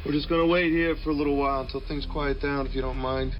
We're just gonna wait here for a little while until things quiet down, if you don't mind.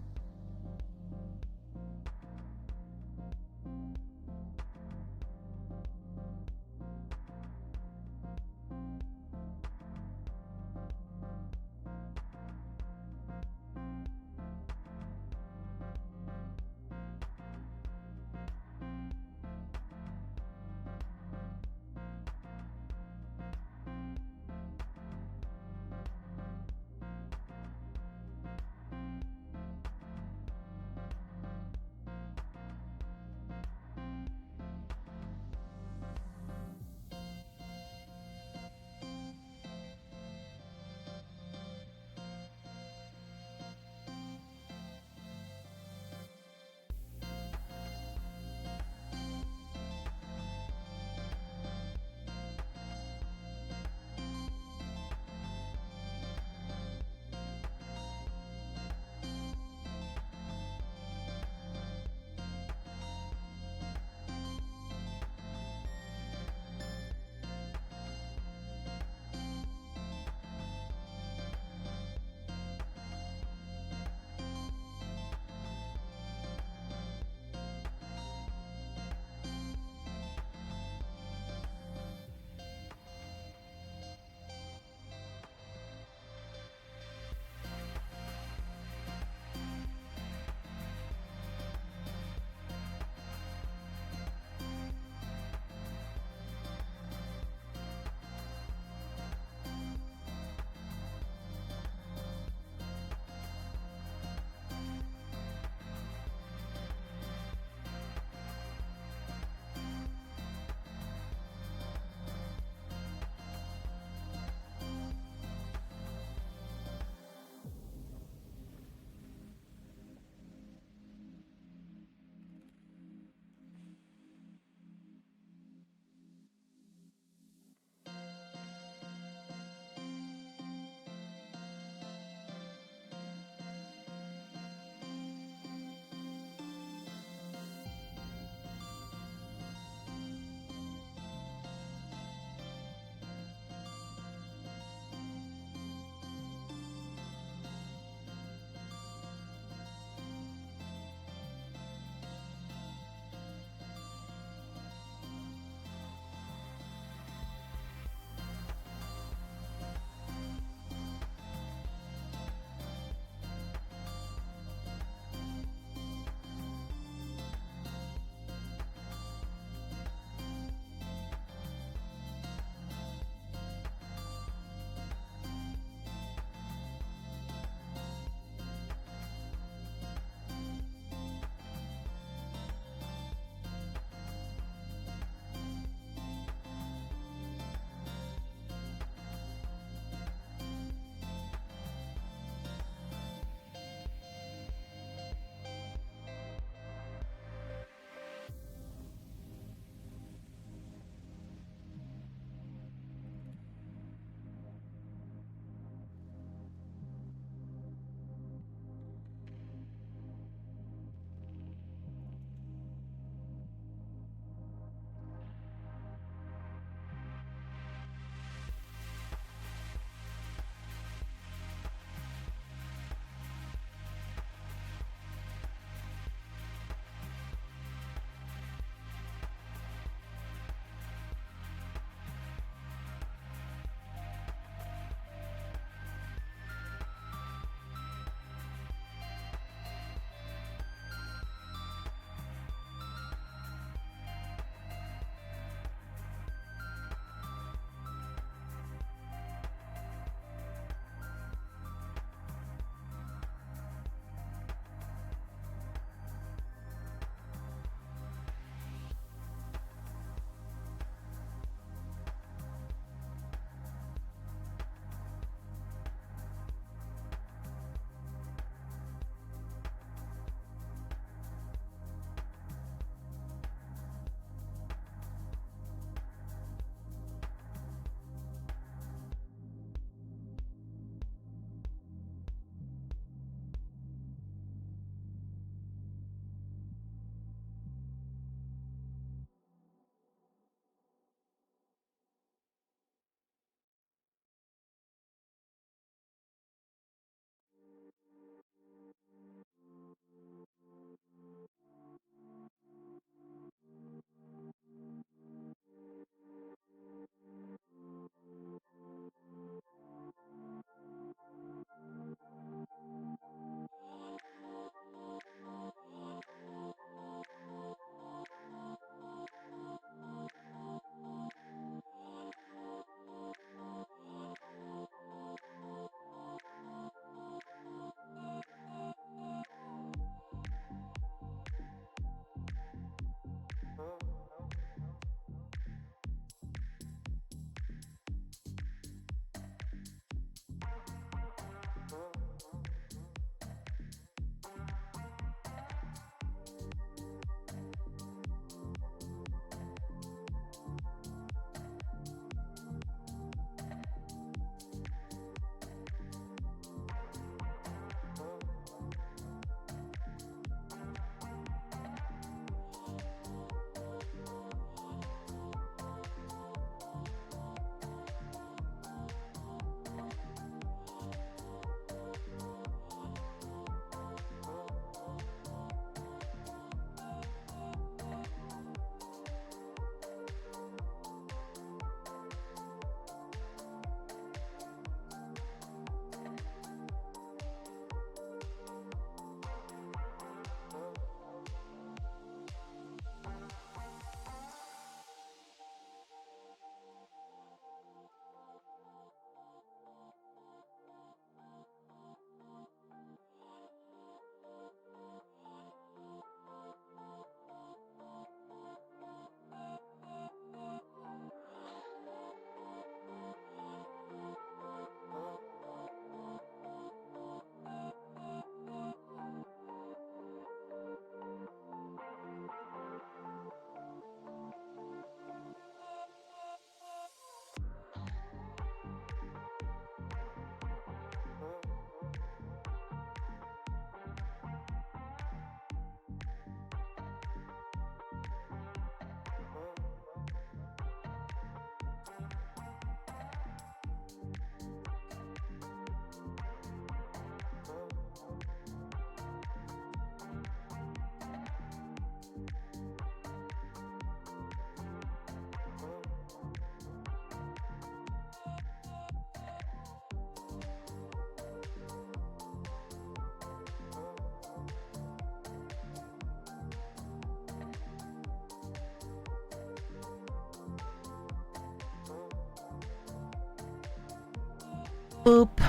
Boop.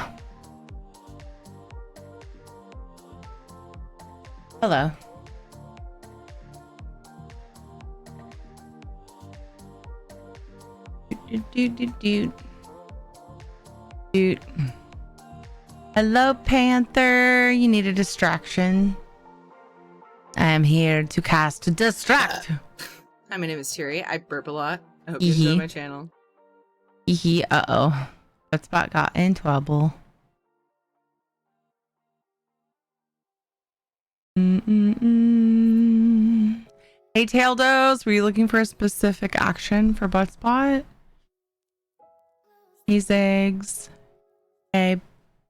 Hello. Doot. Hello, Panther. You need a distraction. I am here to cast Distract. Hi, my name is Siri. I burp a lot. I hope you enjoy my channel. Uh-oh. That spot got in trouble. Hey, Taildos, were you looking for a specific action for butt spot? Hey, Zags. Hey,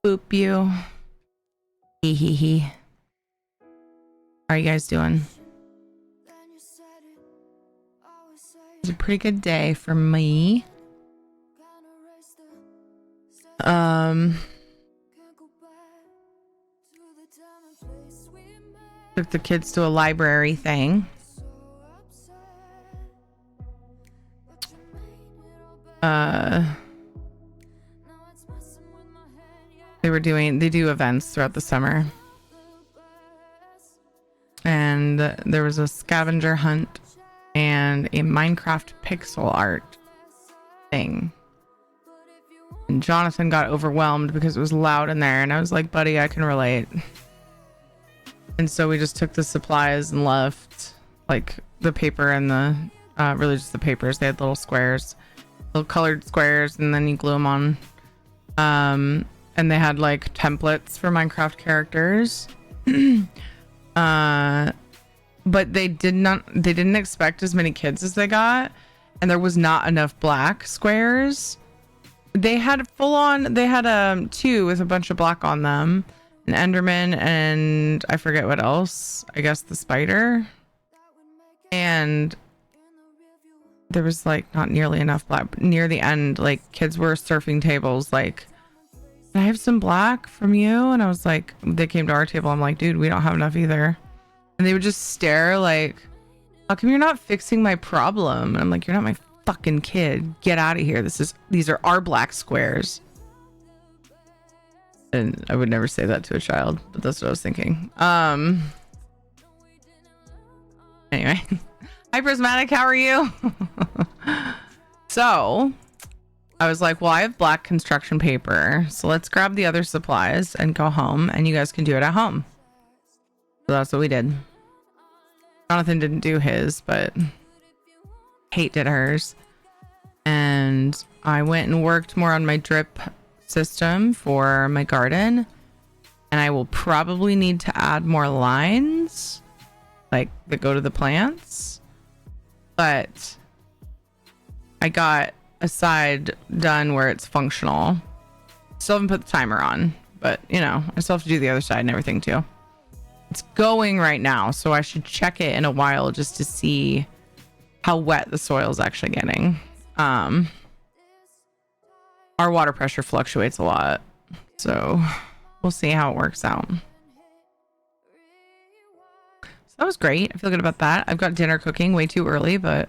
boop you. Hee hee hee. How are you guys doing? It was a pretty good day for me. Took the kids to a library thing. They do events throughout the summer. And there was a scavenger hunt and a Minecraft pixel art thing. And Jonathan got overwhelmed because it was loud in there, and I was like, buddy, I can relate. And so we just took the supplies and left, like the paper and the really just the papers. They had little squares, little colored squares, and then you glue them on. And they had like templates for Minecraft characters. But they didn't expect as many kids as they got, and there was not enough black squares. They had two with a bunch of black on them, an Enderman, and I forget what else. I guess the spider. And there was like not nearly enough black. Near the end, like kids were surfing tables like, can I have some black from you? And I was like, they came to our table. I'm like, dude, we don't have enough either. And they would just stare like, how come you're not fixing my problem? And I'm like, you're not my fucking kid. Get out of here. These are our black squares. And I would never say that to a child, but that's what I was thinking. Anyway. Hi, Prismatic. How are you? So I was like, well, I have black construction paper. So let's grab the other supplies and go home, and you guys can do it at home. So that's what we did. Jonathan didn't do his, but Kate did hers. And I went and worked more on my drip system for my garden. And I will probably need to add more lines, like that go to the plants. But I got a side done where it's functional. Still haven't put the timer on, but you know, I still have to do the other side and everything too. It's going right now, so I should check it in a while just to see how wet the soil is actually getting. Our water pressure fluctuates a lot, so we'll see how it works out. That was great. I feel good about that. I've got dinner cooking way too early, but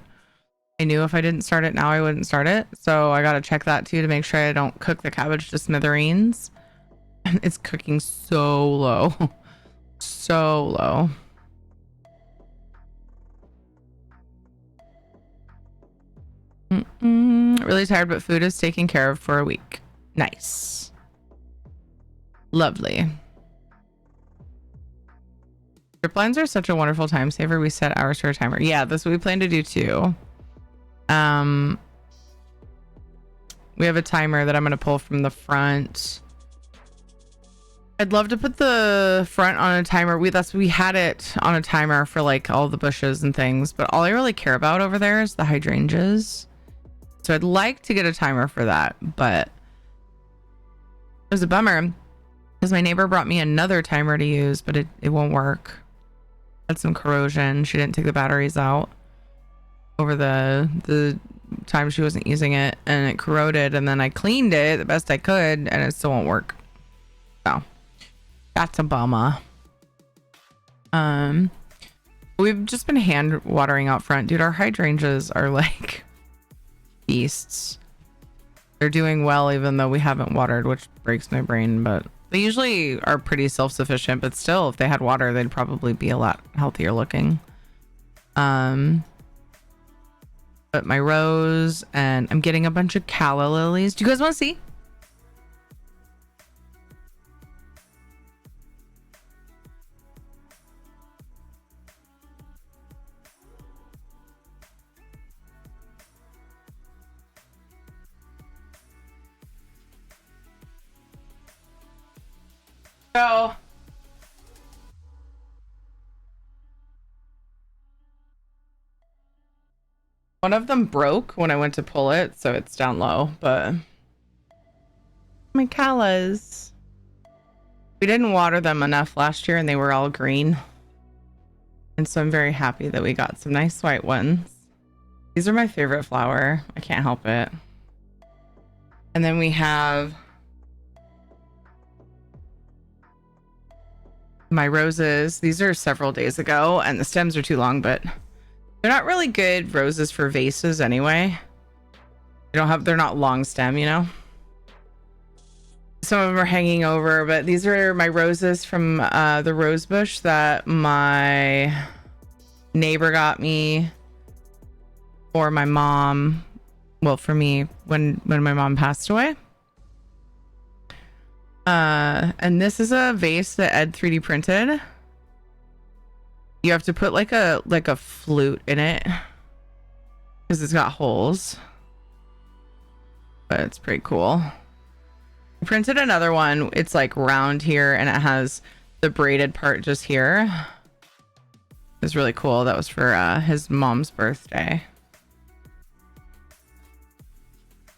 I knew if I didn't start it now, I wouldn't start it. So I got to check that too to make sure I don't cook the cabbage to smithereens. It's cooking so low. So low. Really tired, but food is taken care of for a week. Nice. Lovely. Drip lines are such a wonderful time saver. We set hours for a timer. Yeah, that's what we plan to do too. We have a timer that I'm going to pull from the front. I'd love to put the front on a timer. We had it on a timer for like all the bushes and things, but all I really care about over there is the hydrangeas. So I'd like to get a timer for that, but it was a bummer because my neighbor brought me another timer to use, but it won't work. Had some corrosion. She didn't take the batteries out over the time she wasn't using it, and it corroded, and then I cleaned it the best I could, and it still won't work. So that's a bummer. We've just been hand watering out front. Dude, our hydrangeas are like beasts. They're doing well even though we haven't watered, which breaks my brain, but they usually are pretty self-sufficient, but still, if they had water, they'd probably be a lot healthier looking. But my rose, and I'm getting a bunch of calla lilies. Do you guys want to see? So one of them broke when I went to pull it, so it's down low, but my callas, we didn't water them enough last year and they were all green. And so I'm very happy that we got some nice white ones. These are my favorite flower. I can't help it. And then we have my roses. These are several days ago and the stems are too long, but they're not really good roses for vases anyway. They're not long stem, you know? Some of them are hanging over, but these are my roses from the rose bush that my neighbor got me for my mom. Well, for me when my mom passed away. And this is a vase that Ed 3D printed. You have to put like a flute in it because it's got holes, but it's pretty cool. I printed another one. It's like round here and it has the braided part just here. It's really cool. That was for his mom's birthday.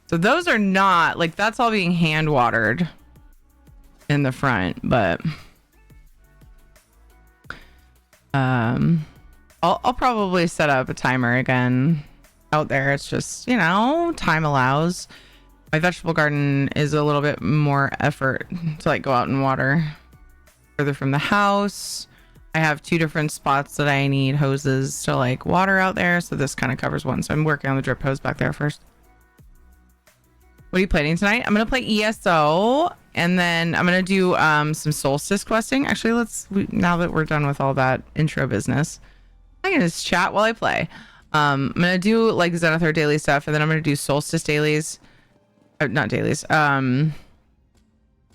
So those are not like, that's all being hand watered in the front, but I'll probably set up a timer again out there. It's just, you know, time allows. My vegetable garden is a little bit more effort to like go out and water further from the house. I have 2 different spots that I need hoses to like water out there. So this kind of covers one. So I'm working on the drip hose back there first. What are you playing tonight? I'm going to play ESO and then I'm going to do some solstice questing. Actually, now that we're done with all that intro business, I can just chat while I play. I'm going to do like Zenithar daily stuff and then I'm going to do solstice dailies. Not dailies.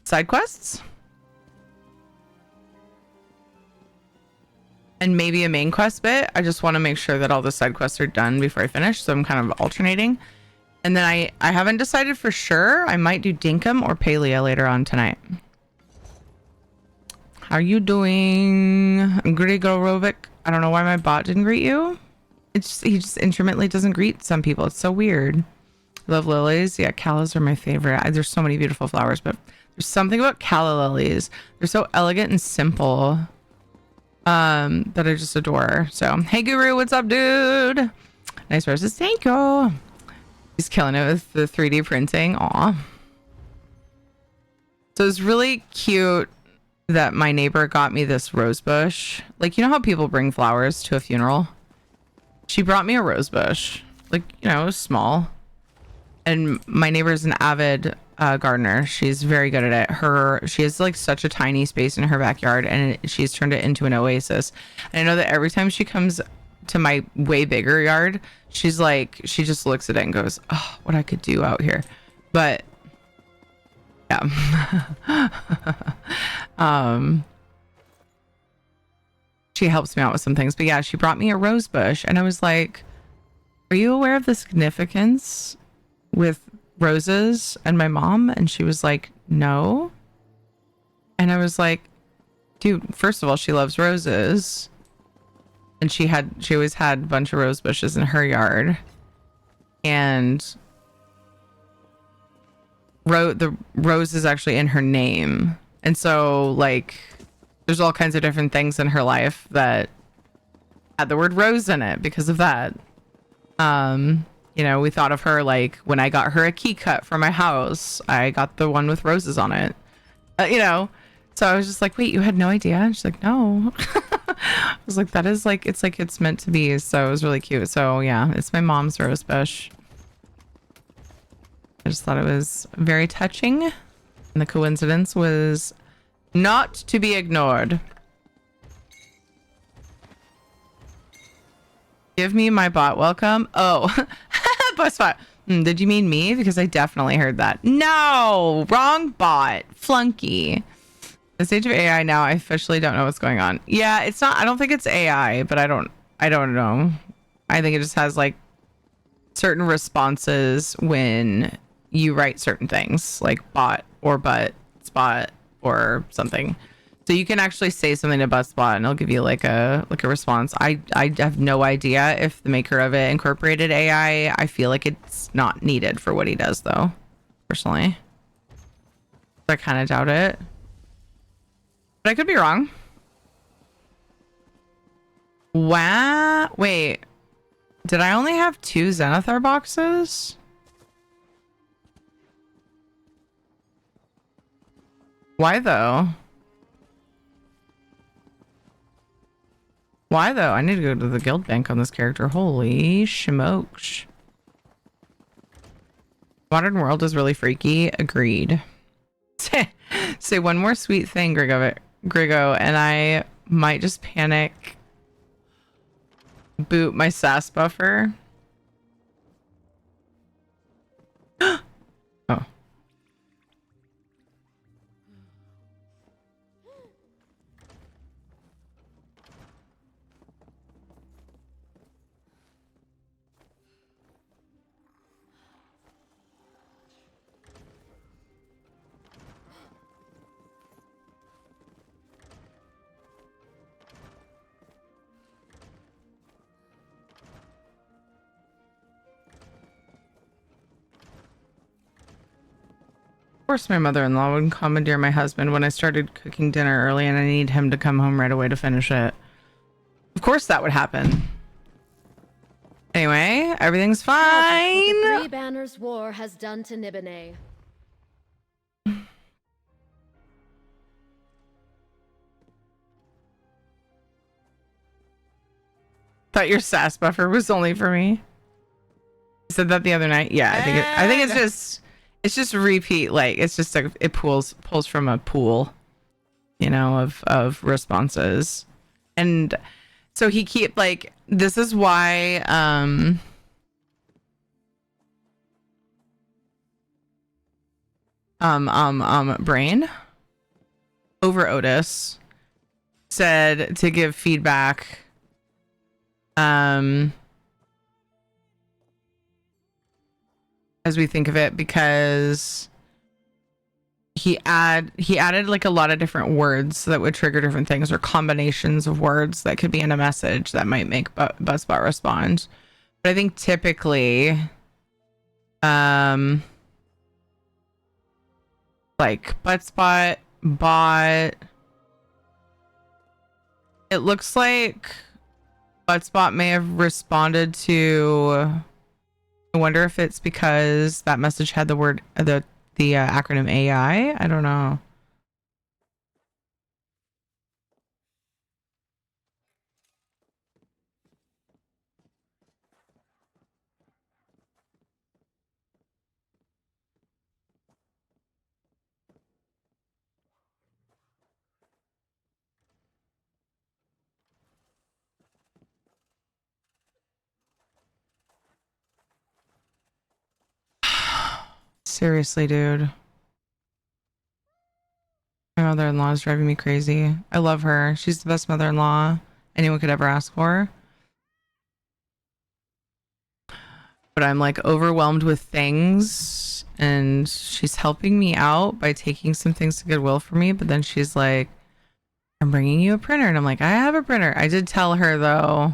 Side quests. And maybe a main quest bit. I just want to make sure that all the side quests are done before I finish. So I'm kind of alternating. And then I haven't decided for sure. I might do Dinkum or Palea later on tonight. How are you doing, Grigorovic? I don't know why my bot didn't greet you. He just intermittently doesn't greet some people. It's so weird. Love lilies. Yeah, callas are my favorite. There's so many beautiful flowers, but there's something about calla lilies. They're so elegant and simple. That I just adore. So, hey Guru, what's up, dude? Nice roses. Thank you. He's killing it with the 3D printing. Aw. So it's really cute that my neighbor got me this rose bush. Like, you know how people bring flowers to a funeral? She brought me a rose bush. Like, you know, it was small. And my neighbor is an avid gardener. She's very good at it. She has like such a tiny space in her backyard and she's turned it into an oasis. And I know that every time she comes to my way bigger yard, she's like, she just looks at it and goes, oh, what I could do out here. But yeah. She helps me out with some things. But yeah, she brought me a rose bush and I was like, are you aware of the significance with roses and my mom? And she was like, no. And I was like, dude, first of all, she loves roses and she always had a bunch of rose bushes in her yard, and the rose is actually in her name. And so like there's all kinds of different things in her life that had the word rose in it because of that. You know, we thought of her like when I got her a key cut for my house, I got the one with roses on it. You know, so I was just like, wait, you had no idea? And she's like, no. I was like, that is like, it's meant to be. So it was really cute. So yeah, it's my mom's rose bush. I just thought it was very touching. And the coincidence was not to be ignored. Give me my bot welcome. Oh, Busbot. Did you mean me? Because I definitely heard that. No, wrong bot. Flunky. The stage of AI now, I officially don't know what's going on. Yeah, it's not, I don't think it's AI, but I don't know. I think it just has like certain responses when you write certain things like bot or but spot or something. So you can actually say something to Buzzbot and it'll give you like a response. I have no idea if the maker of it incorporated AI. I feel like it's not needed for what he does though, personally. I kind of doubt it. But I could be wrong. Wow. Wait. Did I only have 2 Zenithar boxes? Why though? Why though? I need to go to the guild bank on this character. Holy smokes. Modern world is really freaky. Agreed. Say one more sweet thing, Grigo, and I might just panic. Boot my SAS buffer. Oh. Of course, my mother-in-law would commandeer my husband when I started cooking dinner early and I need him to come home right away to finish it. Of course that would happen. Anyway, everything's Tragic what the fine. Three Banners War has done to Nibene. Thought your sass buffer was only for me. I said that the other night. Yeah, I think it's just repeat, like it's just like it pulls from a pool, you know, of responses. And so he keep like this is why Brain over Otis said to give feedback as we think of it, because he added like a lot of different words that would trigger different things, or combinations of words that could be in a message that might make Buzzbot respond. But I think typically like Buzzbot bot, it looks like Buzzbot may have responded to, I wonder if it's because that message had the word the acronym AI. I don't know. Seriously, dude. My mother-in-law is driving me crazy. I love her. She's the best mother-in-law anyone could ever ask for. But I'm like overwhelmed with things, and she's helping me out by taking some things to Goodwill for me. But then she's like, I'm bringing you a printer. And I'm like, I have a printer. I did tell her though,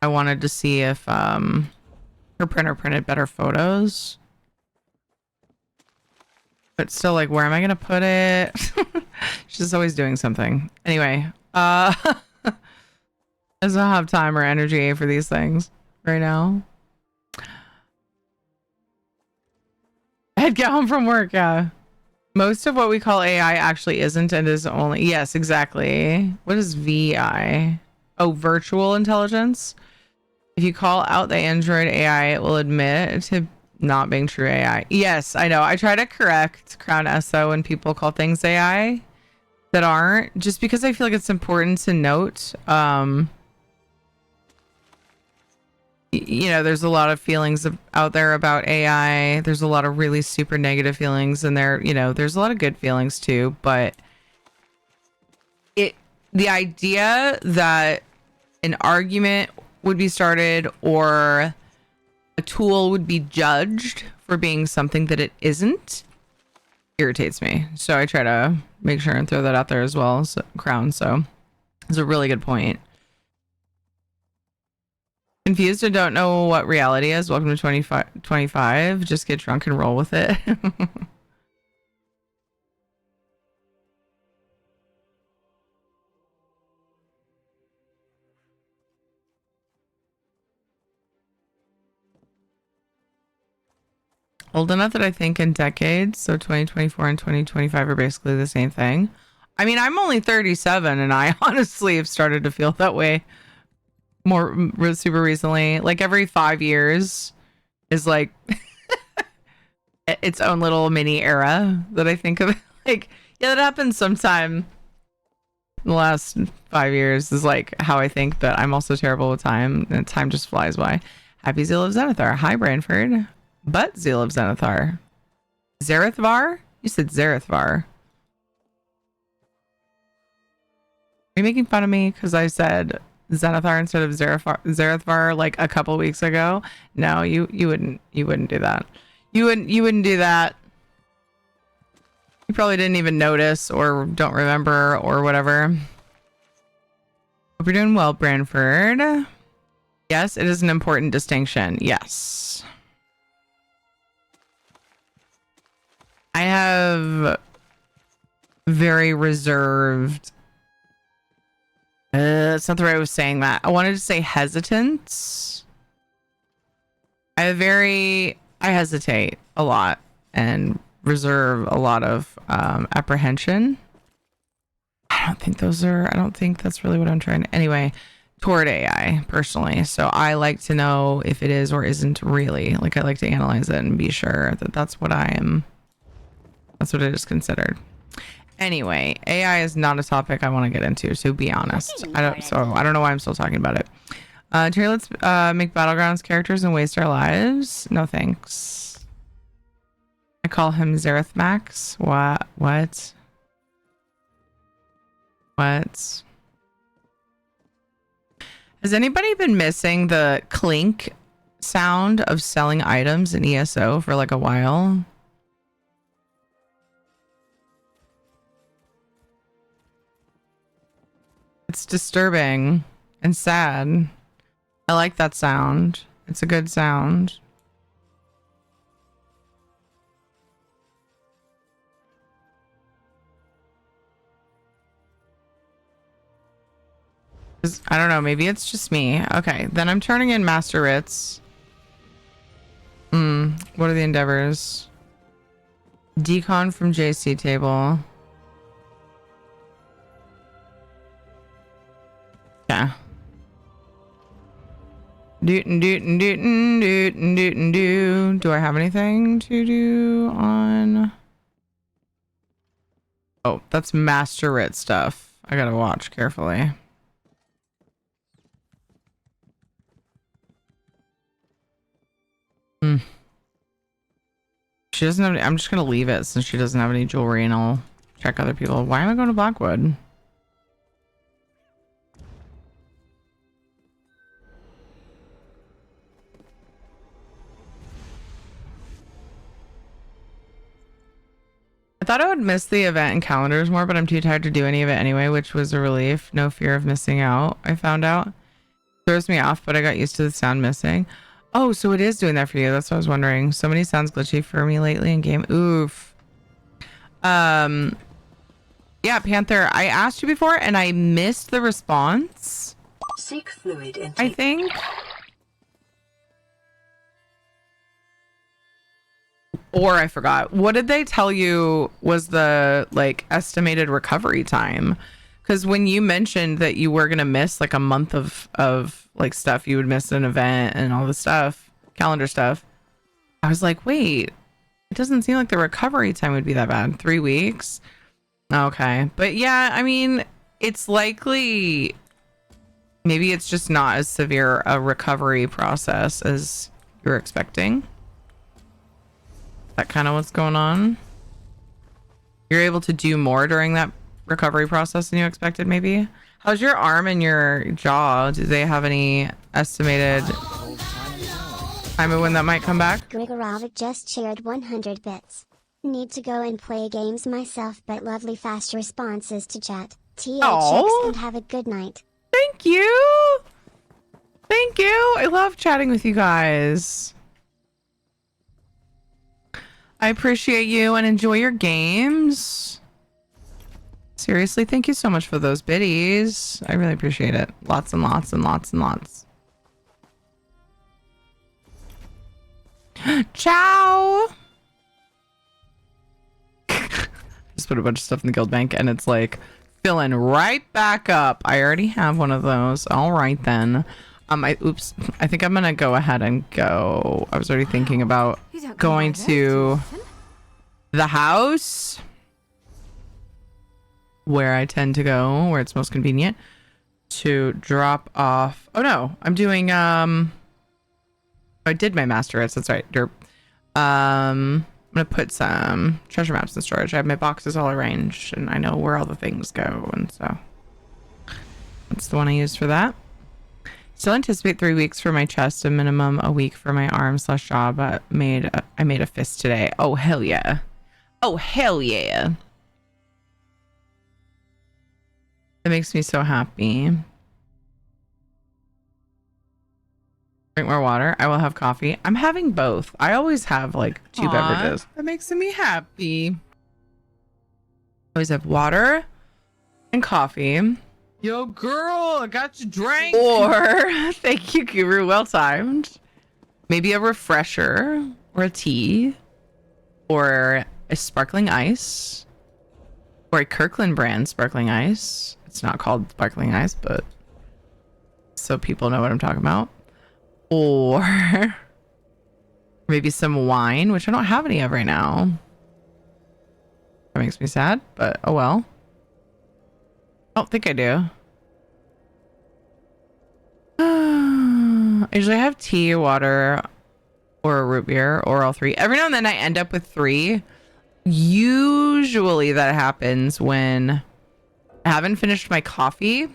I wanted to see if her printer printed better photos. But still, like, where am I gonna put it? She's always doing something. Anyway, I don't have time or energy for these things right now. I'd get home from work, yeah. Most of what we call AI actually isn't and is only... Yes, exactly. What is VI? Oh, virtual intelligence? If you call out the Android AI, it will admit to not being true AI. Yes, I know. I try to correct Crown SO when people call things AI that aren't, just because I feel like it's important to note. You know, there's a lot of feelings out there about AI. There's a lot of really super negative feelings, and there's a lot of good feelings too. But the idea that an argument would be started or a tool would be judged for being something that it isn't irritates me. So I try to make sure and throw that out there as well. So, Crown. So it's a really good point. Confused and don't know what reality is. Welcome to 2025. Just get drunk and roll with it. Old enough that I think in decades, so 2024 and 2025 are basically the same thing. I mean, I'm only 37 and I honestly have started to feel that way more super recently. Like every 5 years is like its own little mini era that I think of. Like, yeah, that happens sometime in the last 5 years is like how I think, but I'm also terrible with time and time just flies by. Happy Zeal of Zenithar. Hi, Branford. But Zeal of Zenithar. Zarethvar? You said Zarethvar. Are you making fun of me because I said Zenithar instead of Zarethvar like a couple weeks ago? No, you wouldn't do that. You wouldn't do that. You probably didn't even notice or don't remember or whatever. Hope you're doing well, Branford. Yes, it is an important distinction. Yes. I have very reserved That's not the right way of saying that. I wanted to say hesitant. I hesitate a lot and reserve a lot of apprehension. I don't think that's really what I'm trying to, anyway, toward AI personally. So I like to know if it is or isn't really. Like, I like to analyze it and be sure that that's what it is considered. Anyway, AI is not a topic I want to get into, so be honest. I don't know why I'm still talking about it. Terry, let's make Battlegrounds characters and waste our lives. No thanks. I call him Zereth Max. What? Has anybody been missing the clink sound of selling items in ESO for like a while? It's disturbing and sad. I like that sound. It's a good sound. I don't know. Maybe it's just me. Okay, then I'm turning in Master Writs. What are the endeavors? Decon from JC table. Yeah. Do I have anything to do on? Oh, that's Master Writ stuff. I gotta watch carefully. She doesn't have any, I'm just gonna leave it since she doesn't have any jewelry, and I'll check other people. Why am I going to Blackwood? I thought I would miss the event and calendars more, but I'm too tired to do any of it anyway, which was a relief. No fear of missing out, I found out. Throws me off, but I got used to the sound missing. Oh, so it is doing that for you. That's what I was wondering. So many sounds glitchy for me lately in game. Oof. Yeah, Panther, I asked you before and I missed the response. Seek fluid intake. I think. Or I forgot. What did they tell you was the like estimated recovery time? Because when you mentioned that you were gonna miss like a month of like stuff, you would miss an event and all the stuff, calendar stuff. I was like, wait, it doesn't seem like the recovery time would be that bad. 3 weeks. Okay, but yeah, I mean, it's likely maybe it's just not as severe a recovery process as you're expecting. That kind of what's going on. You're able to do more during that recovery process than you expected, maybe. How's your arm and your jaw? Do they have any estimated time of when that might come back? Grigorovic just shared 100 bits. Need to go and play games myself, but lovely fast responses to chat. TA chicks and have a good night. Thank you. Thank you. I love chatting with you guys. I appreciate you and enjoy your games. Seriously, thank you so much for those biddies. I really appreciate it. Lots and lots and lots and lots. Ciao. Just put a bunch of stuff in the guild bank and it's like filling right back up. I already have one of those. All right then. I think I'm gonna go ahead and go. I was already thinking about going to the house where I tend to go, where it's most convenient to drop off. Oh no, I'm doing I did my master rights. That's right. Derp. I'm gonna put some treasure maps in storage. I have my boxes all arranged and I know where all the things go, and so that's the one I use for that. Still anticipate 3 weeks for my chest, a minimum a week for my arm/jaw, but I made a fist today. Oh hell yeah. Oh hell yeah. It makes me so happy. Drink more water. I will have coffee. I'm having both. I always have like two beverages. That makes me happy. I always have water and coffee. Yo, girl, I got you drink. Or, thank you, Guru. Well timed. Maybe a refresher or a tea or a sparkling ice or a Kirkland brand sparkling ice. It's not called sparkling ice, but so people know what I'm talking about. Or maybe some wine, which I don't have any of right now. That makes me sad, but oh well. I don't think I do. I usually have tea, water, or a root beer, or all three. Every now and then I end up with three. Usually that happens when I haven't finished my coffee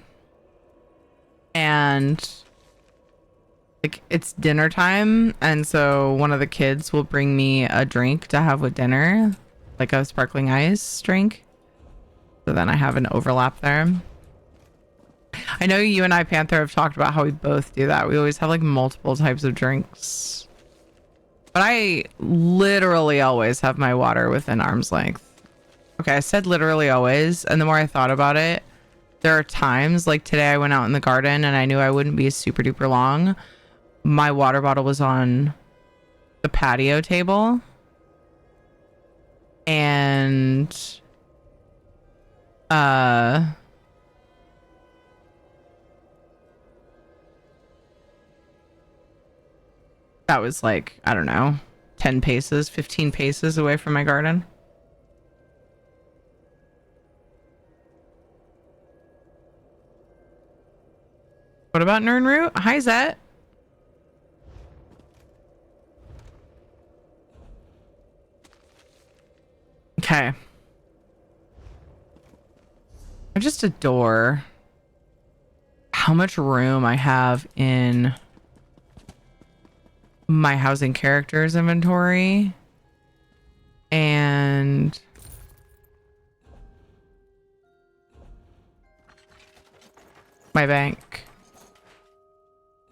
and like it's dinner time, and so one of the kids will bring me a drink to have with dinner, like a sparkling ice drink. So then I have an overlap there. I know you and I, Panther, have talked about how we both do that. We always have like multiple types of drinks. But I literally always have my water within arm's length. Okay, I said literally always, and the more I thought about it, there are times, like today I went out in the garden and I knew I wouldn't be super duper long. My water bottle was on the patio table. And that was like, I don't know, 10 paces, 15 paces away from my garden. What about Nernroot? Hi, Zet. Okay. I just adore how much room I have in my housing characters inventory and my bank.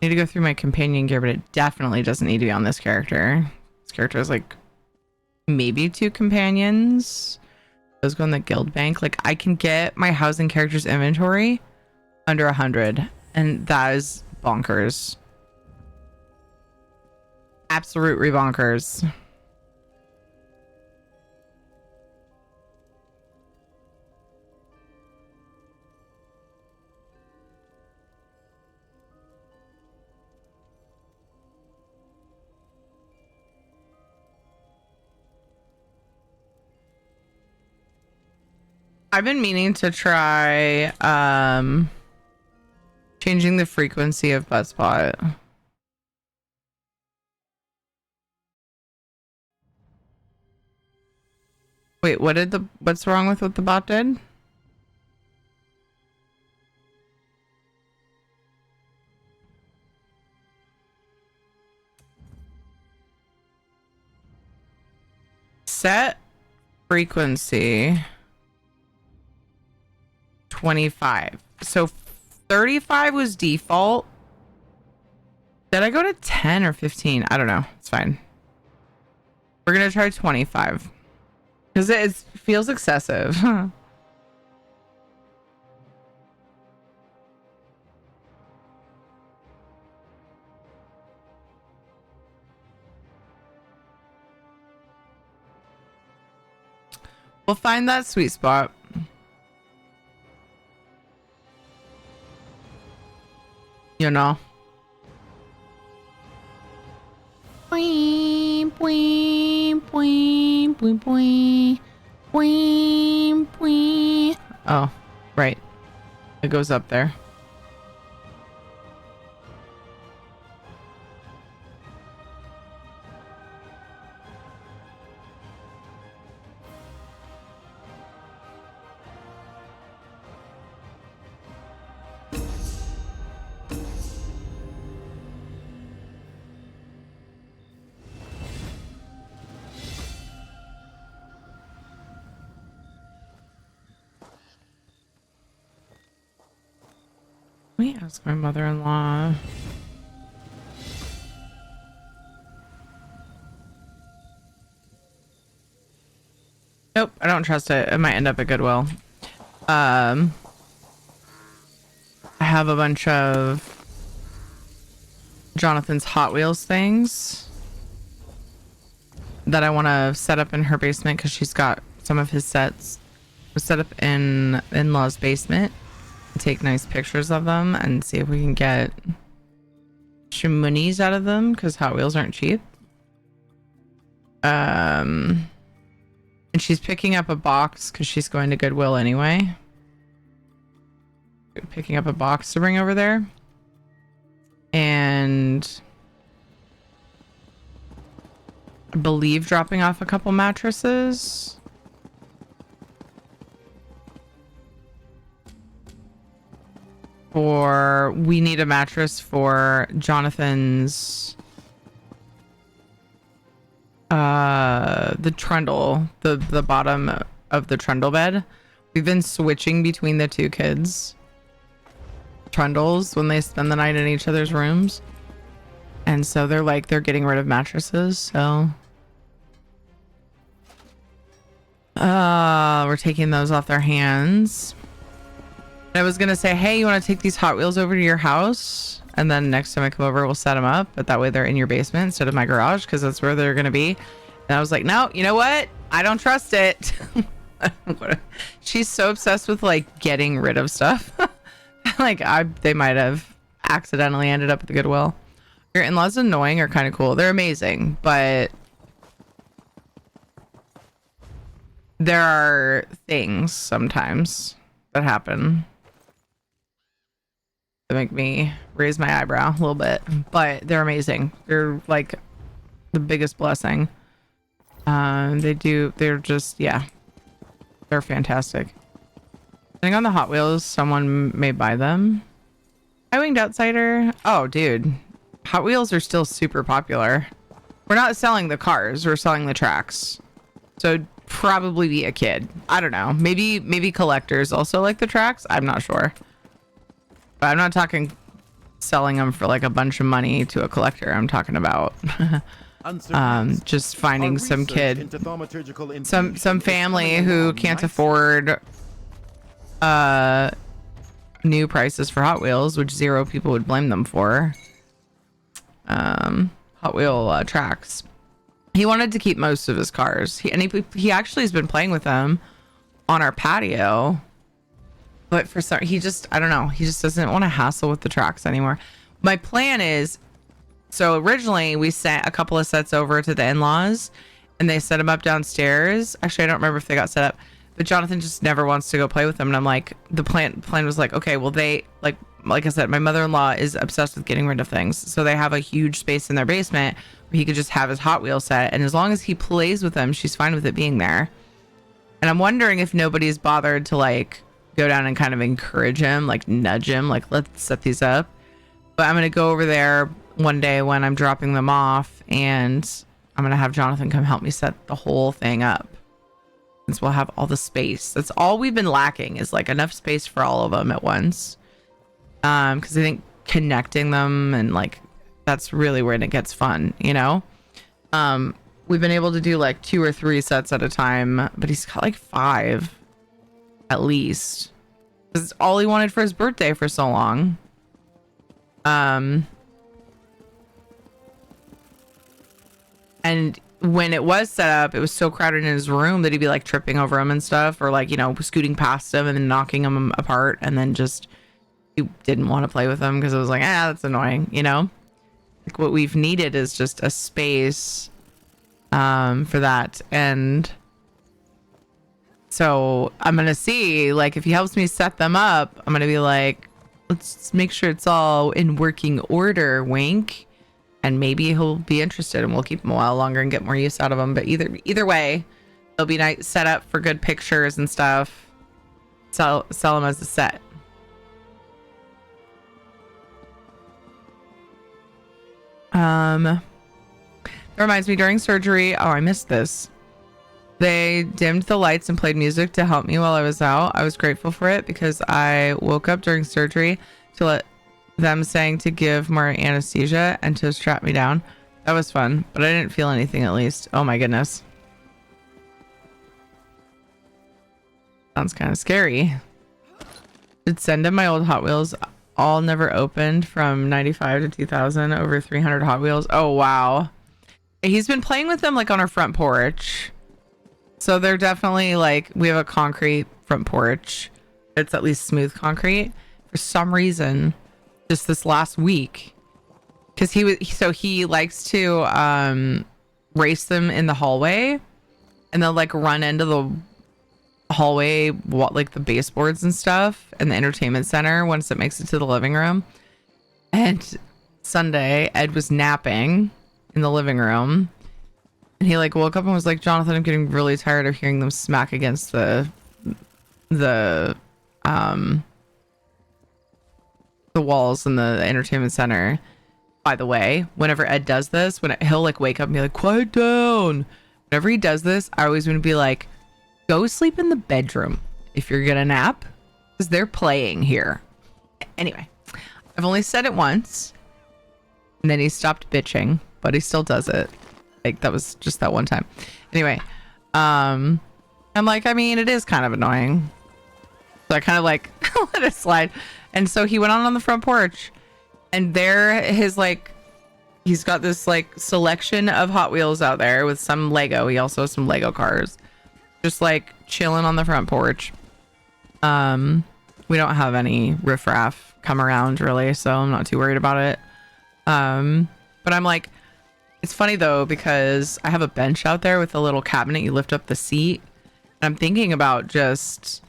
I need to go through my companion gear, but it definitely doesn't need to be on this character. This character has like maybe 2 companions. Those go in the guild bank. Like I can get my housing characters inventory under 100, and that is bonkers. Absolutely bonkers. I've been meaning to try changing the frequency of butt spot. Wait, what's wrong with what the bot did? Set frequency 25. So 35 was default. Did I go to 10 or 15? I don't know. It's fine. We're gonna try 25 because it feels excessive. We'll find that sweet spot. You know. Boing, boing, boing, boing, boing, boing, boing. Oh, right. It goes up there. Let me ask my mother-in-law. Nope, I don't trust it. It might end up at Goodwill. have a bunch of Jonathan's Hot Wheels things that I want to set up in her basement because she's got some of his sets set up in in-laws basement. Take nice pictures of them and see if we can get some monies out of them because Hot Wheels aren't cheap. And she's picking up a box because she's going to Goodwill anyway. Picking up a box to bring over there. And I believe dropping off a couple mattresses. We need a mattress for Jonathan's the trundle, the bottom of the trundle bed. We've been switching between the two kids' trundles when they spend the night in each other's rooms, and so they're getting rid of mattresses, so we're taking those off their hands. I was gonna say, hey, you want to take these Hot Wheels over to your house, and then next time I come over we'll set them up, but that way they're in your basement instead of my garage because that's where they're gonna be. And I was like, no, you know what, I don't trust it. She's so obsessed with like getting rid of stuff. Like they might have accidentally ended up at the Goodwill. Your in-laws annoying or kind of cool. They're amazing, but there are things sometimes that happen that make me raise my eyebrow a little bit, but they're amazing. They're like the biggest blessing. They're just, yeah, they're fantastic. Depending on the Hot Wheels, someone may buy them. Hi, Winged Outsider. Oh, dude, Hot Wheels are still super popular. We're not selling the cars, we're selling the tracks. So probably be a kid. I don't know. Maybe collectors also like the tracks. I'm not sure. But I'm not talking selling them for like a bunch of money to a collector. I'm talking about just finding some kid, some family who can't afford new prices for Hot Wheels, which zero people would blame them for. Hot Wheel tracks. He wanted to keep most of his cars. He actually has been playing with them on our patio, but for some, I don't know, he just doesn't want to hassle with the tracks anymore. My plan is, so originally we sent a couple of sets over to the in-laws and they set them up downstairs. Actually, I don't remember if they got set up, but Jonathan just never wants to go play with them. And I'm like, the plan was like, okay, well, they like I said, my mother-in-law is obsessed with getting rid of things. So they have a huge space in their basement where he could just have his Hot Wheel set. And as long as he plays with them, she's fine with it being there. And I'm wondering if nobody's bothered to like go down and kind of encourage him, like nudge him, like let's set these up. But I'm going to go over there one day when I'm dropping them off and I'm going to have Jonathan come help me set the whole thing up. Since we'll have all the space. That's all we've been lacking, is like enough space for all of them at once. Because I think connecting them and like that's really where it gets fun, you know. We've been able to do like 2 or 3 sets at a time, but he's got like 5 at least. This is all he wanted for his birthday for so long. And when it was set up, it was so crowded in his room that he'd be like tripping over him and stuff, or like, you know, scooting past him and then knocking him apart, and then just he didn't want to play with them because it was like, that's annoying, you know. Like what we've needed is just a space for that. And so I'm gonna see, like, if he helps me set them up, I'm gonna be like, let's make sure it's all in working order, wink. And maybe he'll be interested and we'll keep him a while longer and get more use out of him. But either way, it'll be nice, set up for good pictures and stuff. Sell them as a set. That reminds me, during surgery, I missed this. They dimmed the lights and played music to help me while I was out. I was grateful for it because I woke up during surgery to let them saying to give more anesthesia and to strap me down. That was fun, but I didn't feel anything, at least. Oh my goodness. Sounds kind of scary. Did send him my old Hot Wheels. all never opened from 95 to 2000, over 300 Hot Wheels. Oh, wow. He's been playing with them like on our front porch. So they're definitely like, we have a concrete front porch. It's at least smooth concrete. For some reason, just this last week, because he likes to race them in the hallway, and they'll like run into the hallway, like the baseboards and stuff, and the entertainment center once it makes it to the living room. And Sunday, Ed was napping in the living room, and he like woke up and was like, Jonathan, I'm getting really tired of hearing them smack against the walls in the entertainment center. By the way, whenever Ed does this, he'll like wake up and be like, quiet down. Whenever he does this, I always want to be like, go sleep in the bedroom if you're gonna nap, because they're playing here. Anyway, I've only said it once, and then he stopped bitching, but he still does it. Like, that was just that one time. Anyway, I'm like, I mean, it is kind of annoying. So I kind of like let it slide. And so he went on the front porch, and there he's got this like selection of Hot Wheels out there with some Lego. He also has some Lego cars, just like chilling on the front porch. We don't have any riffraff come around really, so I'm not too worried about it. But I'm like, it's funny though, because I have a bench out there with a little cabinet. You lift up the seat, and I'm thinking about just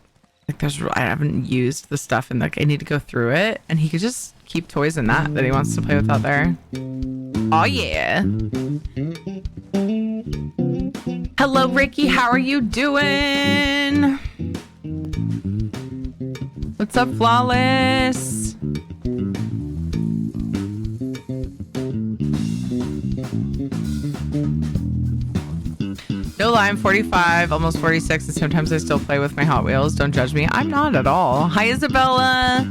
like, I haven't used the stuff, and like I need to go through it, and he could just keep toys in that he wants to play with out there. Oh yeah. Hello Ricky, how are you doing? What's up, Flawless? No lie, I'm 45, almost 46, and sometimes I still play with my Hot Wheels. Don't judge me. I'm not at all. Hi, Isabella.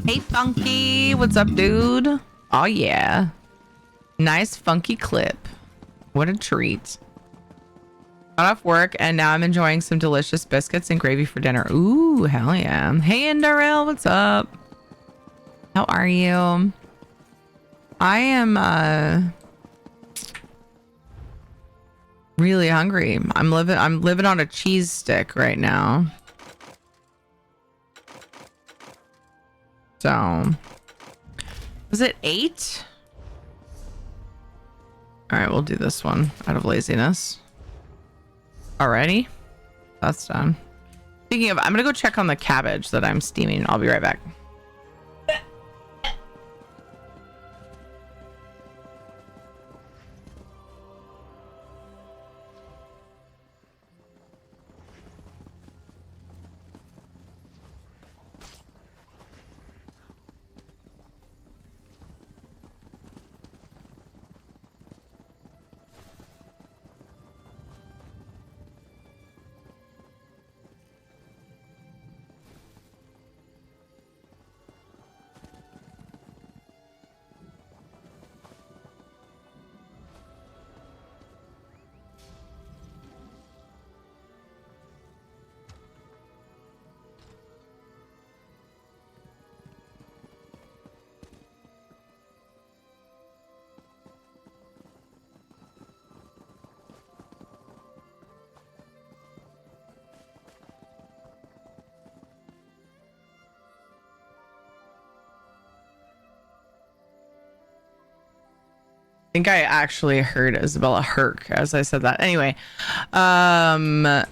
Hey, Funky. What's up, dude? Oh, yeah. Nice, funky clip. What a treat. Got off work, and now I'm enjoying some delicious biscuits and gravy for dinner. Ooh, hell yeah. Hey, Indarel. What's up? How are you? I am, really hungry. I'm living on a cheese stick right now. So, was it 8? All right, we'll do this one out of laziness. Alrighty, that's done. Speaking of, I'm gonna go check on the cabbage that I'm steaming. I'll be right back. I think I actually heard Isabella Herc as I said that. Anyway, so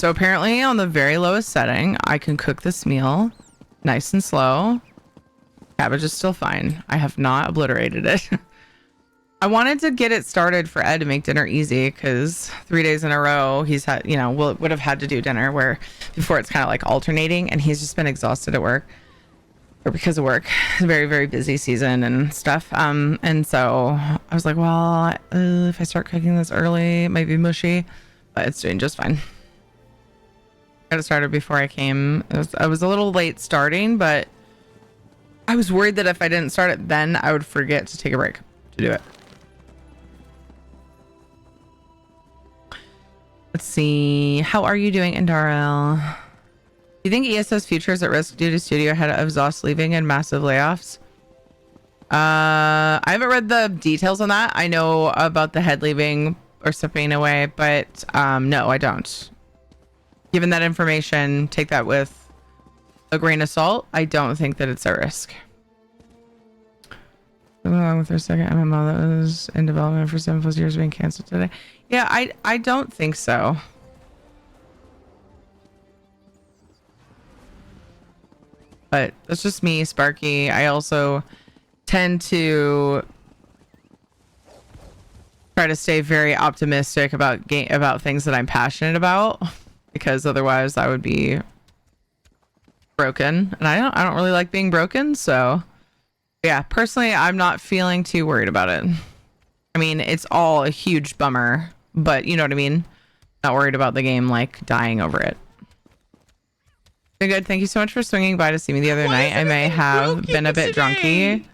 apparently on the very lowest setting, I can cook this meal nice and slow. Cabbage is still fine. I have not obliterated it. I wanted to get it started for Ed to make dinner easy, because 3 days in a row he's had, would have had to do dinner, where before it's kind of like alternating, and he's just been exhausted at work. Or because of work. It's a very, very busy season and stuff. And so I was like, well, if I start cooking this early, it might be mushy, but it's doing just fine. Got it started before I came. I was a little late starting, but I was worried that if I didn't start it then, I would forget to take a break to do it. Let's see. How are you doing, Indarel? Do you think ESO's future is at risk due to studio head of ZOS leaving and massive layoffs? I haven't read the details on that. I know about the head leaving or stepping away, but no, I don't. Given that information, take that with a grain of salt. I don't think that it's at risk. Along with their second MMO that was in development for 7+ years being canceled today. Yeah, I don't think so. But that's just me, Sparky. I also tend to try to stay very optimistic about things that I'm passionate about, because otherwise I would be broken, and I don't really like being broken. So yeah, personally, I'm not feeling too worried about it. I mean, it's all a huge bummer, but you know what I mean? Not worried about the game like dying over it. Been good. Thank you so much for swinging by to see me the other night. I may have been a bit drunky.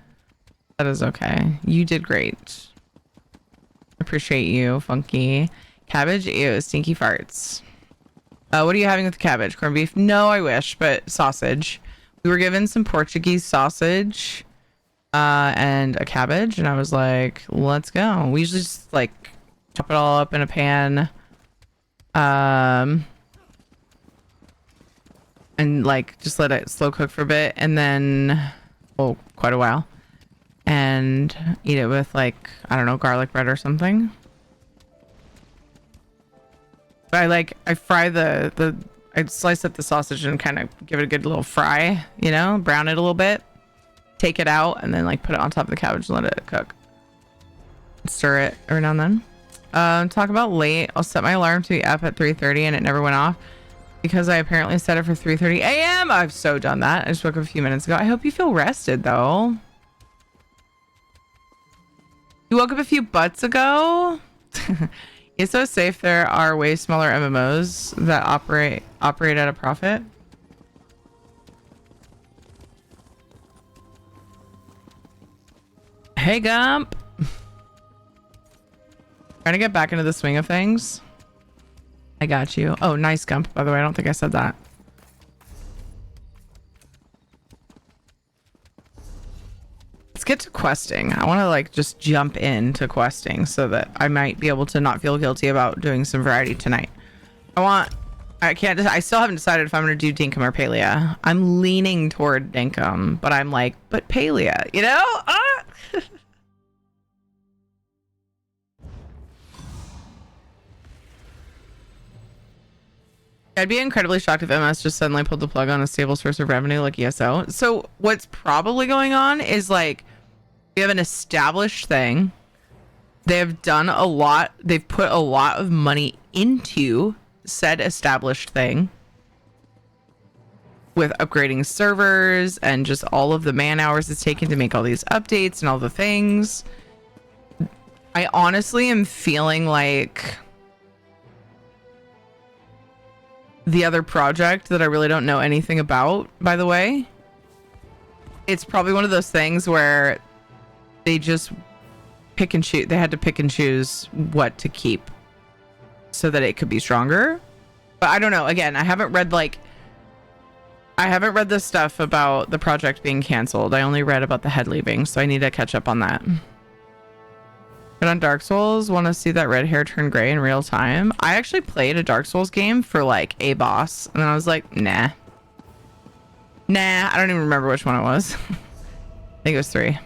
That is okay. You did great. Appreciate you, Funky. Cabbage? Ew, stinky farts. What are you having with the cabbage? Corned beef? No, I wish, but sausage. We were given some Portuguese sausage and a cabbage, and I was like, let's go. We usually just like chop it all up in a pan. And like just let it slow cook for a bit, and then quite a while, and eat it with like, I don't know, garlic bread or something. But I fry I slice up the sausage and kind of give it a good little fry, you know, brown it a little bit, take it out, and then like put it on top of the cabbage and let it cook. Stir it every now and then. Talk about late. I'll set my alarm to be up at 3:30 and it never went off because I apparently set it for 3:30 a.m. I've so done that. I just woke up a few minutes ago. I hope you feel rested though. You woke up a few butts ago? It's so safe. There are way smaller MMOs that operate at a profit. Hey, Gump. Trying to get back into the swing of things. I got you. Oh, nice, Gump. By the way, I don't think I said that. Let's get to questing. I want to like just jump into questing so that I might be able to not feel guilty about doing some variety tonight. I still haven't decided if I'm going to do Dinkum or Palea. I'm leaning toward Dinkum, but I'm like, but Palea, you know? I'd be incredibly shocked if MS just suddenly pulled the plug on a stable source of revenue like ESO. So what's probably going on is like, we have an established thing. They have done a lot. They've put a lot of money into said established thing with upgrading servers and just all of the man hours it's taken to make all these updates and all the things. I honestly am feeling like the other project that I really don't know anything about, by the way, it's probably one of those things where they just pick and choose. They had to pick and choose what to keep so that it could be stronger. But I don't know. Again, I haven't read the stuff about the project being canceled. I only read about the head leaving, so I need to catch up on that. But on Dark Souls, want to see that red hair turn gray in real time? I actually played a Dark Souls game for like a boss, and then I was like, nah. I don't even remember which one it was. I think it was 3.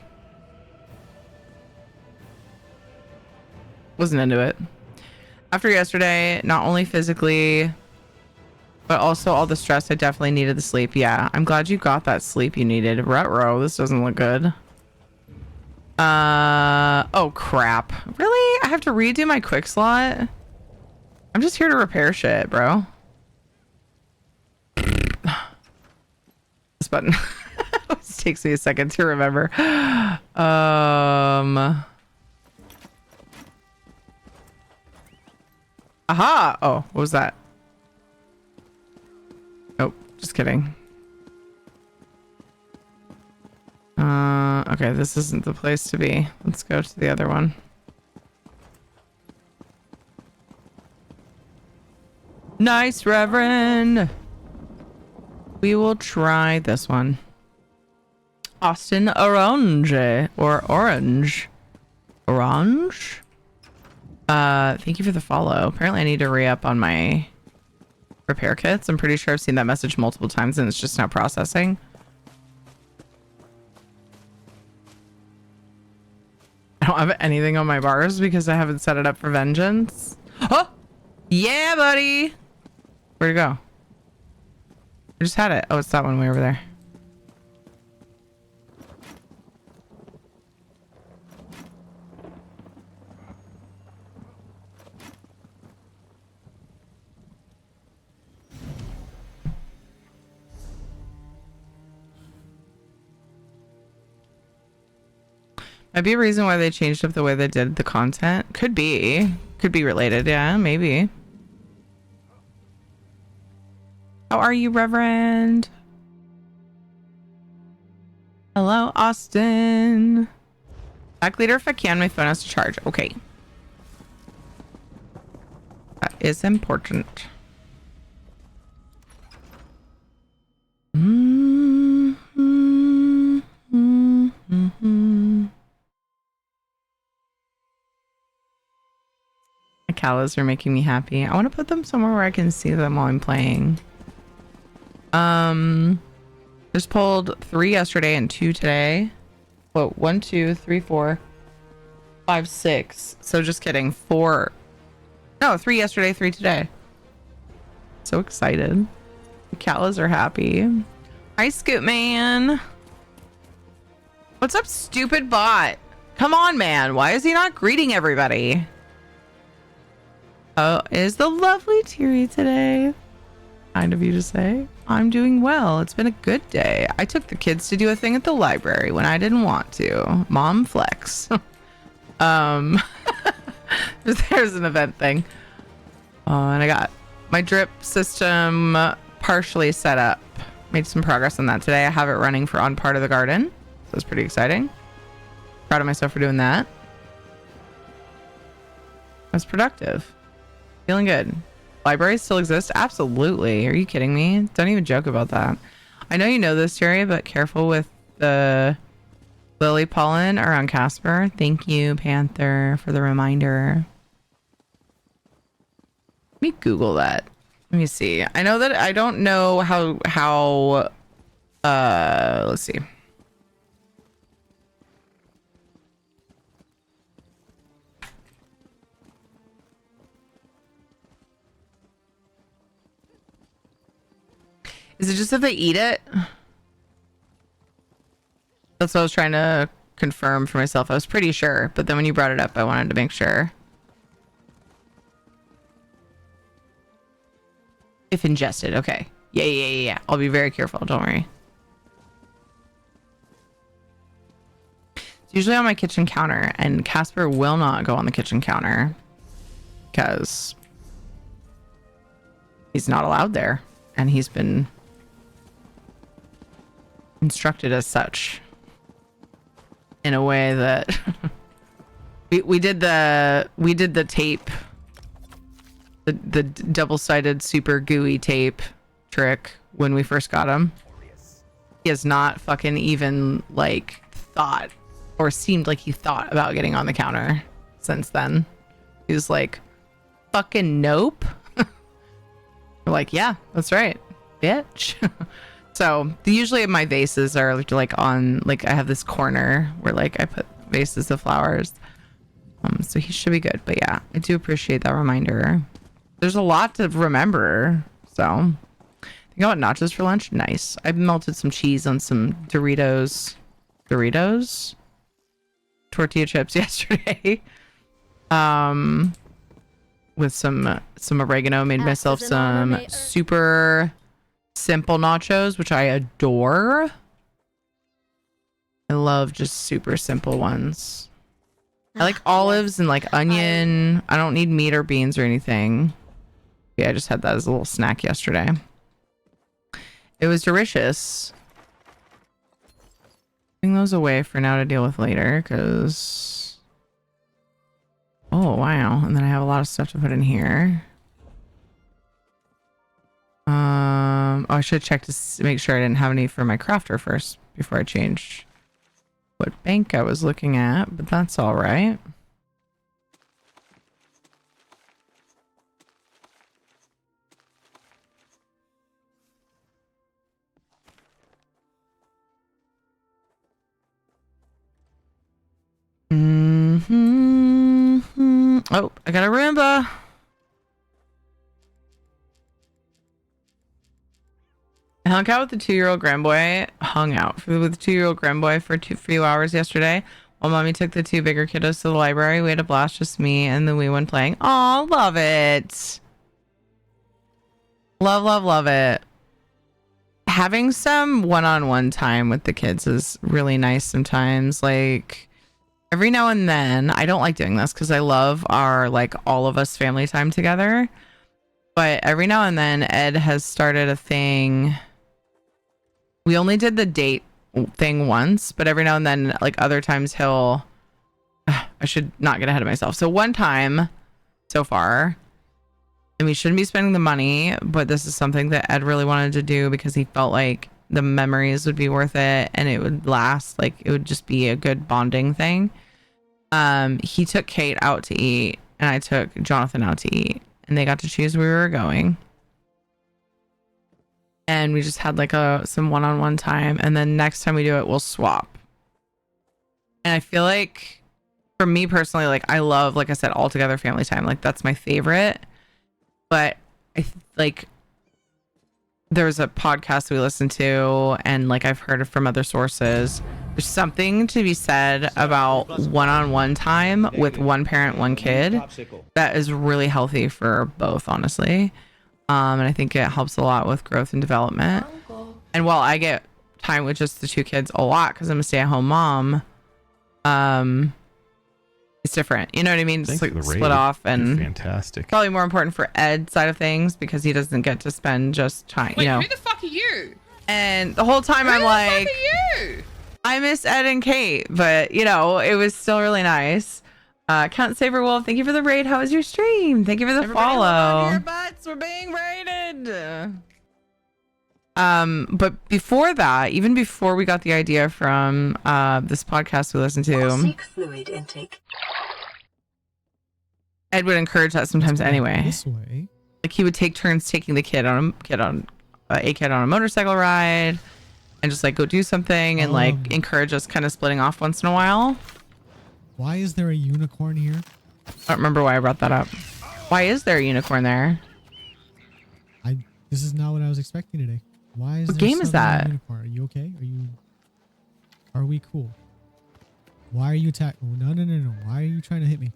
Wasn't into it. After yesterday, not only physically, but also all the stress, I definitely needed the sleep. Yeah, I'm glad you got that sleep you needed. Ruh-roh, this doesn't look good. Oh crap. Really? I have to redo my quick slot? I'm just here to repair shit, bro. This button. It takes me a second to remember. Aha! Oh, what was that? Oh, just kidding. Okay, this isn't the place to be. Let's go to the other one. Nice, Reverend! We will try this one. Austin Orange or Orange. Orange? Thank you for the follow. Apparently I need to re-up on my repair kits. I'm pretty sure I've seen that message multiple times and it's just now processing. I don't have anything on my bars because I haven't set it up for vengeance. Oh! Yeah, buddy! Where'd it go? I just had it. Oh, it's that one way over there. Might be a reason why they changed up the way they did the content. Could be. Could be related. Yeah, maybe. How are you, Reverend? Hello, Austin. Back later if I can. My phone has to charge. Okay. That is important. My cows are making me happy. I want to put them somewhere where I can see them while I'm playing. Just pulled 3 yesterday and 2 today. Whoa, 1, 2, 3, 4, 5, 6. So just kidding. 4. No, 3 yesterday, 3 today. So excited. The cows are happy. Hi, Scoot Man. What's up, stupid bot? Come on, man. Why is he not greeting everybody? Oh, is the lovely Teary today? Kind of you to say. I'm doing well. It's been a good day. I took the kids to do a thing at the library when I didn't want to. Mom flex. There's an event thing. And I got my drip system partially set up. Made some progress on that today. I have it running for on part of the garden. So it's pretty exciting. Proud of myself for doing that. I was productive. Feeling good. Libraries still exist? Absolutely. Are you kidding me? Don't even joke about that. I know you know this, Jerry, but careful with the lily pollen around Casper. Thank you, Panther, for the reminder. Let me Google that. Let me see. I know that I don't know how let's see. Is it just if they eat it? That's what I was trying to confirm for myself. I was pretty sure, but then when you brought it up, I wanted to make sure. If ingested, okay. Yeah. I'll be very careful, don't worry. It's usually on my kitchen counter, and Casper will not go on the kitchen counter because he's not allowed there, and he's been instructed as such in a way that we did the tape, the double-sided super gooey tape trick when we first got him. He has not fucking even like thought or seemed like he thought about getting on the counter since then. He was like, fucking nope. We're like, yeah, that's right, bitch. So usually my vases are like on, like I have this corner where like I put vases of flowers. So he should be good. But yeah, I do appreciate that reminder. There's a lot to remember. So I think I want nachos for lunch. Nice. I melted some cheese on some Doritos tortilla chips yesterday. With some oregano. Made myself some super simple nachos, which I adore. I love just super simple ones. I like olives and like onion. I don't need meat or beans or anything. Yeah, I just had that as a little snack yesterday. It was delicious. Putting those away for now to deal with later, because oh wow, and then I have a lot of stuff to put in here. I should check to make sure I didn't have any for my crafter first before I changed what bank I was looking at, but that's all right. Oh, I got a Roomba. I hung out with the 2-year-old grandboy. Hung out with the 2-year-old grandboy for a few hours yesterday while mommy took the 2 bigger kiddos to the library. We had a blast, just me and the wee one playing. Oh, love it. Love it. Having some one-on-one time with the kids is really nice sometimes. Like, every now and then, I don't like doing this because I love our, like, all of us family time together. But every now and then, Ed has started a thing. We only did the date thing once, but every now and then, like, other times he'll... I should not get ahead of myself. So one time so far, and we shouldn't be spending the money, but this is something that Ed really wanted to do because he felt like the memories would be worth it and it would last. Like, it would just be a good bonding thing. He took Kate out to eat and I took Jonathan out to eat, and they got to choose where we were going. And we just had like some one-on-one time, and then next time we do it, we'll swap. And I feel like for me personally, like, I love, like I said, all together family time. Like, that's my favorite. But like, there's a podcast we listen to, and like I've heard it from other sources. There's something to be said about one-on-one time with one parent, one kid that is really healthy for both, honestly. And I think it helps a lot with growth and development. And while I get time with just the 2 kids a lot because I'm a stay-at-home mom, it's different. You know what I mean? It's like split off, and fantastic. Probably more important for Ed's side of things because he doesn't get to spend just time. Wait, you know. who the fuck are you? And the whole time I'm like, Who are you? I miss Ed and Kate, but you know, it was still really nice. Count Saberwolf, thank you for the raid. How was your stream? Thank you for the follow. Hold on to your butts. We're being raided. But before that, even before we got the idea from this podcast we listened to, Seek fluid intake. Ed would encourage that sometimes anyway. This way. Like, he would take turns taking the kid on a motorcycle ride, and just like go do something, and like encourage us kind of splitting off once in a while. Why is there a unicorn here? I don't remember why I brought that up. Why is there a unicorn there? This is not what I was expecting today. Why is What there game is suddenly a that? unicorn? Are you okay? Are we cool? Why are you attacking? Oh, no. Why are you trying to hit me?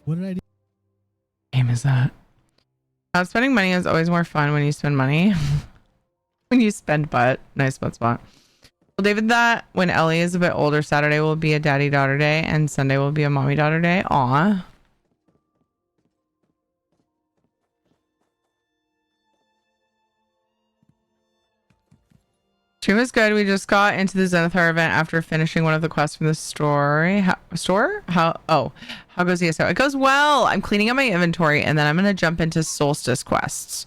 What did I do? What game is that? Spending money is always more fun when you spend money. When you spend butt. Nice butt spot. Well, David, that when Ellie is a bit older, Saturday will be a daddy-daughter day and Sunday will be a mommy-daughter day. Aw. Stream was good. We just got into the Zenithar event after finishing one of the quests from the story. How goes ESO? It goes well. I'm cleaning up my inventory and then I'm going to jump into Solstice quests.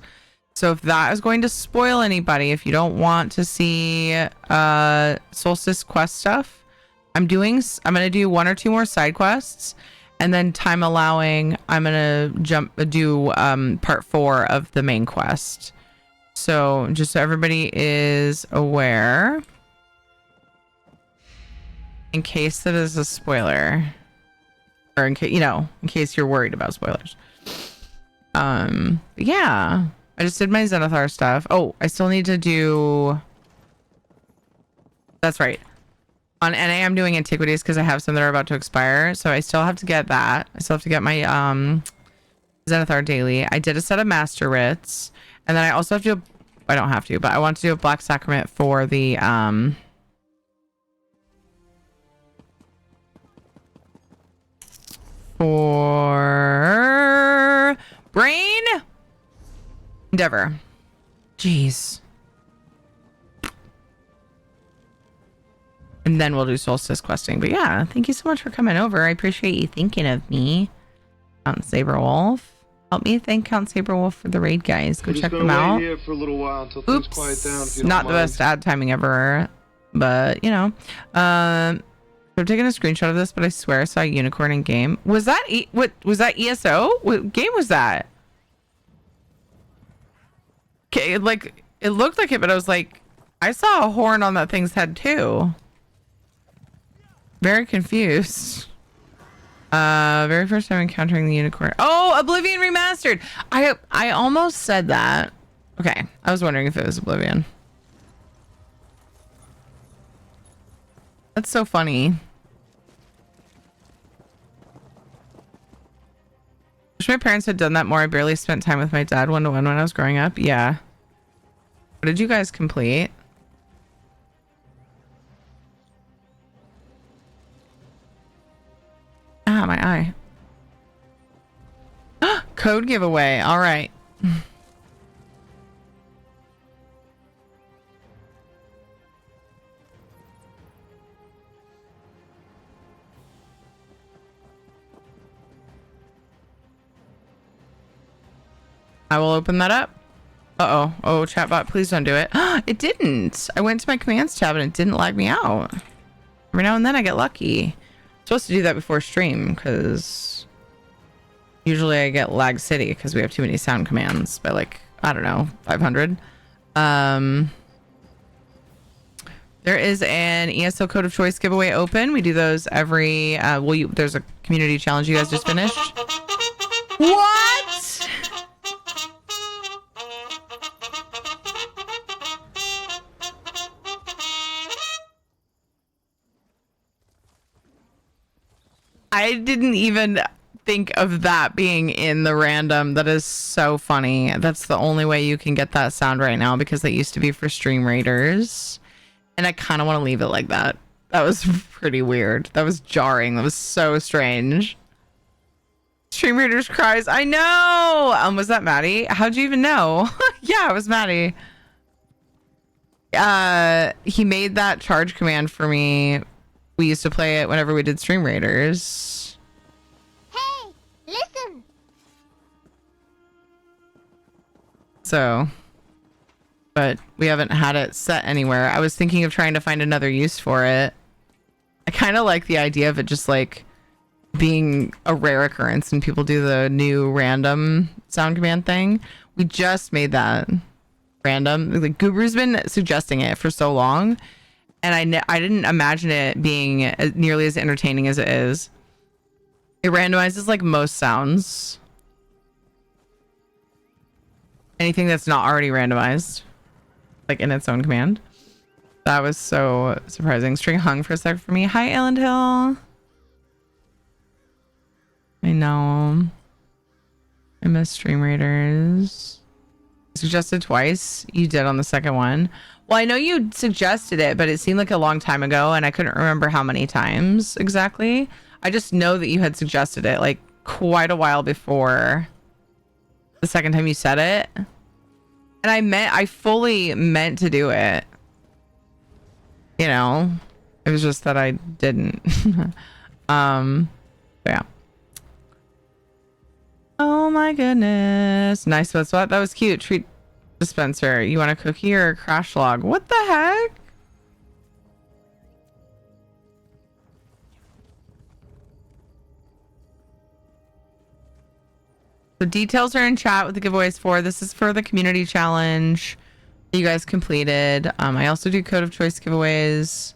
So if that is going to spoil anybody, if you don't want to see Solstice quest stuff, I'm going to do 1 or 2 more side quests, and then time allowing, I'm going to do part 4 of the main quest. So just so everybody is aware, in case that is a spoiler, or in case you're worried about spoilers. But yeah, I just did my Zenithar stuff. Oh, I still need to do. That's right. On NA, I'm doing antiquities because I have some that are about to expire. So I still have to get that. I still have to get my Zenithar daily. I did a set of master writs. And then I also have to do, I don't have to, but I want to do a Black Sacrament for the, for Brain Endeavor. Jeez. And then we'll do Solstice questing. But yeah, thank you so much for coming over. I appreciate you thinking of me. Saberwolf. Help me thank Count Saberwolf for the raid, guys. Go We're just check gonna them out. wait here for a little while until things quiet down. If you don't Not the mind. best ad timing ever, but you know. I'm taking a screenshot of this, but I swear I saw a unicorn in game. Was that what was that ESO? What game was that? Okay, like it looked like it, but I was like, I saw a horn on that thing's head too. Very confused. Very first time encountering the unicorn. Oh, Oblivion Remastered. I almost said that. Okay, I was wondering if it was Oblivion. That's so funny. Wish my parents had done that more. I barely spent time with my dad one-to-one when I was growing up. Yeah. What did you guys complete? Ah, my eye. Code giveaway. All right. I will open that up. Uh-oh. Oh, chatbot, please don't do it. It didn't. I went to my commands tab and it didn't lag me out. Every now and then I get lucky. I'm supposed to do that before stream because usually I get lag city because we have too many sound commands by like, I don't know, 500. There is an ESO Code of Choice giveaway open. We do those every, there's a community challenge you guys just finished. What? I didn't even think of that being in the random. That is so funny. That's the only way you can get that sound right now because that used to be for stream raiders. And I kind of want to leave it like that. That was pretty weird. That was jarring. That was so strange. Stream raiders cries. I know. Was that Maddie? How'd you even know? Yeah, it was Maddie. He made that charge command for me. We used to play it whenever we did stream raiders. Hey, listen. So, but we haven't had it set anywhere. I was thinking of trying to find another use for it. I kind of like the idea of it just like being a rare occurrence and people do the new random sound command thing. We just made that random. Like Guru's been suggesting it for so long. And I didn't imagine it being nearly as entertaining as it is. It randomizes like most sounds. Anything that's not already randomized. Like in its own command. That was so surprising. String hung for a sec for me. Hi, Ellen Hill. I know. I miss Stream Raiders. Suggested twice. You did on the second one. Well, I know you suggested it, but it seemed like a long time ago, and I couldn't remember how many times exactly. I just know that you had suggested it, like, quite a while before the second time you said it. And I fully meant to do it. You know? It was just that I didn't. Yeah. Oh my goodness. Nice spot. That was cute. Treat dispenser. You want a cookie or a crash log? What the heck? The details are in chat with the giveaways for. This is for the community challenge that you guys completed. I also do Code of Choice giveaways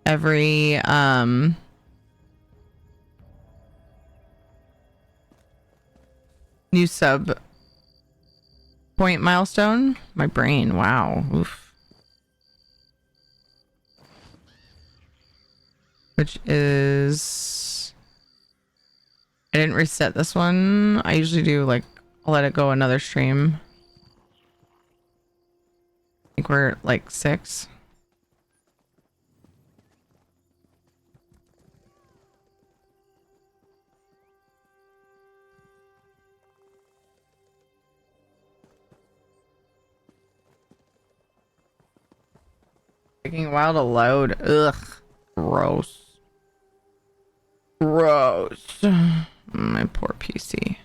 every new sub point milestone. My brain. Wow. Oof. Which is, I didn't reset this one. I usually do like, I'll let it go another stream. I think we're at like 6. Taking a while to load. Ugh. Gross. Gross. My poor PC.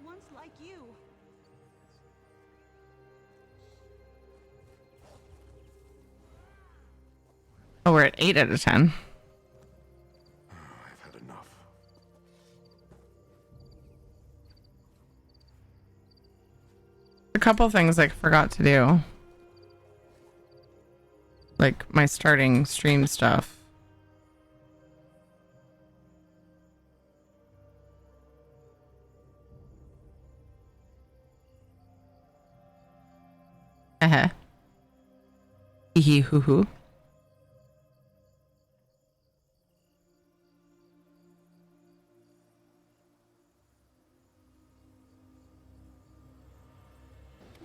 once like you. Oh, we're at 8 out of 10. I've had enough. A couple things I forgot to do. Like my starting stream stuff. Hee hoo hoo.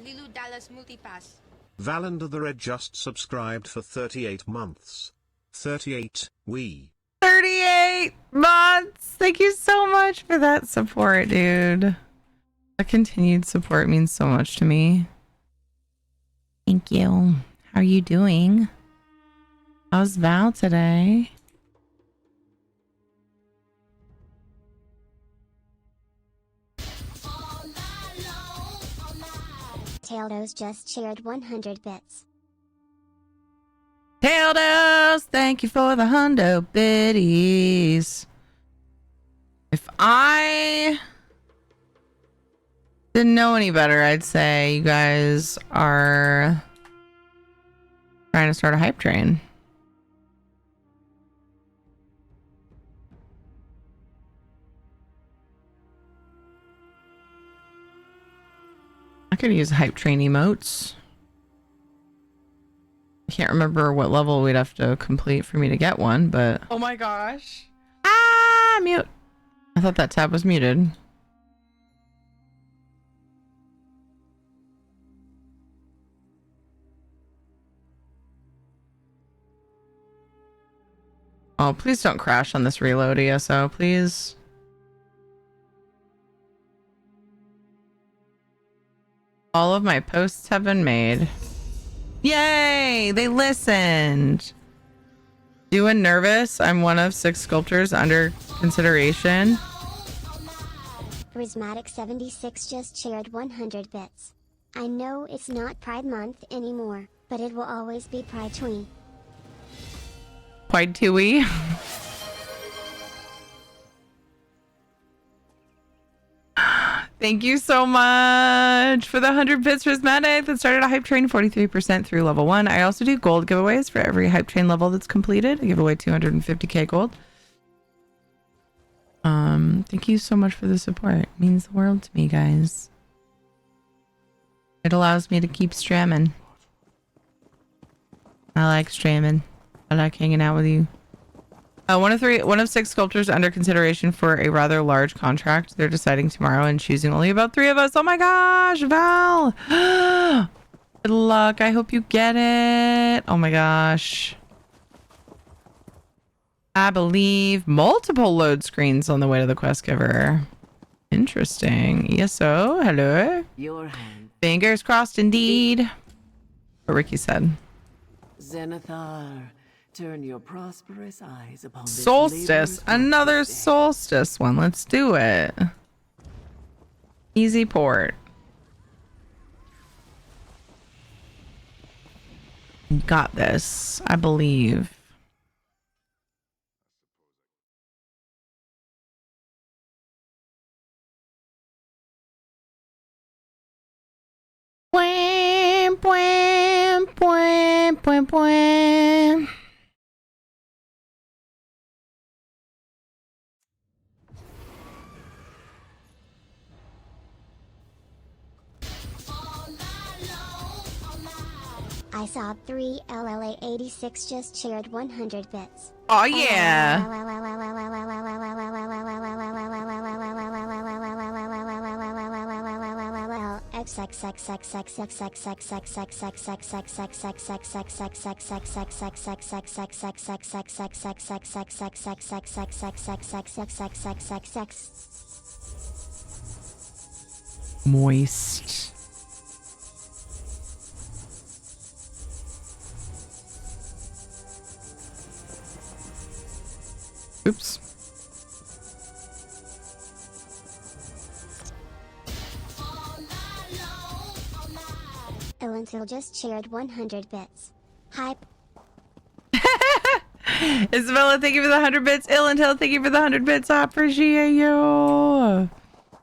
Lilu Dallas Multipass. Valander the Red just subscribed for 38 months. 38, we. 38 months. Thank you so much for that support, dude. The continued support means so much to me. Thank you. How are you doing? How's Val today? Taildos just shared 100 bits. Taildos, thank you for the hundo biddies. If I didn't know any better, I'd say you guys are trying to start a hype train. I could use hype train emotes. I can't remember what level we'd have to complete for me to get one, but... Oh my gosh. Ah, mute. I thought that tab was muted. Oh, please don't crash on this reload, ESO, please. All of my posts have been made. Yay! They listened! Doing nervous. I'm one of 6 sculptors under consideration. Prismatic76 just shared 100 bits. I know it's not Pride Month anymore, but it will always be Pride Tween. Quite too-y. Thank you so much for the 100 bits, Prismatic. That started a hype train 43% through level 1. I also do gold giveaways for every hype train level that's completed. I give away 250k gold. Thank you so much for the support. It means the world to me, guys. It allows me to keep streaming. I like streaming. I like hanging out with you. One of 6 sculptors under consideration for a rather large contract. They're deciding tomorrow and choosing only about 3 of us. Oh my gosh, Val! Good luck. I hope you get it. Oh my gosh. I believe multiple load screens on the way to the quest giver. Interesting. ESO, hello. Your hand. Fingers crossed indeed. What Ricky said. Zenithar, turn your prosperous eyes upon this Solstice. laborer's Another work today. solstice one. Let's do it. Easy port. Got this, I believe. Bwam, bwam, bwam, bwam, bwam. I saw 3 LLA86 just shared 100 bits. Oh yeah. Moist. Oops. Ilantil just shared 100 bits. Hi. Isabella, thank you for the 100 bits. Ilantil, thank you for the 100 bits. I appreciate you.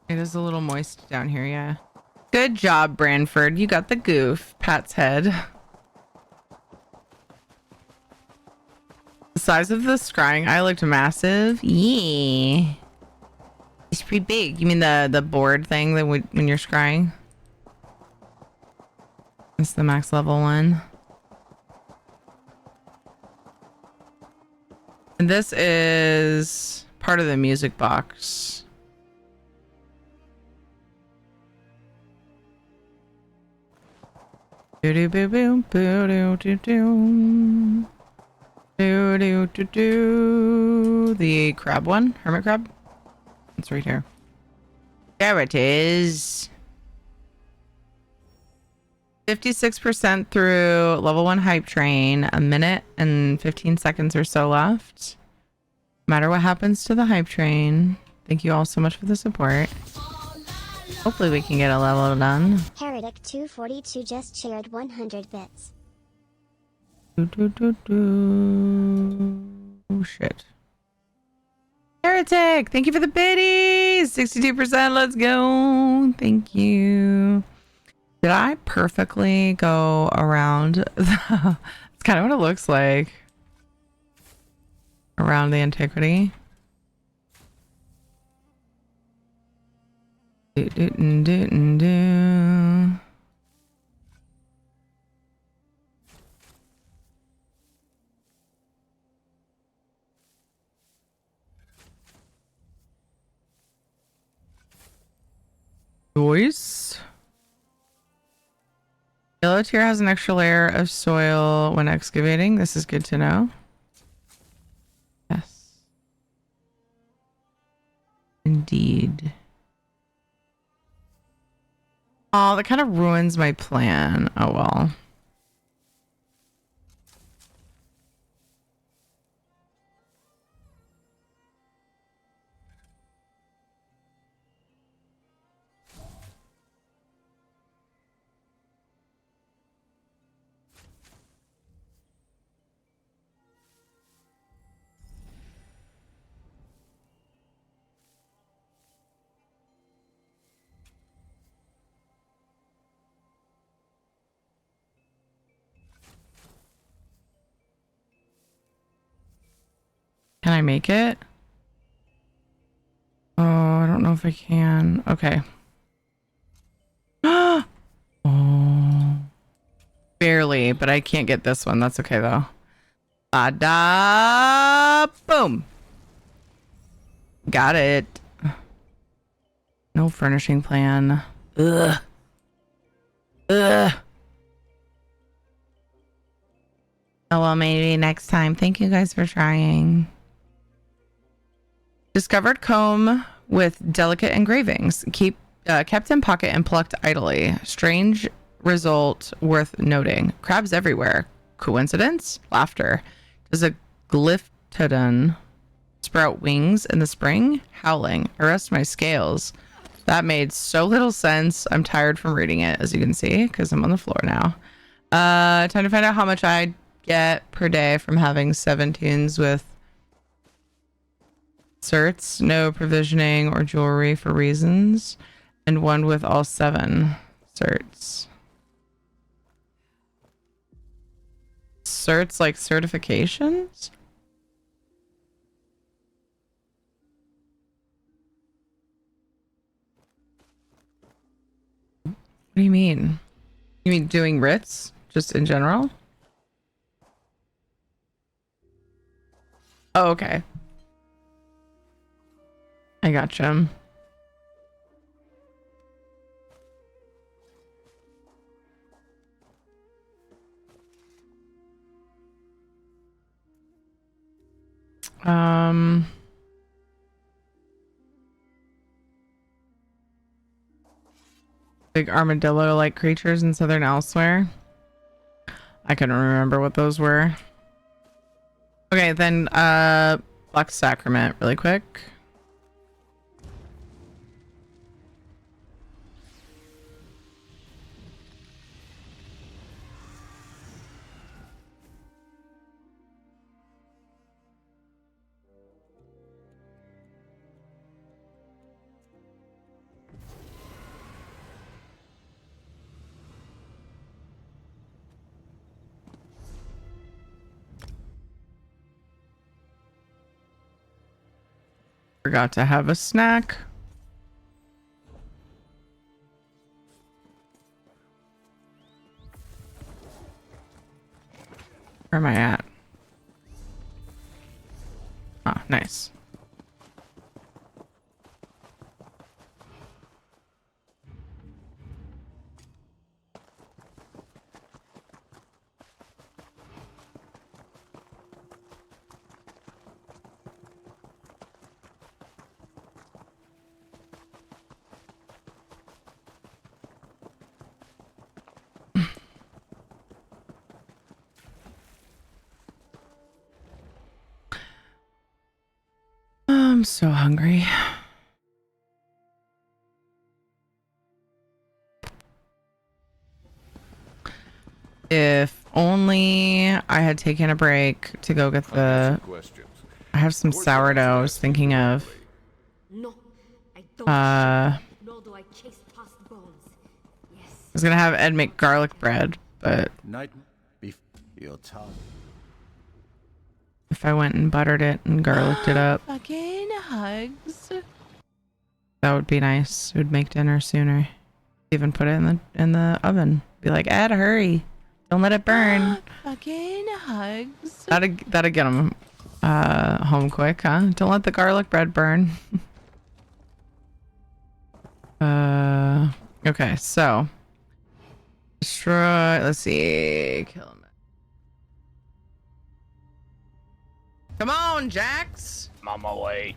It is a little moist down here, yeah. Good job, Branford. You got the goof. Pat's head. The size of the scrying eye looked massive. Yeah. It's pretty big. You mean the board thing that when you're scrying? It's the max level one. And this is part of the music box. Do do boo boo boo do do do do do do do. The crab one, hermit crab. It's right here. There it is. 56% through level 1 hype train. A minute and 15 seconds or so left. No matter what happens to the hype train. Thank you all so much for the support. Hopefully we can get a level done. Heretic 242 just shared 100 bits. Oh shit. Heretic, thank you for the biddies. 62%, let's go. Thank you. Did I perfectly go around it's kind of what it looks like. Around the antiquity. Do, do, do, do, do. Nice. Yellow tier has an extra layer of soil when excavating. This is good to know. Yes. Indeed. Oh, that kind of ruins my plan. Oh well. Can I make it? Oh, I don't know if I can. Okay. Oh. Barely, but I can't get this one. That's okay though. Da boom. Got it. No furnishing plan. Ugh. Ugh. Oh well, maybe next time. Thank you guys for trying. Discovered comb with delicate engravings. Kept in pocket and plucked idly. Strange result worth noting. Crabs everywhere. Coincidence? Laughter. Does a glyptodon sprout wings in the spring? Howling. Arrest my scales. That made so little sense. I'm tired from reading it, as you can see, because I'm on the floor now. Time to find out how much I get per day from having 17s with certs, no provisioning or jewelry for reasons, and one with all 7 certs. Certs like certifications? What do you mean? You mean doing writs just in general? Oh, okay. I gotcha. Big armadillo-like creatures in southern elsewhere. I couldn't remember what those were. Okay, then Black Sacrament really quick. Forgot to have a snack. Where am I at? Ah, nice. I'm so hungry. If only I had taken a break to go get the... I have some sourdough I was thinking of. No, I don't nor do I chase past bones. Yes. I was gonna have Ed make garlic bread, but Night beef your tongue. if I went and buttered it and garliced it up, Fucking hugs. that would be nice. It would make dinner sooner. Even put it in the oven. Be like, Ed, hurry! Don't let it burn. Fucking hugs. That'd get them home quick, huh? Don't let the garlic bread burn. Okay, so destroy. Let's see. Kill him. Come on, Jax. I'm on my way.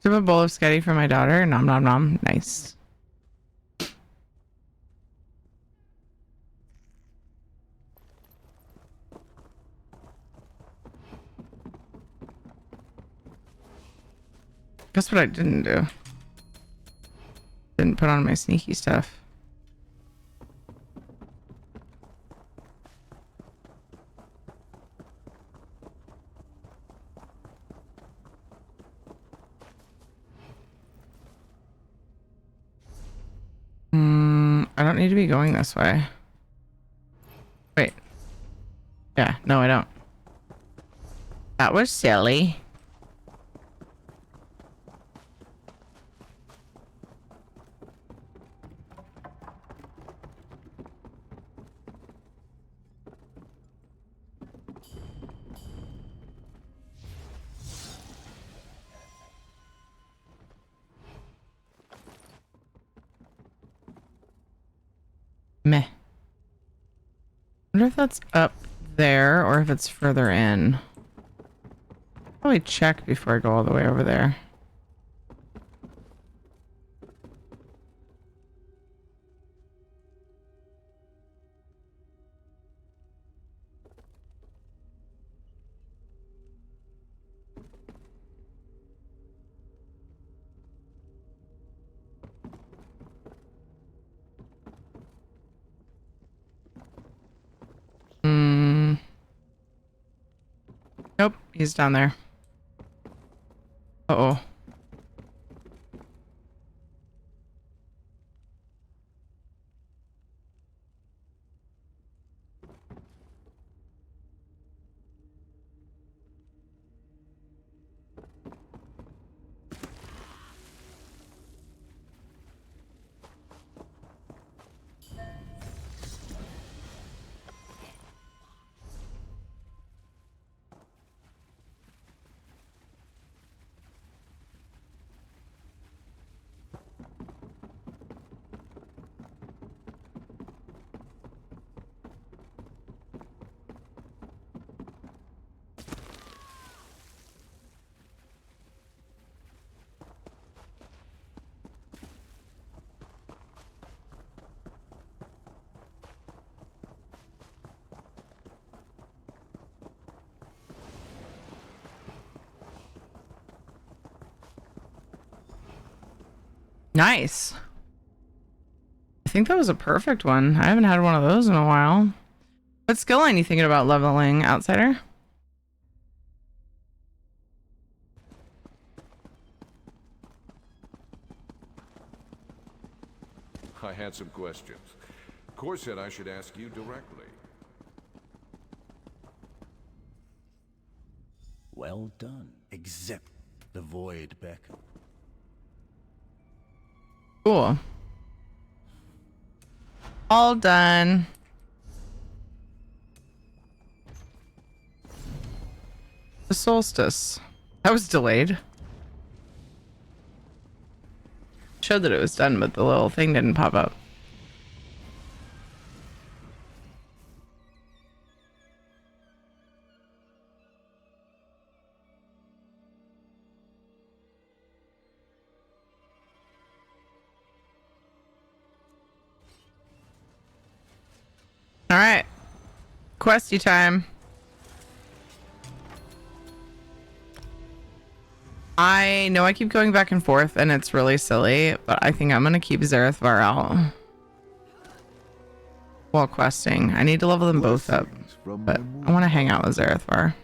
Picked up a bowl of sketty for my daughter. Nom nom nom. Nice. Guess what I didn't do? Didn't put on my sneaky stuff. I don't need to be going this way. Wait. Yeah, no, I don't. That was silly. Meh. I wonder if that's up there or if it's further in. Probably check before I go all the way over there. Nope, he's down there. Uh-oh. Nice. I think that was a perfect one. I haven't had one of those in a while. What skill line are you thinking about leveling, Outsider? I had some questions. Core said I should ask you directly. Well done. Accept the void beckon. Cool. All done. The solstice. That was delayed. Showed that it was done, but the little thing didn't pop up. All right. Questy time. I know I keep going back and forth and it's really silly, but I think I'm going to keep Zenithar out while questing. I need to level them both up, but I want to hang out with Zenithar.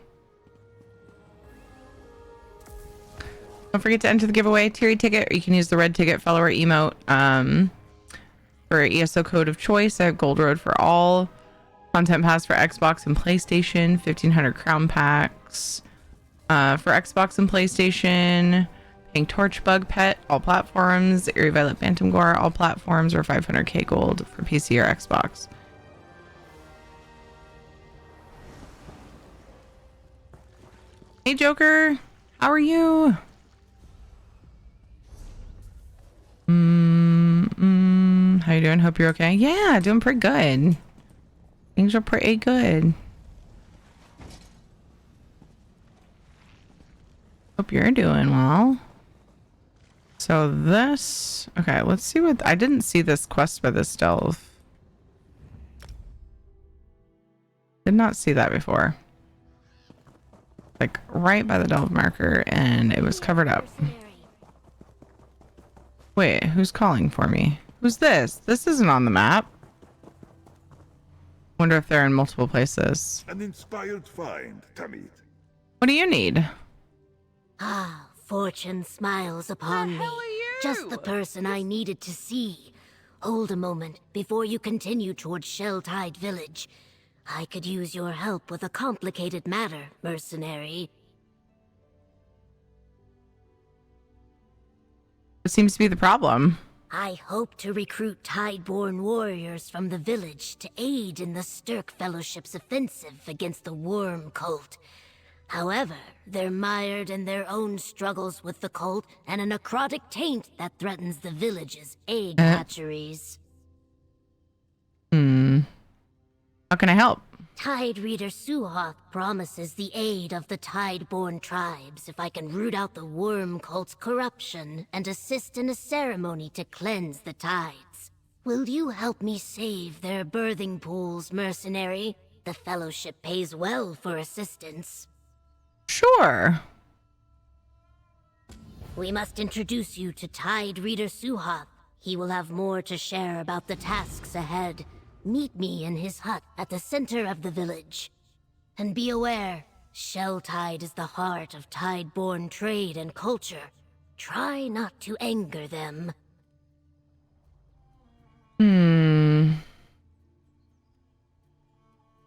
Don't forget to enter the giveaway Tier ticket, or you can use the red ticket follower emote for ESO code of choice. I have Gold Road for all. Content pass for Xbox and PlayStation. 1,500 crown packs. For Xbox and PlayStation, Pink Torchbug Pet, all platforms, Eerie Violet Phantom Gore, all platforms, or 500k gold for PC or Xbox. Hey Joker, how are you? How you doing? Hope you're okay. Yeah, doing pretty good. Things are pretty good. Hope you're doing well. So this, okay, let's see what, I didn't see this quest by the stealth. Did not see that before. Like right by the delve marker, and it was covered up. Wait, who's calling for me? Who's this? This isn't on the map. Wonder if they're in multiple places. An inspired find, Tamid. What do you need? Ah, fortune smiles upon me. Just the person I needed to see. Hold a moment before you continue towards Shelltide Village. I could use your help with a complicated matter, mercenary. What seems to be the problem? I hope to recruit Tideborn warriors from the village to aid in the Stirk Fellowship's offensive against the Worm Cult. However, they're mired in their own struggles with the cult and a necrotic taint that threatens the village's egg hatcheries. How can I help? Tide Reader Suhoth promises the aid of the Tideborn tribes if I can root out the Worm Cult's corruption and assist in a ceremony to cleanse the tides. Will you help me save their birthing pools, mercenary? The Fellowship pays well for assistance. Sure. We must introduce you to Tide Reader Suhoth. He will have more to share about the tasks ahead. Meet me in his hut at the center of the village. And be aware, Shelltide is the heart of Tideborn trade and culture. Try not to anger them.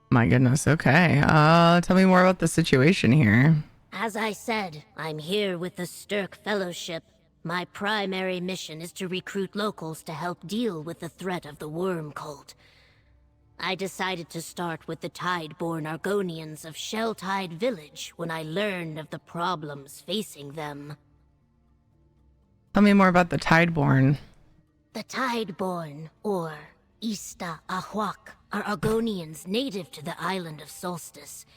My goodness, okay. Tell me more about the situation here. As I said, I'm here with the Stirk Fellowship. My primary mission is to recruit locals to help deal with the threat of the Worm Cult. I decided to start with the Tideborn Argonians of Shelltide Village when I learned of the problems facing them. Tell me more about the Tideborn. The Tideborn, or Ista Ahuak, are Argonians native to the island of Solstice.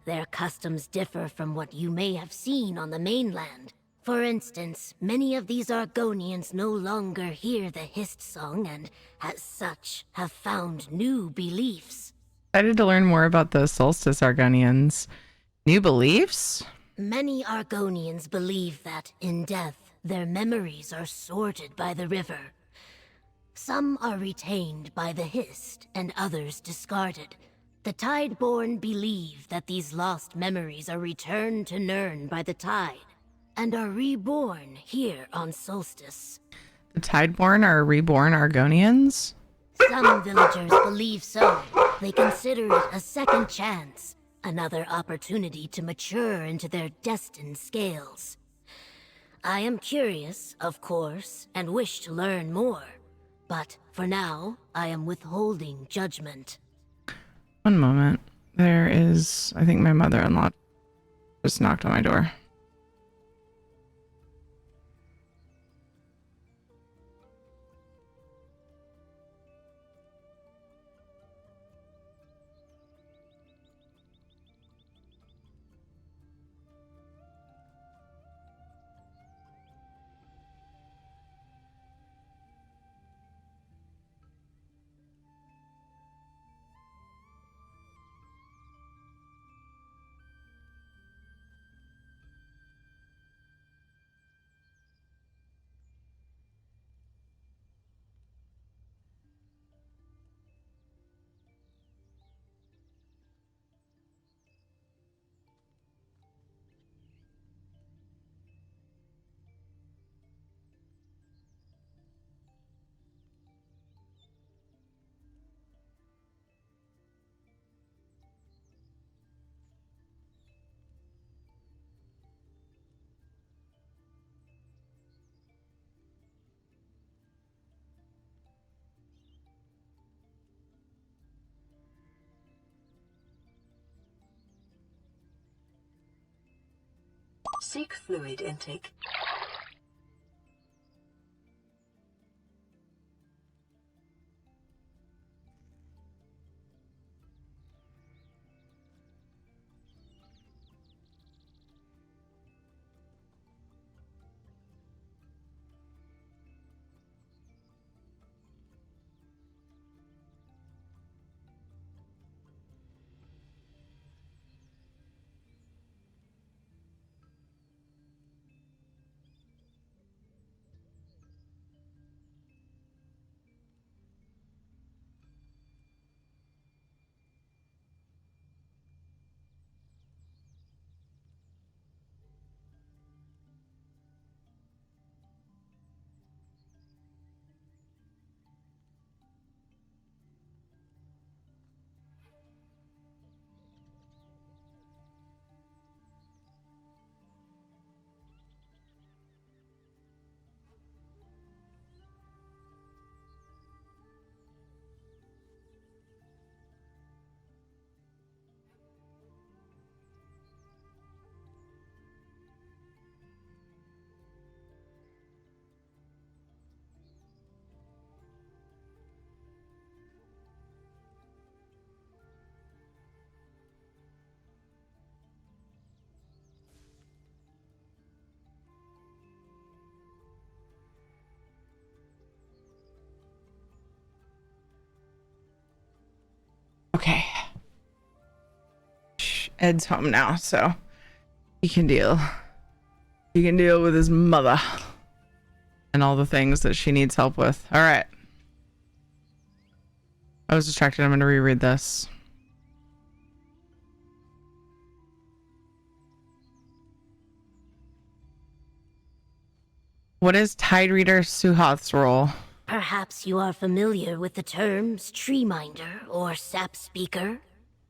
Their customs differ from what you may have seen on the mainland. For instance, many of these Argonians no longer hear the Hist song and, as such, have found new beliefs. Excited to learn more about the Solstice Argonians. New beliefs? Many Argonians believe that, in death, their memories are sorted by the river. Some are retained by the Hist, and others discarded. The Tideborn believe that these lost memories are returned to Nirn by the tide, and are reborn here on Solstice. The Tideborn are reborn Argonians? Some villagers believe so. They consider it a second chance, another opportunity to mature into their destined scales. I am curious, of course, and wish to learn more. But for now, I am withholding judgment. One moment. There is, I think my mother-in-law just knocked on my door. Seek fluid intake. Okay. Ed's home now, so he can deal. He can deal with his mother and all the things that she needs help with. All right. I was distracted. I'm going to reread this. What is Tide Reader Suhath's role? Perhaps you are familiar with the terms Tree Minder or Sap Speaker.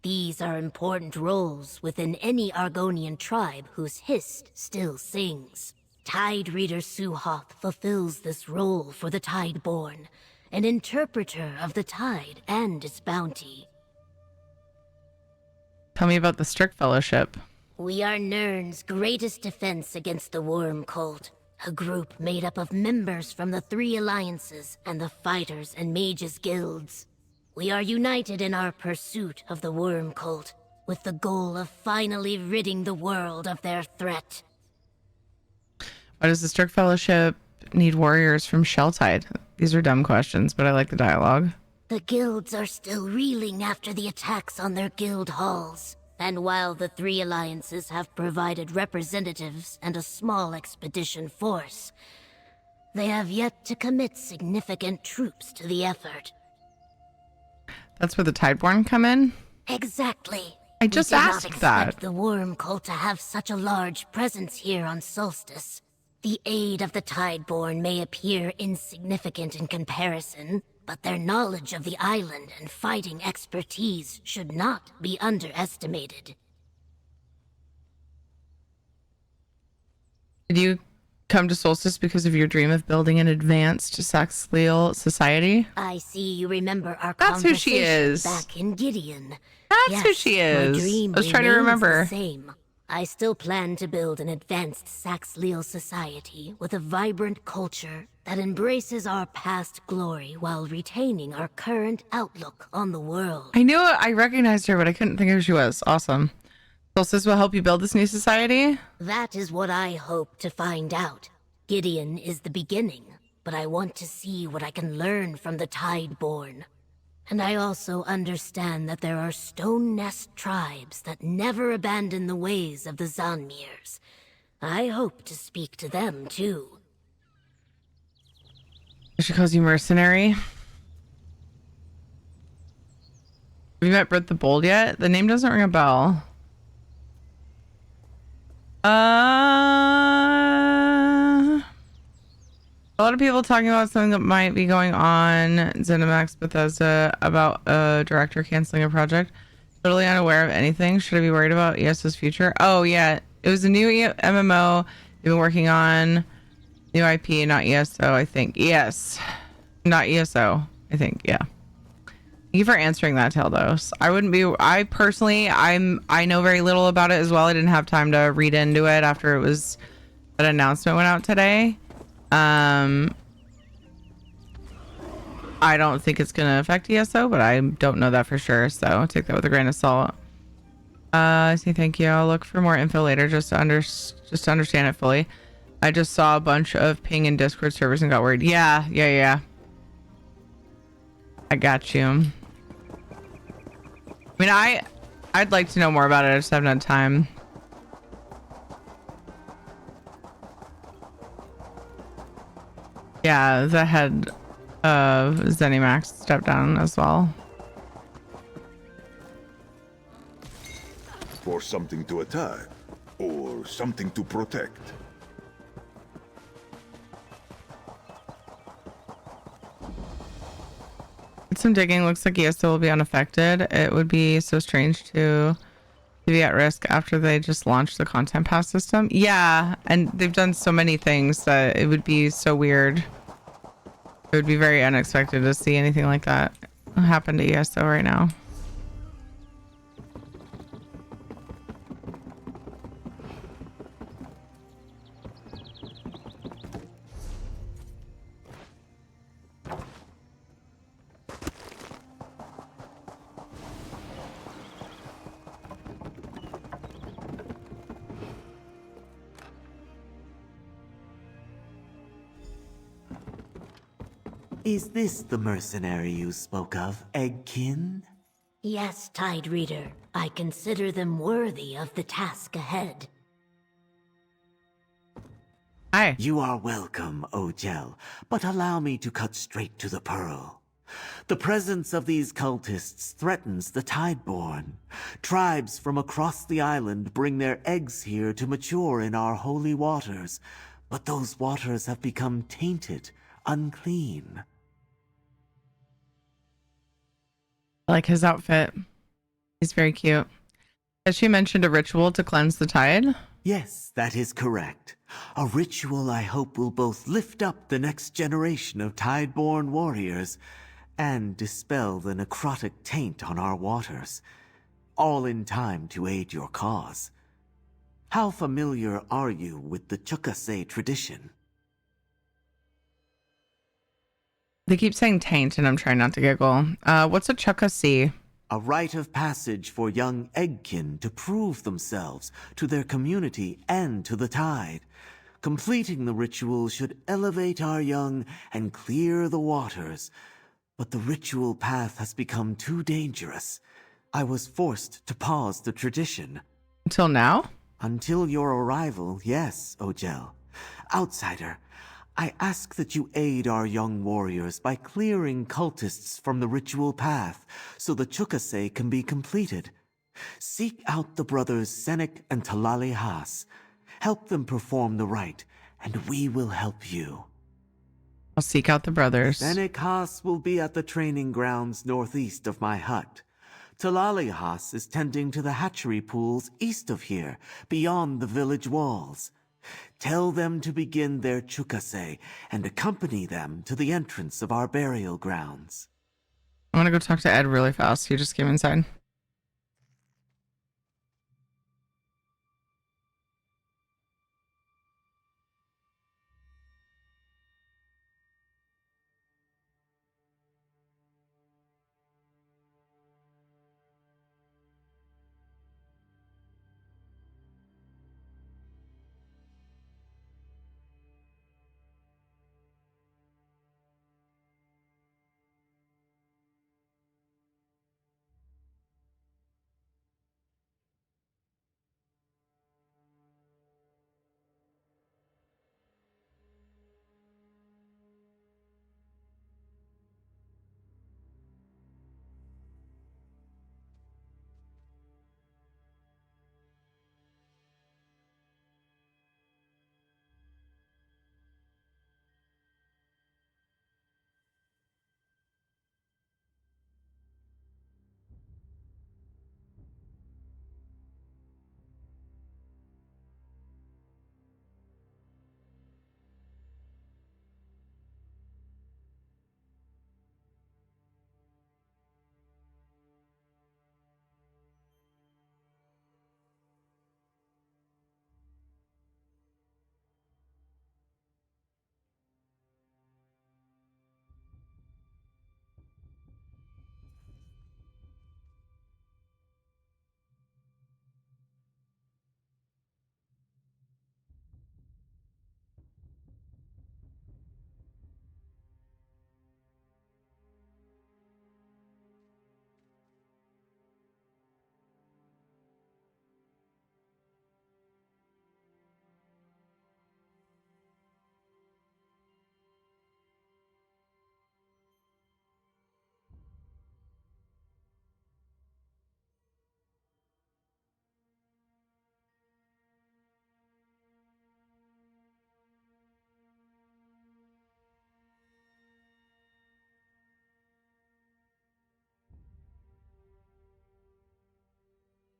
These are important roles within any Argonian tribe whose Hist still sings. Tide Reader Suhath fulfills this role for the Tideborn, an interpreter of the tide and its bounty. Tell me about the Strict Fellowship. We are Nirn's greatest defense against the Worm Cult, a group made up of members from the 3 alliances and the Fighters and Mages Guilds. We are united in our pursuit of the Worm Cult, with the goal of finally ridding the world of their threat. Why does the Strict Fellowship need warriors from Shelltide? These are dumb questions, but I like the dialogue. The guilds are still reeling after the attacks on their guild halls. And while the three alliances have provided representatives and a small expedition force, they have yet to commit significant troops to the effort. That's where the Tideborn come in? Exactly. I just asked We did not that. expect the Worm Cult to have such a large presence here on Solstice. The aid of the Tideborn may appear insignificant in comparison, but their knowledge of the island and fighting expertise should not be underestimated. Did you come to Solstice because of your dream of building an advanced Saxleal society? I see you remember our That's who she conversation is. back in Gideon. That's who she My is. dream I was trying to remains remember. the same. I still plan to build an advanced Saxleal society with a vibrant culture that embraces our past glory while retaining our current outlook on the world. I knew I recognized her, but I couldn't think of who she was. Awesome. Solstice will help you build this new society? That is what I hope to find out. Gideon is the beginning, but I want to see what I can learn from the Tideborn. And I also understand that there are Stone Nest tribes that never abandon the ways of the Zanmirs. I hope to speak to them, too. She calls you mercenary. Have you met Britt the Bold yet? The name doesn't ring a bell. A lot of people talking about something that might be going on ZeniMax Bethesda about a director canceling a project. Totally unaware of anything. Should I be worried about ESO's future? Oh yeah, it was a new MMO they've been working on. New IP, not ESO, I think. Yes, not ESO, I think. Yeah. Thank you for answering that, Teldos. I wouldn't be. I personally, I know very little about it as well. I didn't have time to read into it after it was that announcement went out today. I don't think it's gonna affect ESO, but I don't know that for sure. So take that with a grain of salt. I say thank you. I'll look for more info later just to understand it fully. I just saw a bunch of ping in Discord servers and got worried. Yeah. I got you. I mean, I'd like to know more about it. I just haven't had time. Yeah, the head of ZeniMax stepped down as well. For something to attack, or something to protect. Some digging. Looks like ESO will be unaffected. It would be so strange to be at risk after they just launched the content pass system. Yeah, and they've done so many things that it would be so weird. It would be very unexpected to see anything like that happen to ESO right now. Is this the mercenary you spoke of, Eggkin? Yes, Tide Reader. I consider them worthy of the task ahead. Hi. You are welcome, Ogel, but allow me to cut straight to the pearl. The presence of these cultists threatens the Tideborn. Tribes from across the island bring their eggs here to mature in our holy waters, but those waters have become tainted, unclean. I like his outfit. He's very cute. Has she mentioned a ritual to cleanse the tide? Yes, that is correct. A ritual I hope will both lift up the next generation of Tideborn warriors and dispel the necrotic taint on our waters, all in time to aid your cause. How familiar are you with the Chukase tradition? They keep saying taint and I'm trying not to giggle. What's a Chukase? A rite of passage for young Eggkin to prove themselves to their community and to the tide. Completing the ritual should elevate our young and clear the waters. But the ritual path has become too dangerous. I was forced to pause the tradition. Until now? Until your arrival, yes, Ogel. Outsider, I ask that you aid our young warriors by clearing cultists from the ritual path so the Chukase can be completed. Seek out the brothers Senek and Talali Haas. Help them perform the rite, and we will help you. I'll seek out the brothers. Senek Haas will be at the training grounds northeast of my hut. Talali Haas is tending to the hatchery pools east of here, beyond the village walls. Tell them to begin their Chukase and accompany them to the entrance of our burial grounds. I want to go talk to Ed really fast. He just came inside.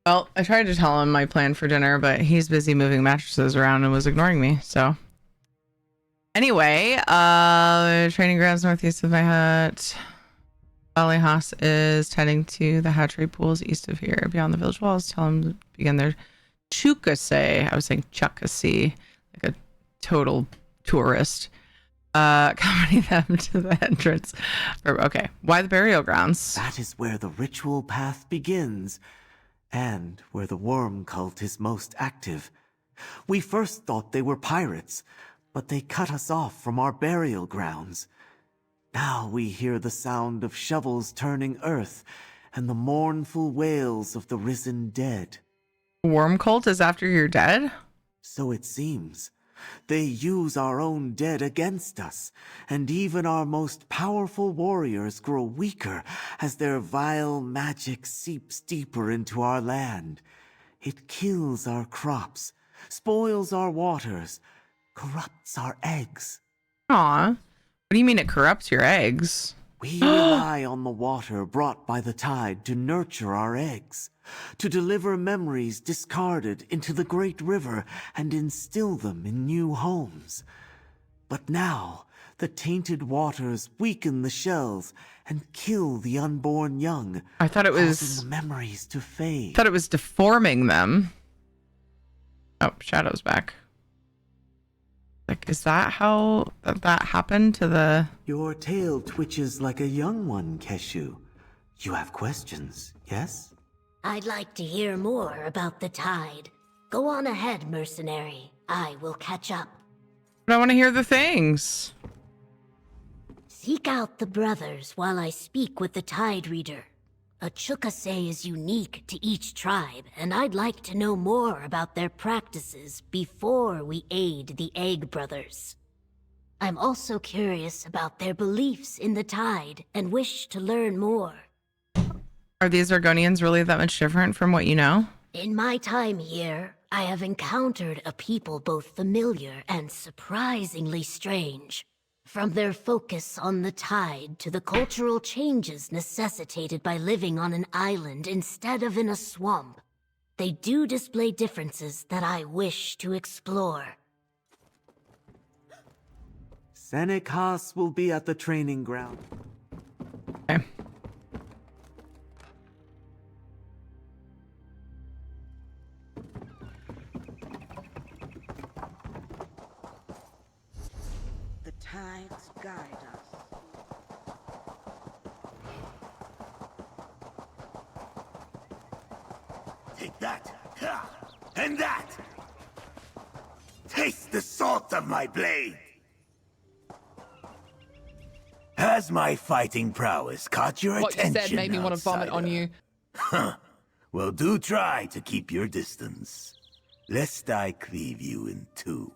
Well, I tried to tell him my plan for dinner, but he's busy moving mattresses around and was ignoring me. So anyway, training grounds northeast of my hut. Valley Haas is tending to the hatchery pools east of here, beyond the village walls. Tell him to begin their Chukase. I was saying Chukase, like a total tourist. Accompany them to the entrance. Okay, why the burial grounds? That is where the ritual path begins, and where the worm cult is most active. We first thought they were pirates, but they cut us off from our burial grounds. Now we hear the sound of shovels turning earth and the mournful wails of the risen dead. Worm cult is after you're dead? So it seems. They use our own dead against us, and even our most powerful warriors grow weaker as their vile magic seeps deeper into our land. It kills our crops, spoils our waters, corrupts our eggs. Aw, what do you mean it corrupts your eggs? We rely on the water brought by the tide to nurture our eggs, to deliver memories discarded into the great river and instill them in new homes. But now, the tainted waters weaken the shells and kill the unborn young. I thought it was causing the memories to fade. I thought it was deforming them. Oh, Shadow's back. Like, is that how that happened to the... Your tail twitches like a young one, Keshu. You have questions, yes? I'd like to hear more about the tide. Go on ahead, mercenary. I will catch up. But I want to hear the things. Seek out the brothers while I speak with the tide reader. A chukase is unique to each tribe, and I'd like to know more about their practices before we aid the Egg Brothers. I'm also curious about their beliefs in the tide and wish to learn more. Are these Argonians really that much different from what you know? In my time here, I have encountered a people both familiar and surprisingly strange. From their focus on the tide to the cultural changes necessitated by living on an island instead of in a swamp, they do display differences that I wish to explore. Senekas will be at the training ground. Okay. The tides guide us. Take that! Ha! And that! Taste the salt of my blade! Has my fighting prowess caught your attention, What you said made me want to vomit on you. Huh. Well, do try to keep your distance, lest I cleave you in two.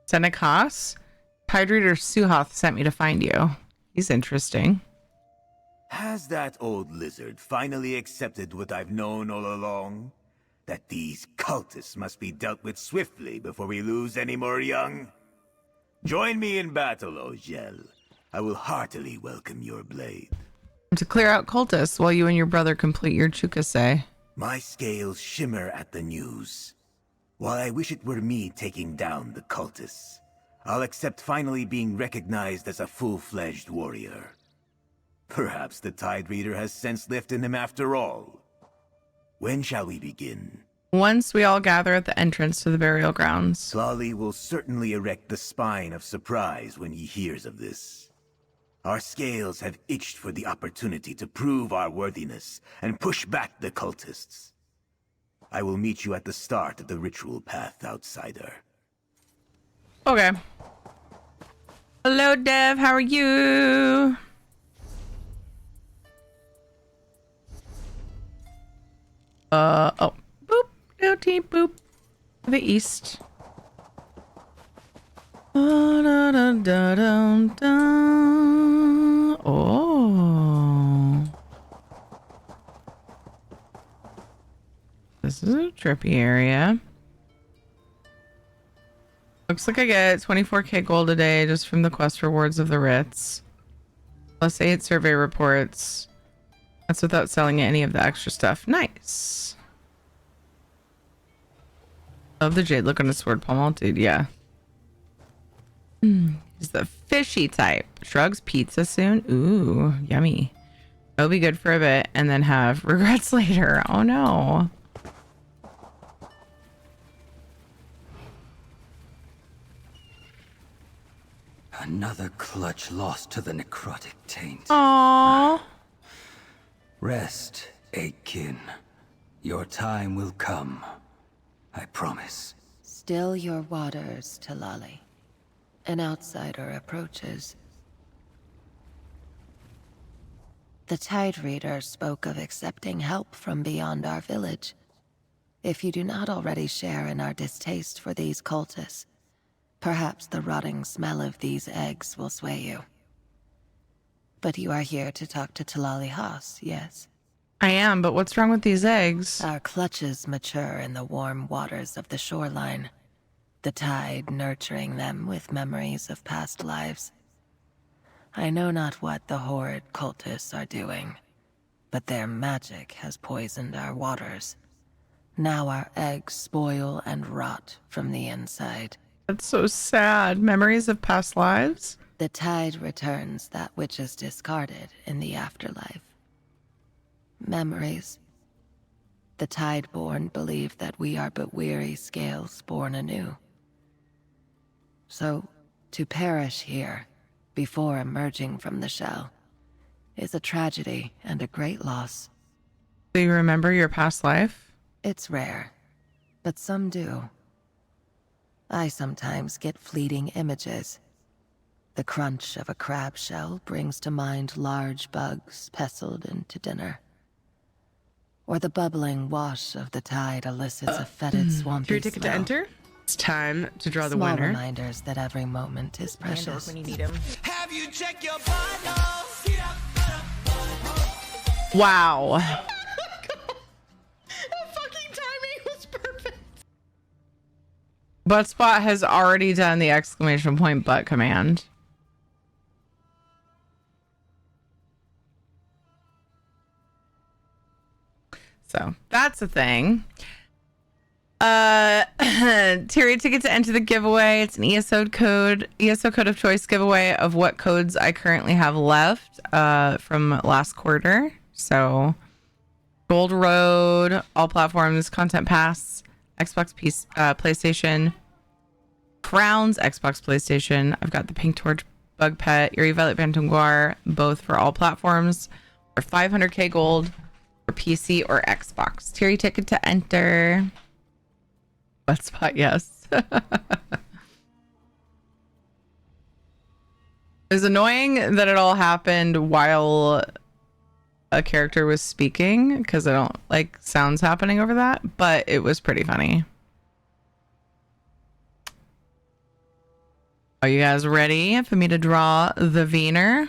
Senekas? Tide Reader Suhoth sent me to find you. He's interesting. Has that old lizard finally accepted what I've known all along? That these cultists must be dealt with swiftly before we lose any more young? Join me in battle, Ogel. I will heartily welcome your blade. To clear out cultists while you and your brother complete your chukase. My scales shimmer at the news. While I wish it were me taking down the cultists, I'll accept finally being recognized as a full-fledged warrior. Perhaps the Tide Reader has sense left in him after all. When shall we begin? Once we all gather at the entrance to the burial grounds. Tlali will certainly erect the spine of surprise when he hears of this. Our scales have itched for the opportunity to prove our worthiness and push back the cultists. I will meet you at the start of the ritual path, outsider. Okay. Hello, Dev. How are you? Oh. Boop. No team. Boop. To the east. Da, da, da, da, da, da. Oh. This is a trippy area. Looks like I get 24k gold a day just from the quest rewards of the Ritz. Plus 8 survey reports. That's without selling any of the extra stuff. Nice. Love the jade look on his sword pommel, dude. Yeah. He's the fishy type. Shrugs pizza soon. Ooh, yummy. It'll be good for a bit and then have regrets later. Oh no. Another clutch lost to the necrotic taint. Aww. Rest, Aitkin. Your time will come. I promise. Still your waters, Talali. An outsider approaches. The Tide Reader spoke of accepting help from beyond our village. If you do not already share in our distaste for these cultists, perhaps the rotting smell of these eggs will sway you. But you are here to talk to Talali Haas, yes? I am, but what's wrong with these eggs? Our clutches mature in the warm waters of the shoreline, the tide nurturing them with memories of past lives. I know not what the horrid cultists are doing, but their magic has poisoned our waters. Now our eggs spoil and rot from the inside. That's so sad. Memories of past lives? The tide returns that which is discarded in the afterlife. Memories. The Tideborn believe that we are but weary scales born anew. So, to perish here, before emerging from the shell, is a tragedy and a great loss. Do you remember your past life? It's rare, but some do. I sometimes get fleeting images. The crunch of a crab shell brings to mind large bugs pestled into dinner. or the bubbling wash of the tide elicits a fetid swampy Your ticket to smell. enter? It's time to draw the Small winner. reminders that every moment is precious. When you need him. Have you checked your vitals? Wow. That fucking timing was perfect. Buttspot has already done the exclamation point butt command. So that's a thing. Terry ticket to enter the giveaway. It's an ESO code of choice giveaway of what codes I currently have left from last quarter. So Gold Road, all platforms, Content Pass, Xbox, PlayStation, Crowns, Xbox, PlayStation. I've got the Pink Torch, Bug Pet, Eerie Violet Bantamguar, both for all platforms, or 500k gold for PC or Xbox. Terry ticket to enter. Buttspot, yes. It was annoying that it all happened while a character was speaking, because I don't like sounds happening over that, but it was pretty funny. Are you guys ready for me to draw the Wiener?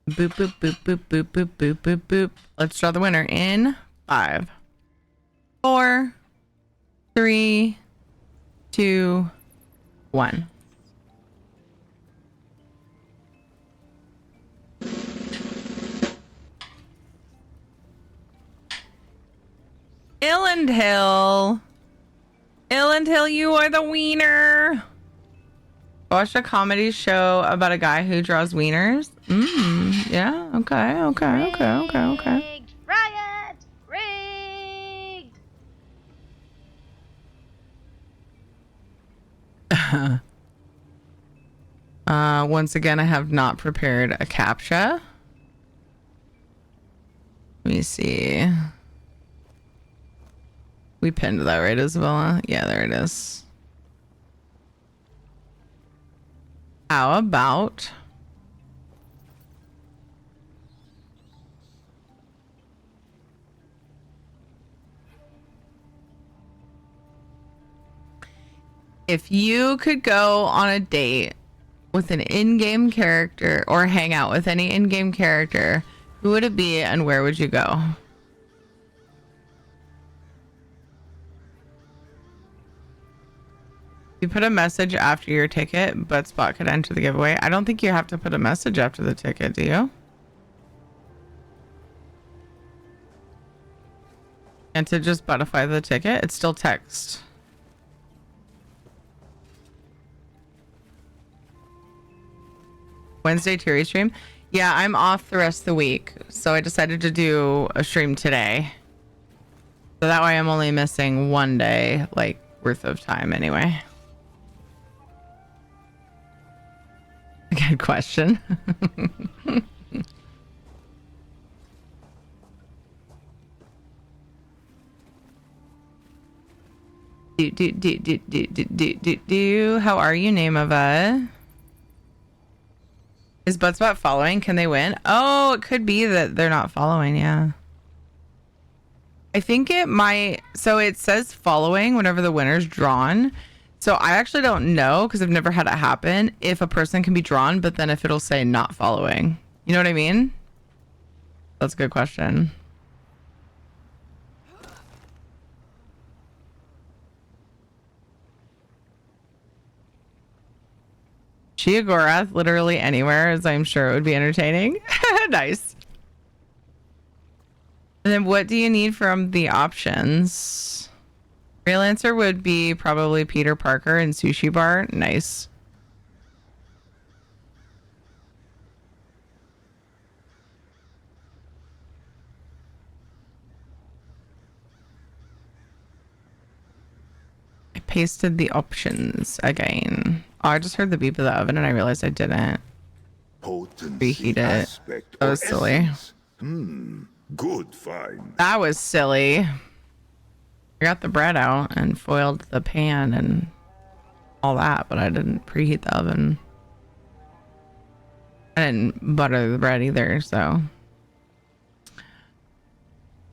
Boop, boop, boop, boop, boop, boop, boop, boop, boop. Let's draw the winner in 5, 4, 3, 2, 1. Illandhill. Illandhill, you are the wiener. Watched a comedy show about a guy who draws wieners. Yeah. Okay. Riot! Rigged! Once again, I have not prepared a CAPTCHA. Let me see. We pinned that, right, Isabella? Yeah, there it is. How about if you could go on a date with an in-game character or hang out with any in-game character, who would it be and where would you go? You put a message after your ticket, but Spot could enter the giveaway. I don't think you have to put a message after the ticket, do you? And to just butterfly the ticket, it's still text. Wednesday Terry stream? Yeah, I'm off the rest of the week, so I decided to do a stream today. So that way I'm only missing one day, like, worth of time anyway. Good question. How are you, Nameva? Is Buttspot following? Can they win? Oh, it could be that they're not following, yeah. I think it might. So it says following whenever the winner's drawn. So I actually don't know, because I've never had it happen, if a person can be drawn, but then if it'll say not following. You know what I mean? That's a good question. Sheogorath, literally anywhere, as I'm sure it would be entertaining. Nice. And then what do you need from the options? Real answer would be probably Peter Parker and Sushi Bar. Nice. pasted the options again. Oh, I just heard the beep of the oven and I realized I didn't reheat it. That was silly. Good find. That was silly. I got the bread out and foiled the pan and all that, but I didn't preheat the oven. I didn't butter the bread either, so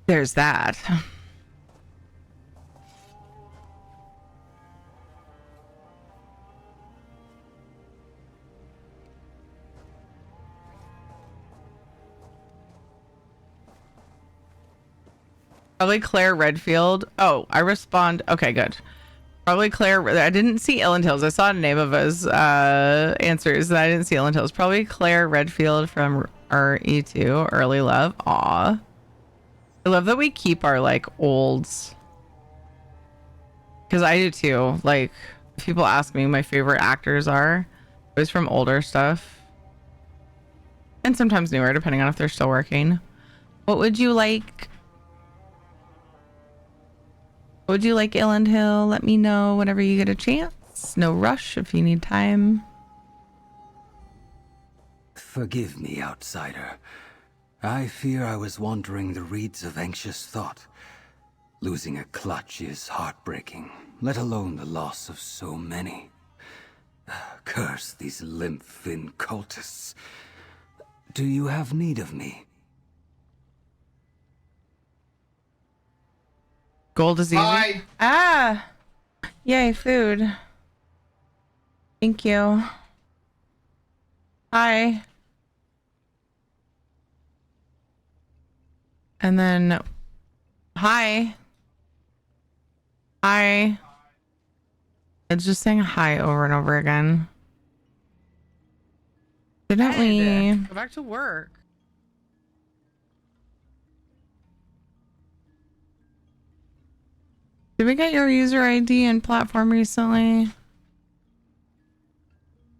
there's that. Probably Claire Redfield. Oh, I respond. Okay, good. Probably Claire. I didn't see Ellen Hills. I saw the name of his answers, and I didn't see Ellen Hills. Probably Claire Redfield from RE2. Early love. Aw. I love that we keep our like olds. Because I do too. Like, if people ask me who my favorite actors are, always from older stuff. And sometimes newer, depending on if they're still working. What would you like? Would you like Illand Hill? Let me know whenever you get a chance. No rush if you need time. Forgive me, outsider. I fear I was wandering the reeds of anxious thought. Losing a clutch is heartbreaking, let alone the loss of so many. Curse these limp-fin cultists. Do you have need of me? Gold is easy. Hi. Ah! Yay, food. Thank you. Hi. And then, hi. Hi. It's just saying hi over and over again. Didn't we go back to work? Did we get your user ID and platform recently?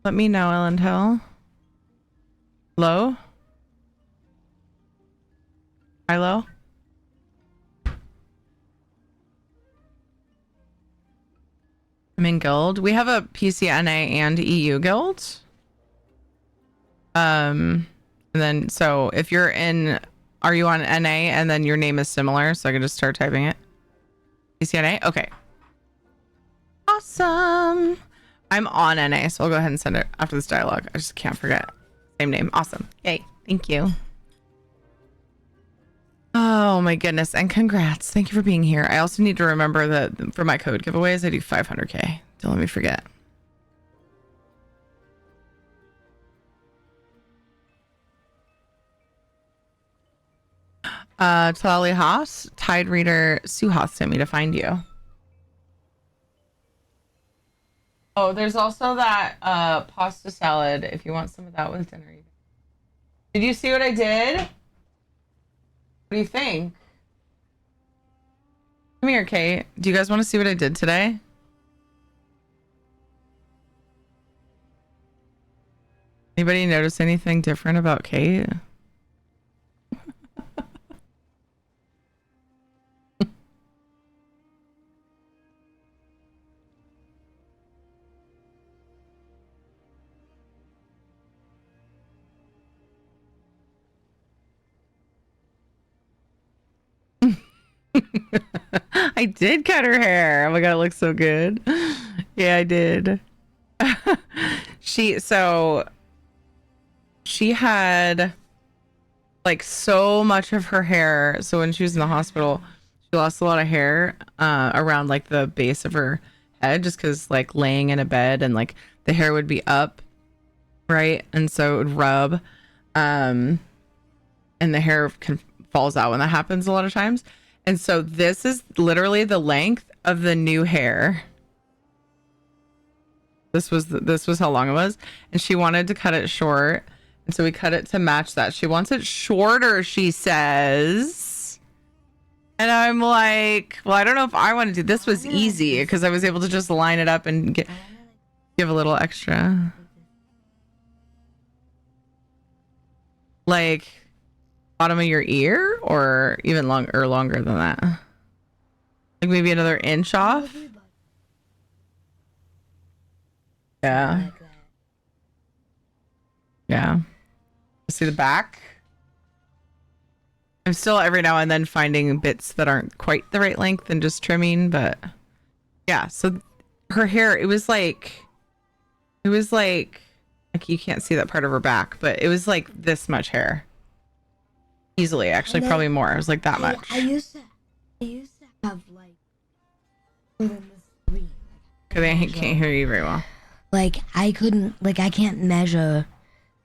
Let me know, Ellen Hill. Hello? Hello? I'm in guild. We have a PCNA and EU guild. And then so if you're in, are you on NA and then your name is similar, so I can just start typing it. PCNA? Okay. Awesome. I'm on NA, so I'll go ahead and send it after this dialogue. I just can't forget. Same name. Awesome. Yay. Thank you. Oh my goodness. And congrats. Thank you for being here. I also need to remember that for my code giveaways, I do 500k. Don't let me forget. Talali Haas, Tide Reader Suhas sent me to find you. Oh, there's also that pasta salad if you want some of that with dinner. Did you see what I did? What do you think? Come here, Kate. Do you guys want to see what I did today? Anybody notice anything different about Kate? I did cut her hair. Oh my god, it looks so good. Yeah, I did. She had like so much of her hair. So when she was in the hospital, she lost a lot of hair around like the base of her head, just because like laying in a bed and like the hair would be up, right? And so it would rub, and the hair falls out when that happens a lot of times. And so this is literally the length of the new hair. This was how long it was, and she wanted to cut it short, and so we cut it to match that. She wants it shorter, she says. And I'm like, well, I don't know if I want to do this. Was easy because I was able to just line it up and give a little extra. Like bottom of your ear, or even longer than that. Like maybe another inch off. Yeah. Like that. Yeah. See the back? I'm still every now and then finding bits that aren't quite the right length and just trimming, but yeah. So her hair, it was like you can't see that part of her back, but it was like this much hair. Easily, actually, probably more. It was like that much. I used to have like more than this screen. Because I can't hear you very well. Like I couldn't, like I can't measure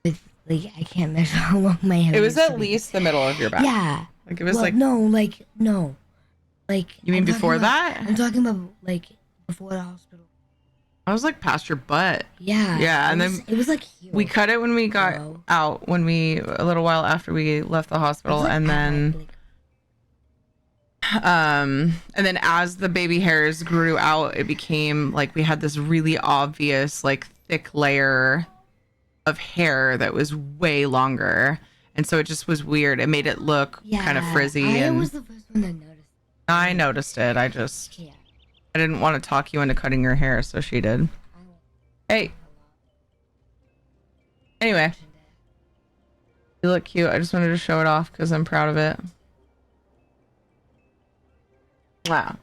with, like I can't measure how long my hair. It was used to at be. least the middle of your back. Yeah. Like it was like. no, like. You mean I'm talking before about- that? I'm talking about like before the hospital. I was like past your butt. Yeah. Yeah, and then it was like here. we cut it when we got out, a little while after we left the hospital, and then as the baby hairs grew out, it became like we had this really obvious like thick layer of hair that was way longer, and so it just was weird. It made it look kind of frizzy. I and was the first one that noticed. I noticed it. I didn't want to talk you into cutting your hair, so she did. Hey. Anyway. You look cute. I just wanted to show it off because I'm proud of it. Wow.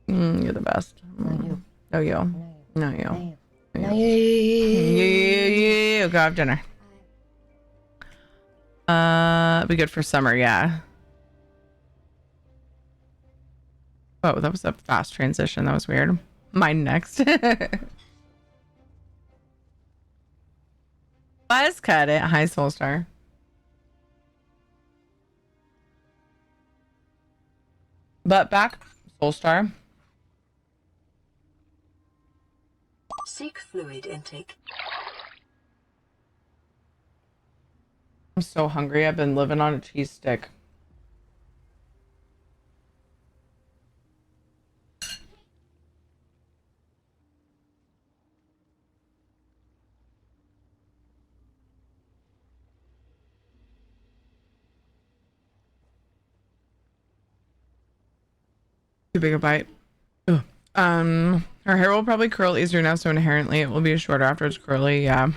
You're the best. No, you. No, you. No, You. Go have dinner. Be good for summer, yeah. Oh, that was a fast transition. That was weird. Mine next. Buzz cut it. Hi, Soulstar. Butt back. Soulstar. Seek fluid intake. I'm so hungry. I've been living on a cheese stick. Too big a bite. Ugh. Her hair will probably curl easier now, so inherently it will be shorter after it's curly. Yeah.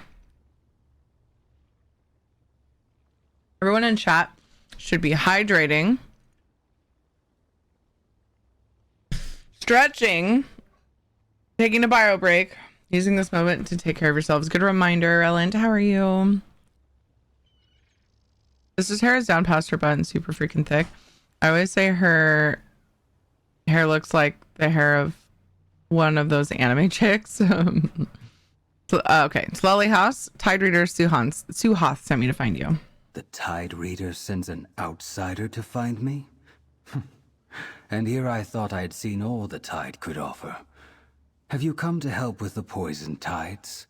Everyone in chat should be hydrating, stretching, taking a bio break, using this moment to take care of yourselves. Good reminder, Ellen. How are you? This hair is down past her butt and super freaking thick. I always say her hair looks like the hair of one of those anime chicks. Okay. Slowly House, Tide Reader, Suhoth sent me to find you. The Tide Reader sends an outsider to find me? And here I thought I'd seen all the Tide could offer. Have you come to help with the poison tides?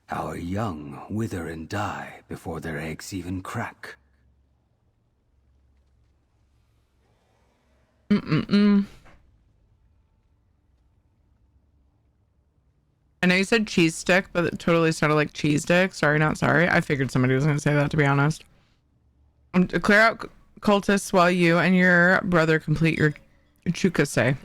Our young wither and die before their eggs even crack. I know you said cheese stick, but it totally sounded like cheese dick. Sorry, not sorry. I figured somebody was going to say that, to be honest. Clear out cultists while you and your brother complete your chukase.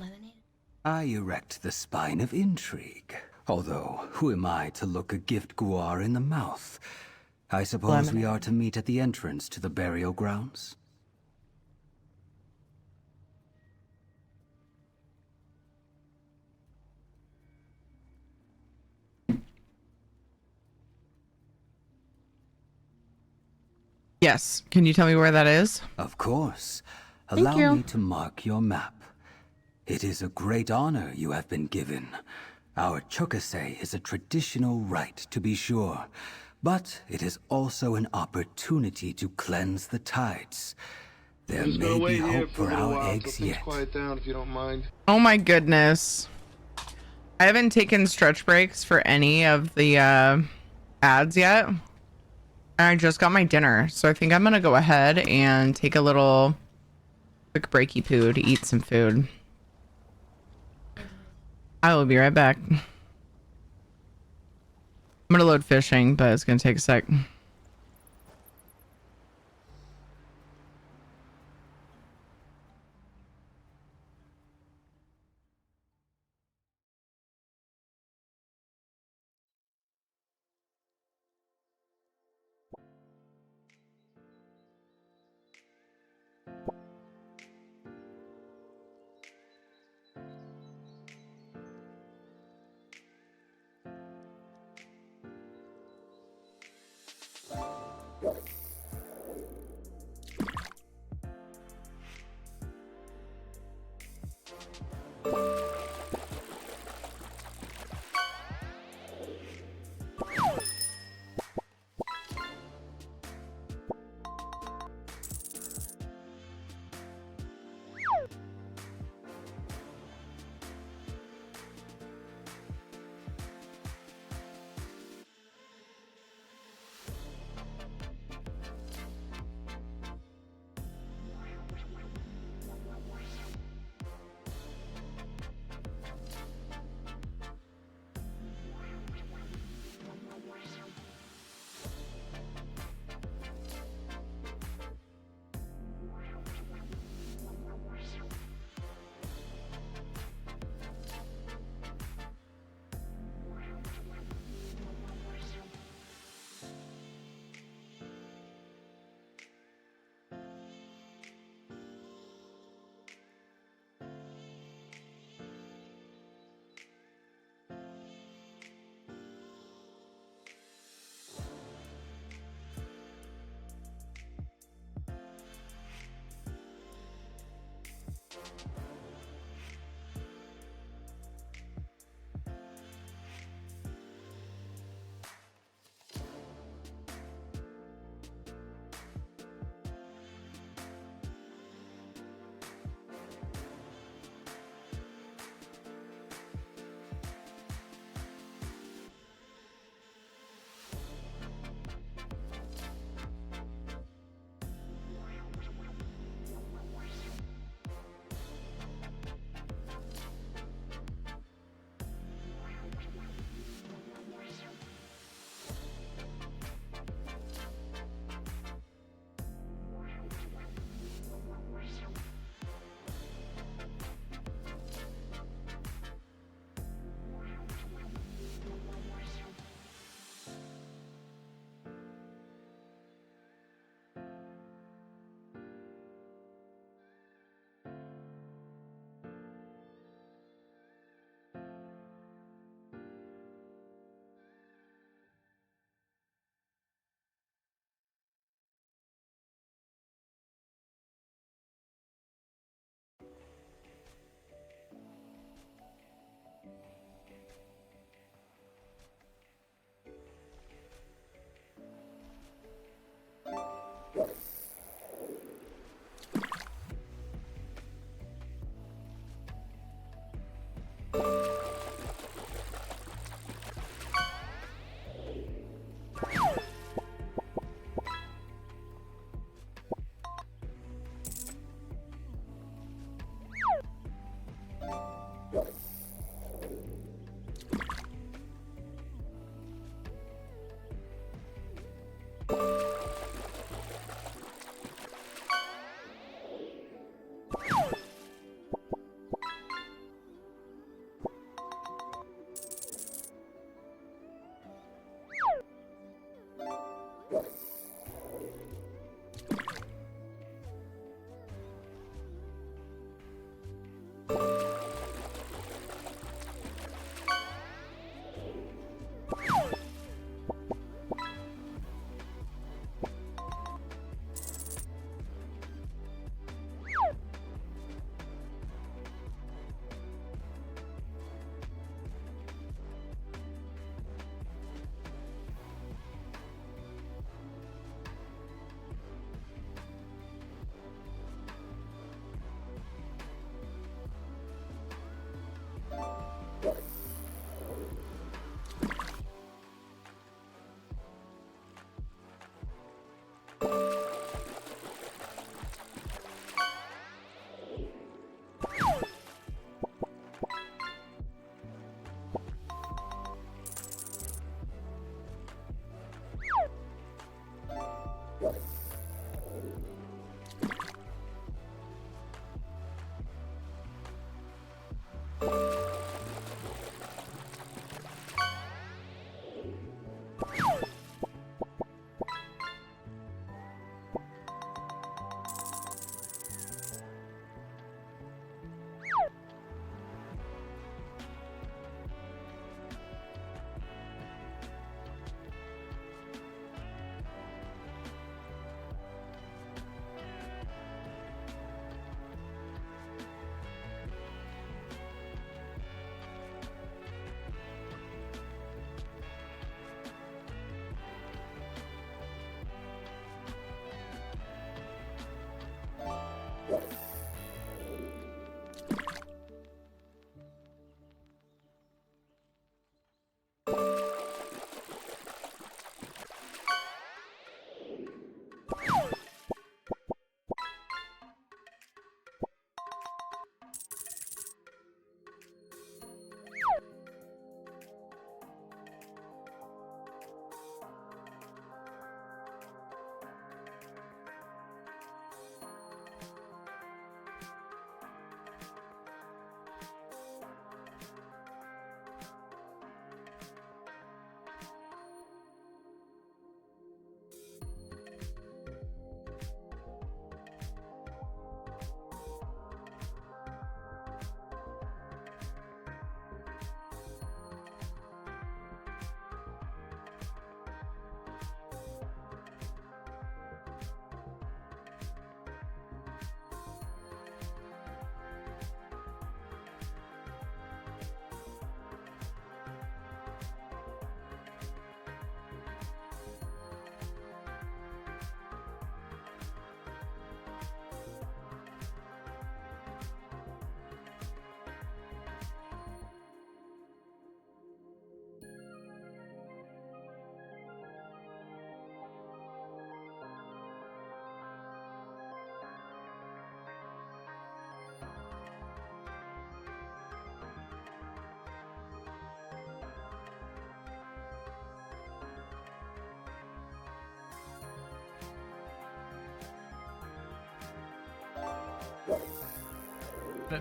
I erect the spine of intrigue. Although, who am I to look a gift guar in the mouth? I suppose we are to meet at the entrance to the burial grounds? Yes. Can you tell me where that is? Of course. Thank Allow you. me to mark your map. It is a great honor you have been given. Our chukase is a traditional rite, to be sure, but it is also an opportunity to cleanse the tides. There I'm just may gonna be wait here hope for a for little our while eggs till things yet. quiet down, if you don't mind. Oh my goodness. I haven't taken stretch breaks for any of the ads yet. And I just got my dinner, so I think I'm gonna go ahead and take a little quick breaky poo to eat some food. I will be right back. I'm gonna load fishing, but it's gonna take a sec.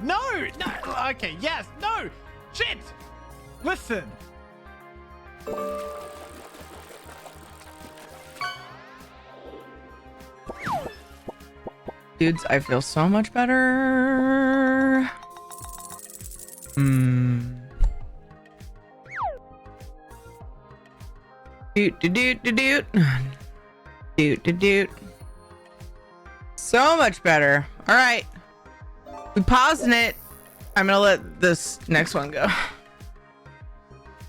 No! No! Okay, yes! No! Shit! Listen! Dudes, I feel so much better. Doot doot doot doot doot. Doot doot doot. So much better. All right. We pausing it. I'm gonna let this next one go.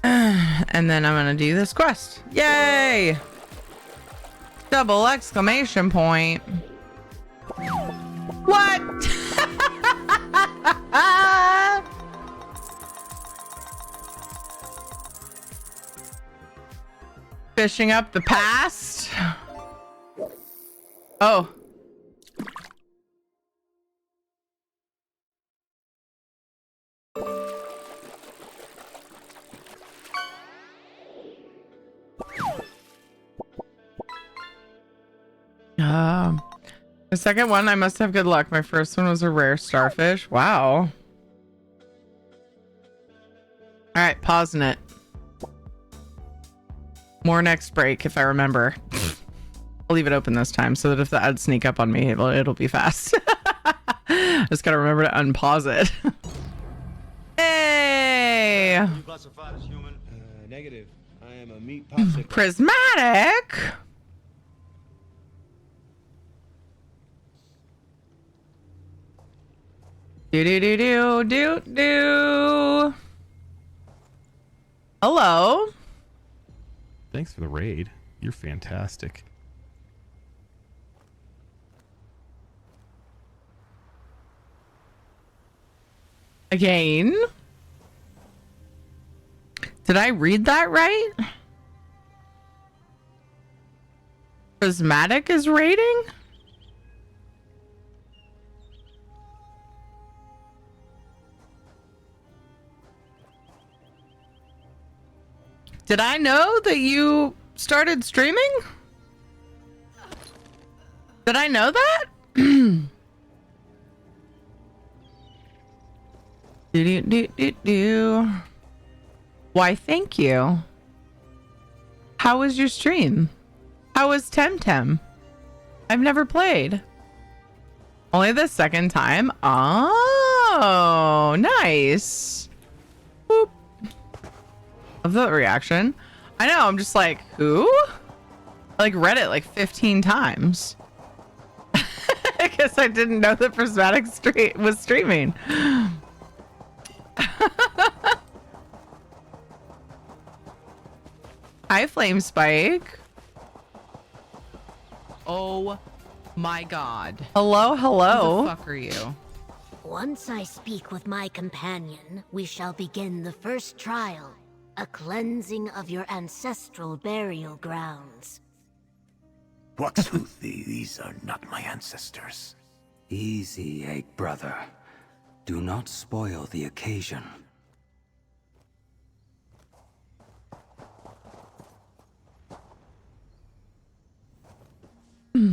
And then I'm gonna do this quest. Yay! Double exclamation point. What? Fishing up the past. Oh. The second one, I must have good luck. My first one was a rare starfish. Wow. All right, pausing it. More next break, if I remember. I'll leave it open this time so that if the ads sneak up on me, it'll be fast. I just gotta remember to unpause it. Hey! Classified as human. Negative. I am a meat popsicle. Prismatic. Do do do do do do. Hello. Thanks for the raid. You're fantastic. Again? Did I read that right? Prismatic is raiding? Did I know that you started streaming? Did I know that? Do. Why, thank you. How was your stream? How was Temtem? I've never played. Only the second time? Oh, nice. Boop. Love that reaction. I know, I'm just like, who? I like read it like 15 times. I guess I didn't know that Prismatic was streaming. Hi, Flame Spike. Oh my god. Hello, hello. Who the fuck are you? Once I speak with my companion, we shall begin the first trial. A cleansing of your ancestral burial grounds. What sooth thee, these are not my ancestors. Easy, Egg Brother. Do not spoil the occasion.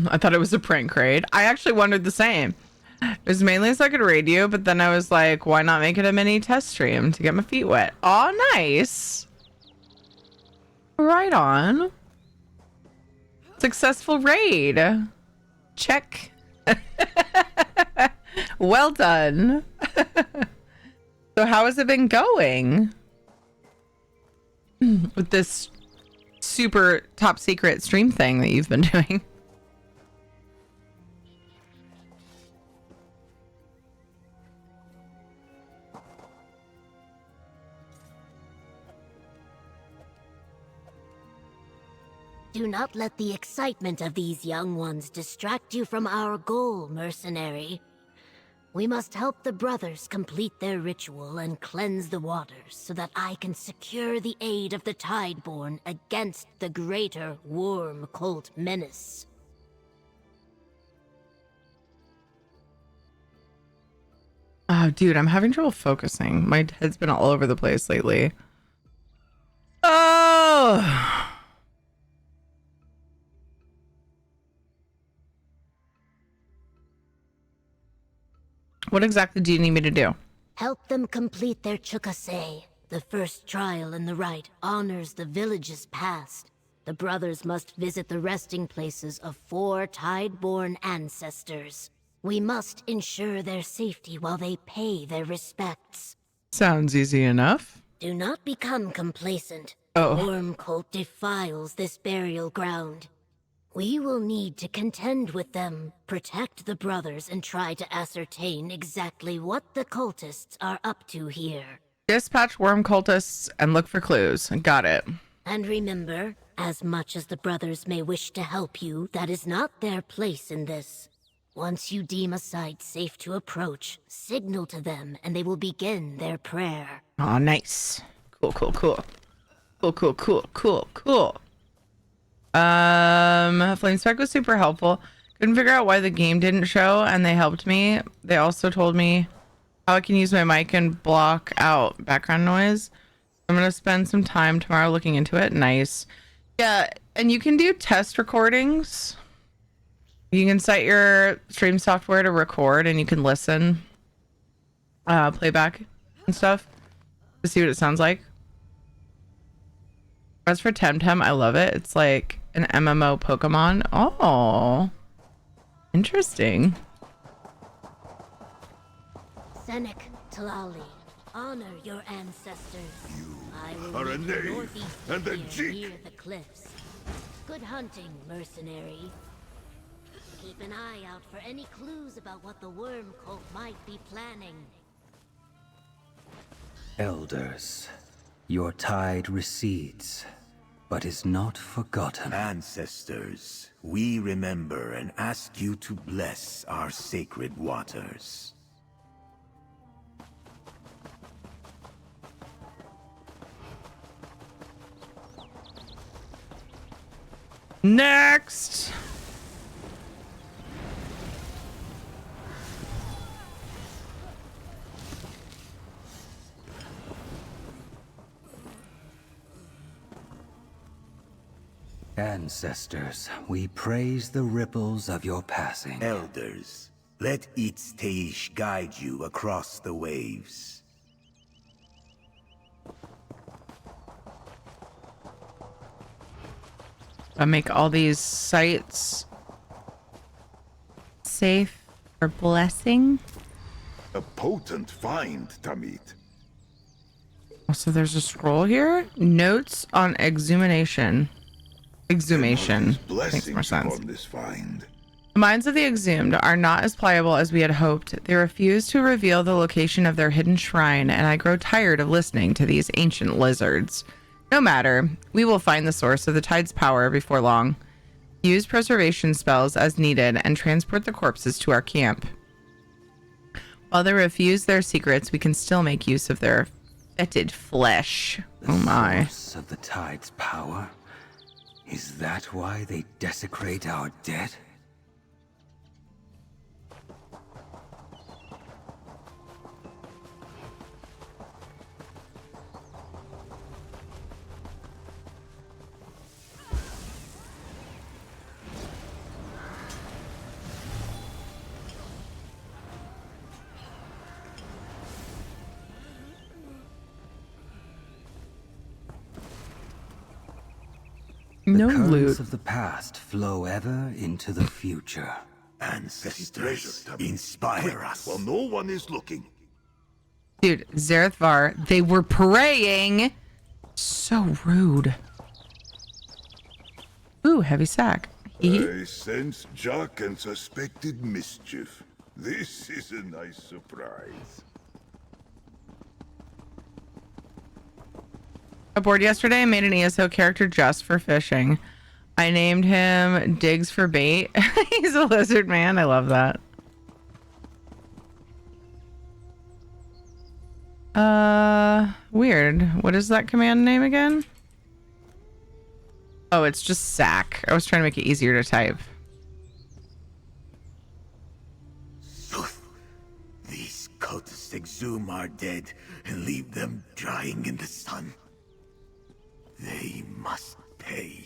I thought it was a prank raid. I actually wondered the same. It was mainly so I could raid you, but then I was like, why not make it a mini test stream to get my feet wet? Oh, nice. Right on. Successful raid. Check. Well done. So how has it been going with this super top secret stream thing that you've been doing? Do not let the excitement of these young ones distract you from our goal, mercenary. We must help the brothers complete their ritual and cleanse the waters so that I can secure the aid of the Tideborn against the greater worm cult menace. Oh, dude, I'm having trouble focusing. My head's been all over the place lately. Oh! What exactly do you need me to do? Help them complete their chukase. The first trial in the rite honors the village's past. The brothers must visit the resting places of 4 Tideborn ancestors. We must ensure their safety while they pay their respects. Sounds easy enough. Do not become complacent. Oh. The worm cult defiles this burial ground. We will need to contend with them, protect the brothers, and try to ascertain exactly what the cultists are up to here. Dispatch worm cultists and look for clues. Got it. And remember, as much as the brothers may wish to help you, that is not their place in this. Once you deem a site safe to approach, signal to them and they will begin their prayer. Oh, nice. Cool. Cool. Flame Spec was super helpful. Couldn't figure out why the game didn't show, and they helped me. They also told me how I can use my mic and block out background noise. I'm gonna spend some time tomorrow looking into it. Nice. Yeah, and you can do test recordings. You can set your stream software to record, and you can listen, playback and stuff to see what it sounds like. As for Temtem, I love it. It's like an MMO Pokemon. Oh, interesting. Senek Talali, honor your ancestors. I will are a meet you knave northeast and a here cheek. near the cliffs. Good hunting, mercenary. Keep an eye out for any clues about what the worm cult might be planning. Elders, your tide recedes, but is not forgotten. Ancestors, we remember and ask you to bless our sacred waters. Next. Ancestors, we praise the ripples of your passing. Elders, let Itzteish guide you across the waves. I make all these sites safe for blessing. A potent find, Tamit. Also, there's a scroll here. Notes on exhumation. Exhumation. Makes more sense. This find. The minds of the exhumed are not as pliable as we had hoped. They refuse to reveal the location of their hidden shrine, and I grow tired of listening to these ancient lizards. No matter, we will find the source of the tide's power before long. Use preservation spells as needed and transport the corpses to our camp. While they refuse their secrets, we can still make use of their fetid flesh. Oh my. The source of the tide's power? Is that why they desecrate our dead? No the currents loot. of the past flow ever into the future. Ancestors, inspire us. While no one is looking. Dude, Zenithar, they were praying. So rude. Ooh, heavy sack. I sense Jock and suspected mischief. This is a nice surprise. I bored yesterday and made an ESO character just for fishing. I named him Diggs for Bait. He's a lizard man. I love that. Weird. What is that command name again? Oh, it's just sack. I was trying to make it easier to type. These cultists exhume our dead and leave them drying in the sun. They must pay.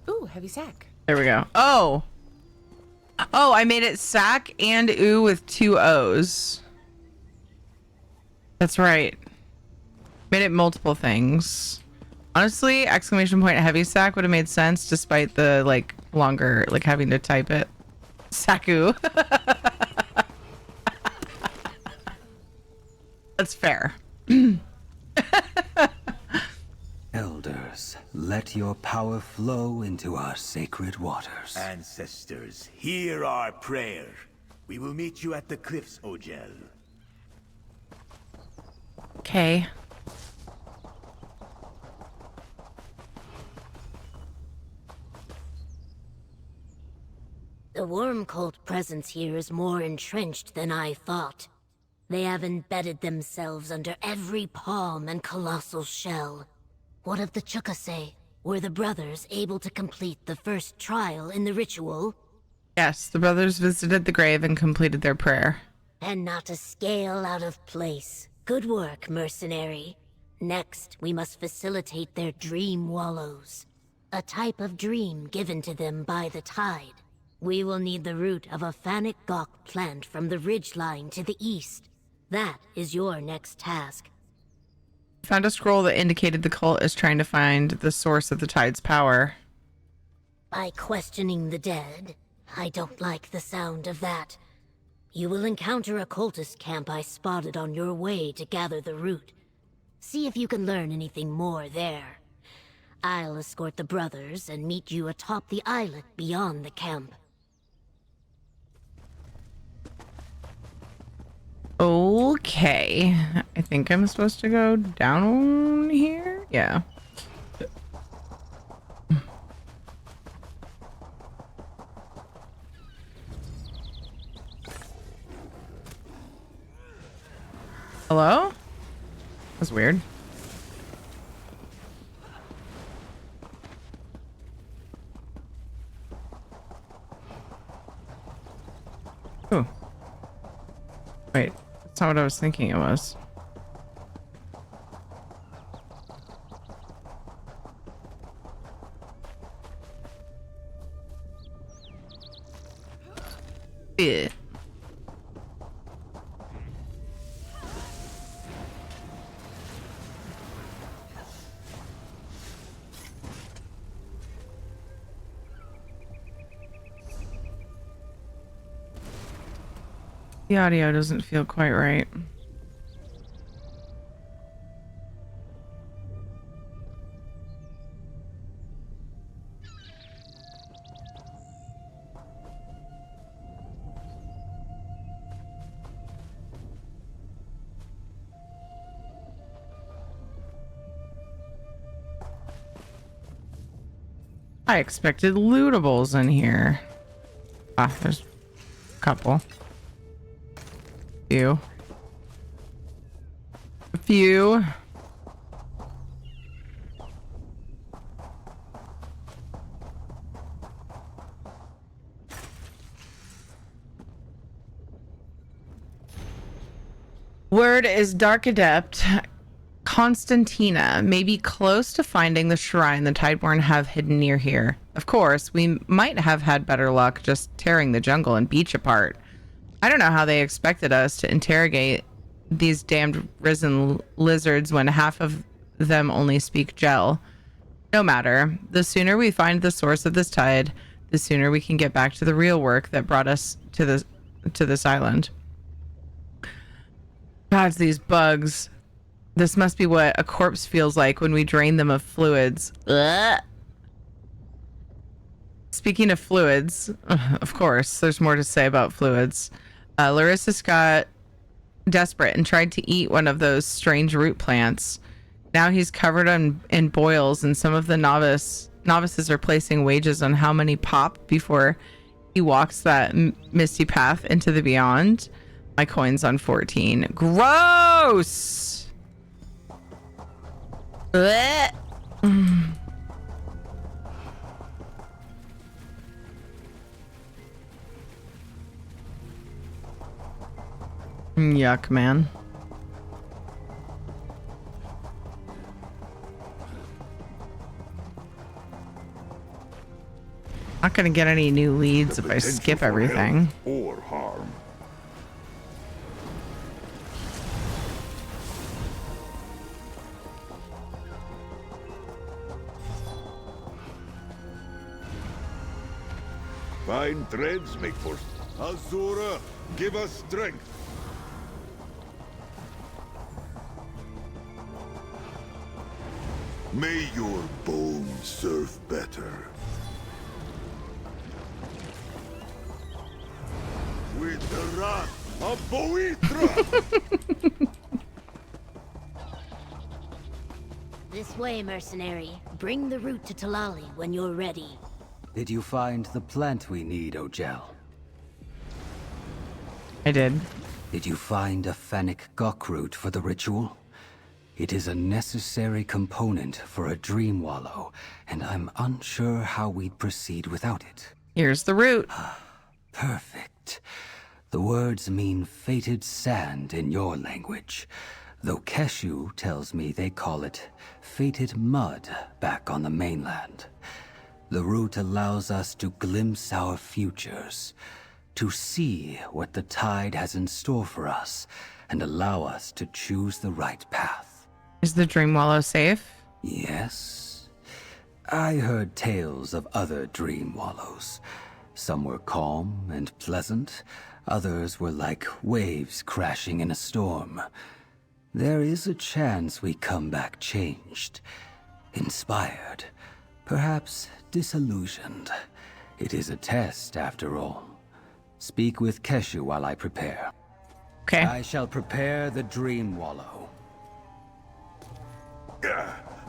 Ooh, heavy sack. There we go. Oh. Oh, I made it sack and ooh with 2 O's. That's right. Made it multiple things. Honestly, exclamation point heavy sack would have made sense despite the like longer, like having to type it. Saku. That's fair. Elders, let your power flow into our sacred waters. Ancestors, hear our prayer. We will meet you at the cliffs, Ogel. Okay. The worm cult presence here is more entrenched than I thought. They have embedded themselves under every palm and colossal shell. What of the Chukase? Were the brothers able to complete the first trial in the ritual? Yes, the brothers visited the grave and completed their prayer. And not a scale out of place. Good work, mercenary. Next, we must facilitate their dream wallows. A type of dream given to them by the tide. We will need the root of a Fanic Gawk plant from the ridgeline to the east. That is your next task. Found a scroll that indicated the cult is trying to find the source of the tide's power. By questioning the dead, I don't like the sound of that. You will encounter a cultist camp I spotted on your way to gather the root. See if you can learn anything more there. I'll escort the brothers and meet you atop the islet beyond the camp. Okay. I think I'm supposed to go down here? Yeah. Hello? That's weird. Oh. Wait, that's not what I was thinking it was. Yeah. The audio doesn't feel quite right. I expected lootables in here. Ah, there's a couple. A few. Word is Dark Adept Constantina may be close to finding the shrine the Tideborn have hidden near here. Of course, we might have had better luck just tearing the jungle and beach apart. I don't know how they expected us to interrogate these damned risen lizards when half of them only speak gel. No matter. The sooner we find the source of this tide, the sooner we can get back to the real work that brought us to this island. God, these bugs. This must be what a corpse feels like when we drain them of fluids. Ugh. Speaking of fluids, of course, there's more to say about fluids. Larissa got desperate and tried to eat one of those strange root plants. Now he's covered in boils, and some of the novices are placing wagers on how many pop before he walks that misty path into the beyond. My coin's on 14. Gross! Blech. Yuck, man. Not gonna get any new leads if I skip everything. Or harm. Fine threads make for Azura, give us strength. May your bones serve better. With the wrath of Boitra! This way, mercenary. Bring the root to Talali when you're ready. Did you find the plant we need, Ojel? I did. Did you find a Fennec Gok root for the ritual? It is a necessary component for a dream wallow, and I'm unsure how we'd proceed without it. Here's the root. Perfect. The words mean fated sand in your language, though Keshu tells me they call it fated mud back on the mainland. The root allows us to glimpse our futures, to see what the tide has in store for us, and allow us to choose the right path. Is the Dream Wallow safe? Yes. I heard tales of other dream wallows. Some were calm and pleasant, others were like waves crashing in a storm. There is a chance we come back changed, inspired, perhaps disillusioned. It is a test, after all. Speak with Keshu while I prepare. Okay. I shall prepare the Dream Wallow.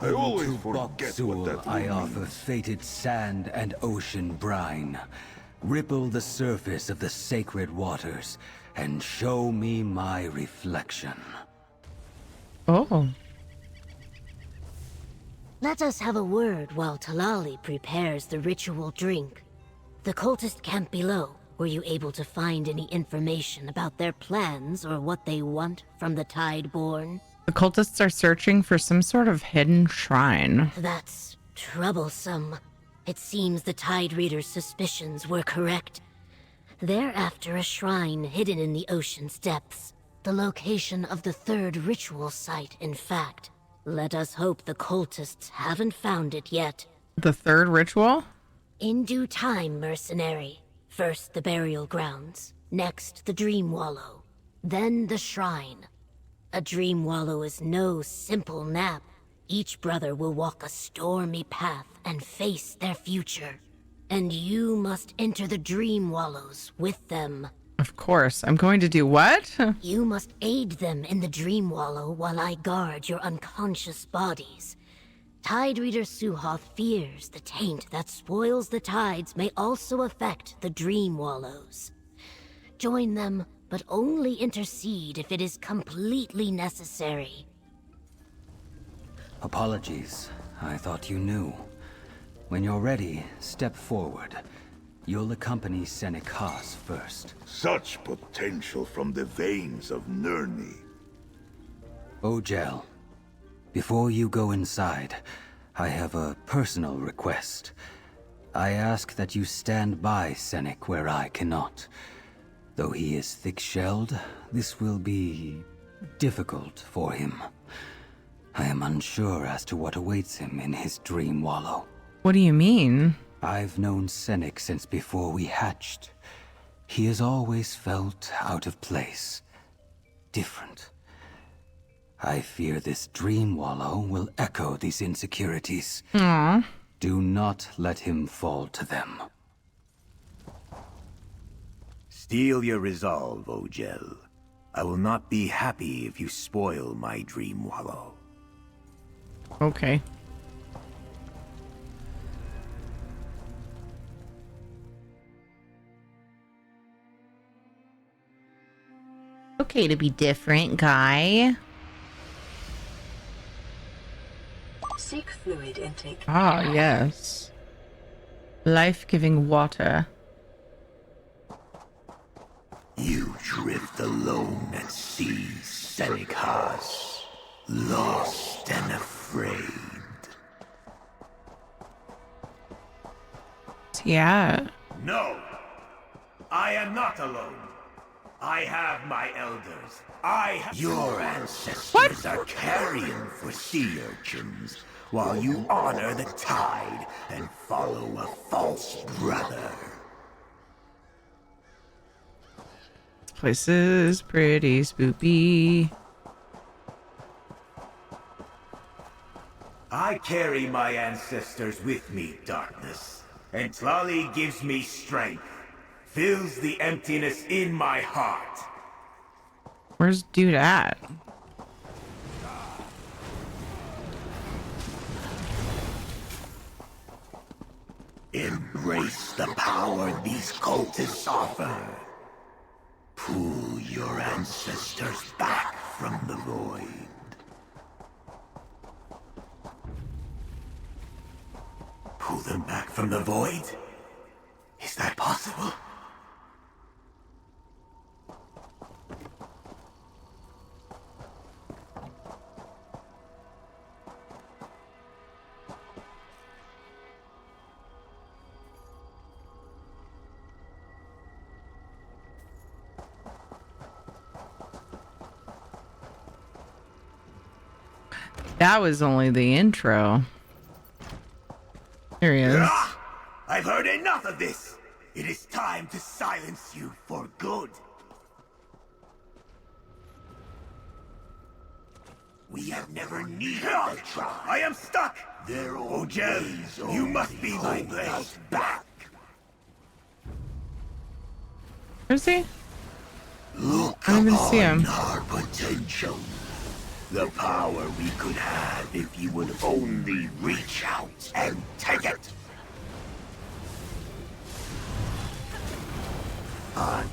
I always forget what that I means. offer fated sand and ocean brine. Ripple the surface of the sacred waters, and show me my reflection. Oh. Let us have a word while Talali prepares the ritual drink. The cultist camp below, were you able to find any information about their plans or what they want from the Tideborn? The cultists are searching for some sort of hidden shrine. That's troublesome. It seems the Tide Reader's suspicions were correct. They're after a shrine hidden in the ocean's depths. The location of the third ritual site, in fact. Let us hope the cultists haven't found it yet. The third ritual? In due time, mercenary. First the burial grounds, next the Dream Wallow, then the shrine. A Dream Wallow is no simple nap. Each brother will walk a stormy path and face their future. And you must enter the Dream Wallows with them. Of course. I'm going to do what? You must aid them in the Dream Wallow while I guard your unconscious bodies. Tide Reader Suhoth fears the taint that spoils the tides may also affect the Dream Wallows. Join them, but only intercede if it is completely necessary. Apologies. I thought you knew. When you're ready, step forward. You'll accompany Senek Haas first. Such potential from the veins of Nurni. Ojel, before you go inside, I have a personal request. I ask that you stand by Senek where I cannot. Though he is thick-shelled, this will be difficult for him. I am unsure as to what awaits him in his Dream Wallow. What do you mean? I've known Senek since before we hatched. He has always felt out of place. Different. I fear this Dream Wallow will echo these insecurities. Aww. Do not let him fall to them. Steel your resolve, Ojel. I will not be happy if you spoil my Dream Wallow. Okay. Okay to be different, guy. Seek fluid intake. Ah, yes. Life-giving water. You drift alone at sea, Senek Haas, lost and afraid. Yeah. No! I am not alone. I have my elders. Your ancestors are carrion for sea urchins, while you honor the tide and follow a false brother. This place is pretty spooky. I carry my ancestors with me, darkness, and Tlali gives me strength, fills the emptiness in my heart. Where's dude at? Embrace the power these cultists offer. Pull your ancestors back from the void. Pull them back from the void? Is that possible? That was only the intro. Here he is. I've heard enough of this. It is time to silence you for good. We have never needed the trial. I am stuck! Ogel, you must be my blade back. Where's he? Look I don't even see him. our potential. The power we could have if you would only reach out and take it. I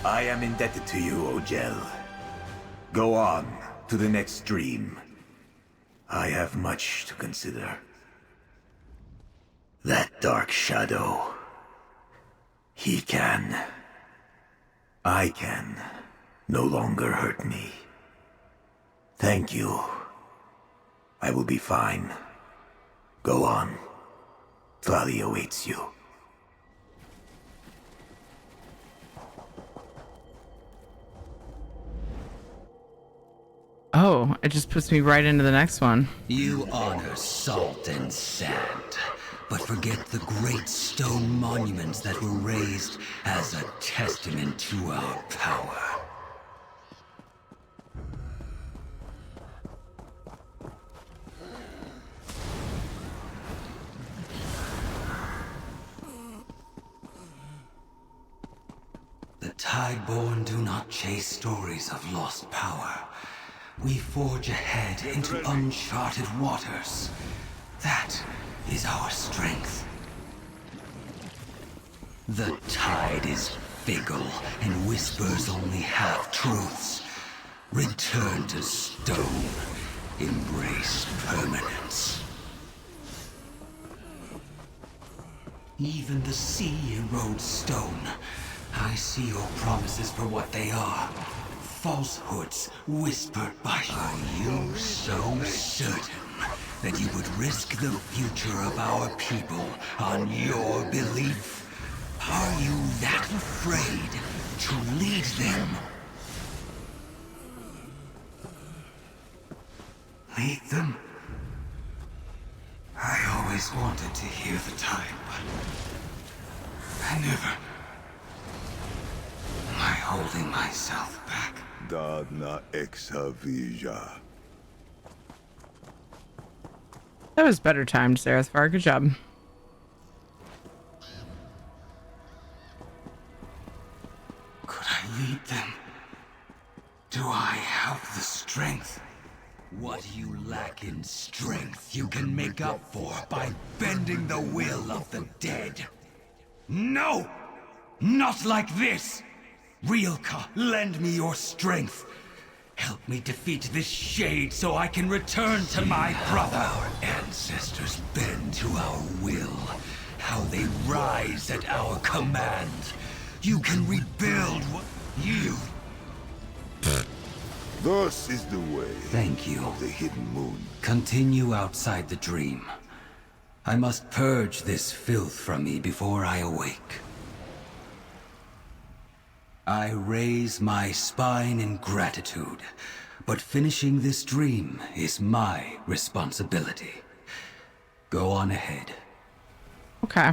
am indebted to you, Ogel. Go on to the next dream. I have much to consider. That dark shadow. He can. I can. No longer hurt me. Thank you. I will be fine. Go on. Tali awaits you. Oh, it just puts me right into the next one. You honor salt and sand, but forget the great stone monuments that were raised as a testament to our power. The Tideborn do not chase stories of lost power. We forge ahead into uncharted waters. That is our strength. The tide is fickle and whispers only half-truths. Return to stone. Embrace permanence. Even the sea erodes stone. I see your promises for what they are. Falsehoods whispered by you. Are you so certain that you would risk the future of our people on your belief? Are you that afraid to lead them? Lead them? I always wanted to hear the tide, but I never. Am I holding myself back? Dadna exavija. That was better timed, Zenithar. Good job. Could I lead them? Do I have the strength? What you lack in strength, you can make up for by bending the will of the dead. No! Not like this! Rilka, lend me your strength. Help me defeat this shade so I can return to my brother. Our ancestors bend to our will. How they rise at our command. You can rebuild what you... Thus is the way. Thank you. Of the hidden moon. Continue outside the dream. I must purge this filth from me before I awake. I raise my spine in gratitude, but finishing this dream is my responsibility. Go on ahead. Okay.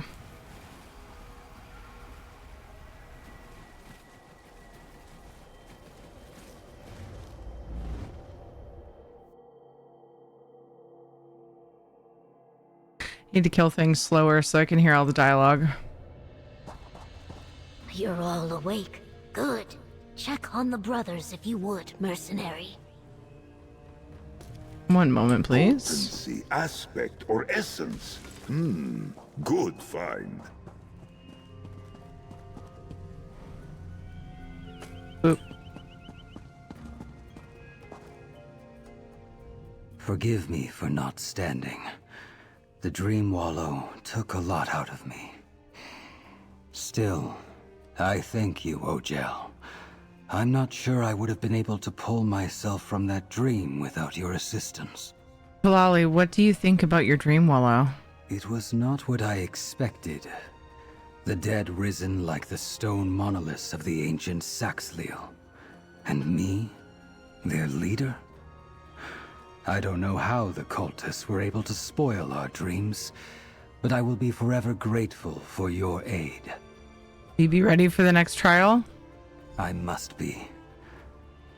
Need to kill things slower so I can hear all the dialogue. You're all awake. Good. Check on the brothers if you would, mercenary. One moment, please. Potency, aspect, or essence. Good find. Oop. Forgive me for not standing. The Dream Wallow took a lot out of me. Still, I thank you, Ogel. I'm not sure I would have been able to pull myself from that dream without your assistance. Kalali, what do you think about your Dream Wallow? It was not what I expected. The dead risen like the stone monoliths of the ancient Saxliel. And me? Their leader? I don't know how the cultists were able to spoil our dreams, but I will be forever grateful for your aid. You be ready for the next trial? I must be.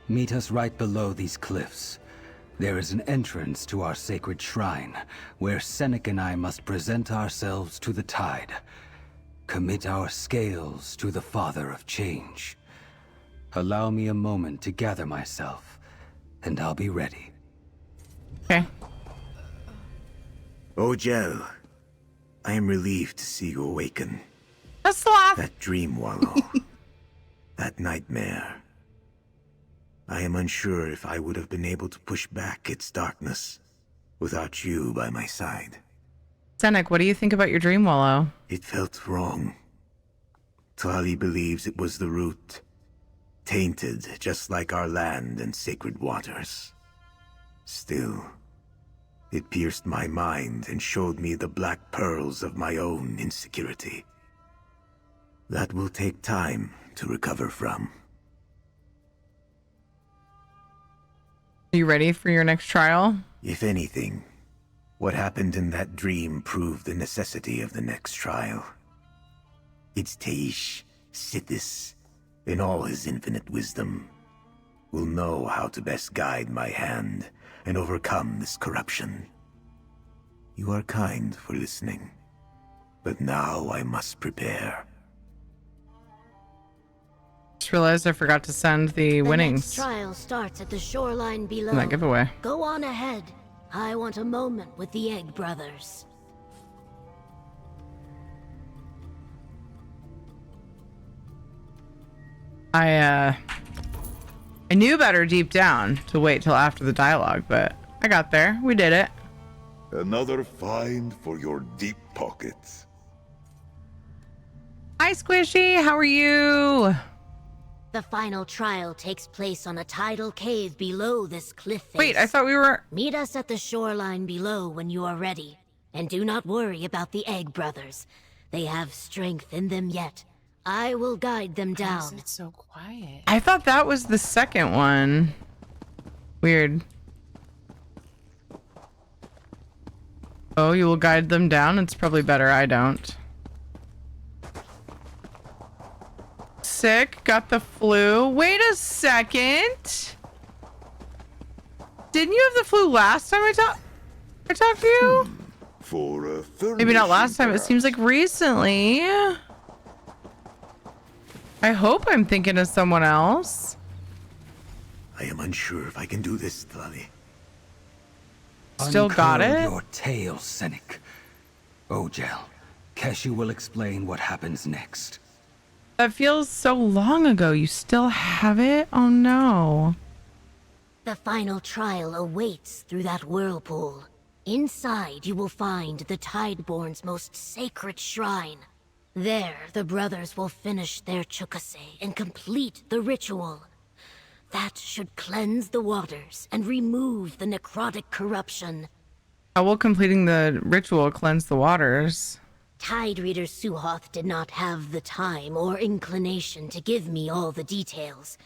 Meet us right below these cliffs. There is an entrance to our sacred shrine, where Senec and I must present ourselves to the tide. Commit our scales to the Father of Change. Allow me a moment to gather myself, and I'll be ready. Okay. Ojel, I am relieved to see you awaken. A sloth! That dream wallow. That nightmare. I am unsure if I would have been able to push back its darkness without you by my side. Senec, what do you think about your dream wallow? It felt wrong. Tali believes it was the root. Tainted, just like our land and sacred waters. Still, it pierced my mind and showed me the black pearls of my own insecurity. That will take time to recover from. Are you ready for your next trial? If anything, what happened in that dream proved the necessity of the next trial. It's Teish, Sithis, in all his infinite wisdom, will know how to best guide my hand and overcome this corruption. You are kind for listening, but now I must prepare. Just realized I forgot to send the winnings. The next trial starts at the shoreline below. That giveaway. Go on ahead. I want a moment with the Egg Brothers. I knew better deep down to wait till after the dialogue, but I got there. We did it. Another find for your deep pockets. Hi, Squishy. How are you? The final trial takes place on a tidal cave below this cliff face. Wait, I thought we were... Meet us at the shoreline below when you are ready. And do not worry about the Egg Brothers. They have strength in them yet. I will guide them down. It's so quiet. I thought that was the second one. Weird. Oh, you will guide them down? It's probably better I don't. Sick. Got the flu. Wait a second. Didn't you have the flu last time I talked to you? For a third. Maybe not last time. It seems like recently. I hope I'm thinking of someone else. I am unsure if I can do this, Tali. Still got it? Your tale, Senec. Ojel, Keshu will explain what happens next. That feels so long ago. You still have it? Oh no. The final trial awaits through that whirlpool. Inside you will find the Tideborn's most sacred shrine. There, the brothers will finish their chukase and complete the ritual. That should cleanse the waters and remove the necrotic corruption. How will completing the ritual cleanse the waters? Tide Reader Suhoth did not have the time or inclination to give me all the details.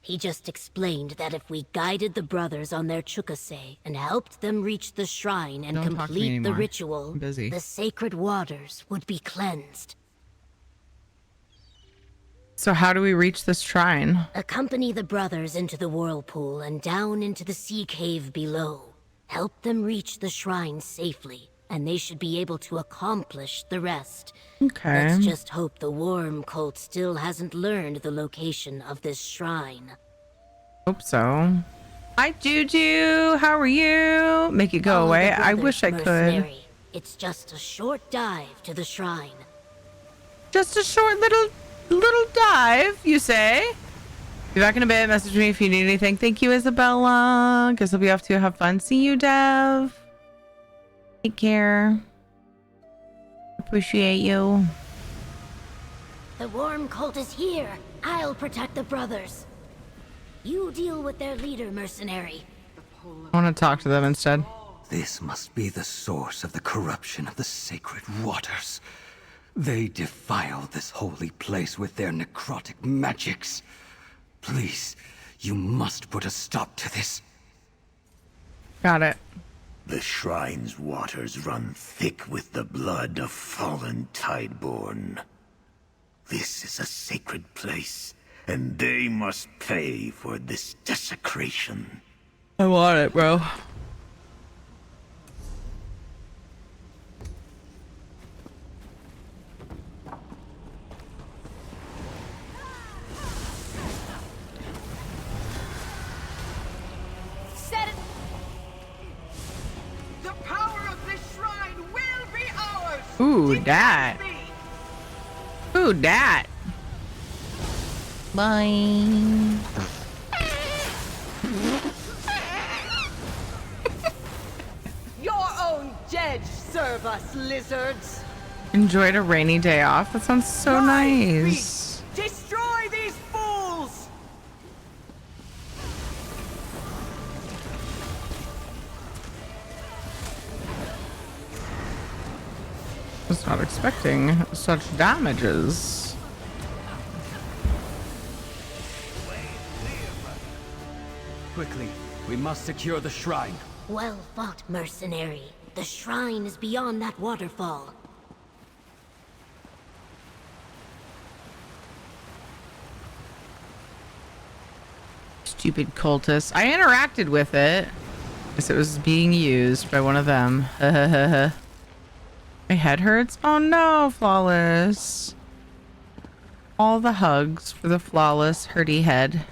He just explained that if we guided the brothers on their chukase and helped them reach the shrine and Don't talk to me complete the anymore. ritual, I'm busy. the sacred waters would be cleansed. So how do we reach this shrine? Accompany the brothers into the whirlpool and down into the sea cave below. Help them reach the shrine safely, and they should be able to accomplish the rest. Okay. Let's just hope the Worm Cult still hasn't learned the location of this shrine. Hope so. Hi, Juju. How are you? Make it go Follow away. the I brothers, wish I could. mercenary. It's just a short dive to the shrine. Just a short little dive, you say? Be back in a bit. Message me if you need anything. Thank you, Isabella. Guess I'll be off to have fun. See you, Dev. Take care. Appreciate you. The Worm Cult is here. I'll protect the brothers. You deal with their leader, mercenary. I want to talk to them instead. This must be the source of the corruption of the sacred waters. They defile this holy place with their necrotic magics. Please, You must put a stop to this. Got it. The shrine's waters run thick with the blood of fallen Tideborn. This is a sacred place, and they must pay for this desecration. I want it, bro. Set it. The power of this shrine will be ours. Ooh, that. Ooh, that. Bye. Your own dead serve us, lizards. Enjoyed a rainy day off. That sounds so nice. Destroy these fools. Was not expecting such damages. Quickly, we must secure the shrine. Well fought, mercenary. The shrine is beyond that waterfall. Stupid cultist. I interacted with it. Guess it was being used by one of them. My head hurts. Oh no, Flawless. All the hugs for the Flawless hurty head.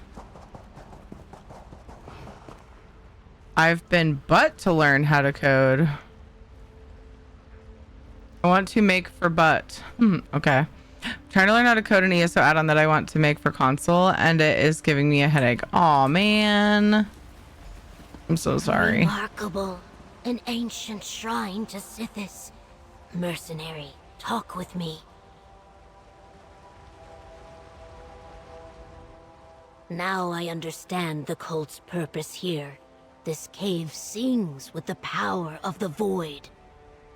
I've been but to learn how to code. I want to make for butt. Okay. I'm trying to learn how to code an ESO add-on that I want to make for console, and it is giving me a headache. Aw, man. I'm so sorry. Remarkable. An ancient shrine to Sithis. Mercenary, talk with me. Now I understand the cult's purpose here. This cave sings with the power of the void.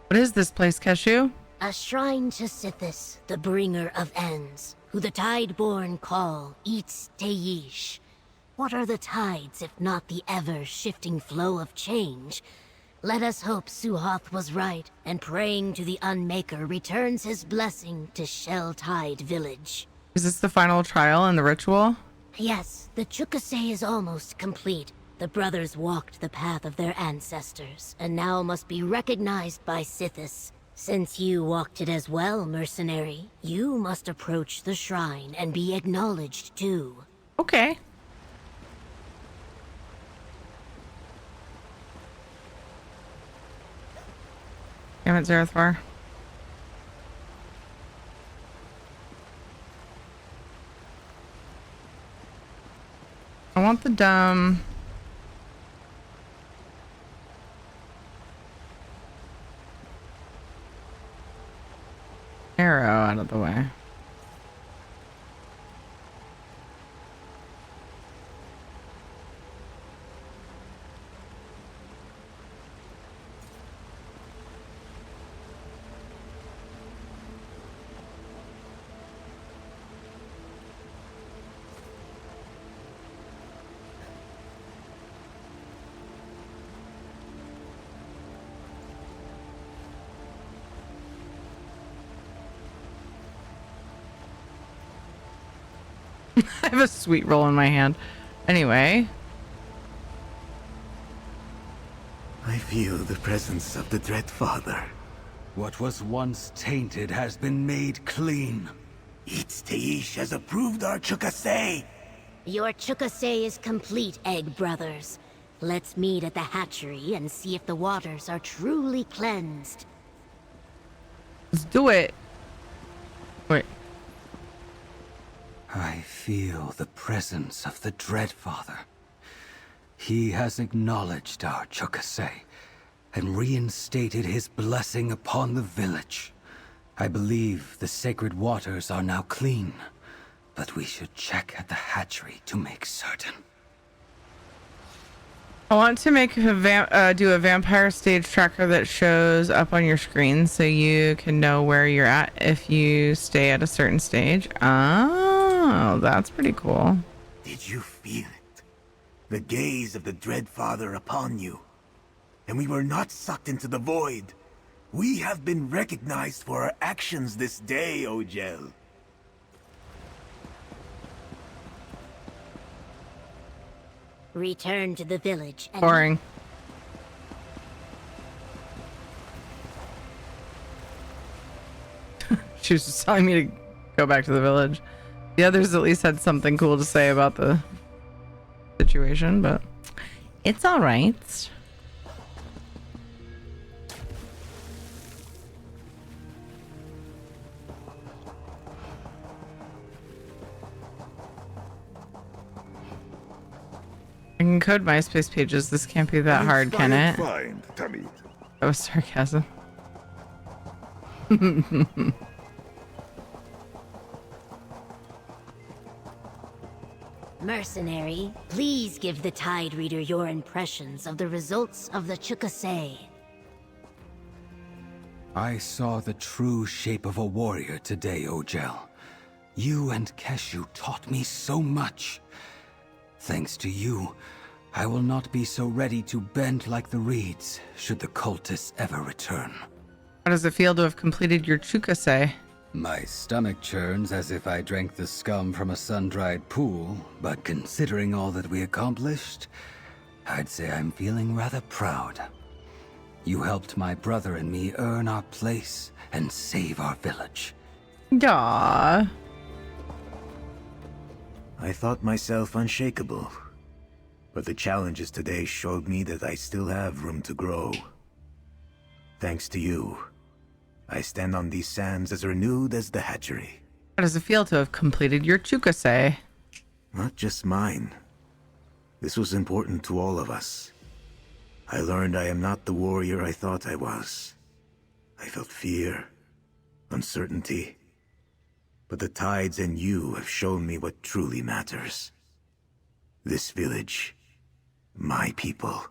What is this place, Keshu? A shrine to Sithis, the bringer of ends, who the Tideborn call Eats Teish. What are the tides if not the ever-shifting flow of change? Let us hope Suhoth was right, and praying to the Unmaker returns his blessing to Shell-Tide Village. Is this the final trial and the ritual? Yes, the Chukase is almost complete. The brothers walked the path of their ancestors, and now must be recognized by Sithis. Since you walked it as well, mercenary, you must approach the shrine and be acknowledged too. Okay. Damn it, Zenithar. I want the dumb... arrow out of the way. I have a sweet roll in my hand. Anyway. I feel the presence of the Dread Father. What was once tainted has been made clean. Eats Teish has approved our Chukase. Your Chukase is complete, Egg Brothers. Let's meet at the hatchery and see if the waters are truly cleansed. Let's do it. Wait. I feel the presence of the Dreadfather. He has acknowledged our Chukase and reinstated his blessing upon the village. I believe the sacred waters are now clean, but we should check at the hatchery to make certain. I want to make a do a vampire stage tracker that shows up on your screen so you can know where you're at if you stay at a certain stage. Oh, that's pretty cool. Did you feel it? the gaze of the Dread Father upon you. And we were not sucked into the void. We have been recognized for our actions this day, Ojel. Return to the village and... Boring. She was just telling me to go back to the village. The others at least had something cool to say about the situation, but it's all right. I can code MySpace pages. This can't be that hard, can it? That was sarcasm. Mercenary, please give the Tide Reader your impressions of the results of the Chukase. I saw the true shape of a warrior today, Ojel. You and Keshu taught me so much. Thanks to you, I will not be so ready to bend like the reeds should the cultists ever return. How does it feel to have completed your Chukase? My stomach churns as if I drank the scum from a sun-dried pool, but considering all that we accomplished, I'd say I'm feeling rather proud. You helped my brother and me earn our place and save our village. Aww. I thought myself unshakable, but the challenges today showed me that I still have room to grow. Thanks to you, I stand on these sands as renewed as the hatchery. How does it feel to have completed your Chukase? Not just mine. This was important to all of us. I learned I am not the warrior I thought I was. I felt fear, uncertainty. But the tides and you have shown me what truly matters. This village, my people.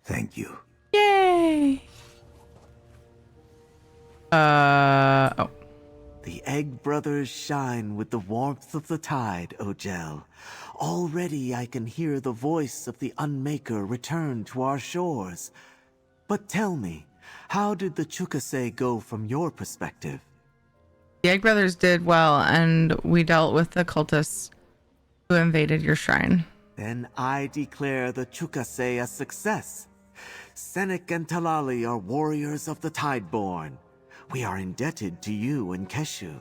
Thank you. Yay! Oh. The Egg Brothers shine with the warmth of the tide, Ojel. Already I can hear the voice of the Unmaker return to our shores. But tell me, how did the Chukase go from your perspective? The Egg Brothers did well, and we dealt with the cultists who invaded your shrine. Then I declare the Chukase a success. Senik and Talali are warriors of the Tideborn. We are indebted to you and Keshu.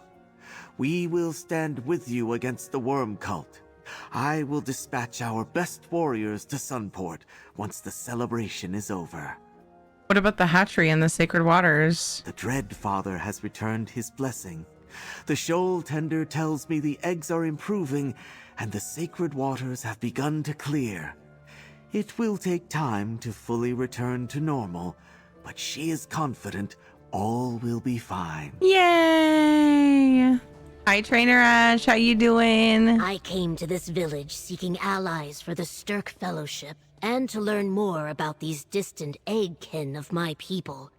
We will stand with you against the Worm Cult. I will dispatch our best warriors to Sunport once the celebration is over. What about the hatchery and the sacred waters? The Dread Father has returned his blessing. The shoal tender tells me the eggs are improving and the sacred waters have begun to clear. It will take time to fully return to normal, but she is confident all will be fine. Yay! Hi, Trainer Ash. How you doing? I came to this village seeking allies for the Stirk Fellowship and to learn more about these distant eggkin of my people.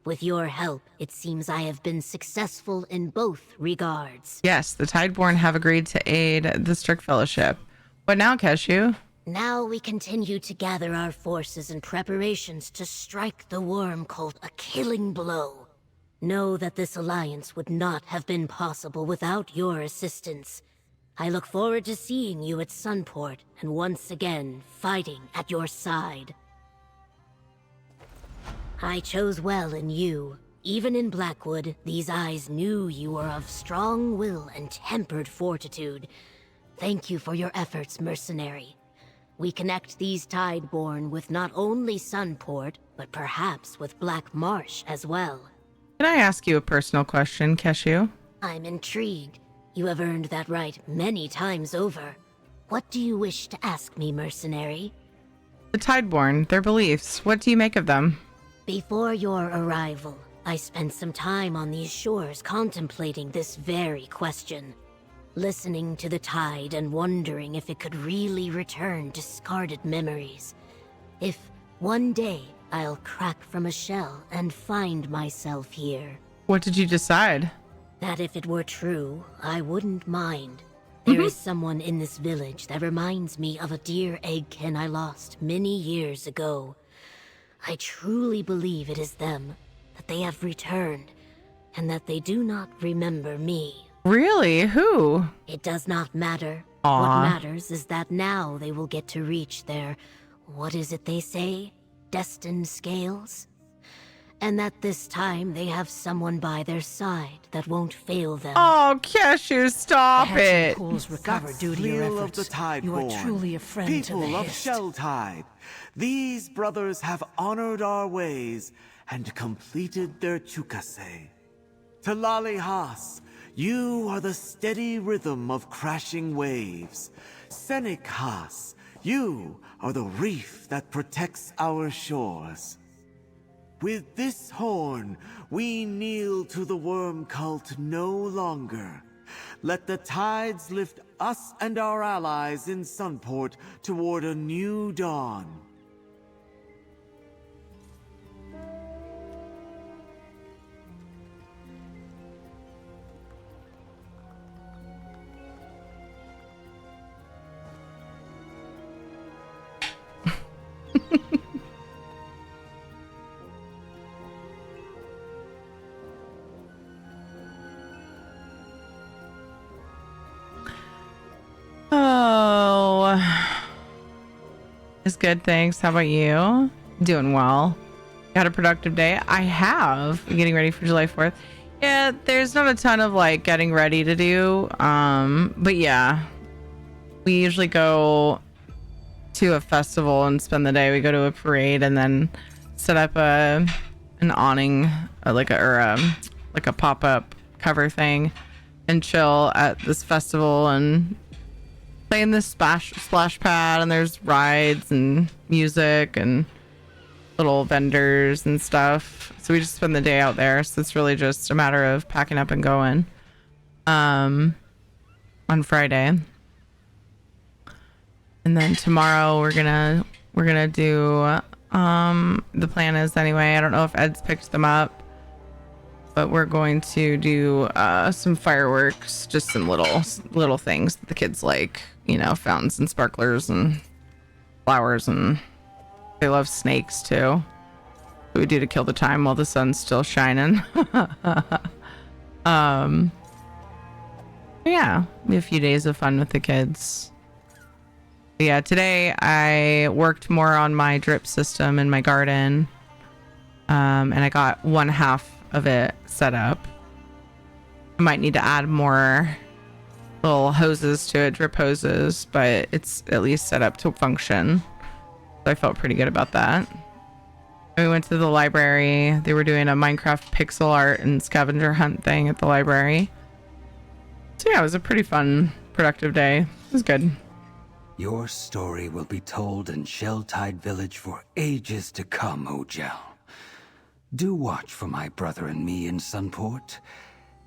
With your help, it seems I have been successful in both regards. Yes, the Tideborn have agreed to aid the Stirk Fellowship. What now, Keshu? Now we continue to gather our forces in preparations to strike the Worm Cult a killing blow. Know that this alliance would not have been possible without your assistance. I look forward to seeing you at Sunport and once again fighting at your side. I chose well in you. Even in Blackwood, these eyes knew you were of strong will and tempered fortitude. Thank you for your efforts, mercenary. We connect these Tideborn with not only Sunport, but perhaps with Black Marsh as well. Can I ask you a personal question, Keshu? I'm intrigued. You have earned that right many times over. What do you wish to ask me, mercenary? The Tideborn, their beliefs, what do you make of them? Before your arrival, I spent some time on these shores contemplating this very question. Listening to the tide and wondering if it could really return discarded memories. If one day I'll crack from a shell and find myself here. What did you decide? That if it were true, I wouldn't mind. There is someone in this village that reminds me of a dear eggkin I lost many years ago. I truly believe it is them, that they have returned, and that they do not remember me. Really? Who? It does not matter. Aw. What matters is that now they will get to reach their, what is it they say? Destined scales? And that this time they have someone by their side that won't fail them. Oh, Cashew, stop it. Pools recovered due to your Fleal of efforts. the Tideborn, You are truly a friend to the people of Hist. Shelltide. These brothers have honored our ways and completed their chukase. Talali Haas, you are the steady rhythm of crashing waves. Senik Haas, you are the reef that protects our shores. With this horn, we kneel to the worm cult no longer. Let the tides lift us and our allies in Sunport toward a new dawn. Oh, it's good. Thanks. How about you? Doing well. Got a productive day. I have. Getting ready for July 4th. Yeah, there's not a ton of like getting ready to do. But yeah, we usually go to a festival and spend the day. We go to a parade and then set up an awning, like a pop-up cover thing, and chill at this festival and play in this splash pad, and there's rides and music and little vendors and stuff. So we just spend the day out there. So it's really just a matter of packing up and going on Friday. And then tomorrow we're gonna do the plan is anyway, I don't know if Ed's picked them up, but we're going to do some fireworks, just some little things that the kids like, you know, fountains and sparklers and flowers, and they love snakes too. We do to kill the time while the sun's still shining. Yeah, be a few days of fun with the kids. But yeah, today I worked more on my drip system in my garden, and I got one half of it set up. I might need to add more little hoses to it, drip hoses, but it's at least set up to function. So I felt pretty good about that. We went to the library. They were doing a Minecraft pixel art and scavenger hunt thing at the library. So yeah, it was a pretty fun, productive day. It was good. Your story will be told in Shelltide Village for ages to come, Ojel. Do watch for my brother and me in Sunport.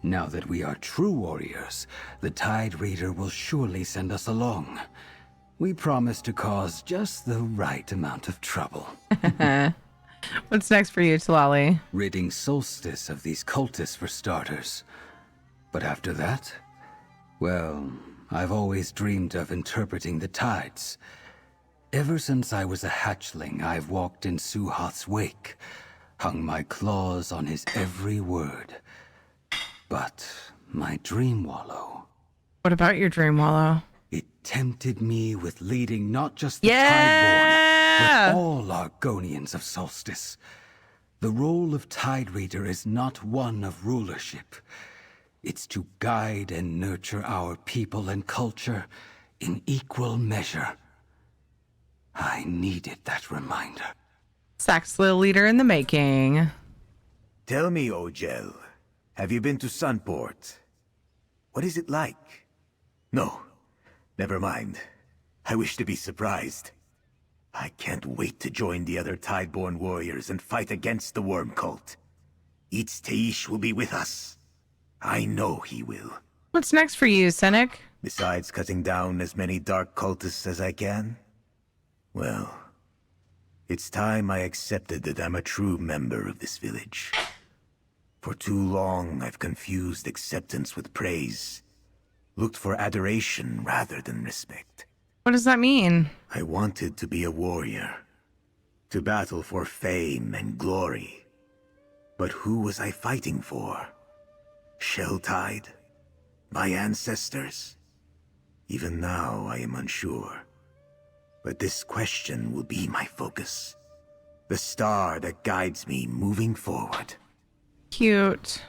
Now that we are true warriors, the Tide Reader will surely send us along. We promise to cause just the right amount of trouble. What's next for you, Talali? Ridding Solstice of these cultists for starters. But after that, well, I've always dreamed of interpreting the tides. Ever since I was a hatchling, I've walked in Suhath's wake, hung my claws on his every word. But my dream wallow... What about your dream wallow? It tempted me with leading not just the Tideborn, but all Argonians of Solstice. The role of Tide Reader is not one of rulership. It's to guide and nurture our people and culture in equal measure. I needed that reminder. Saxlil leader in the making. Tell me, Ojel, have you been to Sunport? What is it like? No, never mind. I wish to be surprised. I can't wait to join the other Tideborn warriors and fight against the worm cult. Each Teish will be with us. I know he will. What's next for you, Senek? Besides cutting down as many dark cultists as I can? Well, it's time I accepted that I'm a true member of this village. For too long, I've confused acceptance with praise. looked for adoration rather than respect. What does that mean? I wanted to be a warrior, to battle for fame and glory. But who was I fighting for? Shell-Tide? My ancestors? Even now I am unsure. But this question will be my focus. The star that guides me moving forward. Cute.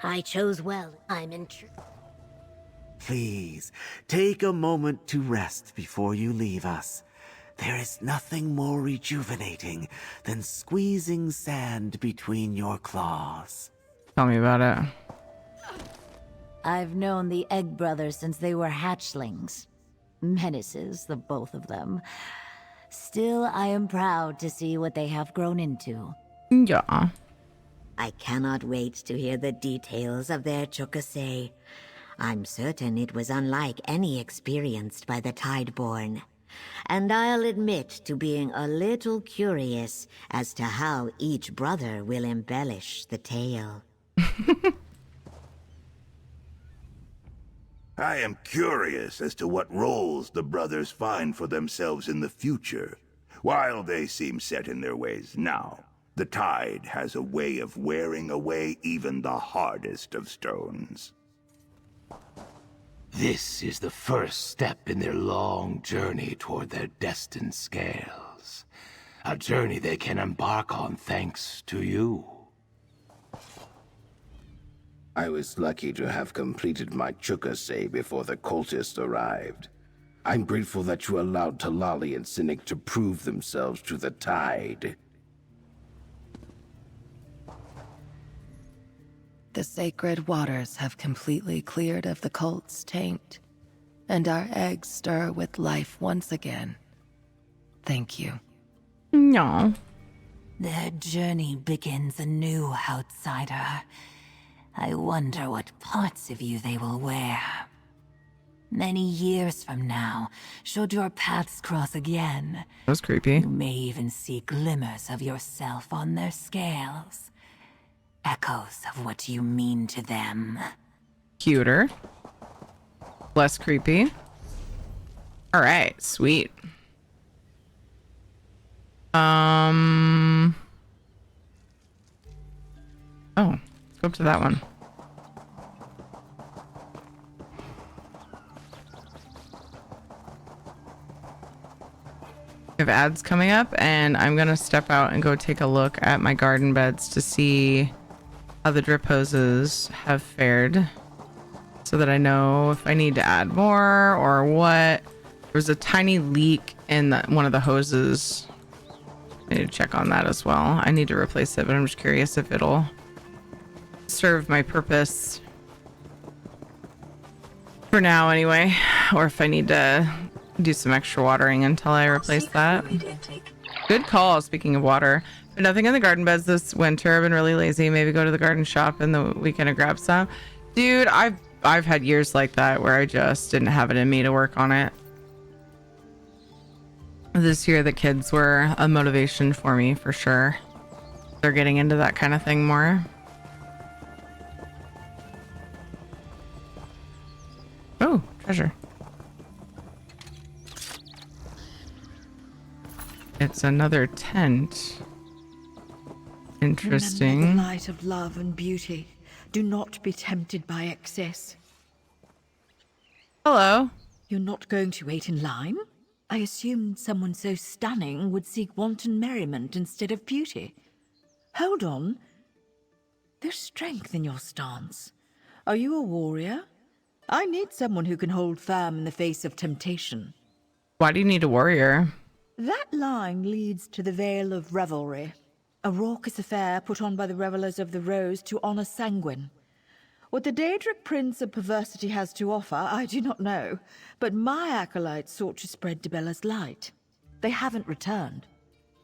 I chose well. I'm Please, take a moment to rest before you leave us. There is nothing more rejuvenating than squeezing sand between your claws. Tell me about it. I've known the Egg Brothers since they were hatchlings. Menaces, the both of them. Still, I am proud to see what they have grown into. Yeah. I cannot wait to hear the details of their chukase. I'm certain it was unlike any experienced by the Tideborn. And I'll admit to being a little curious as to how each brother will embellish the tale. I am curious as to what roles the brothers find for themselves in the future. While they seem set in their ways now, the tide has a way of wearing away even the hardest of stones. This is the first step in their long journey toward their destined scales. A journey they can embark on thanks to you. I was lucky to have completed my chukase before the cultists arrived. I'm grateful that you allowed Talali and Cynic to prove themselves to the tide. The sacred waters have completely cleared of the cult's taint, and our eggs stir with life once again. Thank you. No. Their journey begins anew, outsider. I wonder what parts of you they will wear. Many years from now, should your paths cross again, That was creepy. you may even see glimmers of yourself on their scales. Echoes of what you mean to them. Cuter. Less creepy. All right, sweet. Oh, let's go up to that one. We have ads coming up, and I'm gonna step out and go take a look at my garden beds to see how the drip hoses have fared, so that I know if I need to add more or what. There was a tiny leak in one of the hoses. I need to check on that as well. I need to replace it, but I'm just curious if it'll serve my purpose for now anyway, or if I need to do some extra watering until I replace that. Good call, speaking of water. But nothing in the garden beds this winter. I've been really lazy. Maybe go to the garden shop in the weekend and grab some. Dude, I've had years like that where I just didn't have it in me to work on it. This year the kids were a motivation for me for sure. They're getting into that kind of thing more. Oh, treasure. It's another tent. Interesting. Remember the light of love and beauty. Do not be tempted by excess. Hello. You're not going to wait in line? I assumed someone so stunning would seek wanton merriment instead of beauty. Hold on. There's strength in your stance. Are you a warrior? I need someone who can hold firm in the face of temptation. Why do you need a warrior? That line leads to the Vale of Revelry, a raucous affair put on by the revelers of the Rose to honor Sanguine. What the Daedric Prince of Perversity has to offer, I do not know, but my acolytes sought to spread Dibella's light. They haven't returned.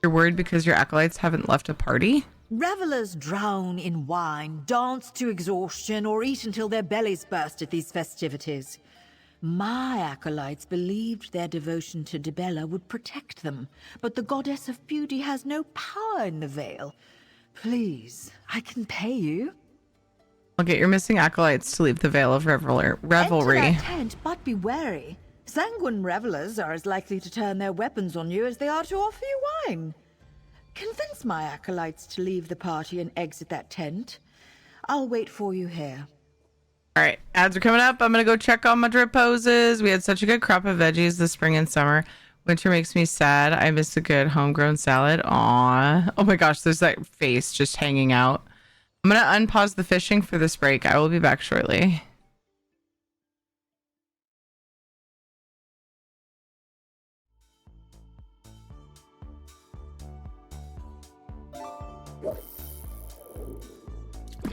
You're worried because your acolytes haven't left a party? Revelers drown in wine, dance to exhaustion, or eat until their bellies burst at these festivities. My acolytes believed their devotion to Dibella would protect them, but the goddess of beauty has no power in the Vale. Please, I can pay you. I'll get your missing acolytes to leave the Veil of Revelry. Enter that tent, but be wary. Sanguine revelers are as likely to turn their weapons on you as they are to offer you wine. Convince my acolytes to leave the party and exit that tent. I'll wait for you here. All right, ads are coming up. I'm gonna go check on my drip poses. We had such a good crop of veggies this spring and summer. Winter makes me sad. I miss a good homegrown salad. Aw. Oh my gosh, there's that face just hanging out. I'm gonna unpause the fishing for this break. I will be back shortly.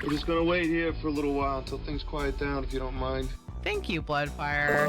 We're just gonna wait here for a little while until things quiet down, if you don't mind. Thank you, Bloodfire.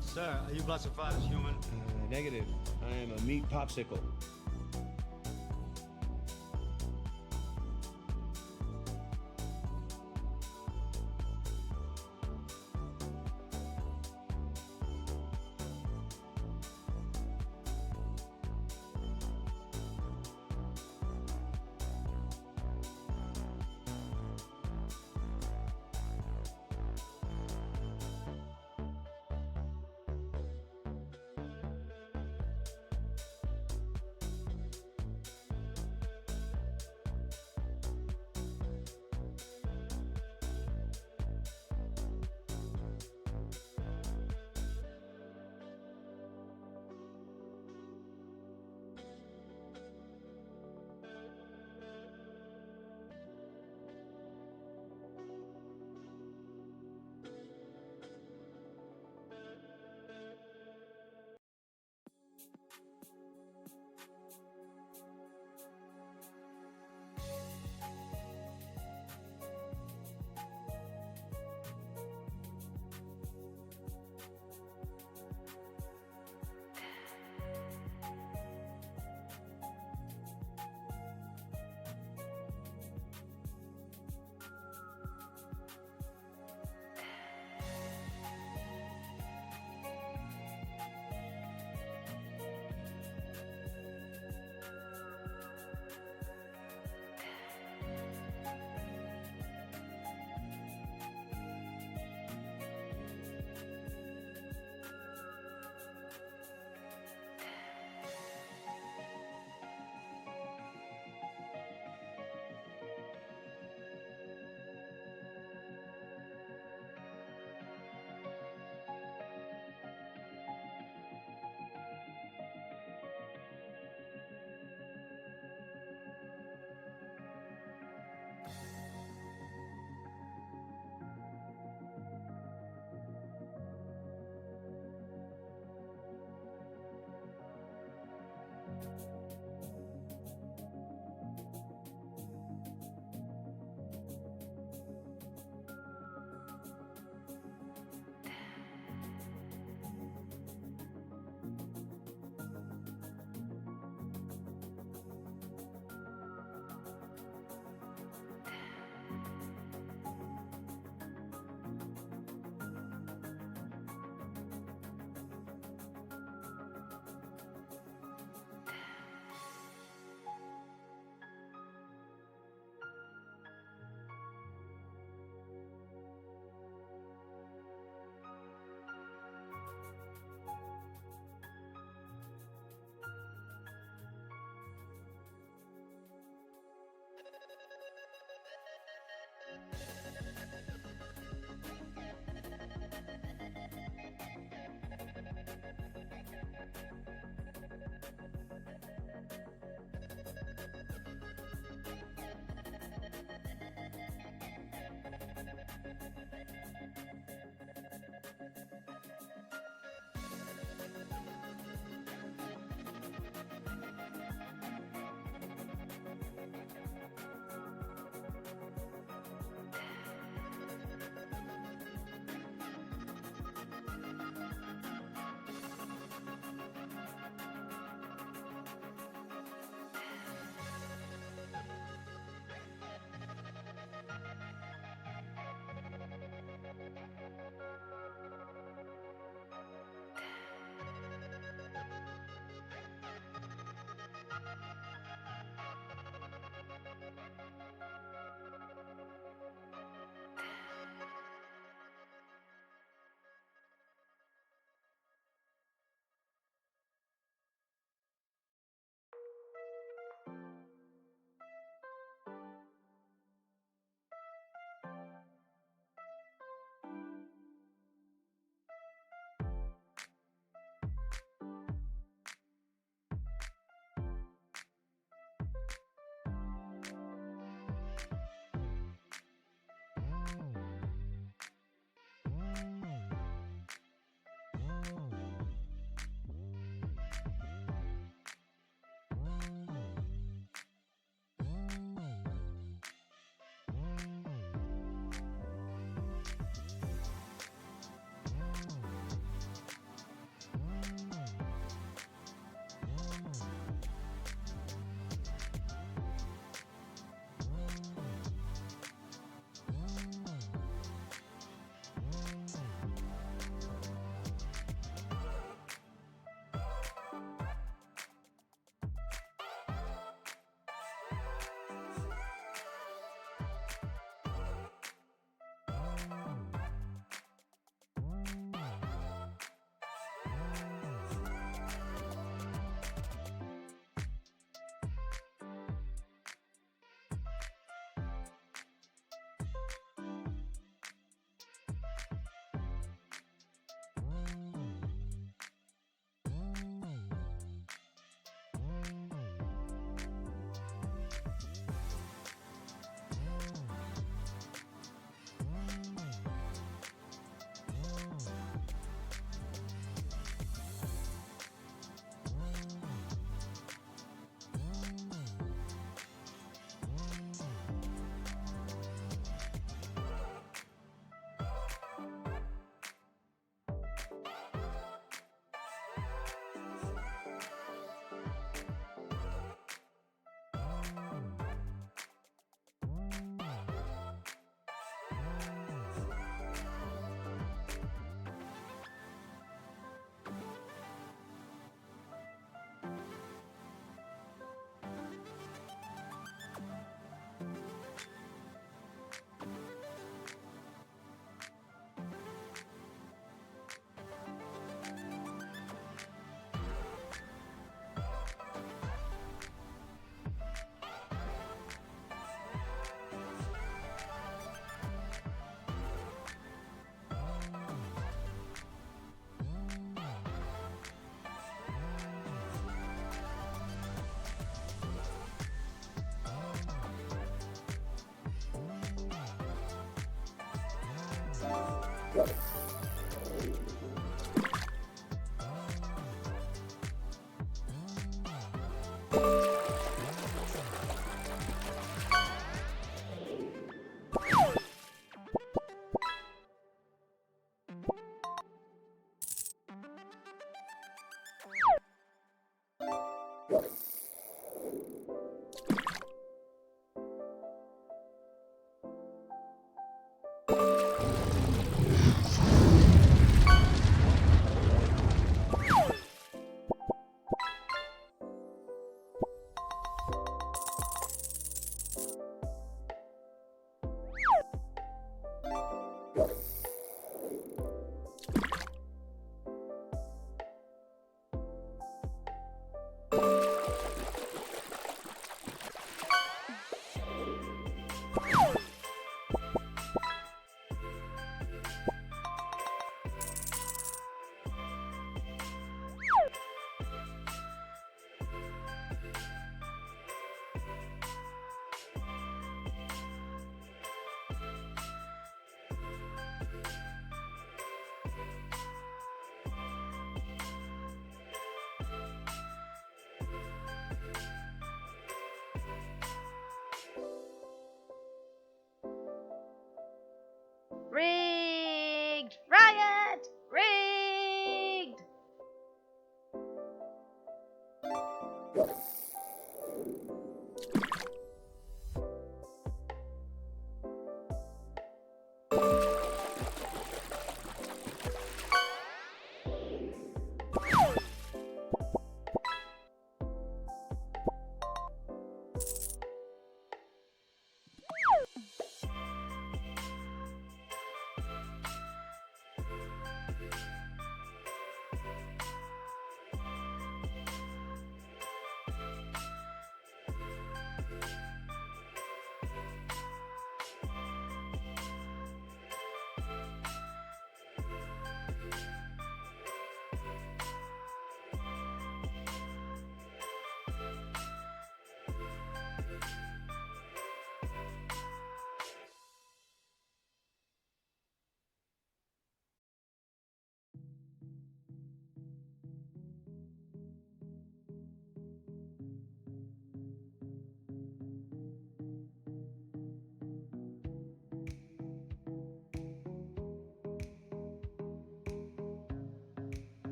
Sir, are you classified as human? Negative. I am a meat popsicle.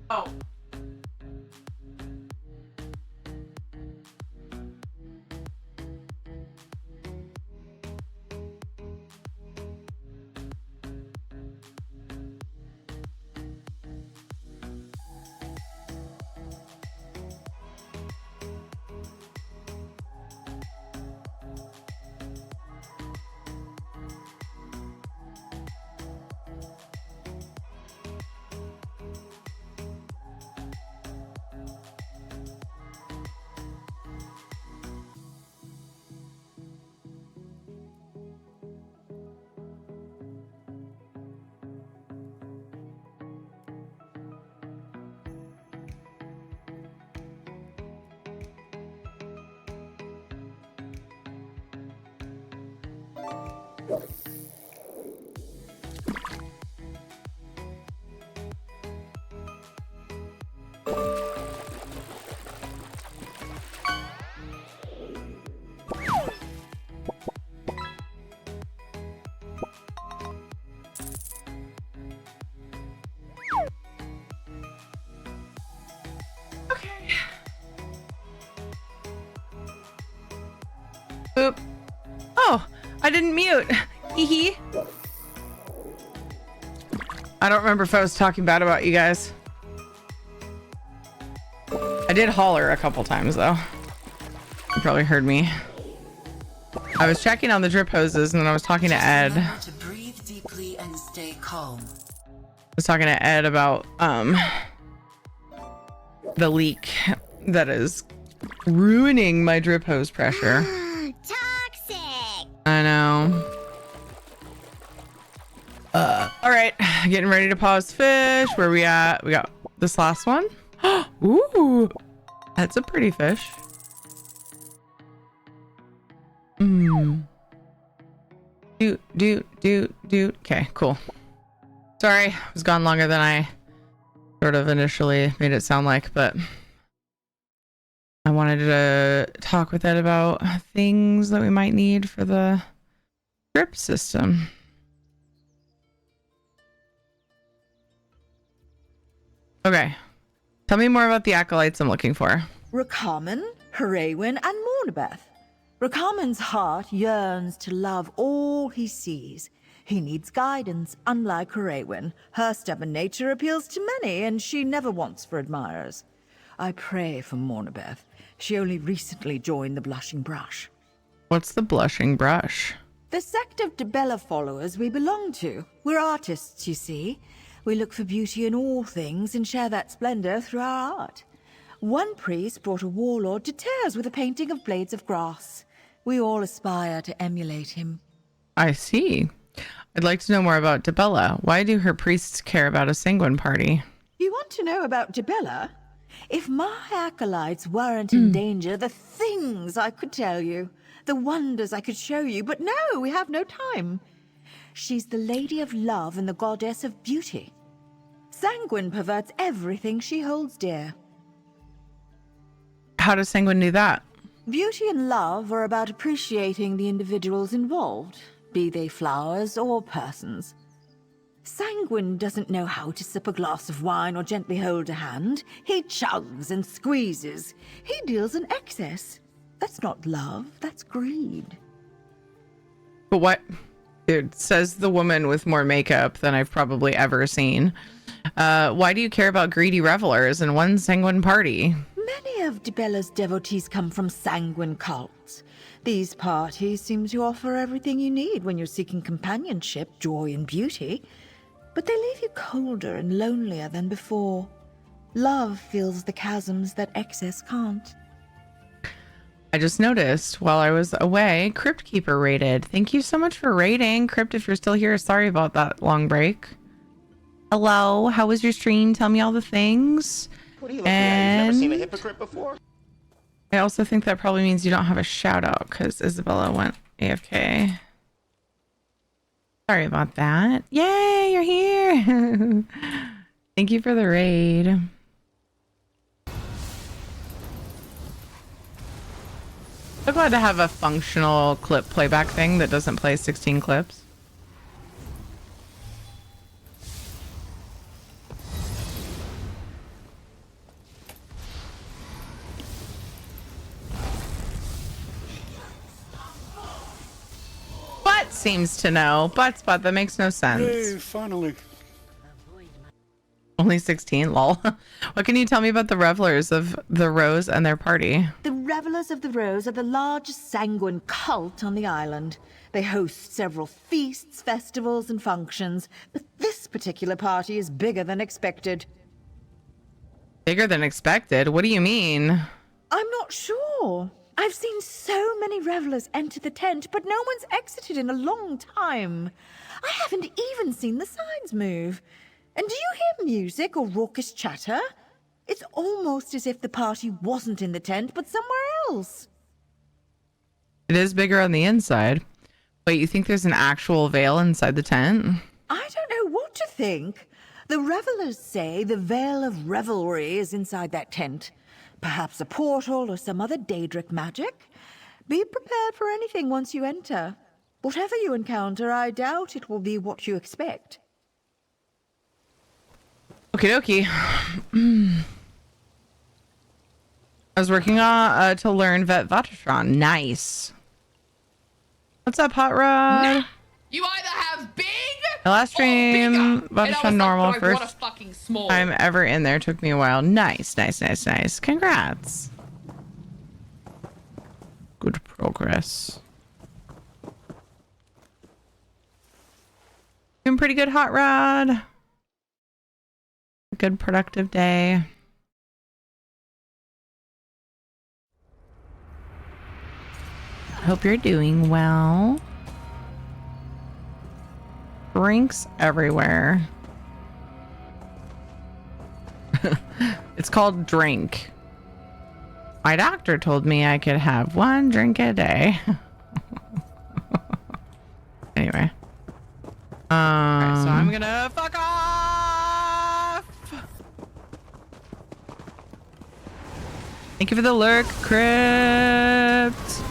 Oh. Oop. Oh, I didn't mute. Hee hee. I don't remember if I was talking bad about you guys. I did holler a couple times though. You probably heard me. I was checking on the drip hoses and then I was talking to Ed. To breathe deeply and stay calm. I was talking to Ed about the leak that is ruining my drip hose pressure. Toxic! I know. All right, getting ready to pause fish. Where we at? We got this last one. Ooh, that's a pretty fish. Do. Okay, cool. Sorry, I was gone longer than I sort of initially made it sound like, but I wanted to talk with Ed about things that we might need for the drip system. Okay. Tell me more about the acolytes I'm looking for. Rakaman, Heraewyn, and Mornabeth. Rakaman's heart yearns to love all he sees. He needs guidance, unlike Heraewyn. Her stubborn nature appeals to many, and she never wants for admirers. I pray for Mornabeth. She only recently joined the Blushing Brush. What's the Blushing Brush? The sect of Dibella followers we belong to. We're artists, you see. We look for beauty in all things and share that splendor through our art. One priest brought a warlord to tears with a painting of blades of grass. We all aspire to emulate him. I see. I'd like to know more about Dibella. Why do her priests care about a sanguine party? You want to know about Dibella? If my acolytes weren't in danger, the things I could tell you, the wonders I could show you, but no, we have no time. She's the lady of love and the goddess of beauty. Sanguine perverts everything she holds dear. How does Sanguine do that? Beauty and love are about appreciating the individuals involved, be they flowers or persons. Sanguine doesn't know how to sip a glass of wine or gently hold a hand. He chugs and squeezes. He deals in excess. That's not love, that's greed. But Dude, says the woman with more makeup than I've probably ever seen. Why do you care about greedy revelers in one sanguine party? Many of Dibella's devotees come from sanguine cults. These parties seem to offer everything you need when you're seeking companionship, joy, and beauty. But they leave you colder and lonelier than before. Love fills the chasms that excess can't. I just noticed while I was away, Crypt Keeper raided. Thank you so much for raiding. Crypt, if you're still here, sorry about that long break. Hello, how was your stream? Tell me all the things. What are you looking at? You've never seen a hypocrite before? I also think that probably means you don't have a shout out because Isabella went AFK. Sorry about that. Yay, you're here. Thank you for the raid. So glad to have a functional clip playback thing that doesn't play 16 clips. But seems to know. But that makes no sense. Hey, finally. Only 16, lol. What can you tell me about the revelers of the Rose and their party? The Revelers of the Rose are the largest sanguine cult on the island. They host several feasts, festivals, and functions, but this particular party is bigger than expected. Bigger than expected? What do you mean? I'm not sure. I've seen so many revelers enter the tent, but no one's exited in a long time. I haven't even seen the signs move. And do you hear music or raucous chatter? It's almost as if the party wasn't in the tent, but somewhere else. It is bigger on the inside. Wait, you think there's an actual veil inside the tent? I don't know what to think. The revelers say the Veil of Revelry is inside that tent. Perhaps a portal or some other Daedric magic. Be prepared for anything once you enter. Whatever you encounter, I doubt it will be what you expect. Okie dokie. I was working on to learn Vet Vatatron. Nice. What's up, Hot Rod? Nah, you either have big The last stream, Vatatron normal, like, first time ever in there. Took me a while. Nice, nice, nice, nice. Congrats. Good progress. Doing pretty good, Hot Rod. Good productive day. Hope you're doing well. Drinks everywhere. It's called drink. My doctor told me I could have 1 drink a day. Anyway. Alright, so I'm gonna fuck off. Thank you for the lurk, Crypt.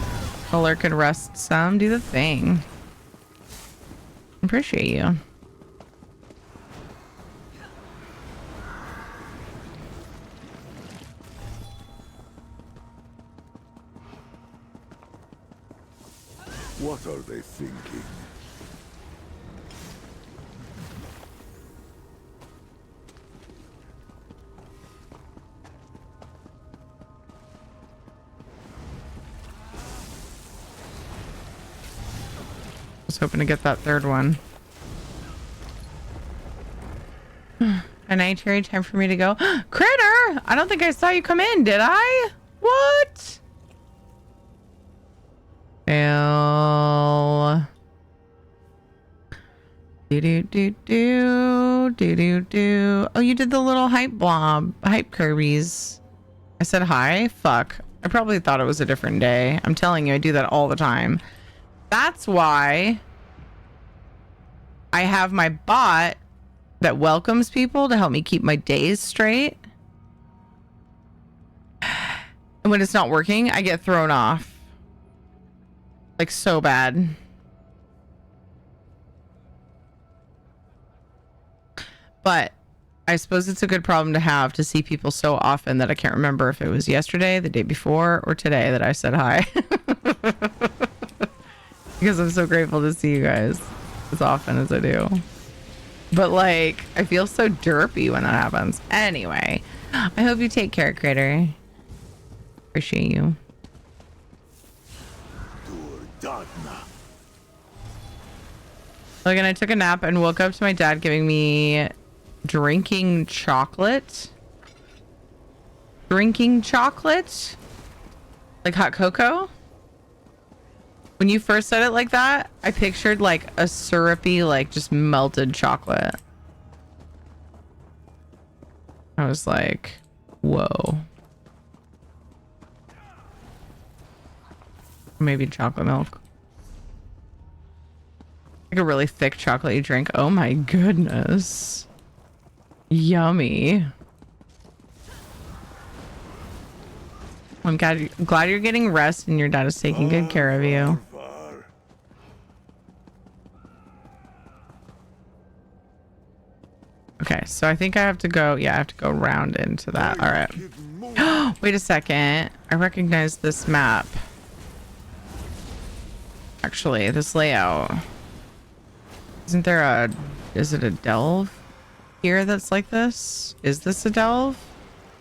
The lurk and rest some. Do the thing. Appreciate you. What are they thinking? I was hoping to get that third one. A night cherry, time for me to go. Critter! I don't think I saw you come in, did I? What? Fail. Do. Oh, you did the little hype blob, hype Kirby's. I said hi? Fuck. I probably thought it was a different day. I'm telling you, I do that all the time. That's why I have my bot that welcomes people to help me keep my days straight. And when it's not working, I get thrown off. Like, so bad. But I suppose it's a good problem to have, to see people so often that I can't remember if it was yesterday, the day before, or today that I said hi. Because I'm so grateful to see you guys. as often as I do. But like, I feel so derpy when that happens. Anyway, I hope you take care, Critter. Appreciate you. Like, and I took a nap and woke up to my dad giving me drinking chocolate. Drinking chocolate? Like hot cocoa? When you first said it like that, I pictured like a syrupy, like just melted chocolate. I was like, whoa. Maybe chocolate milk. Like a really thick chocolate you drink. Oh my goodness. Yummy. I'm glad you're getting rest and your dad is taking good care of you. Okay, so I think I have to go. Yeah, I have to go round into that. All right. Wait a second. I recognize this map. Actually, this layout. Isn't there a... Is it a delve here that's like this? Is this a delve?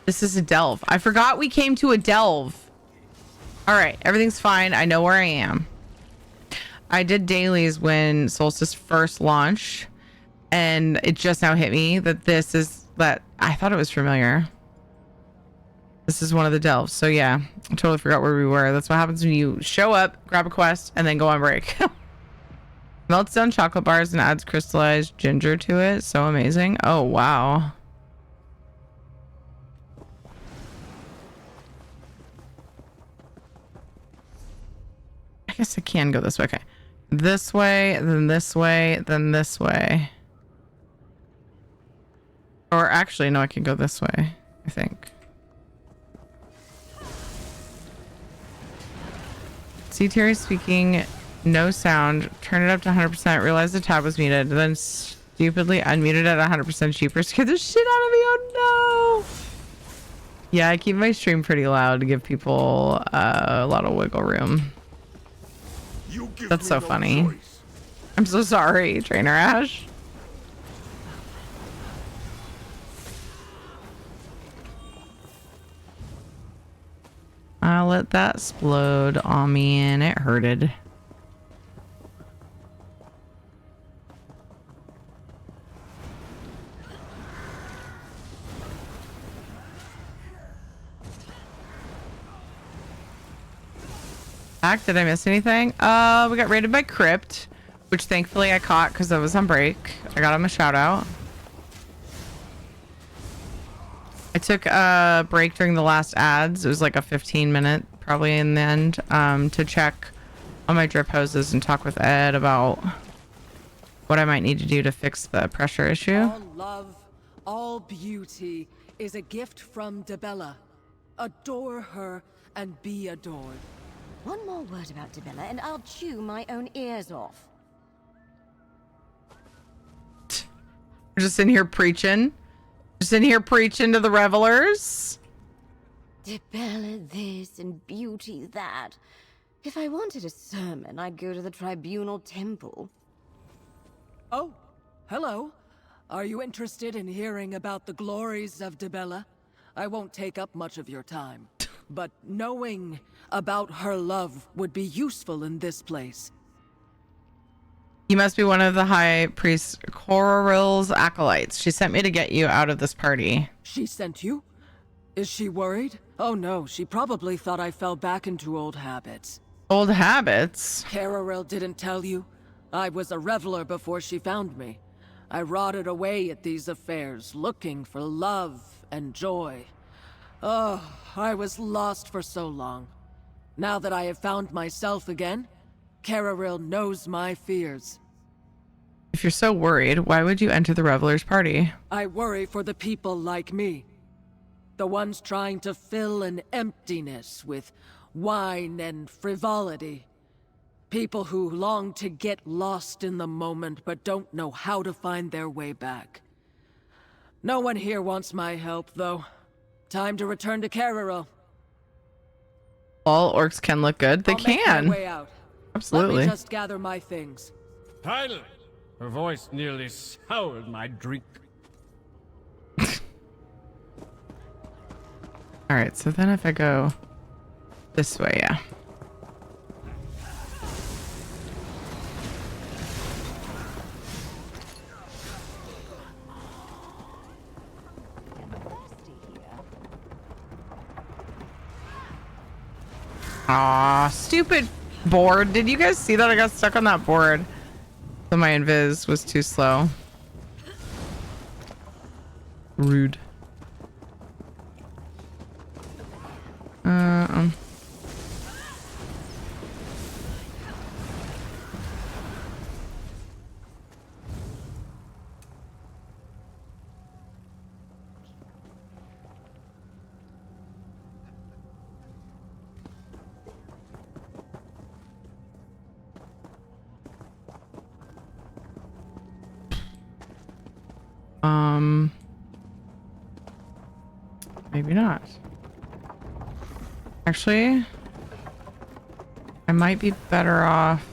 This is a delve. I forgot we came to a delve. All right, everything's fine. I know where I am. I did dailies when Solstice first launched, and it just now hit me that this is that. I thought it was familiar. This is one of the delves. So yeah, I totally forgot where we were. That's what happens when you show up, grab a quest, and then go on break. Melts down chocolate bars and adds crystallized ginger to it. So amazing. Oh, wow. I guess I can go this way. Okay. This way, then this way, then this way. Or actually, no, I can go this way, I think. See Terry speaking, no sound. Turn it up to 100%. Realize the tab was muted. Then stupidly unmuted at 100% cheaper. Scared the shit out of me. Oh no. Yeah, I keep my stream pretty loud to give people a lot of wiggle room. That's so funny. I'm so sorry, Trainer Ash. I let that explode on me and it hurted. Did I miss anything? We got raided by Crypt, which thankfully I caught because I was on break. I got him a shout out. I took a break during the last ads. It was like a 15-minute probably in the end, to check on my drip hoses and talk with Ed about what I might need to do to fix the pressure issue. All love, all beauty is a gift from Dibella. Adore her and be adored. One more word about Dibella and I'll chew my own ears off. We're just in here preaching. Just in here preaching to the revelers. Dibella this and beauty that. If I wanted a sermon, I'd go to the Tribunal Temple. Oh, hello. Are you interested in hearing about the glories of Dibella? I won't take up much of your time, but knowing about her love would be useful in this place. You must be one of the High Priest Coral's acolytes. She sent me to get you out of this party. She sent you? Is she worried? Oh no, she probably thought I fell back into old habits. Old habits? Cararel didn't tell you? I was a reveler before she found me. I rotted away at these affairs, looking for love and joy. Oh, I was lost for so long. Now that I have found myself again, Cararel knows my fears. If you're so worried, why would you enter the Revelers party? I worry for the people like me. The ones trying to fill an emptiness with wine and frivolity. People who long to get lost in the moment but don't know how to find their way back. No one here wants my help, though. Time to return to Cararel. All orcs can look good. They I'll can. Make my way out. Absolutely. Let me just gather my things. Title, Her voice nearly soured my drink. All right, so then if I go this way, yeah. Aw, stupid board. Did you guys see that? I got stuck on that board. So my invis was too slow. Rude. Maybe not. Actually, I might be better off.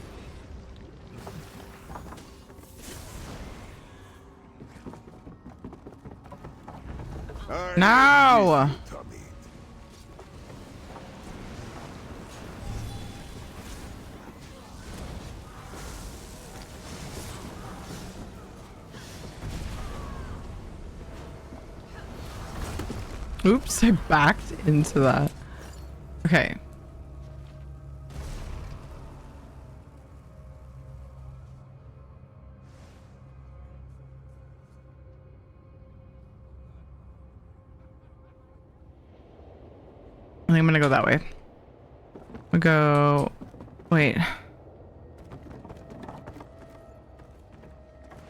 No! Oops, I backed into that. Okay. I think I'm gonna go that way. I'll go... Wait.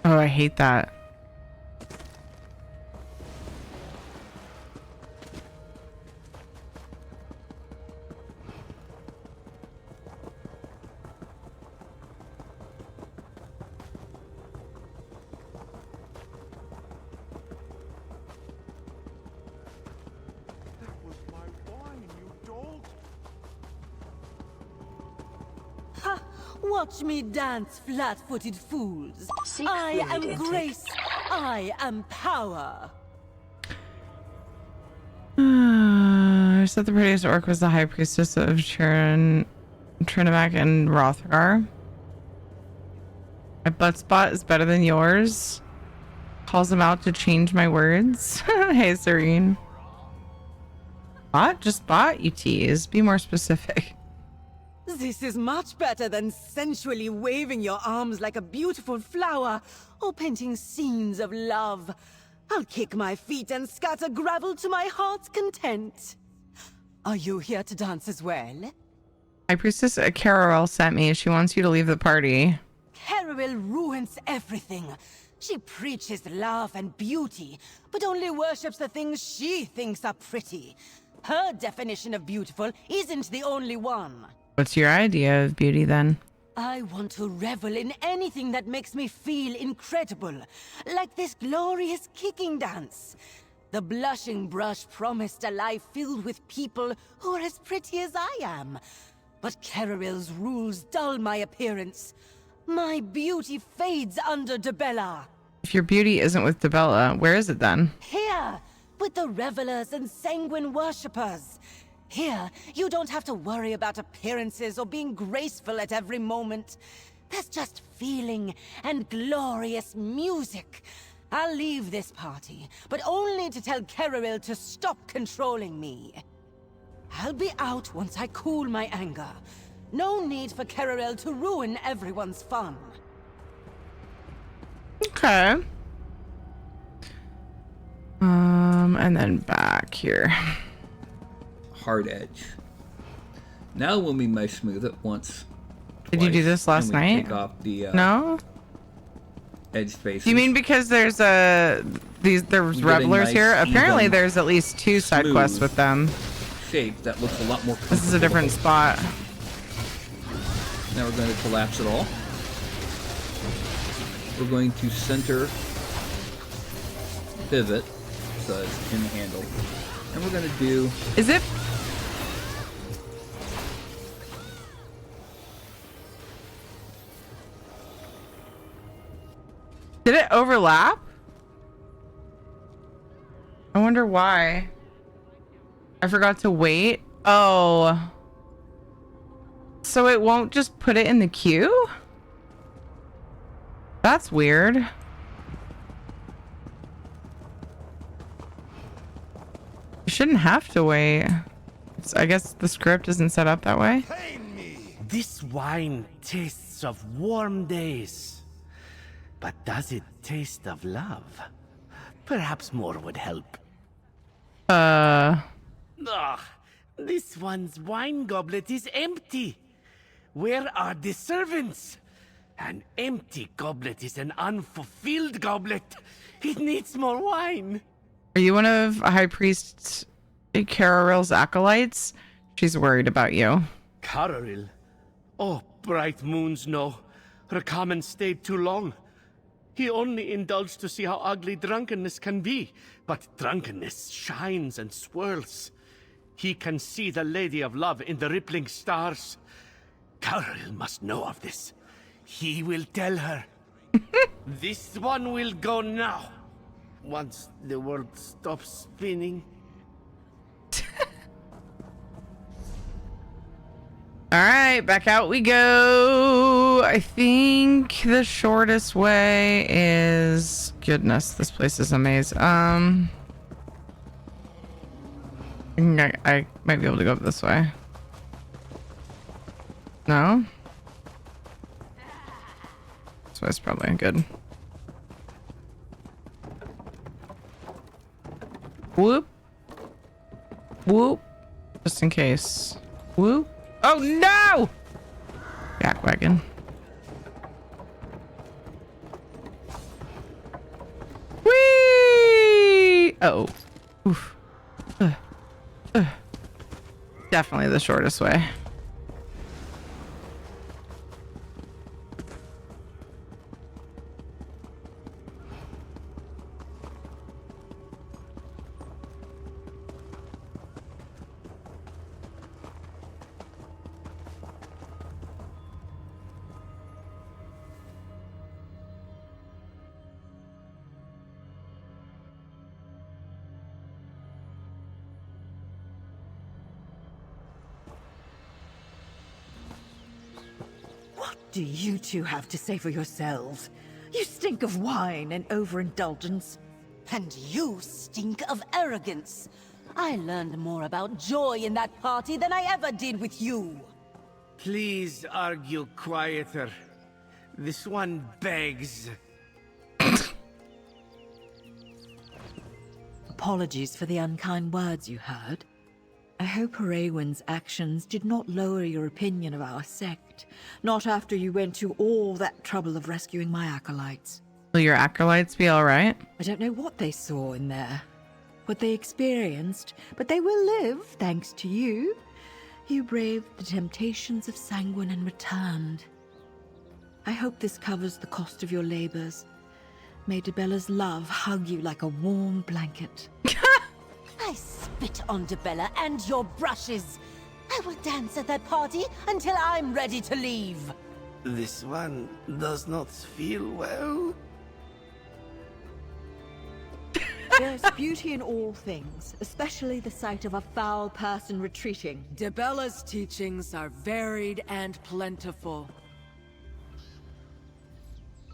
Oh, I hate that. Watch me dance, flat-footed fools. I am grace. I am power. I said the prettiest orc was the high priestess of Trinimac and Rothgar. My butt spot is better than yours. Calls them out to change my words. Hey, Serene. Bot? Just bot? You tease. Be more specific. This is much better than sensually waving your arms like a beautiful flower or painting scenes of love. I'll kick my feet and scatter gravel to my heart's content. Are you here to dance as well? High Priestess Carol sent me. She wants you to leave the party. Carol ruins everything. She preaches love and beauty, but only worships the things she thinks are pretty. Her definition of beautiful isn't the only one. What's your idea of beauty then? I want to revel in anything that makes me feel incredible, like this glorious kicking dance. The blushing brush promised a life filled with people who are as pretty as I am. But Caroril's rules dull my appearance. My beauty fades under Debella. If your beauty isn't with Debella, where is it then? Here, with the revelers and sanguine worshippers. Here, you don't have to worry about appearances or being graceful at every moment. There's just feeling and glorious music. I'll leave this party, but only to tell Carol to stop controlling me. I'll be out once I cool my anger. No need for Carol to ruin everyone's fun. Okay. And then back here. Hard edge. Now when we may smooth it once. Did you do this last night? Take off the no. Edge spaces. You mean because there's there's revelers nice, here? Apparently, even, there's at least 2 side quests with them. Shape that looks a lot more. This is a different spot. Now we're going to collapse it all. We're going to center pivot so it's in the handle, and we're going to do. Is it? Did it overlap? I wonder why. I forgot to wait. Oh. So it won't just put it in the queue? That's weird. You shouldn't have to wait. I guess the script isn't set up that way. This wine tastes of warm days. But does it taste of love? Perhaps more would help. This one's wine goblet is empty. Where are the servants? An empty goblet is an unfulfilled goblet. It needs more wine. Are you one of High Priest Cararil's acolytes? She's worried about you. Cararil? Oh, bright moons, no. Rakaman stayed too long. He only indulged to see how ugly drunkenness can be. But drunkenness shines and swirls. He can see the Lady of Love in the rippling stars. Cararil must know of this. He will tell her. This one will go now. Once the world stops spinning. All right, back out we go. I think the shortest way is... Goodness, this place is a maze. I might be able to go this way. No? This way's probably good. Whoop. Whoop. Just in case. Whoop. Oh no! Jackwagon. Whee! Oh. Oof. Definitely the shortest way. What do you two have to say for yourselves? You stink of wine and overindulgence. And you stink of arrogance. I learned more about joy in that party than I ever did with you. Please argue quieter. This one begs. Apologies for the unkind words you heard. I hope Araywin's actions did not lower your opinion of our sect. Not after you went to all that trouble of rescuing my acolytes. Will your acolytes be alright? I don't know what they saw in there, what they experienced, but they will live, thanks to you. You braved the temptations of Sanguine and returned. I hope this covers the cost of your labors. May Debella's love hug you like a warm blanket. I spit on Debella and your brushes. I will dance at that party until I'm ready to leave. This one does not feel well. There's beauty in all things, especially the sight of a foul person retreating. Debella's teachings are varied and plentiful.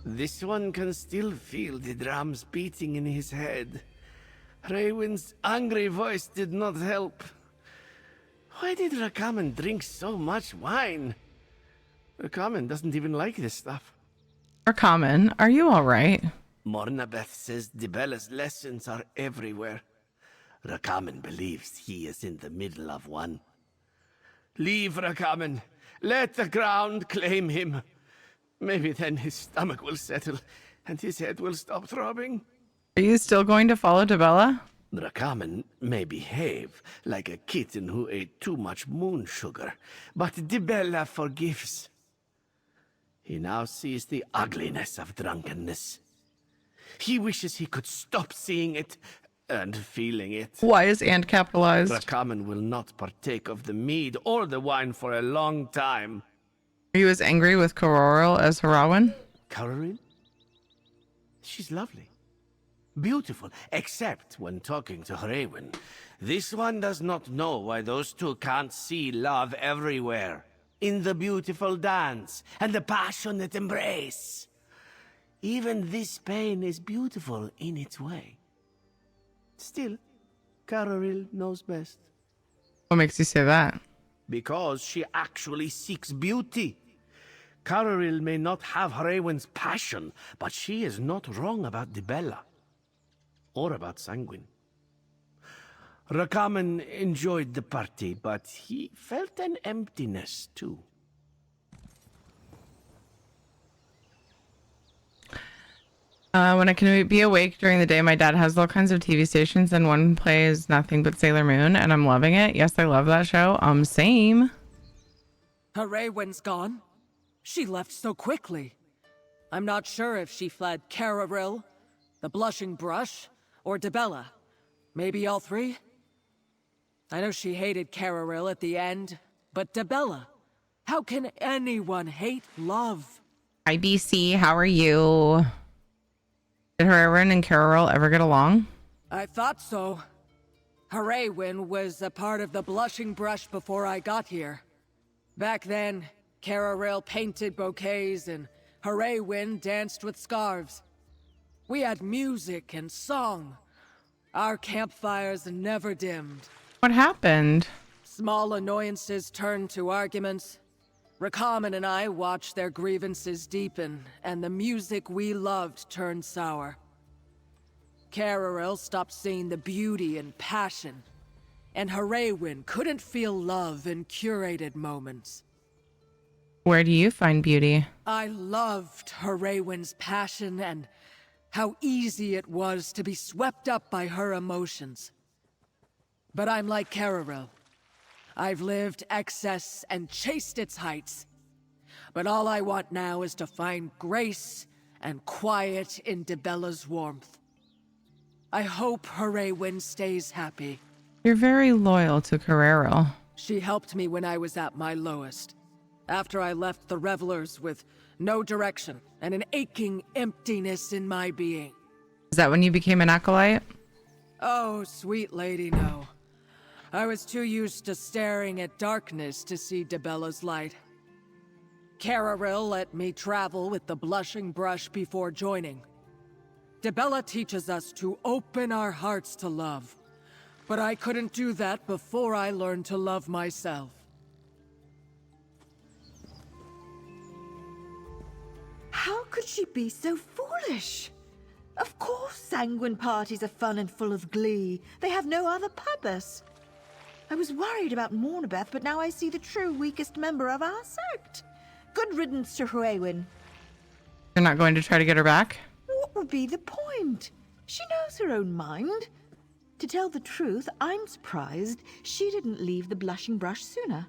This one can still feel the drums beating in his head. Raywin's angry voice did not help. Why did Rakaman drink so much wine? Rakaman doesn't even like this stuff. Rakaman, are you alright? Mornabeth says Debella's lessons are everywhere. Rakaman believes he is in the middle of one. Leave Rakaman. Let the ground claim him. Maybe then his stomach will settle and his head will stop throbbing. Are you still going to follow Debella? Rakaman may behave like a kitten who ate too much moon sugar, but Debella forgives. He now sees the ugliness of drunkenness. He wishes he could stop seeing it and feeling it. Why is and capitalized? Rakaman will not partake of the mead or the wine for a long time. Are you as angry with Caroril as Harawin? Caroril? she's lovely. Beautiful, except when talking to Hraewyn. This one does not know why those two can't see love everywhere. In the beautiful dance, and the passionate embrace. Even this pain is beautiful in its way. Still, Caroril knows best. What makes you say that? Because she actually seeks beauty. Caroril may not have Hraewyn's passion, but she is not wrong about Dibella. Or about Sanguine. Rakaman enjoyed the party, but he felt an emptiness too. When I can be awake during the day, my dad has all kinds of TV stations, and one plays nothing but Sailor Moon, and I'm loving it. Yes, I love that show. Same. Hraewyn's gone. She left so quickly. I'm not sure if she fled Caroril, the Blushing Brush, or Dibella. Maybe all three? I know she hated Caroril at the end, but Dibella, how can anyone hate love? Hi, BC. How are you? Did Hraewyn and Carol ever get along? I thought so. Hraewyn was a part of the Blushing Brush before I got here. Back then, Caroril painted bouquets and Hraewyn danced with scarves. We had music and song. Our campfires never dimmed. What happened? Small annoyances turned to arguments. Rakaman and I watched their grievances deepen, and the music we loved turned sour. Caroril stopped seeing the beauty and passion, and Hraewyn couldn't feel love in curated moments. Where do you find beauty? I loved Hraewyn's passion and how easy it was to be swept up by her emotions. But I'm like Caroril. I've lived excess and chased its heights. But all I want now is to find grace and quiet in Dibella's warmth. I hope Hraewyn stays happy. You're very loyal to Carrero. She helped me when I was at my lowest. After I left the revelers with no direction and an aching emptiness in my being. Is that when you became an acolyte? Oh, sweet lady, no. I was too used to staring at darkness to see Dibella's light. Caroril let me travel with the Blushing Brush before joining. Dibella teaches us to open our hearts to love, but I couldn't do that before I learned to love myself. How could she be so foolish? Of course sanguine parties are fun and full of glee. They have no other purpose. I was worried about Mornabeth, but now I see the true weakest member of our sect. Good riddance to Hraewyn. You're not going to try to get her back? What would be the point? She knows her own mind. To tell the truth, I'm surprised she didn't leave the Blushing Brush sooner.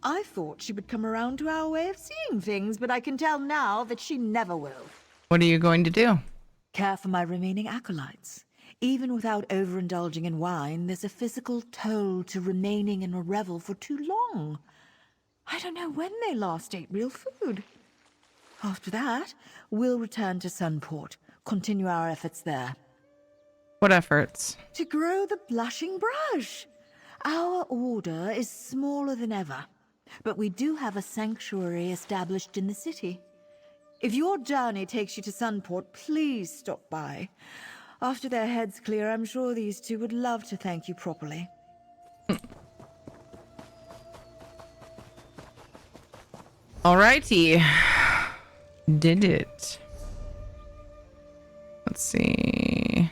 I thought she would come around to our way of seeing things, but I can tell now that she never will. What are you going to do? Care for my remaining acolytes. Even without overindulging in wine, there's a physical toll to remaining in a revel for too long. I don't know when they last ate real food. After that, we'll return to Sunport, continue our efforts there. What efforts? To grow the Blushing Brush. Our order is smaller than ever, but we do have a sanctuary established in the city. If your journey takes you to Sunport, please stop by. After their heads clear, I'm sure these two would love to thank you properly. Alrighty. Did it. Let's see.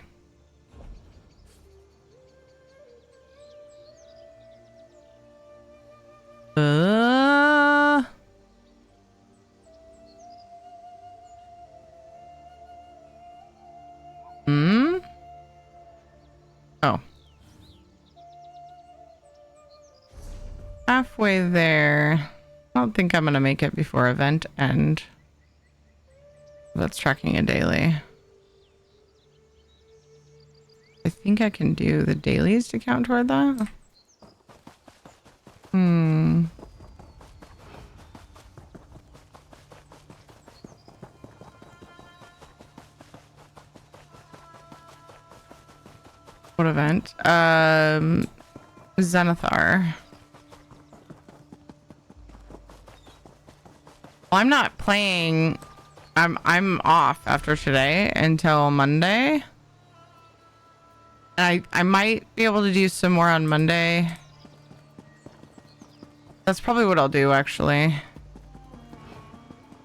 Oh. Halfway there. I don't think I'm gonna make it before event end. That's tracking a daily. I think I can do the dailies to count toward that. What event? Zenithar. Well, I'm not playing. I'm off after today until Monday. And I might be able to do some more on Monday. That's probably what I'll do, actually.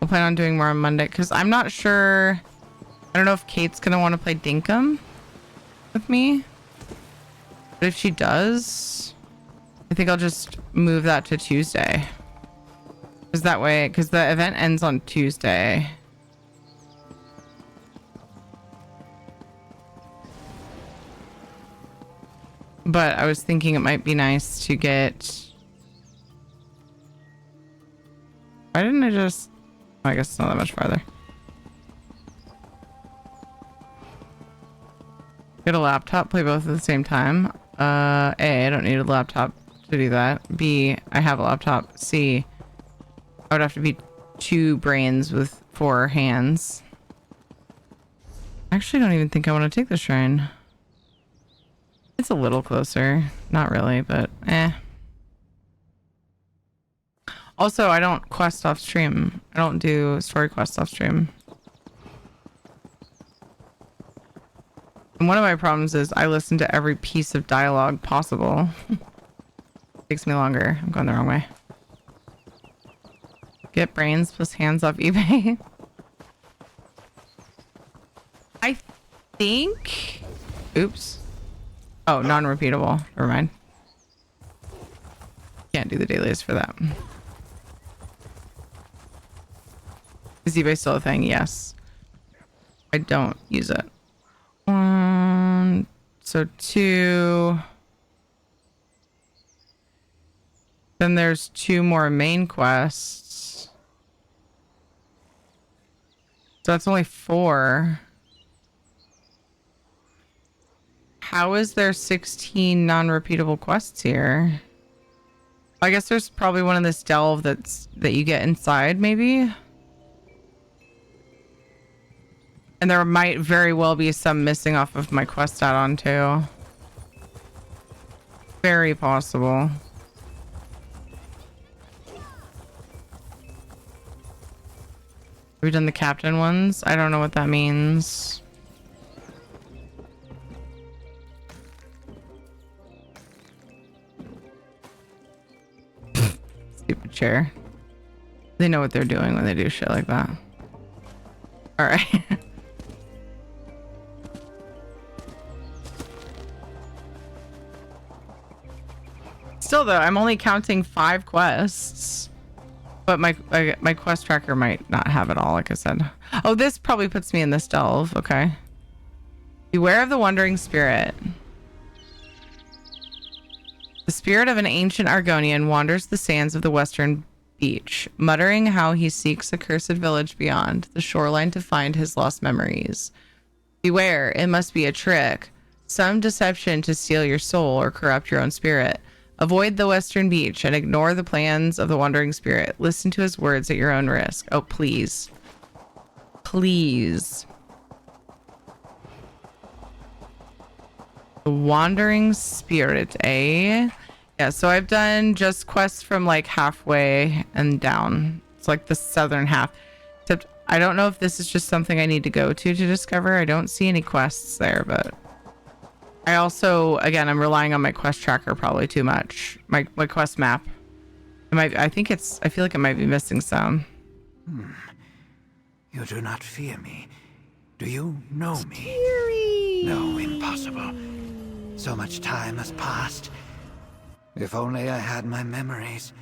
I'll plan on doing more on Monday because I'm not sure. I don't know if Kate's gonna want to play Dinkum with me. But if she does, I think I'll just move that to Tuesday. Because that way, because the event ends on Tuesday. But I was thinking it might be nice to get... Why didn't I just... Oh, I guess it's not that much farther. Get a laptop, play both at the same time. A, I don't need a laptop to do that. B, I have a laptop. C, I would have to be 2 brains with 4 hands. I actually don't even think I want to take the shrine. It's a little closer. Not really, but eh. Also, I don't quest off stream. I don't do story quests off stream. And one of my problems is I listen to every piece of dialogue possible. Takes me longer. I'm going the wrong way. Get brains plus hands off eBay. I think... Oops. Oh, non-repeatable. Never mind. Can't do the dailies for that. Is eBay still a thing? Yes. I don't use it. So 2. Then there's 2 more main quests. So that's only 4. How is there 16 non-repeatable quests here? I guess there's probably one in this delve that you get inside, maybe. And there might very well be some missing off of my quest add-on too. Very possible. Have we done the captain ones? I don't know what that means. Stupid chair. They know what they're doing when they do shit like that. All right. Still though, I'm only counting 5 quests, but my quest tracker might not have it all, like I said. Oh, this probably puts me in this delve. Okay. Beware of the wandering spirit. The spirit of an ancient Argonian wanders the sands of the western beach, muttering how he seeks a cursed village beyond the shoreline to find his lost memories. Beware, it must be a trick, some deception to steal your soul or corrupt your own spirit. Avoid the western beach and ignore the plans of the wandering spirit. Listen to his words at your own risk. Oh, please. Please. The wandering spirit, eh? Yeah, so I've done just quests from like halfway and down. It's like the southern half. Except I don't know if this is just something I need to go to discover. I don't see any quests there, but I also, again, I'm relying on my quest tracker probably too much. My quest map. I feel like it might be missing some. You do not fear me. Do you know me? No, impossible. So much time has passed. If only I had my memories.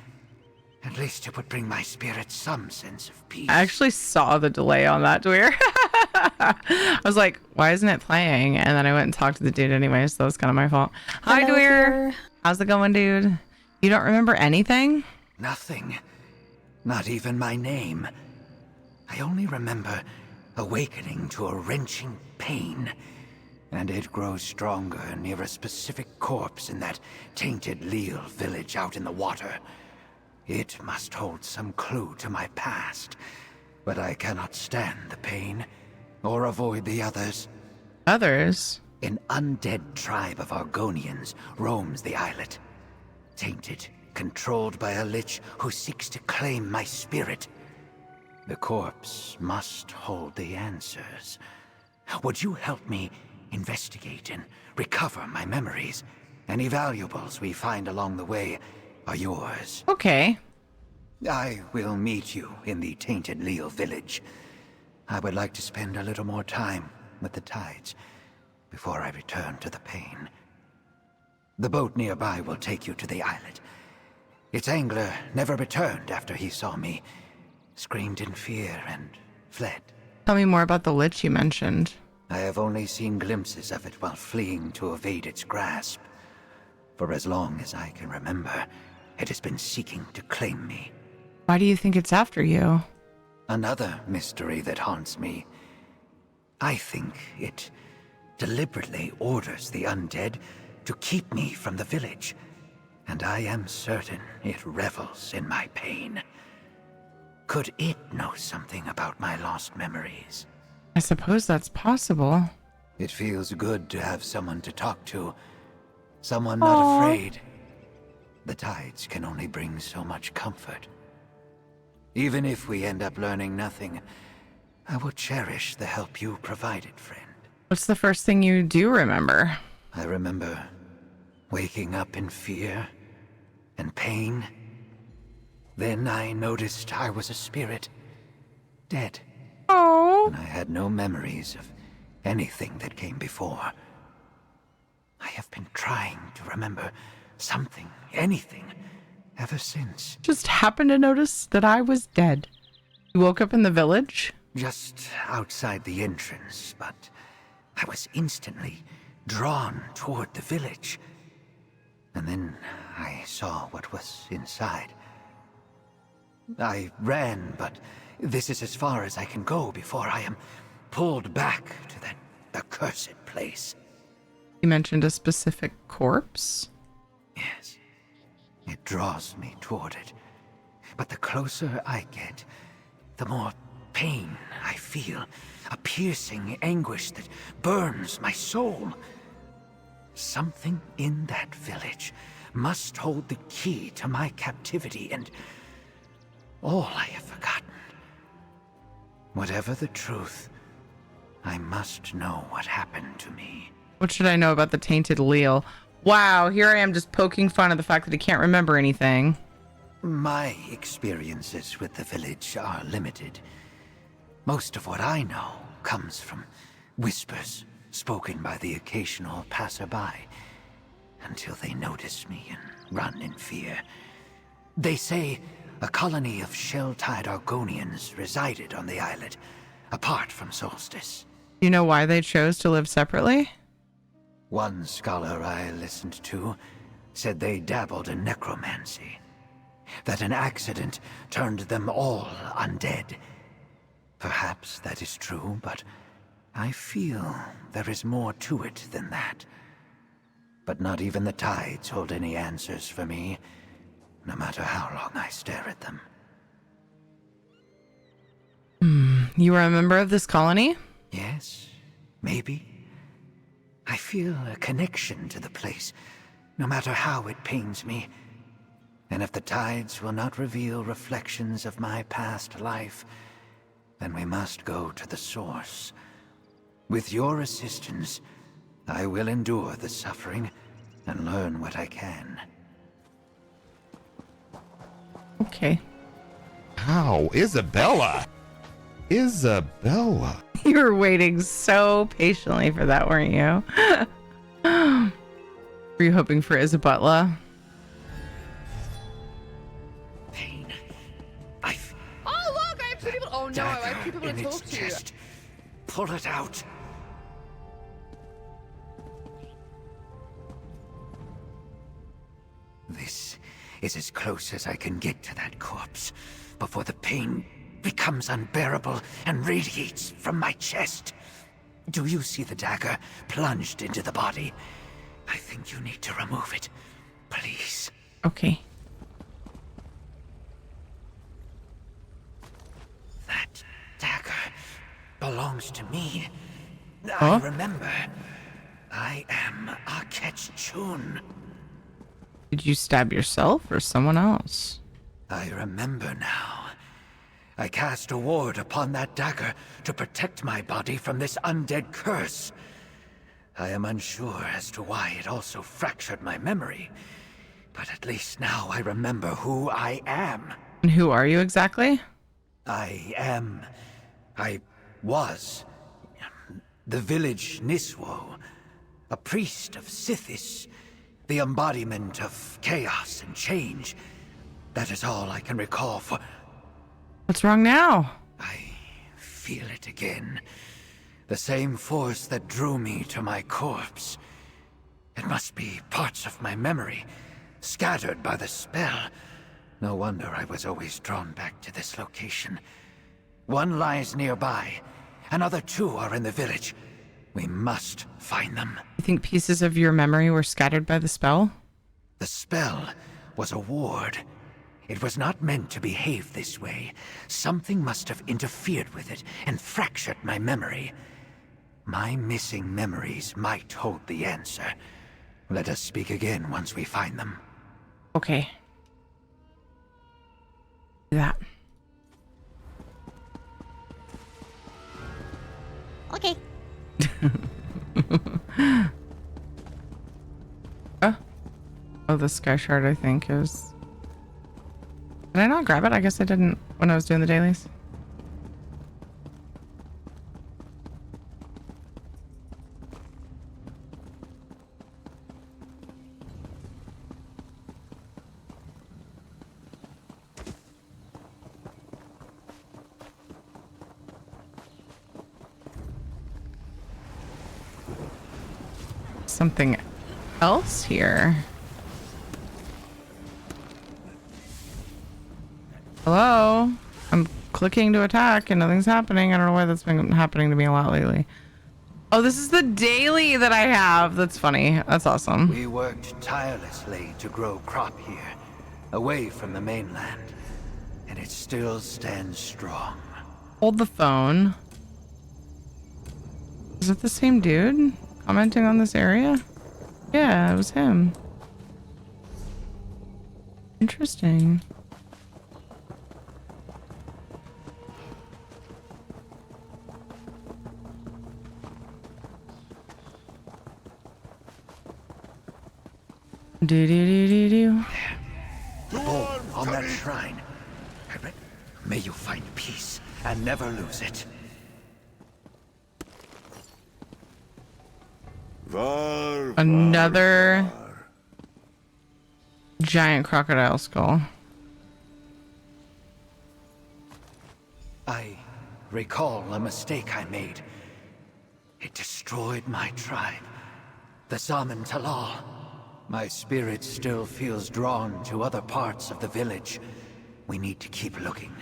At least it would bring my spirit some sense of peace. I actually saw the delay on that, Dweer. I was like, why isn't it playing? And then I went and talked to the dude anyway, so it's kind of my fault. Hi, Hello, Dweer. dear. How's it going, dude? You don't remember anything? Nothing. Not even my name. I only remember awakening to a wrenching pain. And it grows stronger near a specific corpse in that tainted Leal village out in the water. It must hold some clue to my past, but I cannot stand the pain or avoid the others. Others? An undead tribe of Argonians roams the islet. Tainted, controlled by a lich who seeks to claim my spirit. The corpse must hold the answers. Would you help me investigate and recover my memories? Any valuables we find along the way are yours. Okay. I will meet you in the Tainted Leal village. I would like to spend a little more time with the tides before I return to the pain. The boat nearby will take you to the islet. Its angler never returned after he saw me, screamed in fear and fled. Tell me more about the lich you mentioned. I have only seen glimpses of it while fleeing to evade its grasp. For as long as I can remember, it has been seeking to claim me. Why do you think it's after you? Another mystery that haunts me. I think it deliberately orders the undead to keep me from the village, and I am certain it revels in my pain. Could it know something about my lost memories? I suppose that's possible. It feels good to have someone to talk to. Someone not afraid. The tides can only bring so much comfort. Even if we end up learning nothing, I will cherish the help you provided, friend. What's the first thing you do remember? I remember waking up in fear and pain. Then I noticed I was a spirit, dead. Oh. And I had no memories of anything that came before. I have been trying to remember something, anything, ever since. Just happened to notice that I was dead. You woke up in the village? Just outside the entrance, but I was instantly drawn toward the village. And then I saw what was inside. I ran, but this is as far as I can go before I am pulled back to that accursed place. You mentioned a specific corpse? Yes. It draws me toward it. But the closer I get, the more pain I feel. A piercing anguish that burns my soul. Something in that village must hold the key to my captivity and all I have forgotten. Whatever the truth, I must know what happened to me. What should I know about the Tainted Leal? Wow, here I am just poking fun at the fact that he can't remember anything. My experiences with the village are limited. Most of what I know comes from whispers spoken by the occasional passerby, until they notice me and run in fear. They say a colony of shell-tied Argonians resided on the islet, apart from Solstice. You know why they chose to live separately? One scholar I listened to said they dabbled in necromancy, that an accident turned them all undead. Perhaps that is true, but I feel there is more to it than that. But not even the tides hold any answers for me, no matter how long I stare at them. You were a member of this colony? Yes, maybe. I feel a connection to the place, no matter how it pains me. And if the tides will not reveal reflections of my past life, then we must go to the source. With your assistance, I will endure the suffering and learn what I can. Okay. Ow, Isabella! Isabella! You were waiting so patiently for that, weren't you? Were you hoping for Isabella? Oh, look, I have two people. Oh no, I have two people to talk to. Chest. Pull it out. This is as close as I can get to that corpse before the pain becomes unbearable and radiates from my chest. Do you see the dagger plunged into the body? I think you need to remove it. Please. Okay. That dagger belongs to me. Huh? I remember. I am Aketchun. Did you stab yourself or someone else? I remember now. I cast a ward upon that dagger to protect my body from this undead curse. I am unsure as to why it also fractured my memory, but at least now I remember who I am. And who are you exactly? I was the village Niswo, a priest of Sithis, the embodiment of chaos and change. That is all I can recall for... What's wrong now? Feel it again. The same force that drew me to my corpse. It must be parts of my memory, scattered by the spell. No wonder I was always drawn back to this location. One lies nearby. Another two are in the village. We must find them. You think pieces of your memory were scattered by the spell? The spell was a ward. It was not meant to behave this way. Something must have interfered with it and fractured my memory. My missing memories might hold the answer. Let us speak again once we find them. Okay. Do that. Okay. Oh, the sky shard, I think, is... Did I not grab it? I guess I didn't when I was doing the dailies. Something else here. Hello? I'm clicking to attack and nothing's happening. I don't know why that's been happening to me a lot lately. Oh, this is the daily that I have. That's funny. That's awesome. We worked tirelessly to grow crop here, away from the mainland, and it still stands strong. Hold the phone. Is it the same dude commenting on this area? Yeah, it was him. Interesting. Do. The bone on that shrine. May you find peace and never lose it. Another giant crocodile skull. I recall a mistake I made. It destroyed my tribe, the Zaman Talal. My spirit still feels drawn to other parts of the village. We need to keep looking.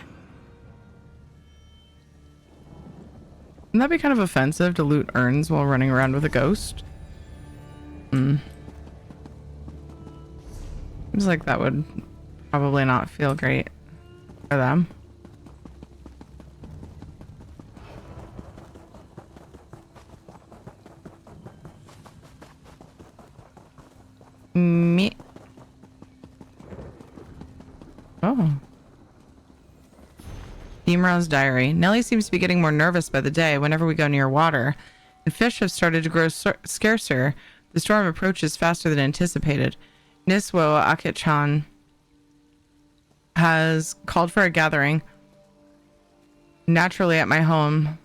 Wouldn't that be kind of offensive to loot urns while running around with a ghost? Seems like that would probably not feel great for them. Me. Oh. Imra's diary. Nellie seems to be getting more nervous by the day whenever we go near water, and fish have started to grow scarcer. The storm approaches faster than anticipated. Niswo Aketchan has called for a gathering naturally at my home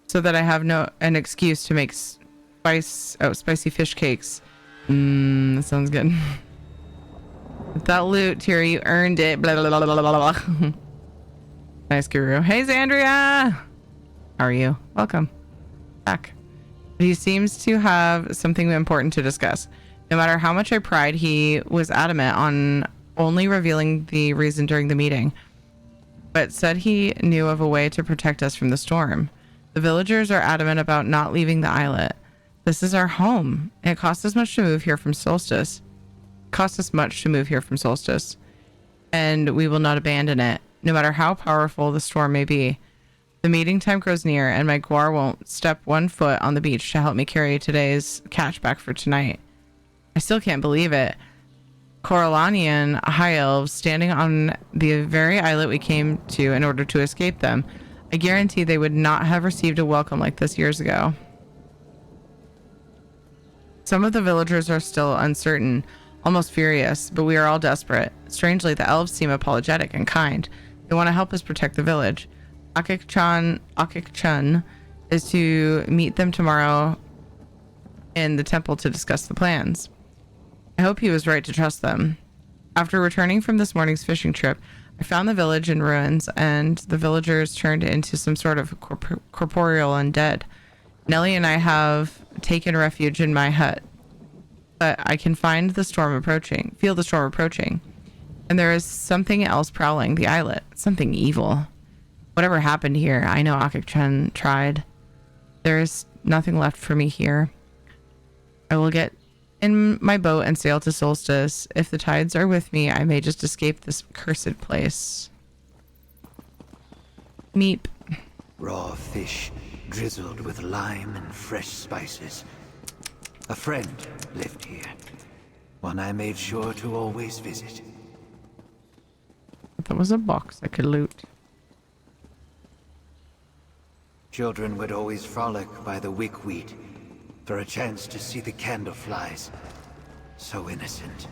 so that I have an excuse to make spicy fish cakes. That sounds good. That loot, Tiri, you earned it. Blah, blah, blah, blah, blah, blah. Nice guru. Hey, Zandria! How are you? Welcome back. He seems to have something important to discuss. No matter how much I pried, he was adamant on only revealing the reason during the meeting, but said he knew of a way to protect us from the storm. The villagers are adamant about not leaving the islet. This is our home. It cost us much to move here from Solstice. And we will not abandon it, no matter how powerful the storm may be. The meeting time grows near, and my Guar won't step 1 foot on the beach to help me carry today's catch back for tonight. I still can't believe it. Corellanian high elves standing on the very islet we came to in order to escape them. I guarantee they would not have received a welcome like this years ago. Some of the villagers are still uncertain, almost furious, but we are all desperate. Strangely, the elves seem apologetic and kind. They want to help us protect the village. Akik-chun is to meet them tomorrow in the temple to discuss the plans. I hope he was right to trust them. After returning from this morning's fishing trip, I found the village in ruins and the villagers turned into some sort of corporeal undead. Nellie and I have taken refuge in my hut, but I can feel the storm approaching. And there is something else prowling the islet, something evil. Whatever happened here, I know Akik-chun tried. There is nothing left for me here. I will get in my boat and sail to Solstice. If the tides are with me, I may just escape this cursed place. Meep. Raw fish drizzled with lime and fresh spices. A friend lived here. One I made sure to always visit. That was a box I could loot. Children would always frolic by the wickweed for a chance to see the candleflies. So innocent.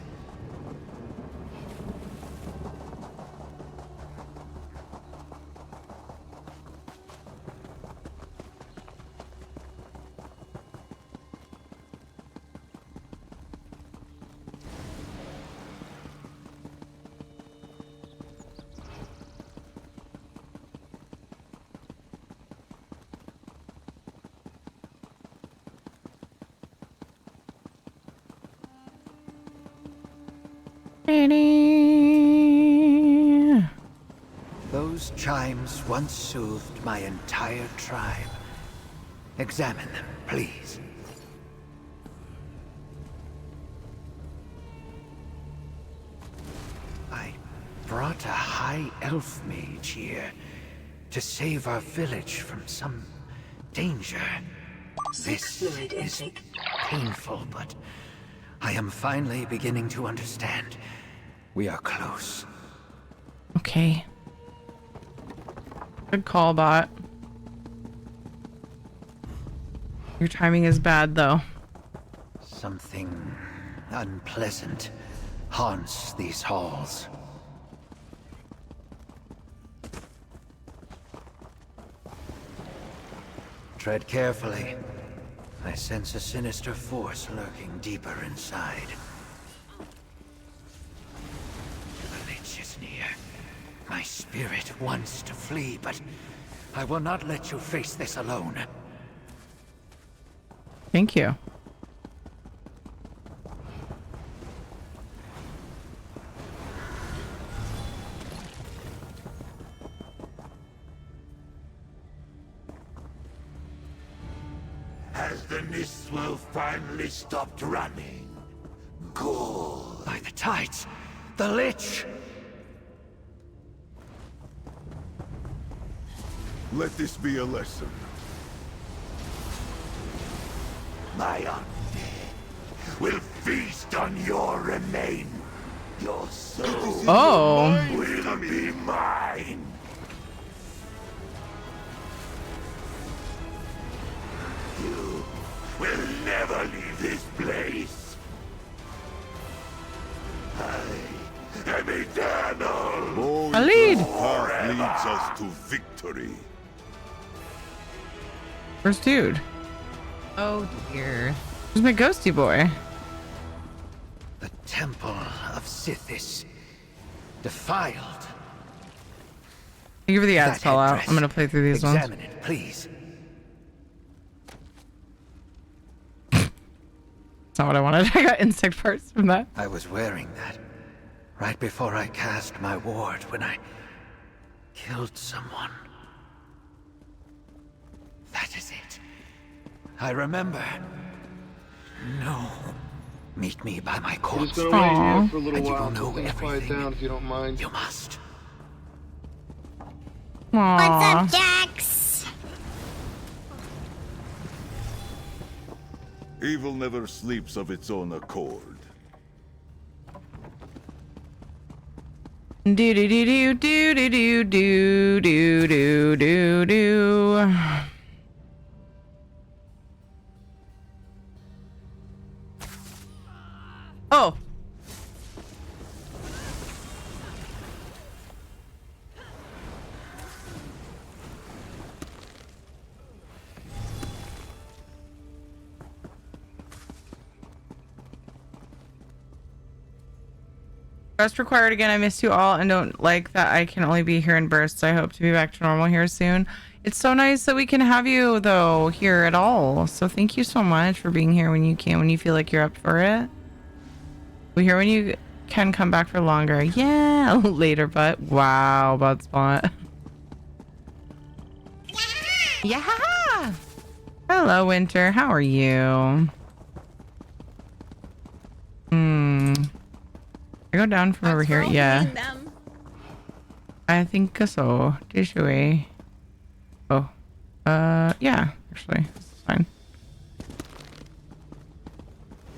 Those chimes once soothed my entire tribe. Examine them, please. I brought a high elf mage here to save our village from some danger. This is painful, but I am finally beginning to understand. We are close. Okay. Good call, bot. Your timing is bad, though. Something unpleasant haunts these halls. Tread carefully. I sense a sinister force lurking deeper inside. The Lich is near. My spirit wants to flee, but I will not let you face this alone. Thank you. Has the Niswell finally stopped running? Good. By the tides! The Lich! Let this be a lesson. My undead will feast on your remain. Your soul will be mine. You will never leave this place. I am eternal. A lead. Path leads us to victory. Where's dude? Oh dear. Where's my ghosty boy? The Temple of Sithis. Defiled. Thank you for the ads call out. I'm gonna play through these ones. Examine it, please. That's not what I wanted. I got insect parts from that. I was wearing that right before I cast my ward when I killed someone. That is it. I remember. No. Meet me by my corpse. Just gonna wait here for a little and you while will until know things quiet everything. down, if you don't mind. You must. Aww. What's up, Jax? Evil never sleeps of its own accord. Do do do do do do do do do do do. Oh. Rest required again. I missed you all and don't like that I can only be here in bursts. I hope to be back to normal here soon. It's so nice that we can have you though here at all. So thank you so much for being here when you can, when you feel like you're up for it. We hear when you can come back for longer. Yeah, later, but wow, bud spot. Yeah. Hello, Winter. How are you? I go down from over here. Yeah. I think so. Did you? Oh. Yeah, actually. This is fine.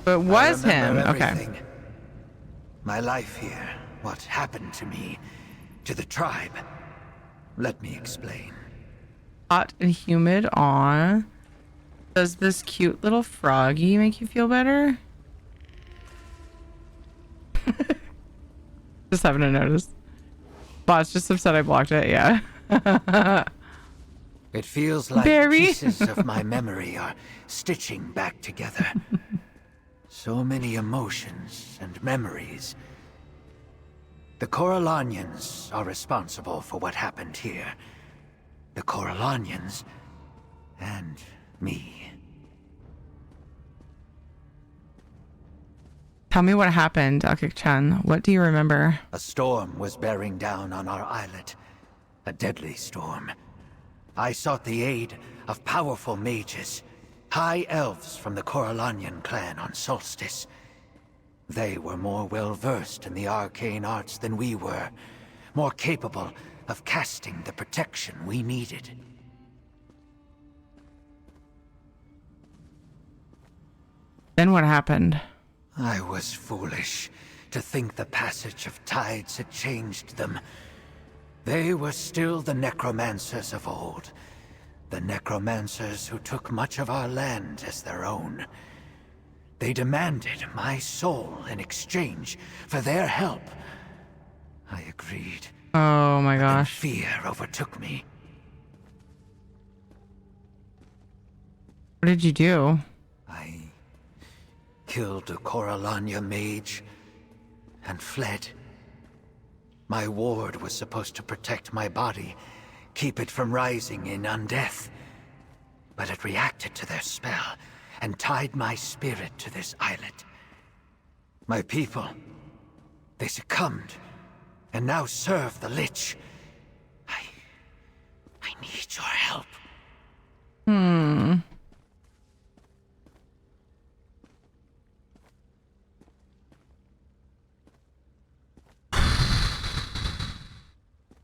But it was him. Everything. Okay. My life here, what happened to me, to the tribe. Let me explain. Hot and humid. Aw. Does this cute little froggy make you feel better? Just having to notice. Bot's just upset I blocked it. Yeah. It feels like pieces of my memory are stitching back together. So many emotions and memories. The Corellanians are responsible for what happened here. The Corellanians and me. Tell me what happened, Akik-chan. What do you remember? A storm was bearing down on our islet. A deadly storm. I sought the aid of powerful mages, high elves from the Corellanian clan on Solstice. They were more well-versed in the arcane arts than we were, more capable of casting the protection we needed. Then what happened? I was foolish to think the passage of tides had changed them. They were still the necromancers of old. The necromancers who took much of our land as their own. They demanded my soul in exchange for their help. I agreed. Oh my gosh. Fear overtook me. What did you do? I killed a Corellania mage and fled. My ward was supposed to protect my body, keep it from rising in undeath. But it reacted to their spell and tied my spirit to this islet. My people, they succumbed and now serve the Lich. I need your help.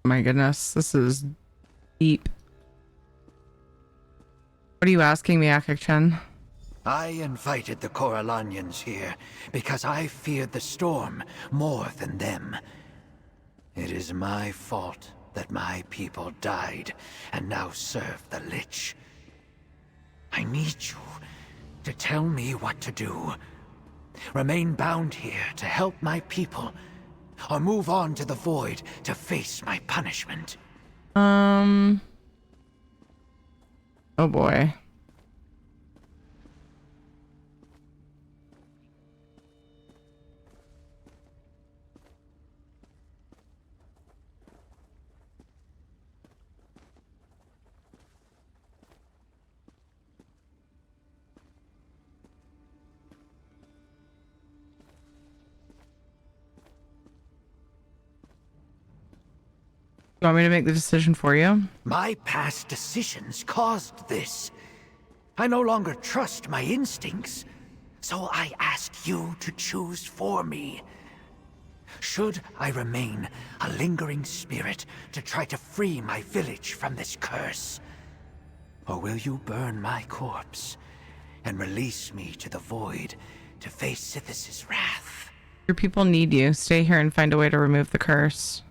My goodness, this is deep. What are you asking me, Akik-chan? I invited the Corellanians here because I feared the storm more than them. It is my fault that my people died and now serve the Lich. I need you to tell me what to do. Remain bound here to help my people, or move on to the Void to face my punishment. Oh boy. You want me to make the decision for you? My past decisions caused this. I no longer trust my instincts, so I ask you to choose for me. Should I remain a lingering spirit to try to free my village from this curse? Or will you burn my corpse and release me to the void to face Sithis' wrath. Your people need you. Stay here and find a way to remove the curse.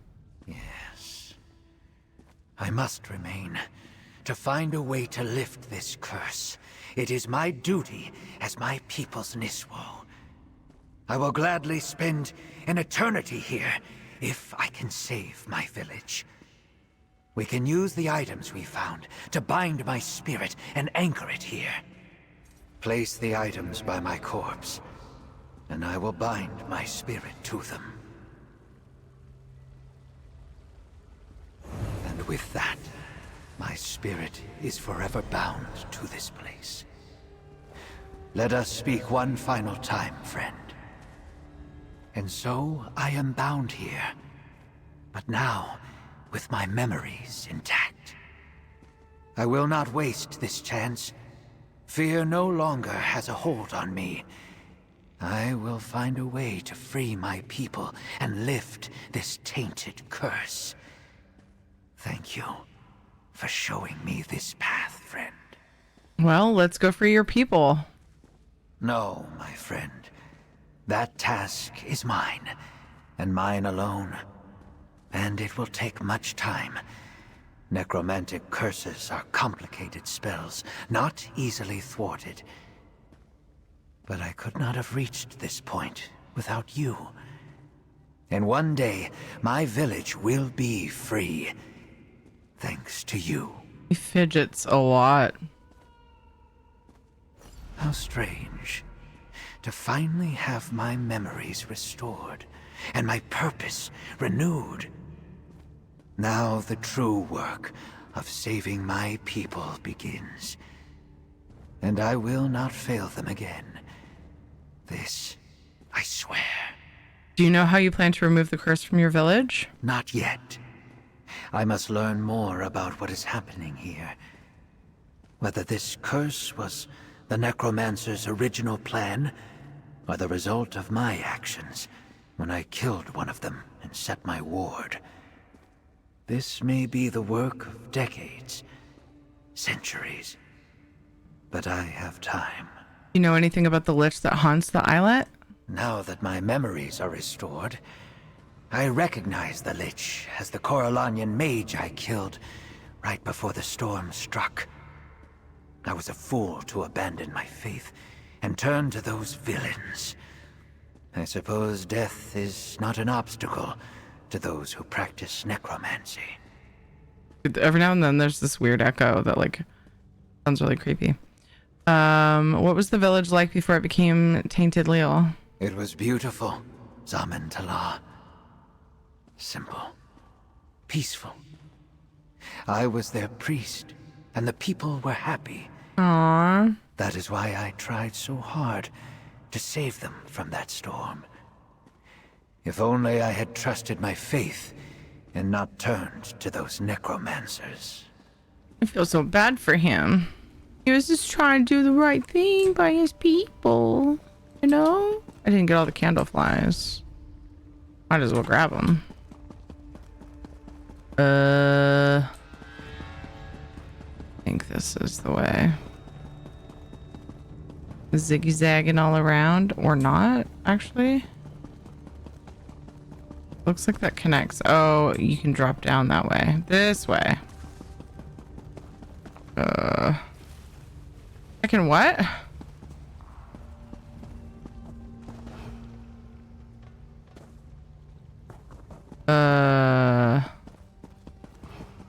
Yes. I must remain to find a way to lift this curse. It is my duty as my people's Niswo. I will gladly spend an eternity here if I can save my village. We can use the items we found to bind my spirit and anchor it here. Place the items by my corpse, and I will bind my spirit to them. And with that, my spirit is forever bound to this place. Let us speak one final time, friend. And so I am bound here, but now with my memories intact. I will not waste this chance. Fear no longer has a hold on me. I will find a way to free my people and lift this tainted curse. Thank you for showing me this path, friend. Well, let's go free your people. No, my friend. That task is mine, and mine alone. And it will take much time. Necromantic curses are complicated spells, not easily thwarted. But I could not have reached this point without you. And one day, my village will be free. Thanks to you. He fidgets a lot. How strange. To finally have my memories restored, and my purpose renewed. Now the true work of saving my people begins. And I will not fail them again. This, I swear. Do you know how you plan to remove the curse from your village? Not yet. I must learn more about what is happening here. Whether this curse was the Necromancer's original plan, or the result of my actions when I killed one of them and set my ward. This may be the work of decades, centuries, but I have time. You know anything about the lich that haunts the islet? Now that my memories are restored, I recognize the lich as the Corellanian mage I killed right before the storm struck. I was a fool to abandon my faith and turn to those villains. I suppose death is not an obstacle to those who practice necromancy. Every now and then there's this weird echo that like sounds really creepy. What was the village like before it became Tainted Leal? It was beautiful, Zaman Tala. Simple. Peaceful. I was their priest, and the people were happy. Aww. That is why I tried so hard to save them from that storm. If only I had trusted my faith and not turned to those necromancers. I feel so bad for him. He was just trying to do the right thing by his people, you know? I didn't get all the candle flies. Might as well grab them. I think this is the way. Ziggy-zagging all around, or not, actually. Looks like that connects. Oh, you can drop down that way. This way. I can what?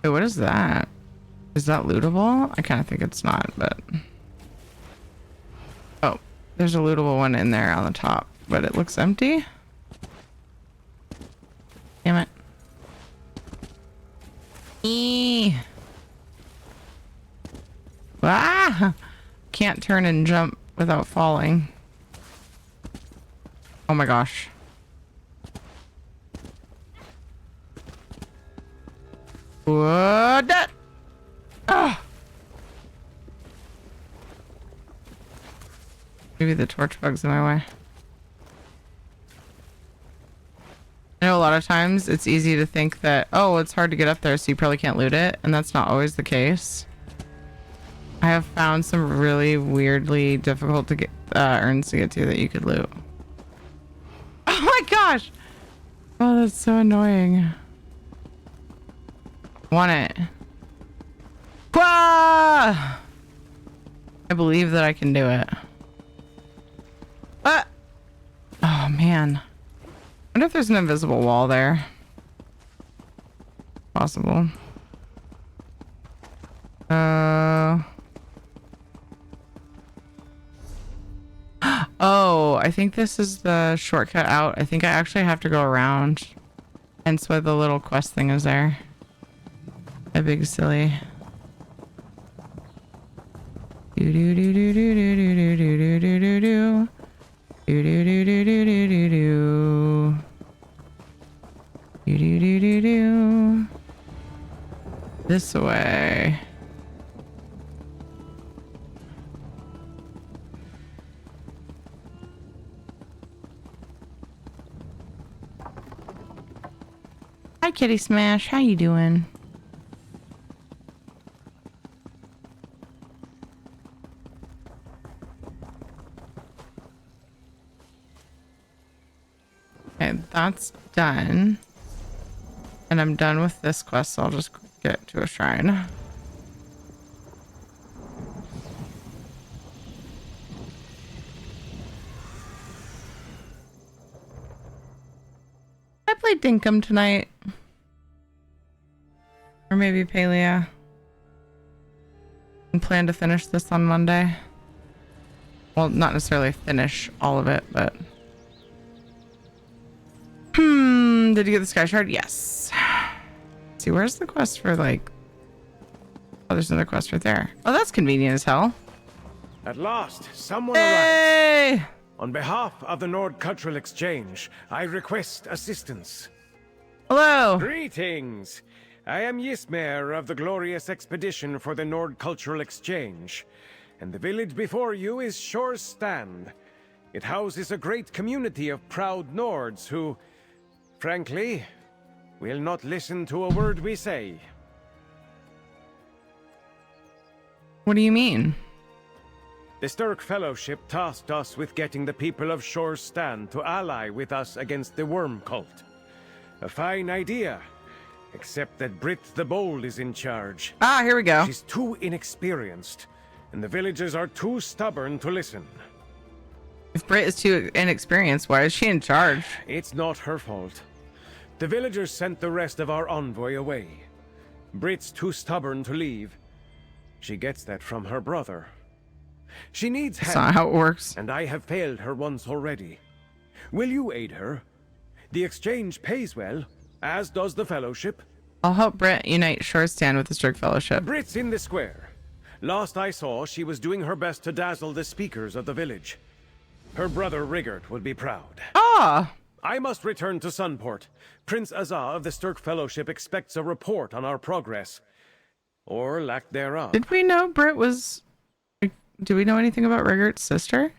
Wait, what is that? Is that lootable? I kind of think it's not, but... Oh, there's a lootable one in there on the top, but it looks empty. Damn it. Eee. Ah! Can't turn and jump without falling. Oh my gosh. What? Ah! Maybe the torch bug's in my way. I know a lot of times it's easy to think that, oh, it's hard to get up there, so you probably can't loot it, and that's not always the case. I have found some really weirdly difficult to get urns to get to that you could loot. Oh my gosh! Oh, that's so annoying. Want it. Wah! I believe that I can do it. Oh man. I wonder if there's an invisible wall there. Possible. Oh, I think this is the shortcut out. I think I actually have to go around. Hence why the little quest thing is there. A big silly. Do do do do do do do do do do do do. Do do do do do do do do. Do do do do do. This way. Hi, Kitty Smash. How you doing? Okay, that's done. And I'm done with this quest, so I'll just get to a shrine. I played Dinkum tonight. Or maybe Palea. And plan to finish this on Monday. Well, not necessarily finish all of it, but... Did you get the Sky Shard? Yes. Let's see, where's the quest for, like... Oh, there's another quest right there. Oh, that's convenient as hell. At last, someone arrived. On behalf of the Nord Cultural Exchange, I request assistance. Hello. Greetings. I am Ysmer of the glorious expedition for the Nord Cultural Exchange. And the village before you is Shore's Stand. It houses a great community of proud Nords who, frankly, will not listen to a word we say. What do you mean? The Sturk Fellowship tasked us with getting the people of Shore's Stand to ally with us against the Worm Cult. A fine idea, except that Brit the Bold is in charge. Ah, here we go. She's too inexperienced, and the villagers are too stubborn to listen. If Brit is too inexperienced, why is she in charge? It's not her fault. The villagers sent the rest of our envoy away. Brit's too stubborn to leave. She gets that from her brother. She needs help. That's not how it works. And I have failed her once already. Will you aid her? The exchange pays well, as does the fellowship. I'll help Brit unite Shore Stand with the Sturk Fellowship. Brit's in the square. Last I saw, she was doing her best to dazzle the speakers of the village. Her brother Rigert would be proud. Ah! I must return to Sunport. Prince Azah of the Sturk Fellowship expects a report on our progress. Or lack thereof. Did we know Brit was... Do we know anything about Rigert's sister?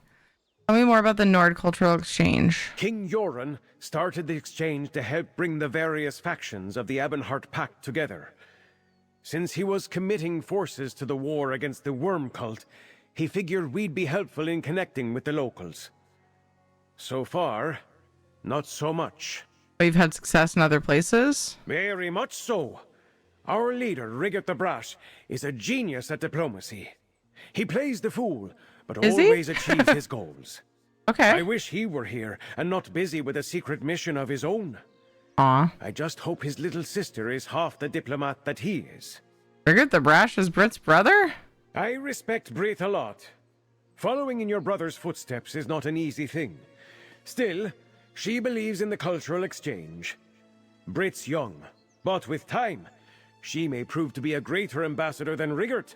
Tell me more about the Nord Cultural Exchange. King Yoren started the exchange to help bring the various factions of the Ebonheart Pact together. Since he was committing forces to the war against the Worm Cult, he figured we'd be helpful in connecting with the locals. So far, not so much. But you've had success in other places? Very much so. Our leader, Rigert the Brash, is a genius at diplomacy. He plays the fool, but always achieves his goals. Okay. I wish he were here and not busy with a secret mission of his own. Aw. I just hope his little sister is half the diplomat that he is. Rigert the Brash is Brit's brother? I respect Brit a lot. Following in your brother's footsteps is not an easy thing. Still, she believes in the cultural exchange. Brit's young, but with time, she may prove to be a greater ambassador than Rigert.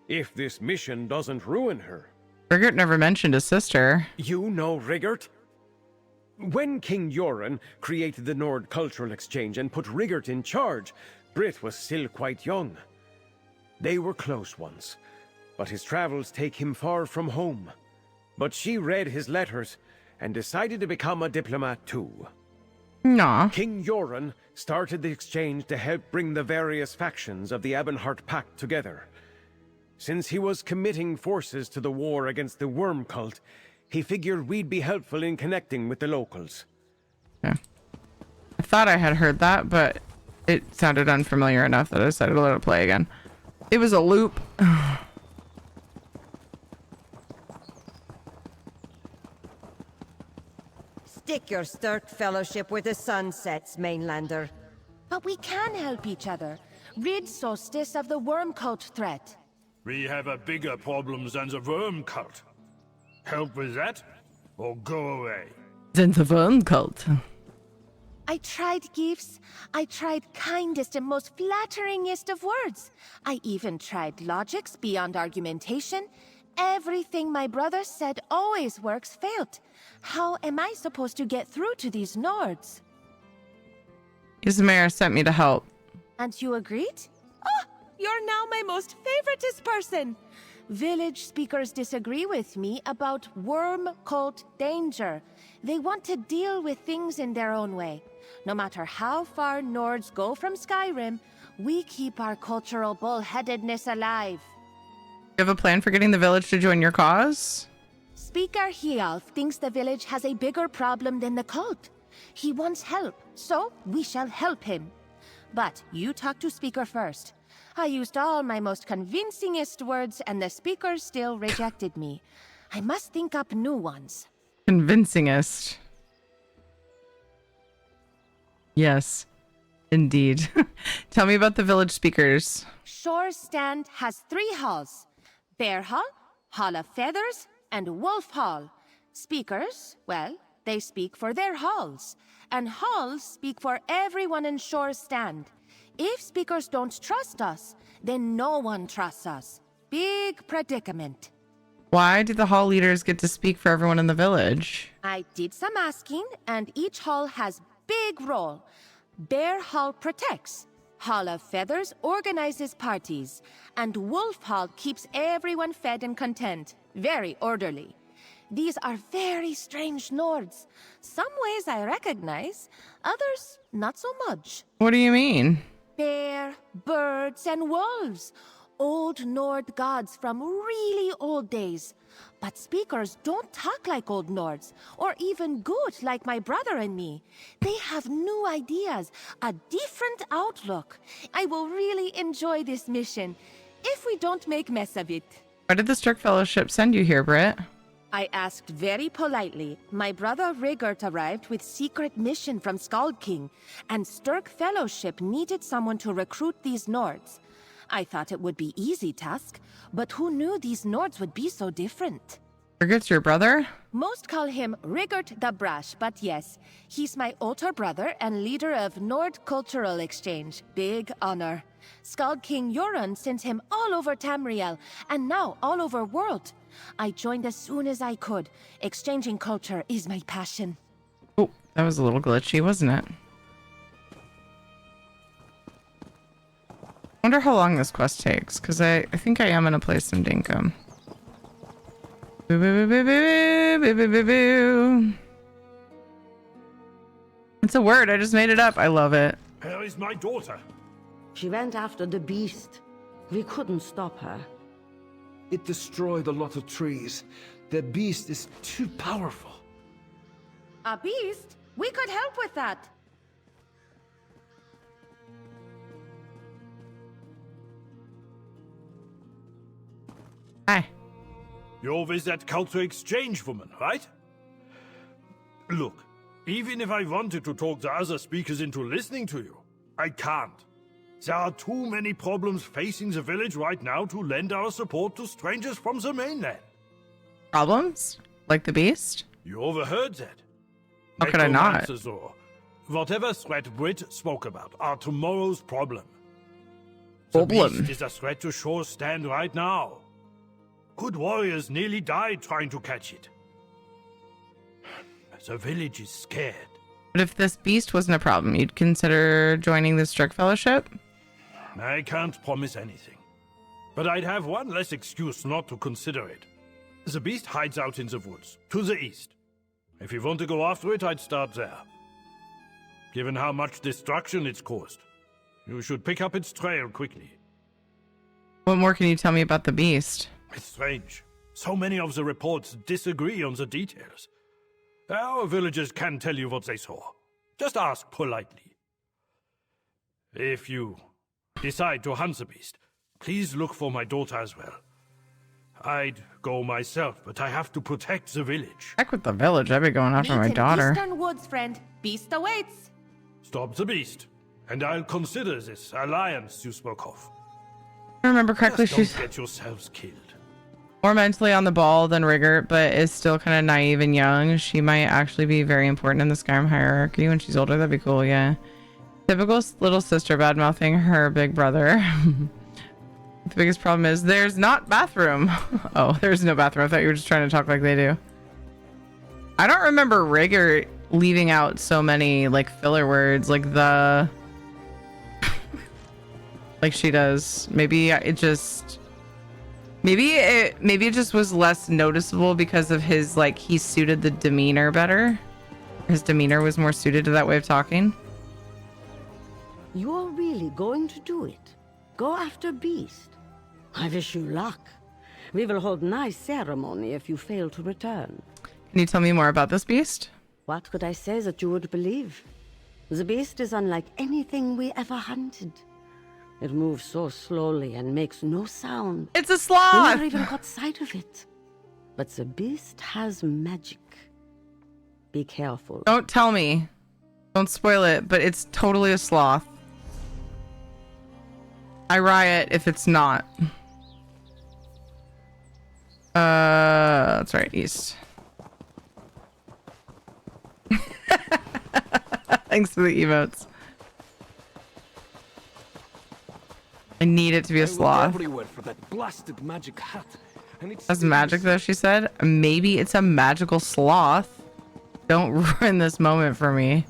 If this mission doesn't ruin her. Rigert never mentioned his sister. You know Rigert? When King Yoren created the Nord Cultural Exchange and put Rigert in charge, Brit was still quite young. They were close once, but his travels take him far from home. But she read his letters and decided to become a diplomat too. Nah. King Yoren started the exchange to help bring the various factions of the Ebonheart Pact together. Since he was committing forces to the war against the worm cult, he figured we'd be helpful in connecting with the locals. Yeah. I thought I had heard that, but it sounded unfamiliar enough that I decided to let it play again. It was a loop. Stick your Stirk fellowship where the sun sets, mainlander. But we can help each other. Rid Solstice of the worm cult threat. We have a bigger problem than the worm cult. Help with that, or go away? Then the worm cult. I tried gifts. I tried kindest and most flatteringest of words. I even tried logics beyond argumentation. Everything my brother said always works failed. How am I supposed to get through to these Nords? Ismair sent me to help. And you agreed? Oh, you're now my most favoritist person. Village speakers disagree with me about worm cult danger. They want to deal with things in their own way. No matter how far Nords go from Skyrim, we keep our cultural bullheadedness alive. You have a plan for getting the village to join your cause? Speaker Hialf thinks the village has a bigger problem than the cult. He wants help, so we shall help him. But you talk to Speaker first. I used all my most convincingest words, and the Speaker still rejected me. I must think up new ones. Convincingest. Yes, indeed. Tell me about the village speakers. Shore Stand has 3 halls. Bear Hall, Hall of Feathers, and Wolf Hall. Speakers, well, they speak for their halls. And halls speak for everyone in Shore Stand. If speakers don't trust us, then no one trusts us. Big predicament. Why do the hall leaders get to speak for everyone in the village? I did some asking, and each hall has big role. Bear Hall protects. Hall of Feathers organizes parties. And Wolf Hall keeps everyone fed and content. Very orderly. These are very strange Nords. Some ways I recognize, others not so much. What do you mean? Bear, birds, and wolves. Old Nord gods from really old days. But speakers don't talk like old Nords, or even good like my brother and me. They have new ideas, a different outlook. I will really enjoy this mission, if we don't make mess of it. Why did the Stirk Fellowship send you here, Britt? I asked very politely. My brother Rigert arrived with secret mission from Skald King, and Stirk Fellowship needed someone to recruit these Nords. I thought it would be easy task, but who knew these Nords would be so different? Rigert's your brother? Most call him Rigert the Brash, but yes, he's my older brother and leader of Nord Cultural Exchange. Big honor. Skald King Yoran sent him all over Tamriel, and now all over world. I joined as soon as I could. Exchanging culture is my passion. Oh, that was a little glitchy, wasn't it? I wonder how long this quest takes, because I think I am going to play some Dinkum. Boo, boo, boo, boo, boo, boo, boo, boo. It's a word. I just made it up. I love it. Where is my daughter? She went after the beast. We couldn't stop her. It destroyed a lot of trees. The beast is too powerful. A beast? We could help with that. Hi. You're with that culture exchange woman, right? Look, even if I wanted to talk the other speakers into listening to you, I can't. There are too many problems facing the village right now to lend our support to strangers from the mainland. Problems? Like the beast? You overheard that. How could I not? Necromancers or whatever threat Brit spoke about are tomorrow's problem. The beast is a threat to Shore Stand right now. Good warriors nearly died trying to catch it. The village is scared. But if this beast wasn't a problem, you'd consider joining the Stirk Fellowship? I can't promise anything. But I'd have one less excuse not to consider it. The beast hides out in the woods, to the east. If you want to go after it, I'd start there. Given how much destruction it's caused, you should pick up its trail quickly. What more can you tell me about the beast? It's strange. So many of the reports disagree on the details. Our villagers can tell you what they saw. Just ask politely. If you decide to hunt the beast, please look for my daughter as well. I'd go myself, but I have to protect the village. Heck with the village. I'd be going after my daughter. Eastern woods, friend. Beast awaits. Stop the beast, and I'll consider this alliance you spoke of. If I remember correctly, Just she's don't get yourselves killed. more mentally on the ball than Rigger, but is still kind of naive and young. She might actually be very important in the Skyrim hierarchy when she's older. That'd be cool, yeah. Typical little sister bad-mouthing her big brother. The biggest problem is there's not bathroom. Oh, there's no bathroom. I thought you were just trying to talk like they do. I don't remember Rigger leaving out so many like filler words like the like she does. Maybe it just maybe it just was less noticeable because of his like he suited the demeanor better. His demeanor was more suited to that way of talking. You're really going to do it? Go after Beast? I wish you luck. We will hold nice ceremony if you fail to return. Can you tell me more about this beast? What could I say that you would believe? The beast is unlike anything we ever hunted. It moves so slowly and makes no sound. It's a sloth! We never even caught sight of it. But the beast has magic. Be careful. Don't tell me. Don't spoil it, but it's totally a sloth. I riot if it's not. That's right, east. Thanks for the emotes. I need it to be a sloth. Everywhere for that blasted magic hat. And it's That's magic though, she said. Maybe it's a magical sloth. Don't ruin this moment for me.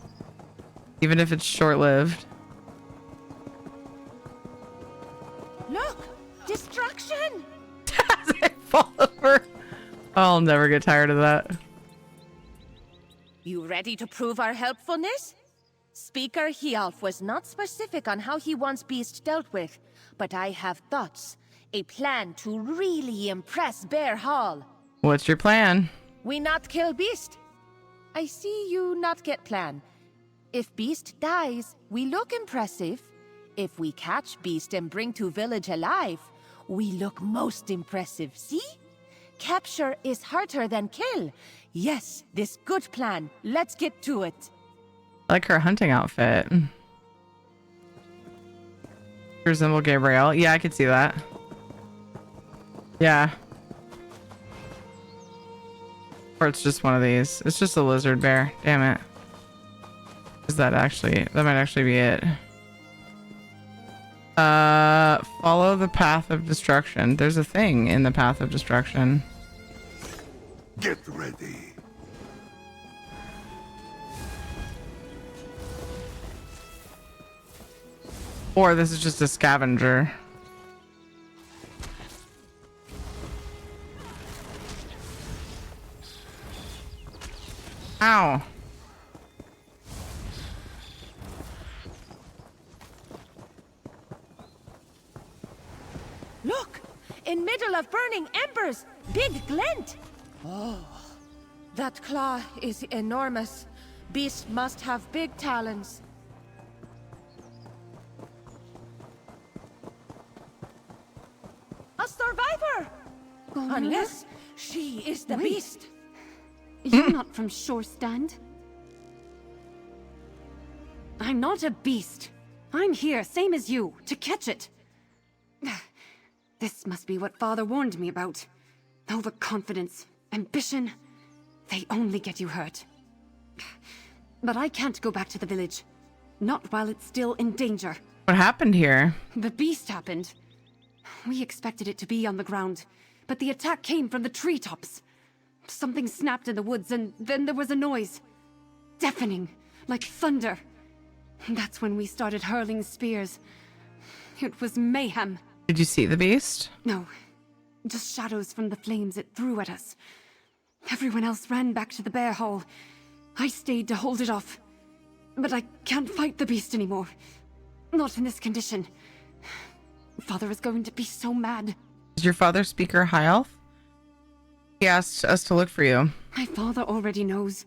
Even if it's short-lived. Look! Destruction! As I fall over. I'll never get tired of that. You ready to prove our helpfulness? Speaker Hialf was not specific on how he wants Beast dealt with, but I have thoughts. A plan to really impress Bear Hall. What's your plan? We not kill Beast. I see you not get plan. If Beast dies, we look impressive. If we catch Beast and bring to village alive, we look most impressive, see? Capture is harder than kill. Yes, this good plan. Let's get to it. I like her hunting outfit. Resemble Gabrielle. Yeah, I could see that. Yeah. Or it's just one of these. It's just a lizard bear. Damn it. Is that actually... That might actually be it. Follow the path of destruction. There's a thing in the path of destruction. Get ready. Or this is just a scavenger. Ow. Look! In middle of burning embers! Big glint! Oh, that claw is enormous. Beast must have big talons. A survivor! Unless she is the beast. You're not from Shore Stand. I'm not a beast. I'm here, same as you, to catch it. This must be what Father warned me about. Overconfidence, ambition, they only get you hurt. But I can't go back to the village. Not while it's still in danger. What happened here? The beast happened. We expected it to be on the ground, but the attack came from the treetops. Something snapped in the woods, and then there was a noise. Deafening, like thunder. That's when we started hurling spears. It was mayhem. Did you see the beast? No, just shadows from the flames it threw at us. Everyone else ran back to the bear hall. I stayed to hold it off. But I can't fight the beast anymore. Not in this condition. Father is going to be so mad. Is your father Speaker High Elf? He asked us to look for you. My father already knows.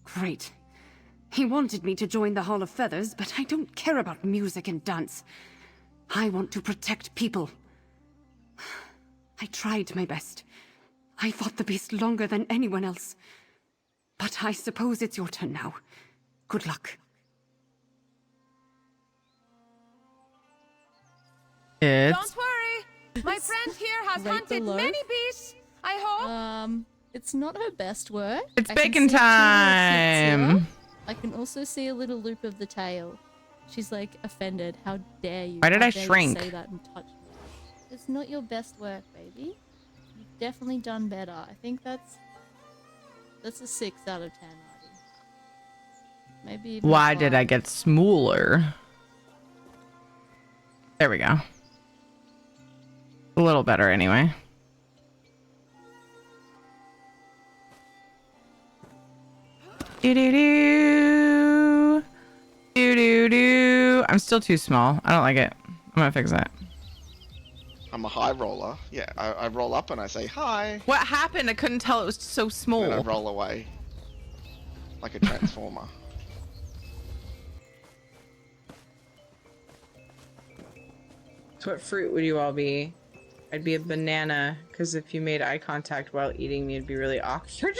Great. He wanted me to join the Hall of Feathers, but I don't care about music and dance. I want to protect people. I tried my best. I fought the beast longer than anyone else. But I suppose it's your turn now. Good luck. Don't worry. My friend here has Rate hunted below. many beasts. I hope. It's not her best work. It's I can bacon see 2 little time. slits here. I can also see a little loop of the tail. She's like offended. How dare you? Why did How I dare you shrink? say that and touch me? It's not your best work, baby. You've definitely done better. I think that's a 6 out of 10, Marty. Maybe even Why a did 5. I get smaller? There we go. A little better anyway. Do-do-do. Do-do-do. I'm still too small. I don't like it. I'm gonna fix that. I'm a high roller. Yeah, I roll up and I say hi. What happened? I couldn't tell. It was so small. And I roll away. Like a transformer. So what fruit would you all be? I'd be a banana, because if you made eye contact while eating me, it'd be really awkward.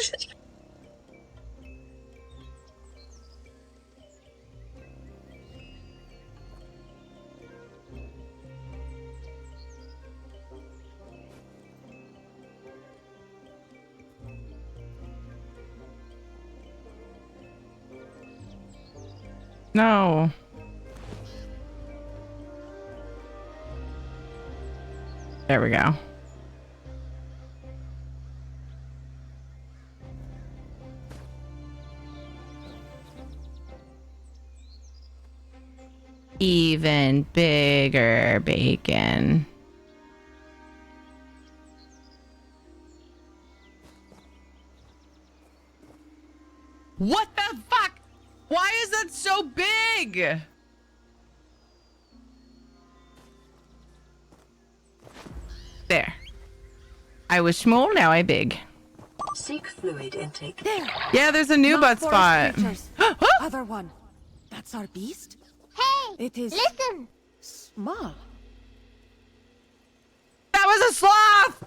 No. There we go. Even bigger bacon. What the fuck? Why is that so big? There. I was small, now I big. Seek fluid intake. There. Yeah, there's a new butt spot. Other one. That's our beast? Hey! It is Listen! small. That was a sloth!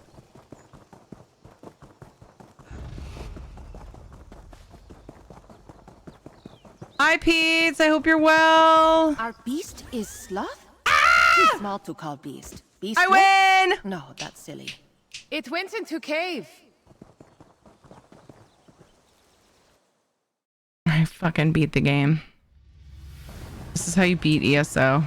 Hi, Pete. I hope you're well. Our beast is sloth? Ah! Too small to call beast. Beast I what? win! No, that's silly. It went into cave. I fucking beat the game. This is how you beat ESO.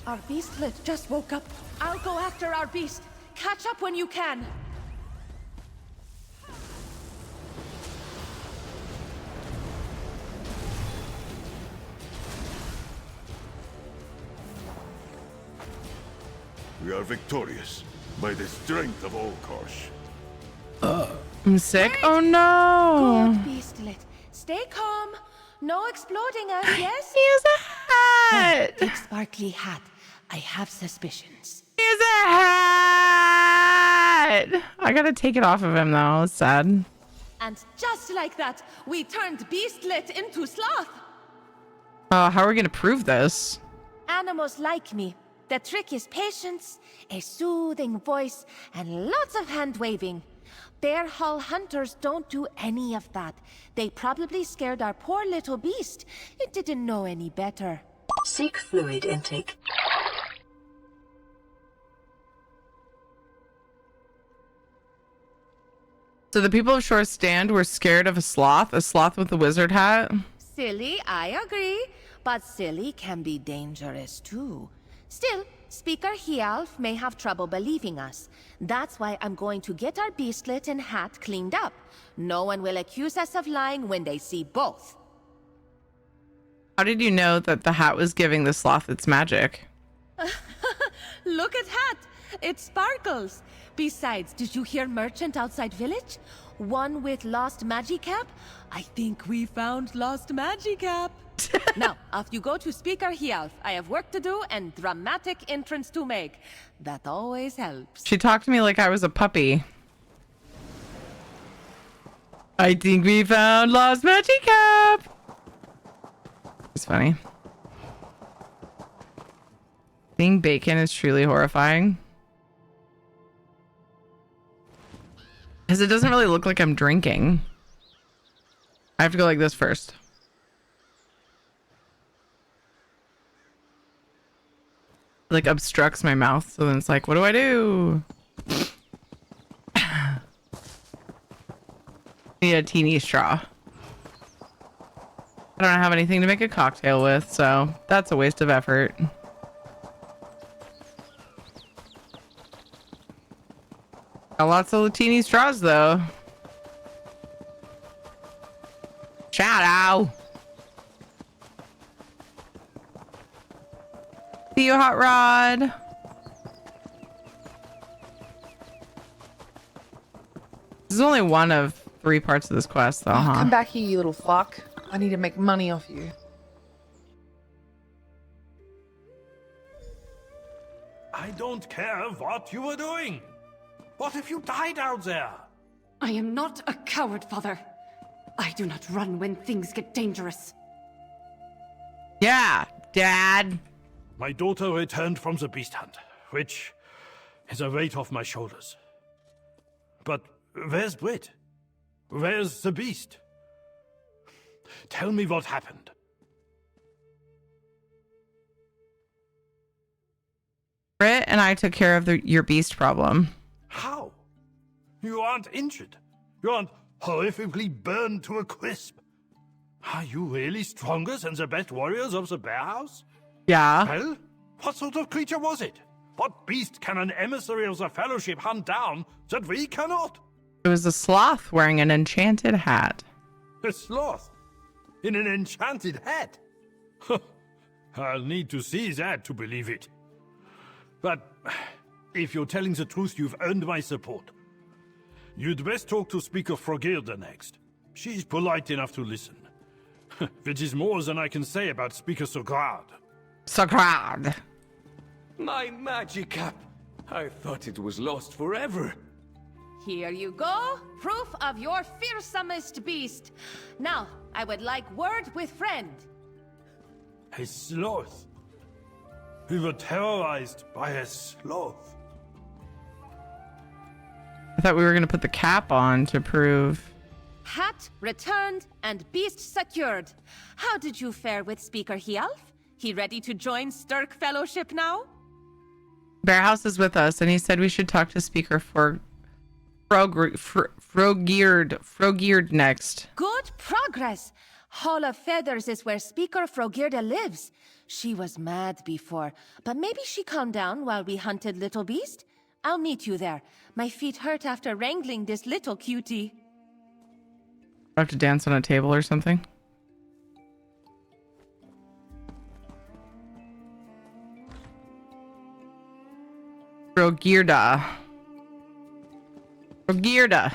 Our beastlet just woke up. I'll go after our beast. Catch up when you can. We are victorious by the strength of Olkosh. I'm sick. Oh no. Good beastlet. Stay calm. No exploding us, yes? He has a hat. Big sparkly hat. I have suspicions. He has a hat. I gotta take it off of him though. It's sad. And just like that, we turned beastlet into sloth. How are we gonna prove this? Animals like me. The trick is patience, a soothing voice, and lots of hand waving. Bear Hull hunters don't do any of that. They probably scared our poor little beast. It didn't know any better. Seek fluid intake. So the people of Shore Stand were scared of a sloth with a wizard hat. Silly, I agree. But silly can be dangerous too. Still, Speaker Hialf may have trouble believing us. That's why I'm going to get our beastlet and hat cleaned up. No one will accuse us of lying when they see both. How did you know that the hat was giving the sloth its magic? Look at hat. It sparkles. Besides, did you hear merchant outside village? One with lost Magicap? I think we found lost Magicap. Now, off you go to Speaker Hialf. I have work to do and dramatic entrance to make. That always helps. She talked to me like I was a puppy. I think we found lost Magicap. It's funny. Seeing bacon is truly horrifying. Because it doesn't really look like I'm drinking. I have to go like this first. Like obstructs my mouth, so then it's like, what do I do? Need a teeny straw. I don't have anything to make a cocktail with, so that's a waste of effort. Got lots of teeny straws though. Shout out. See you, Hot Rod. This is only one of 3 parts of this quest, though, huh? Come back here, you little fuck. I need to make money off you. I don't care what you were doing. What if you died out there? I am not a coward, Father. I do not run when things get dangerous. Yeah, Dad. My daughter returned from the beast hunt, which is a weight off my shoulders. But where's Brit? Where's the beast? Tell me what happened. Brit and I took care of your beast problem. How? You aren't injured. You aren't horrifically burned to a crisp. Are you really stronger than the best warriors of the Bear House? Yeah. Well, what sort of creature was it? What beast can an emissary of the Fellowship hunt down that we cannot? It was a sloth wearing an enchanted hat. A sloth? In an enchanted hat? I'll need to see that to believe it. But if you're telling the truth, you've earned my support. You'd best talk to Speaker Frogirda next. She's polite enough to listen. Which is more than I can say about Speaker Sograd. Sograd! My Magicap! I thought it was lost forever. Here you go. Proof of your fearsomest beast. Now, I would like word with friend. A sloth? We were terrorized by a sloth. I thought we were going to put the cap on to prove... Hat returned and beast secured. How did you fare with Speaker Hialf? He ready to join Sturk Fellowship now? Bearhouse is with us, and he said we should talk to Speaker Frogird next. Good progress. Hall of Feathers is where Speaker Frogirda lives. She was mad before, but maybe she calmed down while we hunted Little Beast. I'll meet you there. My feet hurt after wrangling this little cutie. I have to dance on a table or something. Frogirda. Frogirda.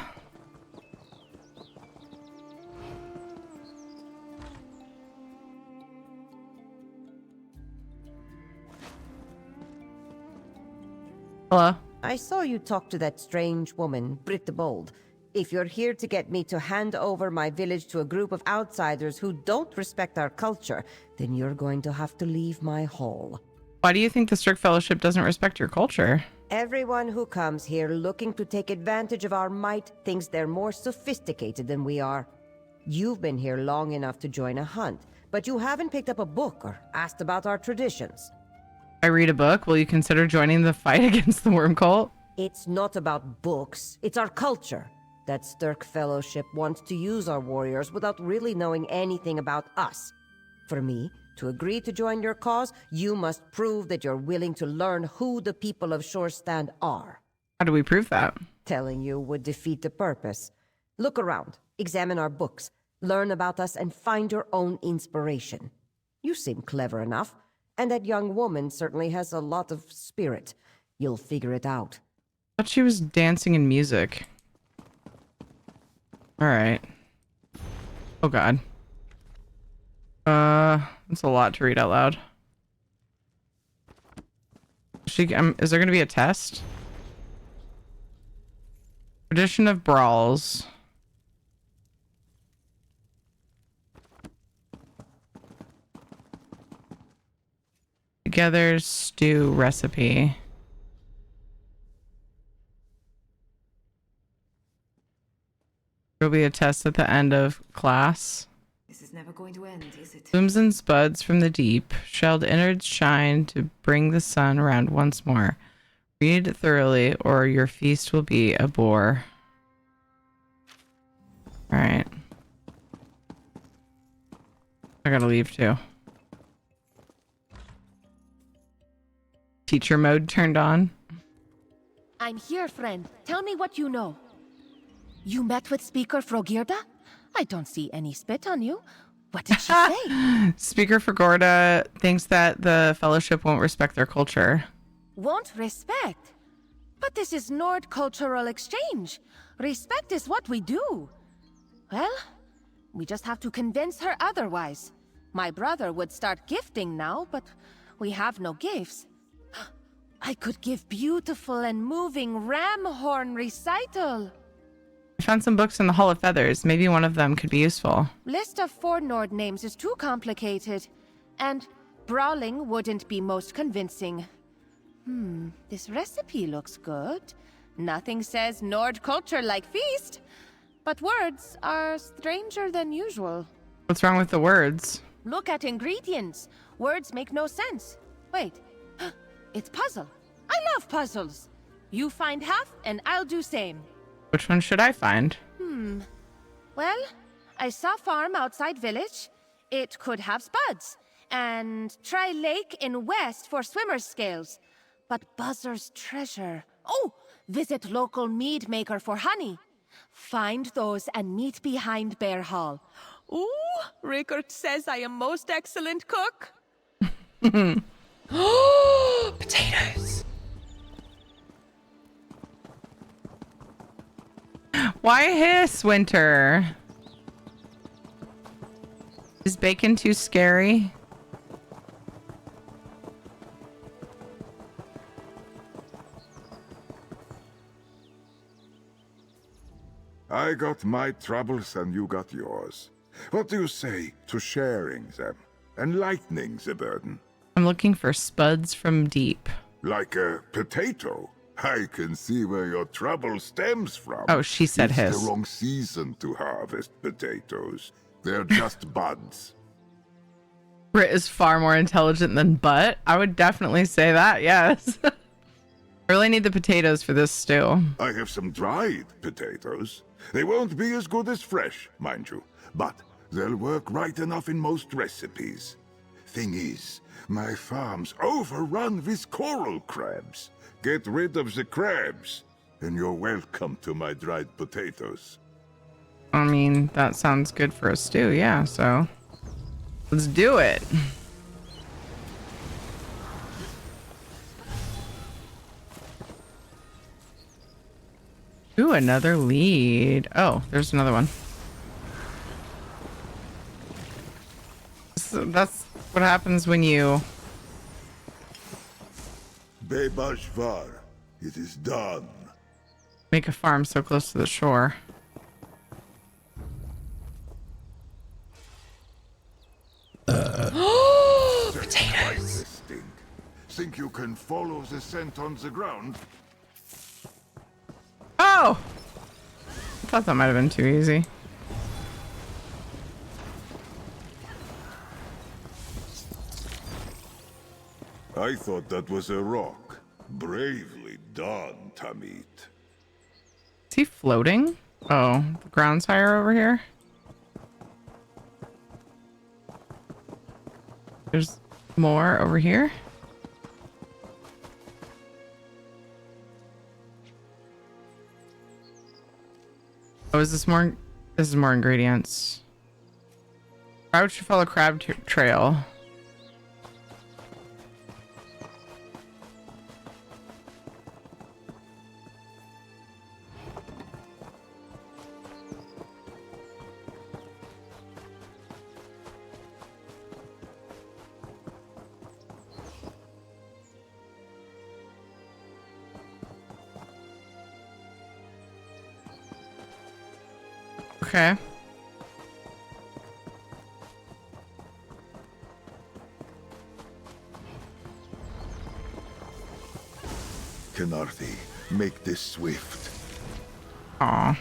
Hello? I saw you talk to that strange woman, Brit the Bold. If you're here to get me to hand over my village to a group of outsiders who don't respect our culture, then you're going to have to leave my hall. Why do you think the Sturk Fellowship doesn't respect your culture? Everyone who comes here looking to take advantage of our might thinks they're more sophisticated than we are. You've been here long enough to join a hunt, but you haven't picked up a book or asked about our traditions. I read a book. Will you consider joining the fight against the worm cult? It's not about books. It's our culture. That Sturk Fellowship wants to use our warriors without really knowing anything about us. For me, to agree to join your cause, you must prove that you're willing to learn who the people of Shorestand are. How do we prove that? Telling you would defeat the purpose. Look around, examine our books, learn about us, and find your own inspiration. You seem clever enough, and that young woman certainly has a lot of spirit. You'll figure it out. thought she was dancing in music. All right. Oh God. That's a lot to read out loud. Is there going to be a test? Tradition of brawls. Together stew recipe. There'll be a test at the end of class. This is never going to end, is it? Blooms and spuds from the deep, shelled innards shine to bring the sun around once more. Read thoroughly, or your feast will be a bore. Alright. I gotta leave too. Teacher mode turned on. I'm here, friend. Tell me what you know. You met with Speaker Frogirda? I don't see any spit on you. What did she say? Speaker Frogorda thinks that the Fellowship won't respect their culture. Won't respect? But this is Nord cultural exchange. Respect is what we do. Well, we just have to convince her otherwise. My brother would start gifting now, but we have no gifts. I could give beautiful and moving ram horn recital. I found some books in the Hall of Feathers. Maybe one of them could be useful. List of 4 Nord names is too complicated. And brawling wouldn't be most convincing. This recipe looks good. Nothing says Nord culture like feast. But words are stranger than usual. What's wrong with the words? Look at ingredients. Words make no sense. Wait. It's puzzle. I love puzzles. You find half and I'll do same. Which one should I find? Well, I saw farm outside village. It could have spuds. And try lake in west for swimmer's scales. But buzzer's treasure. Oh, visit local mead maker for honey. Find those and meet behind Bear Hall. Ooh, Rickert says I am most excellent cook. Potatoes. Why hiss, Winter? Is bacon too scary? I got my troubles and you got yours. What do you say to sharing them and lightening the burden? I'm looking for spuds from deep. Like a potato? I can see where your trouble stems from. Oh, she said it's hiss. the wrong season to harvest potatoes. They're just buds. Brit is far more intelligent than Butt. I would definitely say that, yes. I really need the potatoes for this stew. I have some dried potatoes. They won't be as good as fresh, mind you, but they'll work right enough in most recipes. Thing is, my farm's overrun with coral crabs. Get rid of the crabs, and you're welcome to my dried potatoes. I mean, that sounds good for a stew, yeah, so let's do it. Ooh, another lead. Oh, there's another one. So that's what happens when you... Bebashvar, it is done. Make a farm so close to the shore. Potatoes! Think you can follow the scent on the ground? Oh! I thought that might have been too easy. I thought that was a rock. Bravely done, Tamit. Is he floating? Oh, the ground's higher over here. There's more over here. Oh, is this more? This is more ingredients. Route should follow crab trail. Okay. Kenarthi, make this swift. Aw.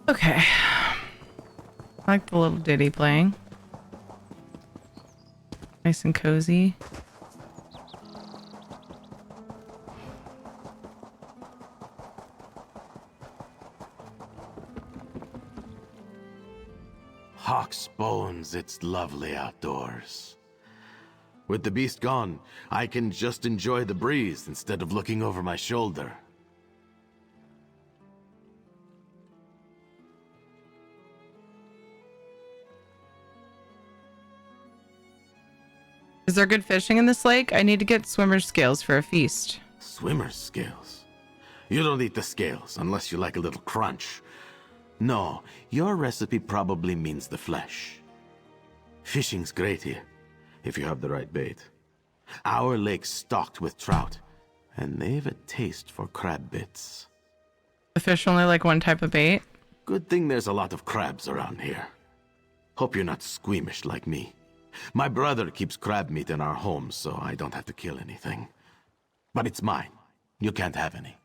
Okay. I like the little ditty playing. Nice and cozy. Hawk's bones, it's lovely outdoors. With the beast gone, I can just enjoy the breeze instead of looking over my shoulder. Is there good fishing in this lake? I need to get swimmer's scales for a feast. Swimmer's scales? You don't eat the scales unless you like a little crunch. No, your recipe probably means the flesh. Fishing's great here, if you have the right bait. Our lake's stocked with trout, and they've a taste for crab bits. The fish only like one type of bait? Good thing there's a lot of crabs around here. Hope you're not squeamish like me. My brother keeps crab meat in our home, so I don't have to kill anything. But it's mine. You can't have any.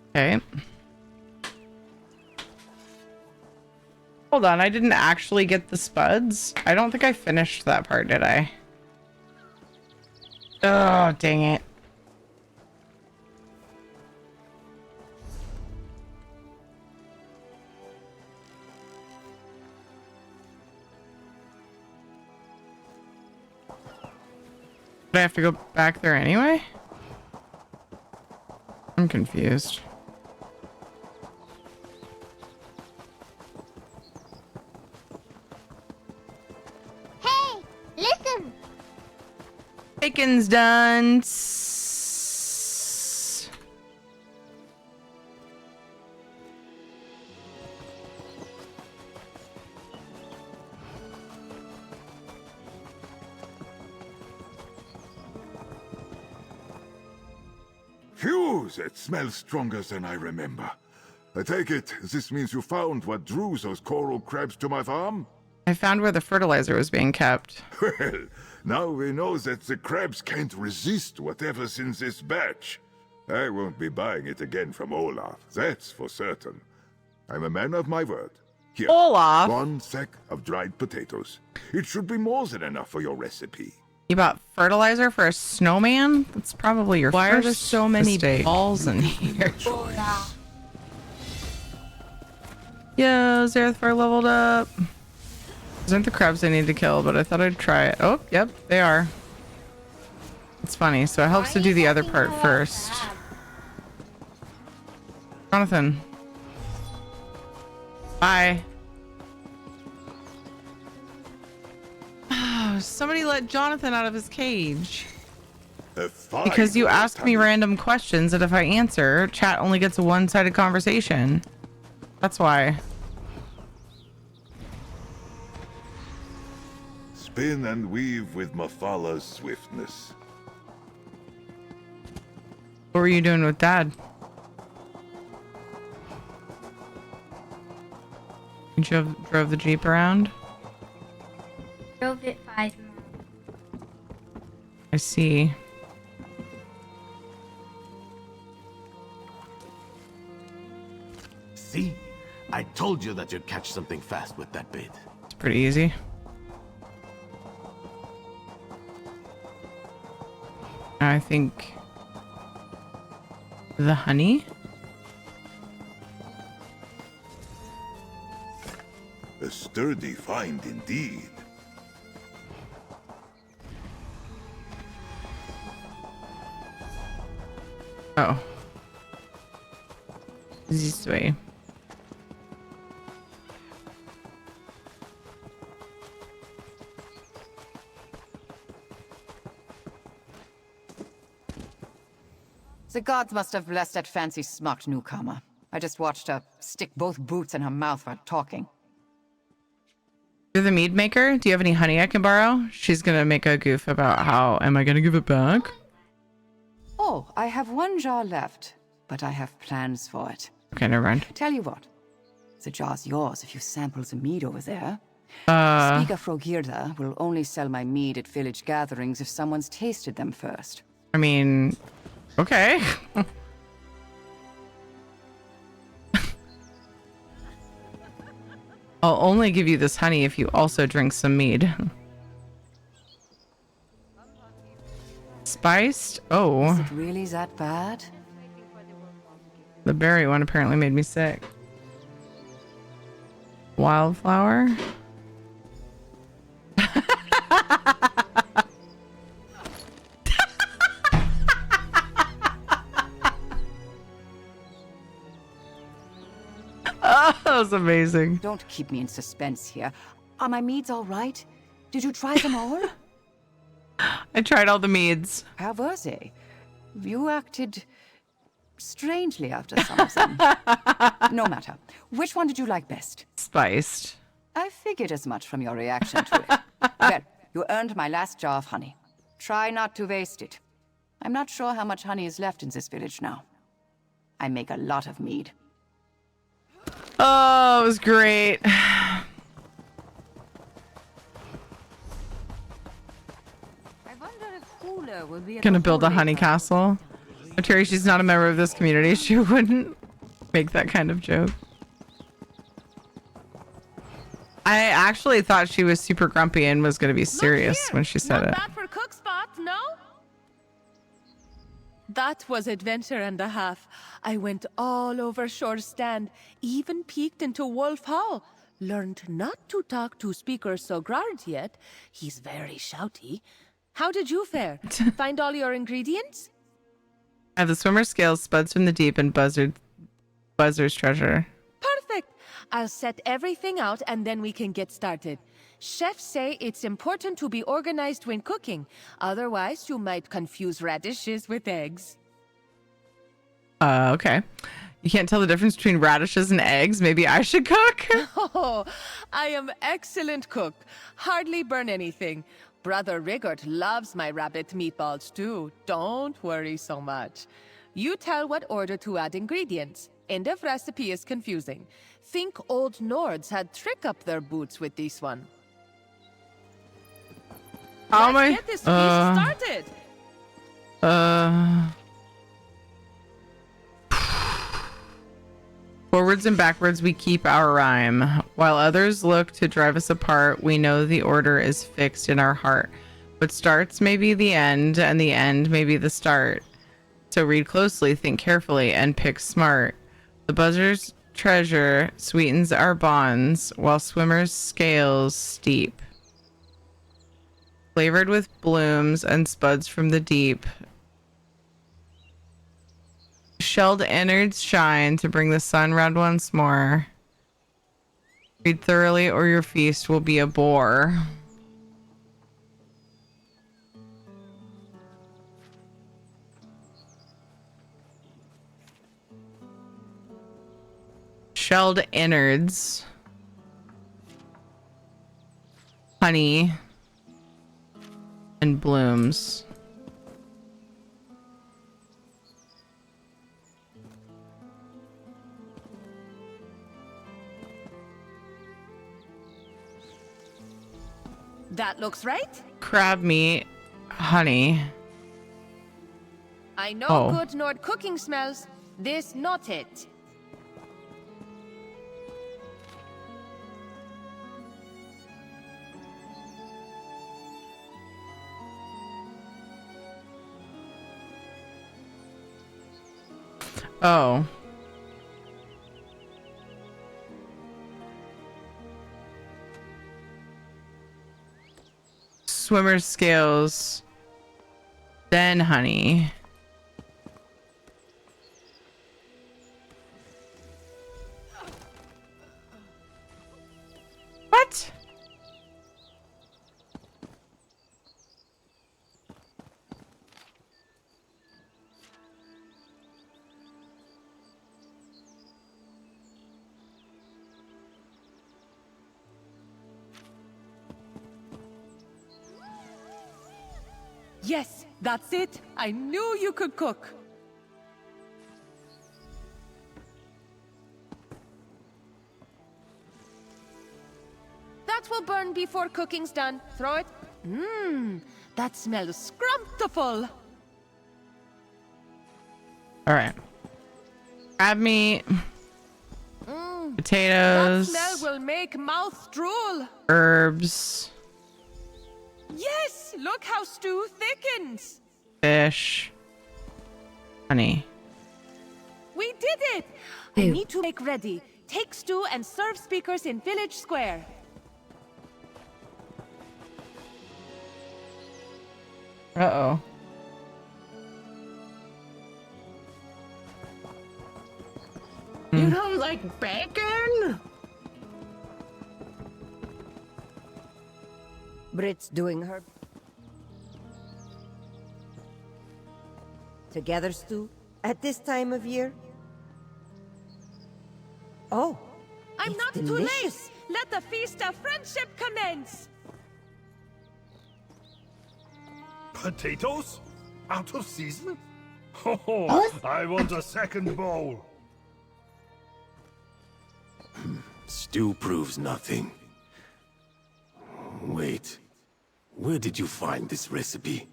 Okay. Hold on, I didn't actually get the spuds. I don't think I finished that part, did I? Oh, dang it. Do I have to go back there anyway? I'm confused. Hey, listen! Bacon's done. Phew, that smells stronger than I remember. I take it this means you found what drew those coral crabs to my farm? I found where the fertilizer was being kept. Well, now we know that the crabs can't resist whatever's in this batch. I won't be buying it again from Olaf, that's for certain. I'm a man of my word. Here, Olaf? 1 sack of dried potatoes. It should be more than enough for your recipe. You bought fertilizer for a snowman? That's probably your Why first are there so many mistake. balls in here? Yo, Zenithar leveled up. These aren't the crabs I need to kill, but I thought I'd try it. Oh, yep, they are. It's funny, so it helps to do the other part first. Jonathan. Bye. Oh, somebody let Jonathan out of his cage. Because you ask me random questions that if I answer, chat only gets a one-sided conversation. That's why. Spin and weave with Mafala's swiftness. What were you doing with Dad? You drove the Jeep around? Drove it 5 miles. I see. See? I told you that you'd catch something fast with that bait. It's pretty easy. I think the honey. A sturdy find indeed. Oh. This way. The gods must have blessed that fancy smocked newcomer. I just watched her stick both boots in her mouth while talking. You're the mead maker? Do you have any honey I can borrow? She's gonna make a goof about how am I gonna give it back? Oh, I have one jar left, but I have plans for it. Okay, never mind. Tell you what, the jar's yours if you sample the mead over there. Uh. Speaker Frogirda will only sell my mead at village gatherings if someone's tasted them first. I mean, okay. I'll only give you this honey if you also drink some mead. Spiced? Oh. Is it really that bad? The berry one apparently made me sick. Wildflower? Oh, that was amazing. Don't keep me in suspense here. Are my meads all right? Did you try them all? I tried all the meads. How were they? You acted strangely after some of them. No matter. Which one did you like best? Spiced. I figured as much from your reaction to it. Well, you earned my last jar of honey. Try not to waste it. I'm not sure how much honey is left in this village now. I make a lot of mead. Oh, it was great. Gonna build a honey castle. Oh, Terry, she's not a member of this community. She wouldn't make that kind of joke. I actually thought she was super grumpy and was gonna be serious when she said it. Not bad for cook spot, no? That was adventure and a half. I went all over Shore's stand, even peeked into Wolf Hall. Learned not to talk to Speaker Sogrard yet. He's very shouty. How did you fare? Find all your ingredients? I have the swimmer scales, spuds from the deep, and buzzer's treasure. Perfect. I'll set everything out and then we can get started. Chefs say it's important to be organized when cooking. Otherwise, you might confuse radishes with eggs. Okay. You can't tell the difference between radishes and eggs. Maybe I should cook? Oh, I am excellent cook. Hardly burn anything. Brother Rigert loves my rabbit meatballs too. Don't worry so much. You tell what order to add ingredients. End of recipe is confusing. Think old Nords had trick up their boots with this one. How am I? Let's get this feast started. Forwards and backwards we keep our rhyme. While others look to drive us apart, we know the order is fixed in our heart. What starts may be the end, and the end may be the start. So read closely, think carefully, and pick smart. The buzzer's treasure sweetens our bonds, while swimmers' scales steep. Flavored with blooms and spuds from the deep. Shelled innards shine to bring the sun round once more. Read thoroughly or your feast will be a bore. Shelled innards. Honey. And blooms. That looks right. Crab meat, honey. I know Oh. good Nord cooking smells. This not it. Oh. swimmer's scales, then honey. What? Yes, that's it. I knew you could cook. That will burn before cooking's done. Throw it. Mmm, that smells scrumptious. All right. Crab meat, potatoes, That smell will make mouth drool. herbs, Yes, look how stew thickens. fish, honey. We did it. I need to make ready. Take stew and serve speakers in village square. Uh-oh. You don't like bacon? Brit's doing her... Together, Stu? At this time of year? Oh, I'm it's not delicious. too late. Let the feast of friendship commence. Potatoes? Out of season? Oh, I want a second bowl. Stew proves nothing. Wait. Where did you find this recipe?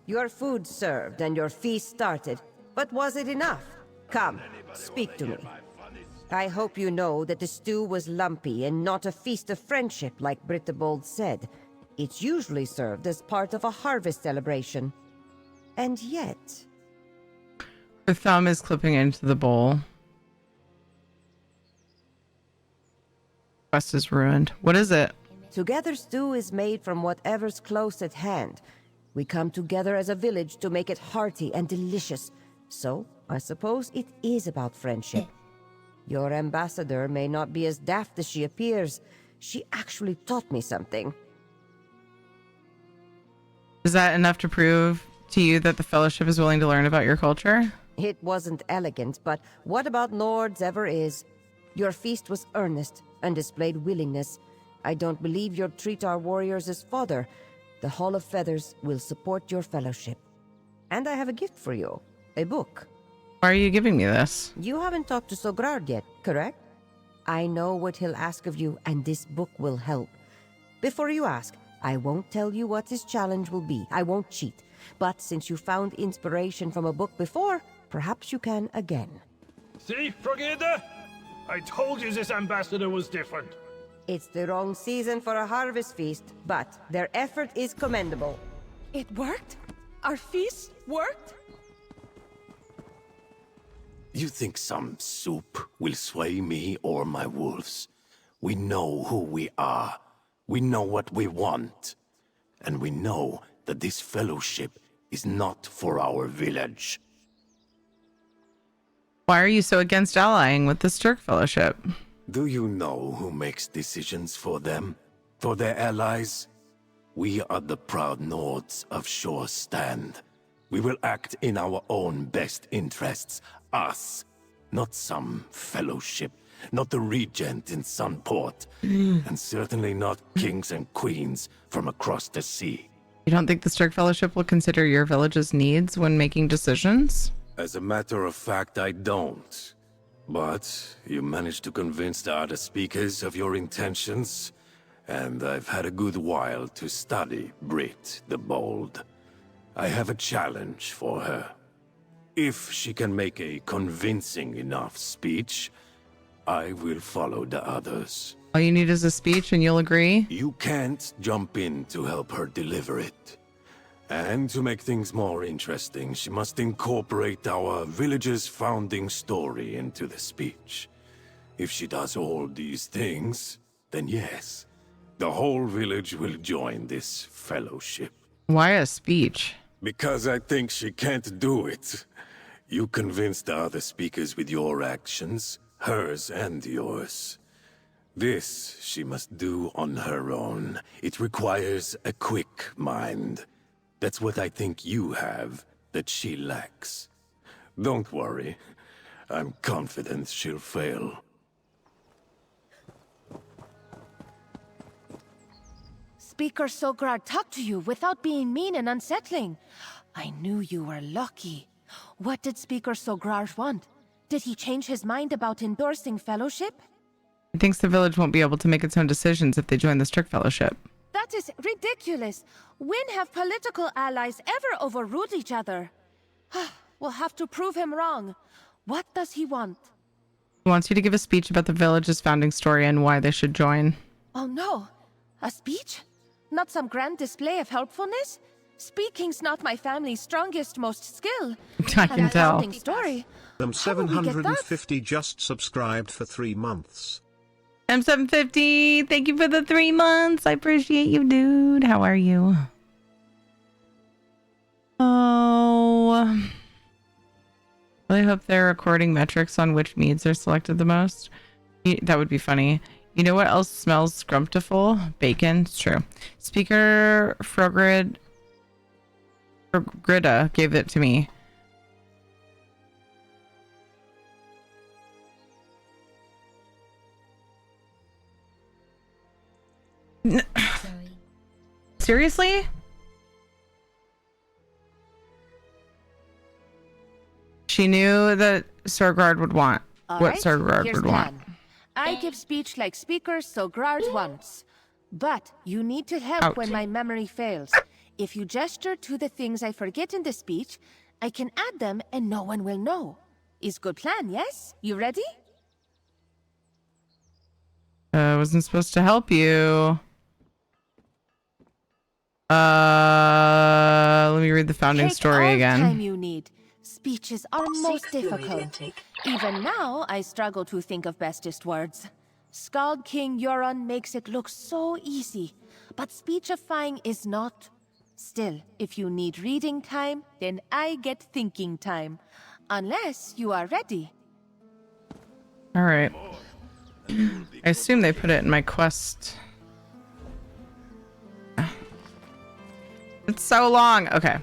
Your food served and your feast started. But was it enough? Come, speak to me. I hope you know that the stew was lumpy and not a feast of friendship like Brittabold said. It's usually served as part of a harvest celebration. And yet... Her thumb is clipping into the bowl. Quest is ruined. What is it? Together stew is made from whatever's close at hand. We come together as a village to make it hearty and delicious. So, I suppose it is about friendship. Your ambassador may not be as daft as she appears. She actually taught me something. Is that enough to prove to you that the Fellowship is willing to learn about your culture? It wasn't elegant, but what about Nord's ever is? Your feast was earnest and displayed willingness. I don't believe you'll treat our warriors as fodder. The Hall of Feathers will support your fellowship. And I have a gift for you. A book. Why are you giving me this? You haven't talked to Sogrard yet, correct? I know what he'll ask of you, and this book will help. Before you ask, I won't tell you what his challenge will be. I won't cheat. But since you found inspiration from a book before, perhaps you can again. See, Frogida? I told you this ambassador was different. It's the wrong season for a harvest feast, but their effort is commendable. It worked? Our feast worked? You think some soup will sway me or my wolves? We know who we are. We know what we want. And we know that this fellowship is not for our village. Why are you so against allying with the Sturk Fellowship? Do you know who makes decisions for them? For their allies? We are the proud Nords of Shore Stand. We will act in our own best interests. Us. Not some fellowship. Not the regent in Sunport. And certainly not kings and queens from across the sea. You don't think the Sturk Fellowship will consider your village's needs when making decisions? As a matter of fact, I don't. But you managed to convince the other speakers of your intentions, and I've had a good while to study Brit the Bold. I have a challenge for her. If she can make a convincing enough speech, I will follow the others. All you need is a speech and you'll agree? You can't jump in to help her deliver it. And to make things more interesting, she must incorporate our village's founding story into the speech. If she does all these things, then yes, The whole village will join this fellowship. Why a speech? Because I think she can't do it. You convinced the other speakers with your actions, hers and yours. This she must do on her own. It requires a quick mind. That's what I think you have, that she lacks. Don't worry. I'm confident she'll fail. Speaker Sograd talked to you without being mean and unsettling. I knew you were lucky. What did Speaker Sograd want? Did he change his mind about endorsing fellowship? He thinks the village won't be able to make its own decisions if they join the strict fellowship. That is ridiculous. When have political allies ever overruled each other? We'll have to prove him wrong. What does he want? He wants you to give a speech about the village's founding story and why they should join. Oh no. A speech? Not some grand display of helpfulness? Speaking's not my family's strongest, most skill. I can tell. Story. M750 just subscribed for 3 months. M750, thank you for the 3 months. I appreciate you, dude. How are you? Oh. I hope they're recording metrics on which meads are selected the most. That would be funny. You know what else smells scrumptiful? Bacon. It's true. Speaker Frogrida gave it to me. Seriously? She knew that Sograd would want what Sograd would want. I give speech like Speaker Sograd wants. But you need to help when my memory fails. If you gesture to the things I forget in the speech, I can add them and no one will know. Is good plan, yes? You ready? I wasn't supposed to help you. Let me read the founding story again. Time you need. Speeches are most difficult. Even now, I struggle to think of bestest words. Skald King Euron makes it look so easy, but speechifying is not. Still, if you need reading time, then I get thinking time. Unless you are ready. All right. I assume they put it in my quest. It's so long. Okay.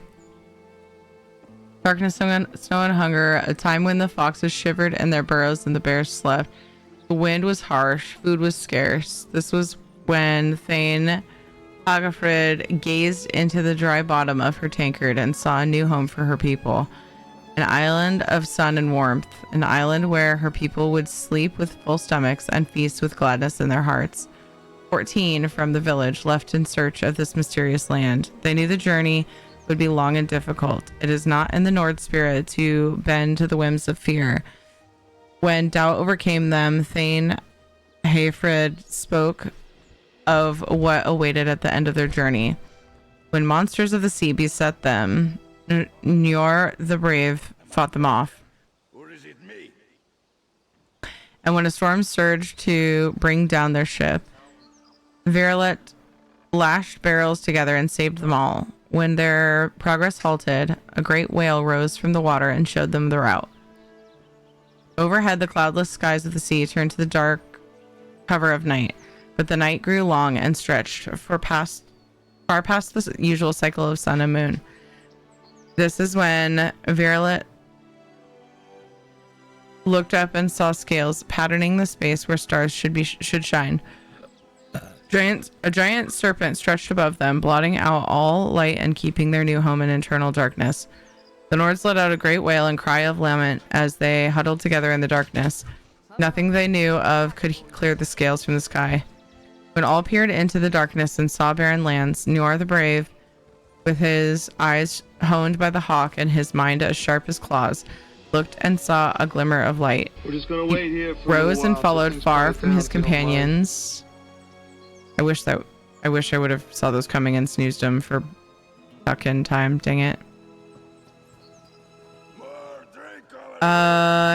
Darkness, snow, and hunger. A time when the foxes shivered in their burrows and the bears slept. The wind was harsh. Food was scarce. This was when Thane Hagafrid gazed into the dry bottom of her tankard and saw a new home for her people. An island of sun and warmth. An island where her people would sleep with full stomachs and feast with gladness in their hearts. 14 from the village left in search of this mysterious land. They knew the journey would be long and difficult. It is not in the Nord spirit to bend to the whims of fear. When doubt overcame them, Thane Hagafrid spoke of what awaited at the end of their journey. When monsters of the sea beset them, Njord the Brave fought them off. Or is it me? And when a storm surged to bring down their ship, Verlet lashed barrels together and saved them all. When their progress halted, a great whale rose from the water and showed them the route. Overhead, the cloudless skies of the sea turned to the dark cover of night, but the night grew long and stretched far past the usual cycle of sun and moon. This is when Verlet looked up and saw scales patterning the space where stars should shine. A giant serpent stretched above them, blotting out all light and keeping their new home in eternal darkness. The Nords let out a great wail and cry of lament as they huddled together in the darkness. Nothing they knew of could clear the scales from the sky. When all peered into the darkness and saw barren lands, Njord the Brave, with his eyes honed by the hawk and his mind as sharp as claws, looked and saw a glimmer of light. We're just gonna wait here for Rose and followed far from his companions. I wish I would have saw those coming and snoozed them for fucking time. Dang it.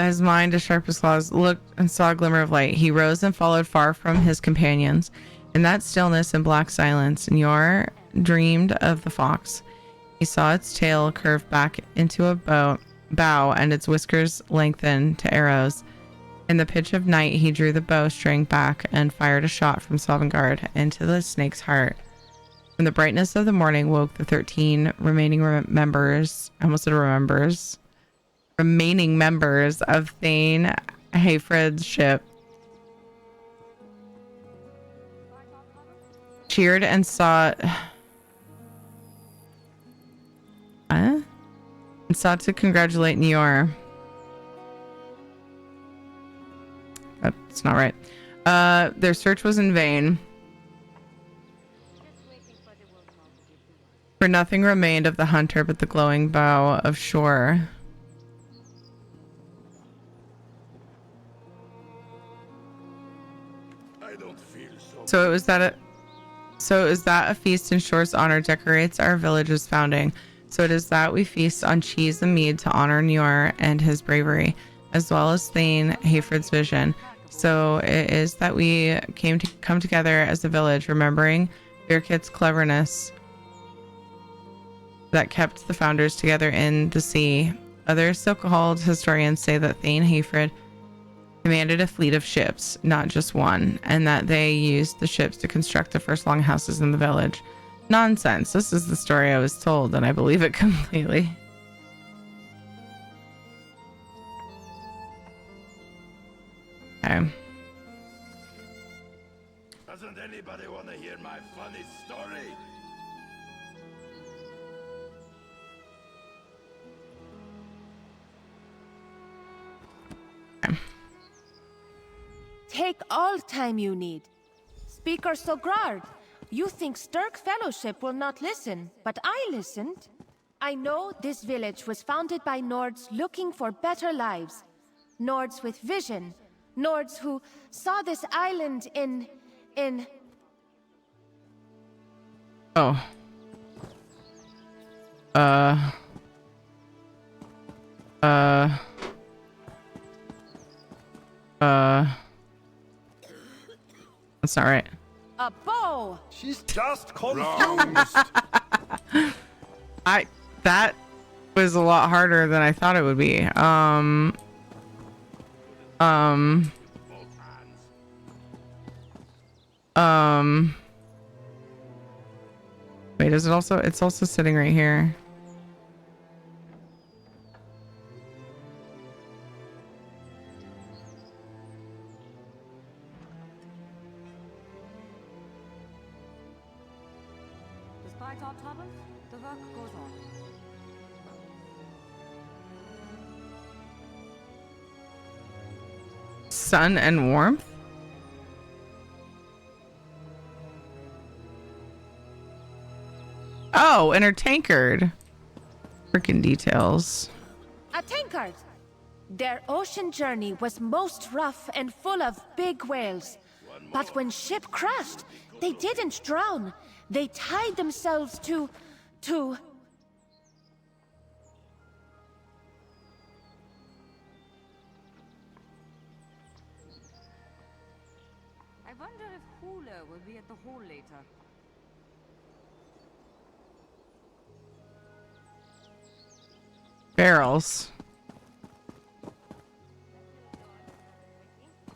His mind as sharp as claws looked and saw a glimmer of light. He rose and followed far from his companions. In that stillness and black silence, Nior dreamed of the fox. He saw its tail curve back into a bow and its whiskers lengthen to arrows. In the pitch of night, he drew the bowstring back and fired a shot from Sovngarde into the snake's heart. When the brightness of the morning woke the 13 remaining members of Thane Hayfred's ship, cheered and sought to congratulate Nior. That's not right. Their search was in vain, for nothing remained of the hunter but the glowing bow of shore. So it was that a feast in Shore's honor decorates our village's founding. So it is that we feast on cheese and mead to honor Nior and his bravery, as well as Thane Hayfred's vision. So it is that we come together as a village, remembering Birkit's cleverness that kept the founders together in the sea. Other so-called historians say that Thane Hayfred commanded a fleet of ships, not just one, and that they used the ships to construct the first longhouses in the village. Nonsense. This is the story I was told, and I believe it completely. Okay. Doesn't anybody want to hear my funny story? Take all time you need. Speaker Sogrard, you think Sturk Fellowship will not listen, but I listened. I know this village was founded by Nords looking for better lives. Nords with vision. Nords who saw this island in... Oh. That's not right. A bow! She's just confused. That was a lot harder than I thought it would be. Wait, is it also, it's also sitting right here. Despite our troubles, the work goes on. Sun and warmth? Oh, and her tankard. Freaking details. A tankard! Their ocean journey was most rough and full of big whales. But when ship crashed, they didn't drown. They tied themselves to... I wonder if Hula will be at the hall later. Barrels.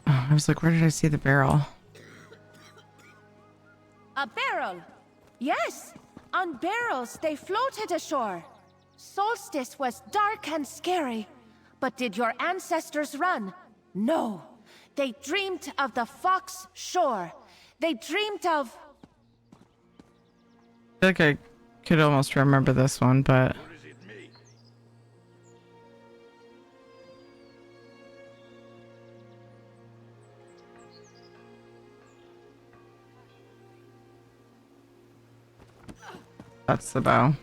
Oh, I was like, where did I see the barrel? A barrel! Yes! On barrels, they floated ashore. Solstice was dark and scary. But did your ancestors run? No. They dreamed of the Fox Shore. They dreamed of... I feel like I could almost remember this one, but... That's the bow.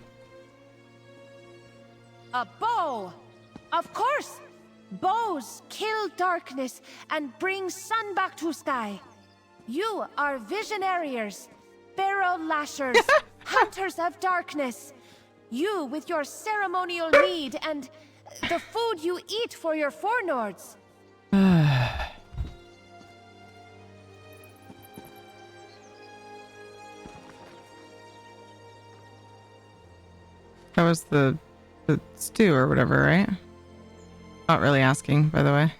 A bow! Of course! Bows kill darkness and bring sun back to sky. You are visionariers, barrel lashers, hunters of darkness. You with your ceremonial mead and the food you eat for your forenords. That was the stew or whatever, right? Not really asking, by the way.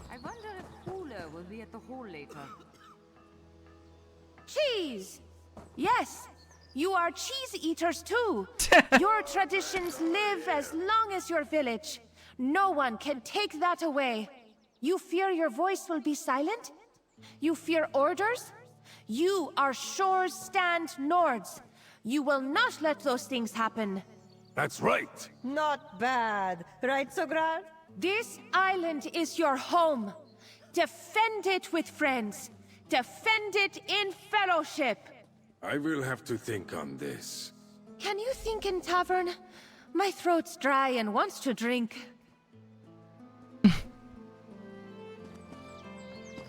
I wonder if Hula will be at the hall later. Cheese! Yes, you are cheese eaters too. Your traditions live as long as your village. No one can take that away. You fear your voice will be silent? You fear orders? You are Shore's Stand Nords. You will not let those things happen. That's right. Not bad. Right, Sograr? This island is your home. Defend it with friends. Defend it in fellowship. I will have to think on this. Can you think in tavern? My throat's dry and wants to drink.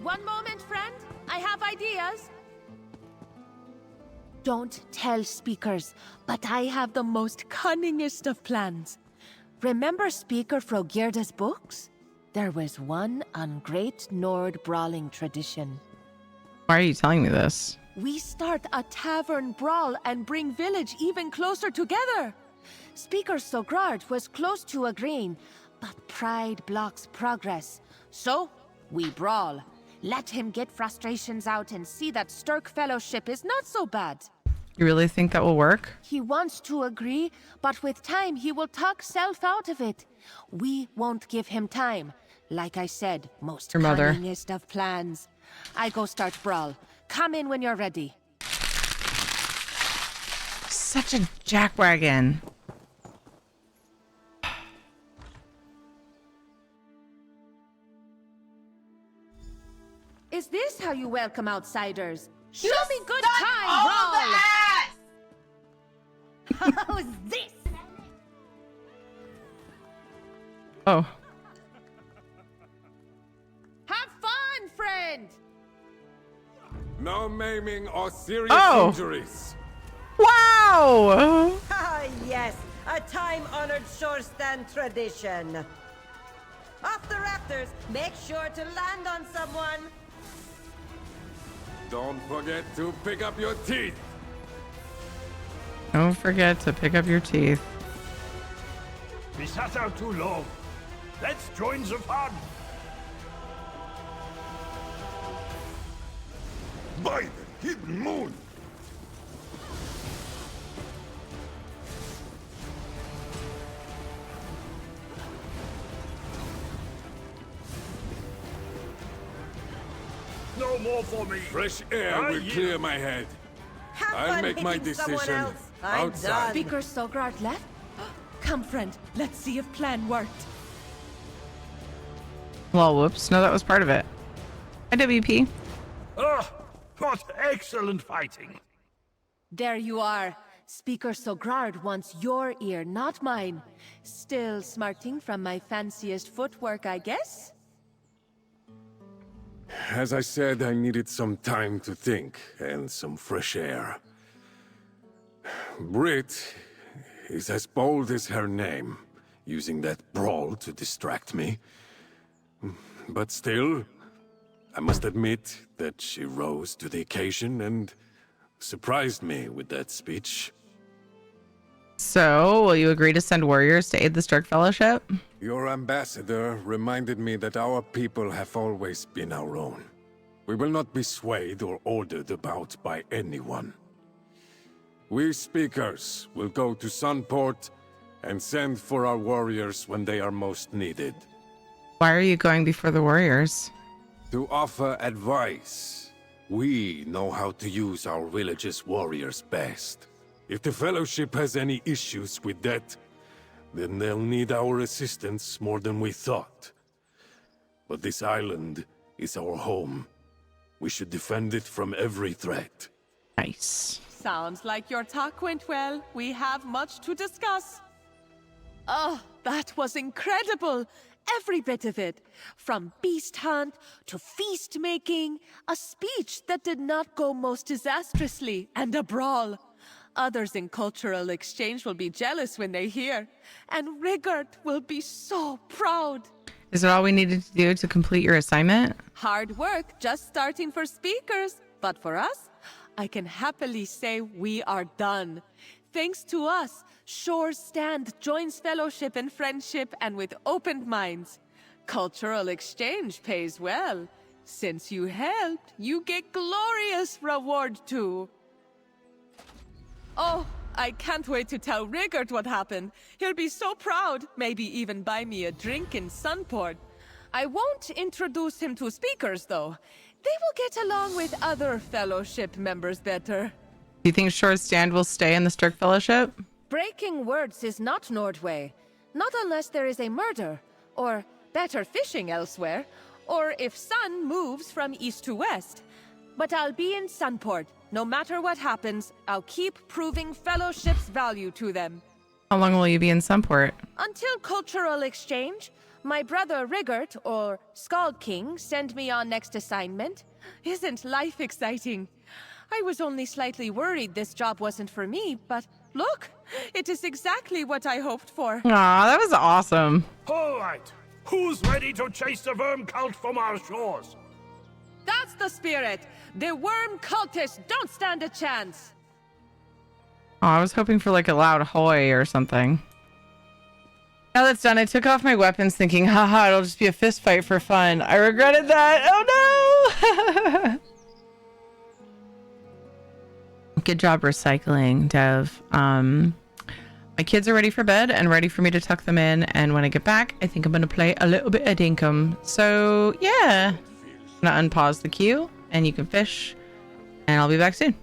One moment, friend. I have ideas. Don't tell speakers, but I have the most cunningest of plans. Remember Speaker Frogirda's books? There was one on Great Nord brawling tradition. Why are you telling me this? We start a tavern brawl and bring village even closer together. Speaker Sogrard was close to agreeing, but pride blocks progress. So, we brawl. Let him get frustrations out and see that Sturk Fellowship is not so bad. You really think that will work? He wants to agree, but with time he will talk self out of it. We won't give him time. Like I said, most cunningest of plans. I go start brawl. Come in when you're ready. Such a jackwagon. Is this how you welcome outsiders? Show You me good suck time, all brawl! the ass! How's this? Oh. Have fun, friend! No maiming or serious injuries. Wow! Ah, yes. A time-honored shore stand tradition. Off the rafters, make sure to land on someone. Don't forget to pick up your teeth. Don't forget to pick up your teeth. We sat out too long. Let's join the fun. By the hidden moon! No more for me. Fresh air will clear my head. Have I'll fun make my hitting someone decision else. I'm outside. done. Speaker Sogrard left? Come, friend. Let's see if plan worked. Well, whoops. No, that was part of it. Hi, WP. Ah, what excellent fighting. There you are. Speaker Sogrard wants your ear, not mine. Still smarting from my fanciest footwork, I guess? As I said, I needed some time to think and some fresh air. Brit is as bold as her name, using that brawl to distract me. But still, I must admit that she rose to the occasion and surprised me with that speech. So, will you agree to send warriors to aid the Stark Fellowship? Your ambassador reminded me that our people have always been our own. We will not be swayed or ordered about by anyone. We speakers will go to Sunport and send for our warriors when they are most needed. Why are you going before the warriors? To offer advice. We know how to use our village's warriors best. If the Fellowship has any issues with that, then they'll need our assistance more than we thought. But this island is our home. We should defend it from every threat. Nice. Sounds like your talk went well. We have much to discuss. Oh, that was incredible. Every bit of it. From beast hunt to feast making. A speech that did not go most disastrously. And a brawl. Others in cultural exchange will be jealous when they hear. And Rigard will be so proud. Is it all we needed to do to complete your assignment? Hard work, just starting for speakers. But for us, I can happily say we are done. Thanks to us, Shore's Stand joins fellowship and friendship and with open minds. Cultural exchange pays well. Since you helped, you get glorious reward too. Oh, I can't wait to tell Rigard what happened. He'll be so proud, maybe even buy me a drink in Sunport. I won't introduce him to speakers, though. They will get along with other fellowship members better. Do you think Shore's Stand will stay in the Stirk Fellowship? Breaking words is not Nordway. Not unless there is a murder, or better fishing elsewhere, or if Sun moves from east to west. But I'll be in Sunport. No matter what happens, I'll keep proving fellowship's value to them. How long will you be in Sunport? Until cultural exchange, my brother Rigard, or Skald King, sent me on next assignment. Isn't life exciting? I was only slightly worried this job wasn't for me, but look, it is exactly what I hoped for. Aw, that was awesome. All right. Who's ready to chase the worm cult from our shores? That's the spirit! The worm cultists don't stand a chance! Oh, I was hoping for like a loud hoy or something. Now that's done, I took off my weapons thinking, haha, it'll just be a fist fight for fun. I regretted that. Oh no! Good job recycling, Dev. My kids are ready for bed and ready for me to tuck them in. And when I get back, I think I'm going to play a little bit of Dinkum. So yeah, I'm going to unpause the queue and you can fish and I'll be back soon.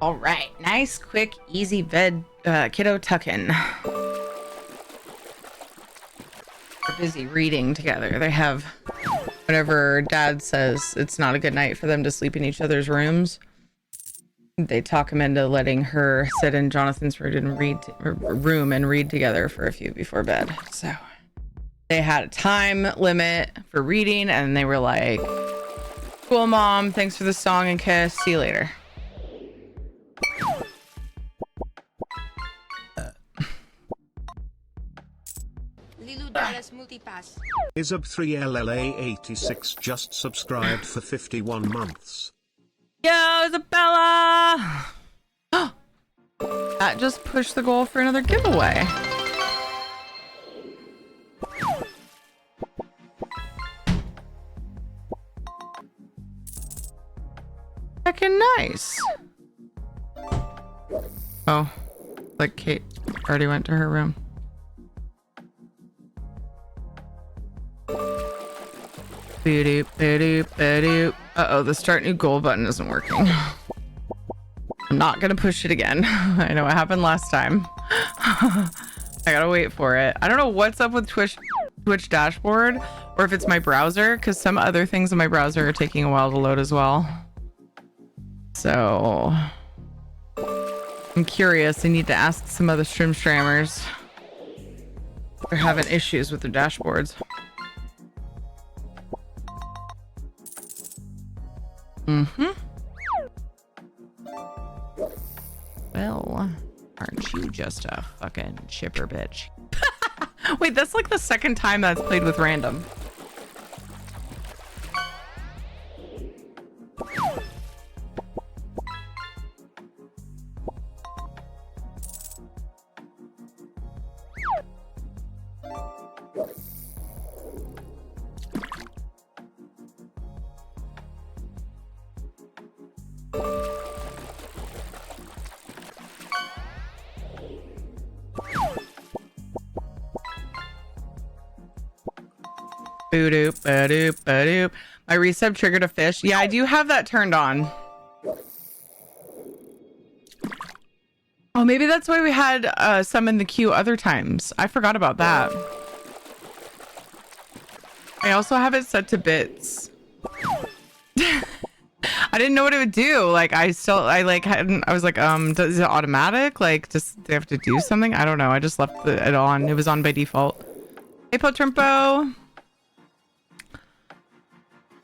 All right, nice, quick, easy kiddo tuck-in. They're busy reading together. They have, whenever Dad says it's not a good night for them to sleep in each other's rooms, they talk him into letting her sit in Jonathan's room and read together for a few before bed. So they had a time limit for reading, and they were like, "Cool, Mom. Thanks for the song and kiss. See you later." Isab3LLA86 just subscribed for 51 months. Yo, Isabella! That just pushed the goal for another giveaway. Heckin' nice. Oh, like Kate already went to her room. Uh-oh, the start new goal button isn't working. I'm not gonna push it again. I know what happened last time. I gotta wait for it. I don't know what's up with Twitch dashboard, or if it's my browser, because some other things in my browser are taking a while to load as well. So I'm curious. I need to ask some other streamers. They're having issues with their dashboards. Well, aren't you just a fucking chipper bitch? Wait, that's like the second time that's played with random. Boo-doop, ba-doop, ba-doop. My resub triggered a fish. Yeah, I do have that turned on. Oh, maybe that's why we had some in the queue other times. I forgot about that. I also have it set to bits. I didn't know what it would do. Like, I was like, is it automatic? Like, just they have to do something? I don't know. I just left it on. It was on by default. Hey, Potrimpo.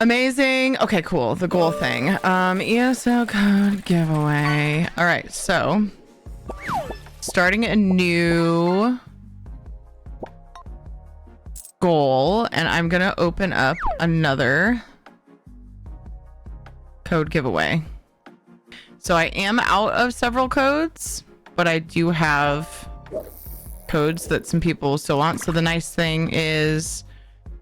Amazing. Okay, cool. The goal thing. ESO code giveaway. All right, so starting a new goal, and I'm gonna open up another code giveaway. So I am out of several codes, but I do have codes that some people still want. So the nice thing is,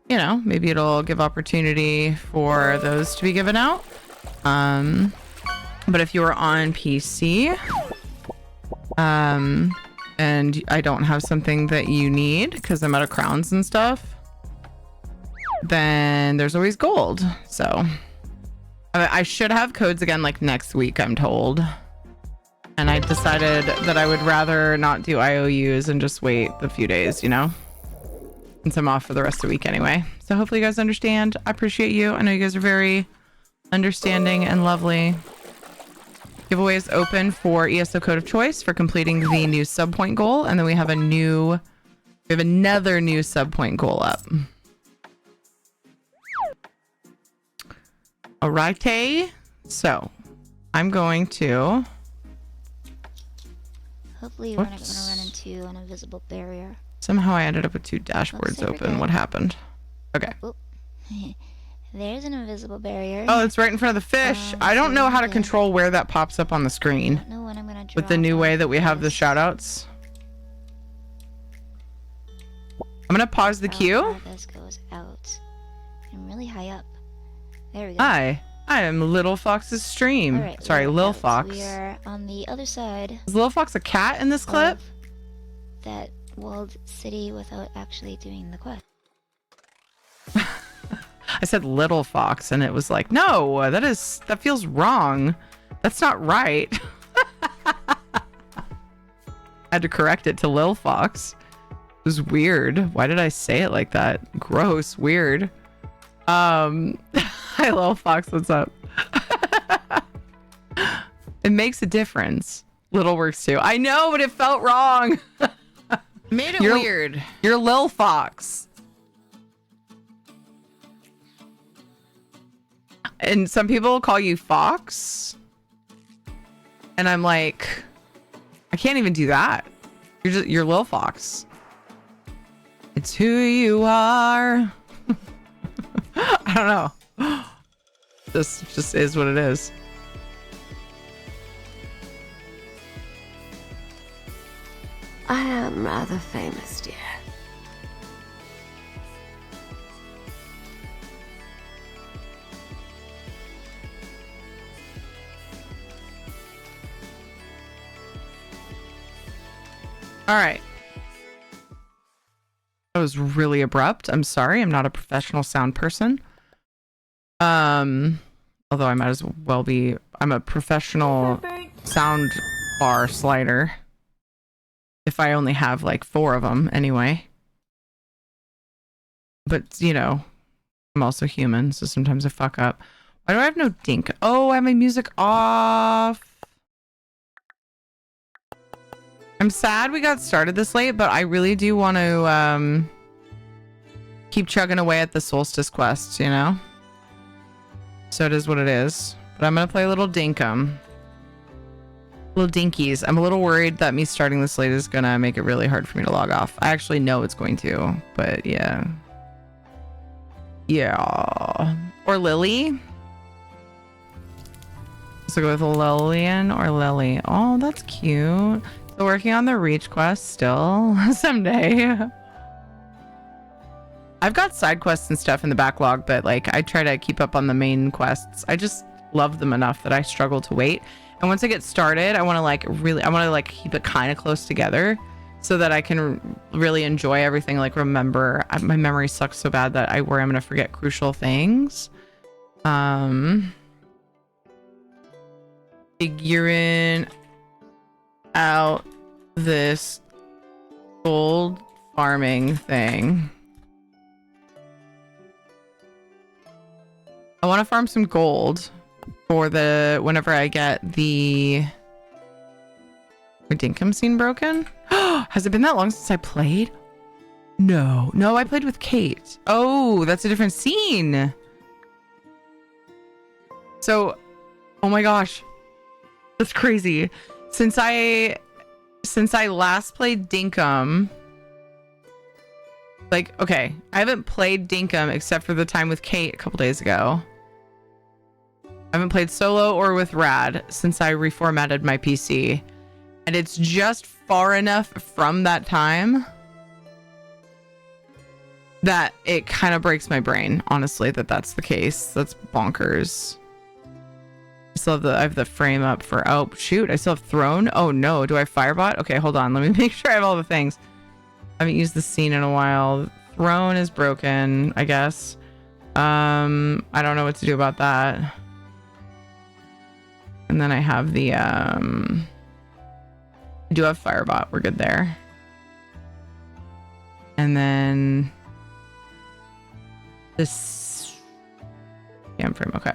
you know, maybe it'll give opportunity for those to be given out. But if you are on PC, and I don't have something that you need because I'm out of crowns and stuff, then there's always gold. So I should have codes again like next week, I'm told. And I decided that I would rather not do IOUs and just wait a few days, you know? Since I'm off for the rest of the week anyway. So hopefully you guys understand. I appreciate you. I know you guys are very understanding and lovely. Giveaway is open for ESO Code of Choice for completing the new sub point goal. And then we have another new sub point goal up. Alrighty. So I'm going to... Hopefully we're not going to run into an invisible barrier. Somehow I ended up with two dashboards open. What happened? Okay. There's an invisible barrier. Oh, it's right in front of the fish. I don't know how to control where that pops up on the screen. I don't know when I'm gonna draw with the new way that we have the shout outs. I'm gonna pause the queue. This goes out. I'm really high up. There we go. Hi. I am Little Fox's stream. Right, sorry, Lil Fox. We are on the other side. Is Lil Fox a cat in this clip? That walled city without actually doing the quest. I said Little Fox and it was like, no, that feels wrong. That's not right. Had to correct it to Lil Fox. It was weird. Why did I say it like that? Gross. Weird. Hi, Lil Fox. What's up? It makes a difference. Little works too. I know, but it felt wrong. Made it weird. You're Lil Fox. And some people call you Fox. And I'm like, I can't even do that. You're Lil Fox. It's who you are. I don't know. This just is what it is. I am rather famous, dear. All right. That was really abrupt. I'm sorry. I'm not a professional sound person. Although I might as well be. I'm a professional sound bar slider. If I only have like 4 of them anyway. But, you know, I'm also human, so sometimes I fuck up. Why do I have no dink? Oh, I have my music off. I'm sad we got started this late, but I really do want to keep chugging away at the Solstice Quests, you know? So it is what it is. But I'm going to play a little dinkum. Little dinkies. I'm a little worried that me starting this late is going to make it really hard for me to log off. I actually know it's going to, but yeah. Yeah. Or Lily. So go with Lillian or Lily. Oh, that's cute. So working on the Reach quest still someday. I've got side quests and stuff in the backlog, but like I try to keep up on the main quests. I just love them enough that I struggle to wait. And once I get started, I want to keep it kind of close together so that I can really enjoy everything. Like remember, my memory sucks so bad that I'm going to forget crucial things. Figuring out this gold farming thing. I want to farm some gold for whenever I get the dinkum scene broken. Has it been that long since I played? No, I played with Kate. Oh, that's a different scene. So, oh my gosh, that's crazy. Since I last played dinkum, like, okay, I haven't played dinkum except for the time with Kate a couple days ago. I haven't played solo or with Rad since I reformatted my PC. And it's just far enough from that time that it kind of breaks my brain, honestly, that's the case. That's bonkers. I have the frame up for, oh shoot, I still have Throne. Oh no, do I have Firebot? Okay, hold on, let me make sure I have all the things. I haven't used the scene in a while. Throne is broken, I guess. I don't know what to do about that. And then I have the I do have Firebot, we're good there. And then this game frame, okay.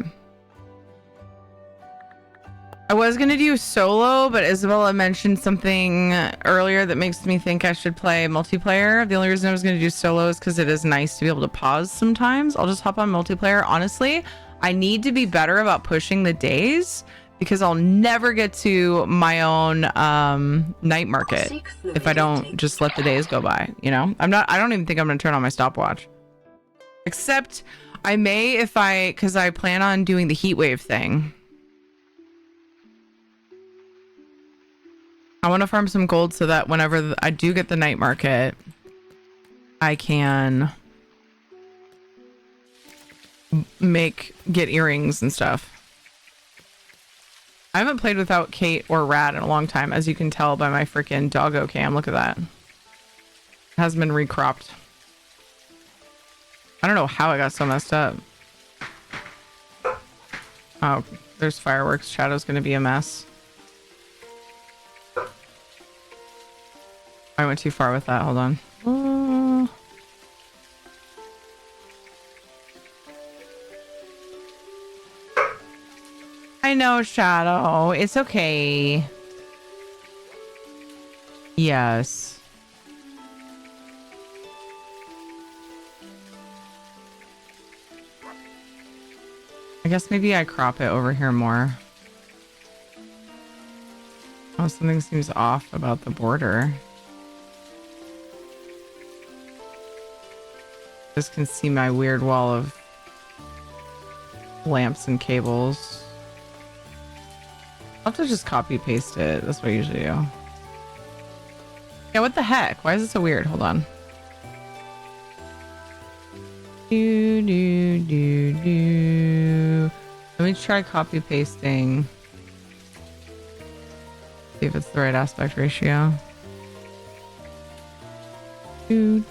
I was gonna do solo, but Isabella mentioned something earlier that makes me think I should play multiplayer. The only reason I was gonna do solo is because it is nice to be able to pause sometimes. I'll just hop on multiplayer. Honestly, I need to be better about pushing the days because I'll never get to my own night market if I don't just let the days go by, you know? I don't even think I'm gonna turn on my stopwatch. Except I may because I plan on doing the heat wave thing. I want to farm some gold so that whenever I do get the night market, I can get earrings and stuff. I haven't played without Kate or Rad in a long time, as you can tell by my freaking doggo cam. Look at that. It has been recropped. I don't know how I got so messed up. Oh, there's fireworks. Shadow's going to be a mess. I went too far with that. Hold on. I know, Shadow. It's okay. Yes. I guess maybe I crop it over here more. Oh, something seems off about the border. Just can see my weird wall of lamps and cables. I'll have to just copy paste it. That's what I usually do. Yeah, what the heck? Why is it so weird? Hold on. Let me try copy pasting. See if it's the right aspect ratio. Gotta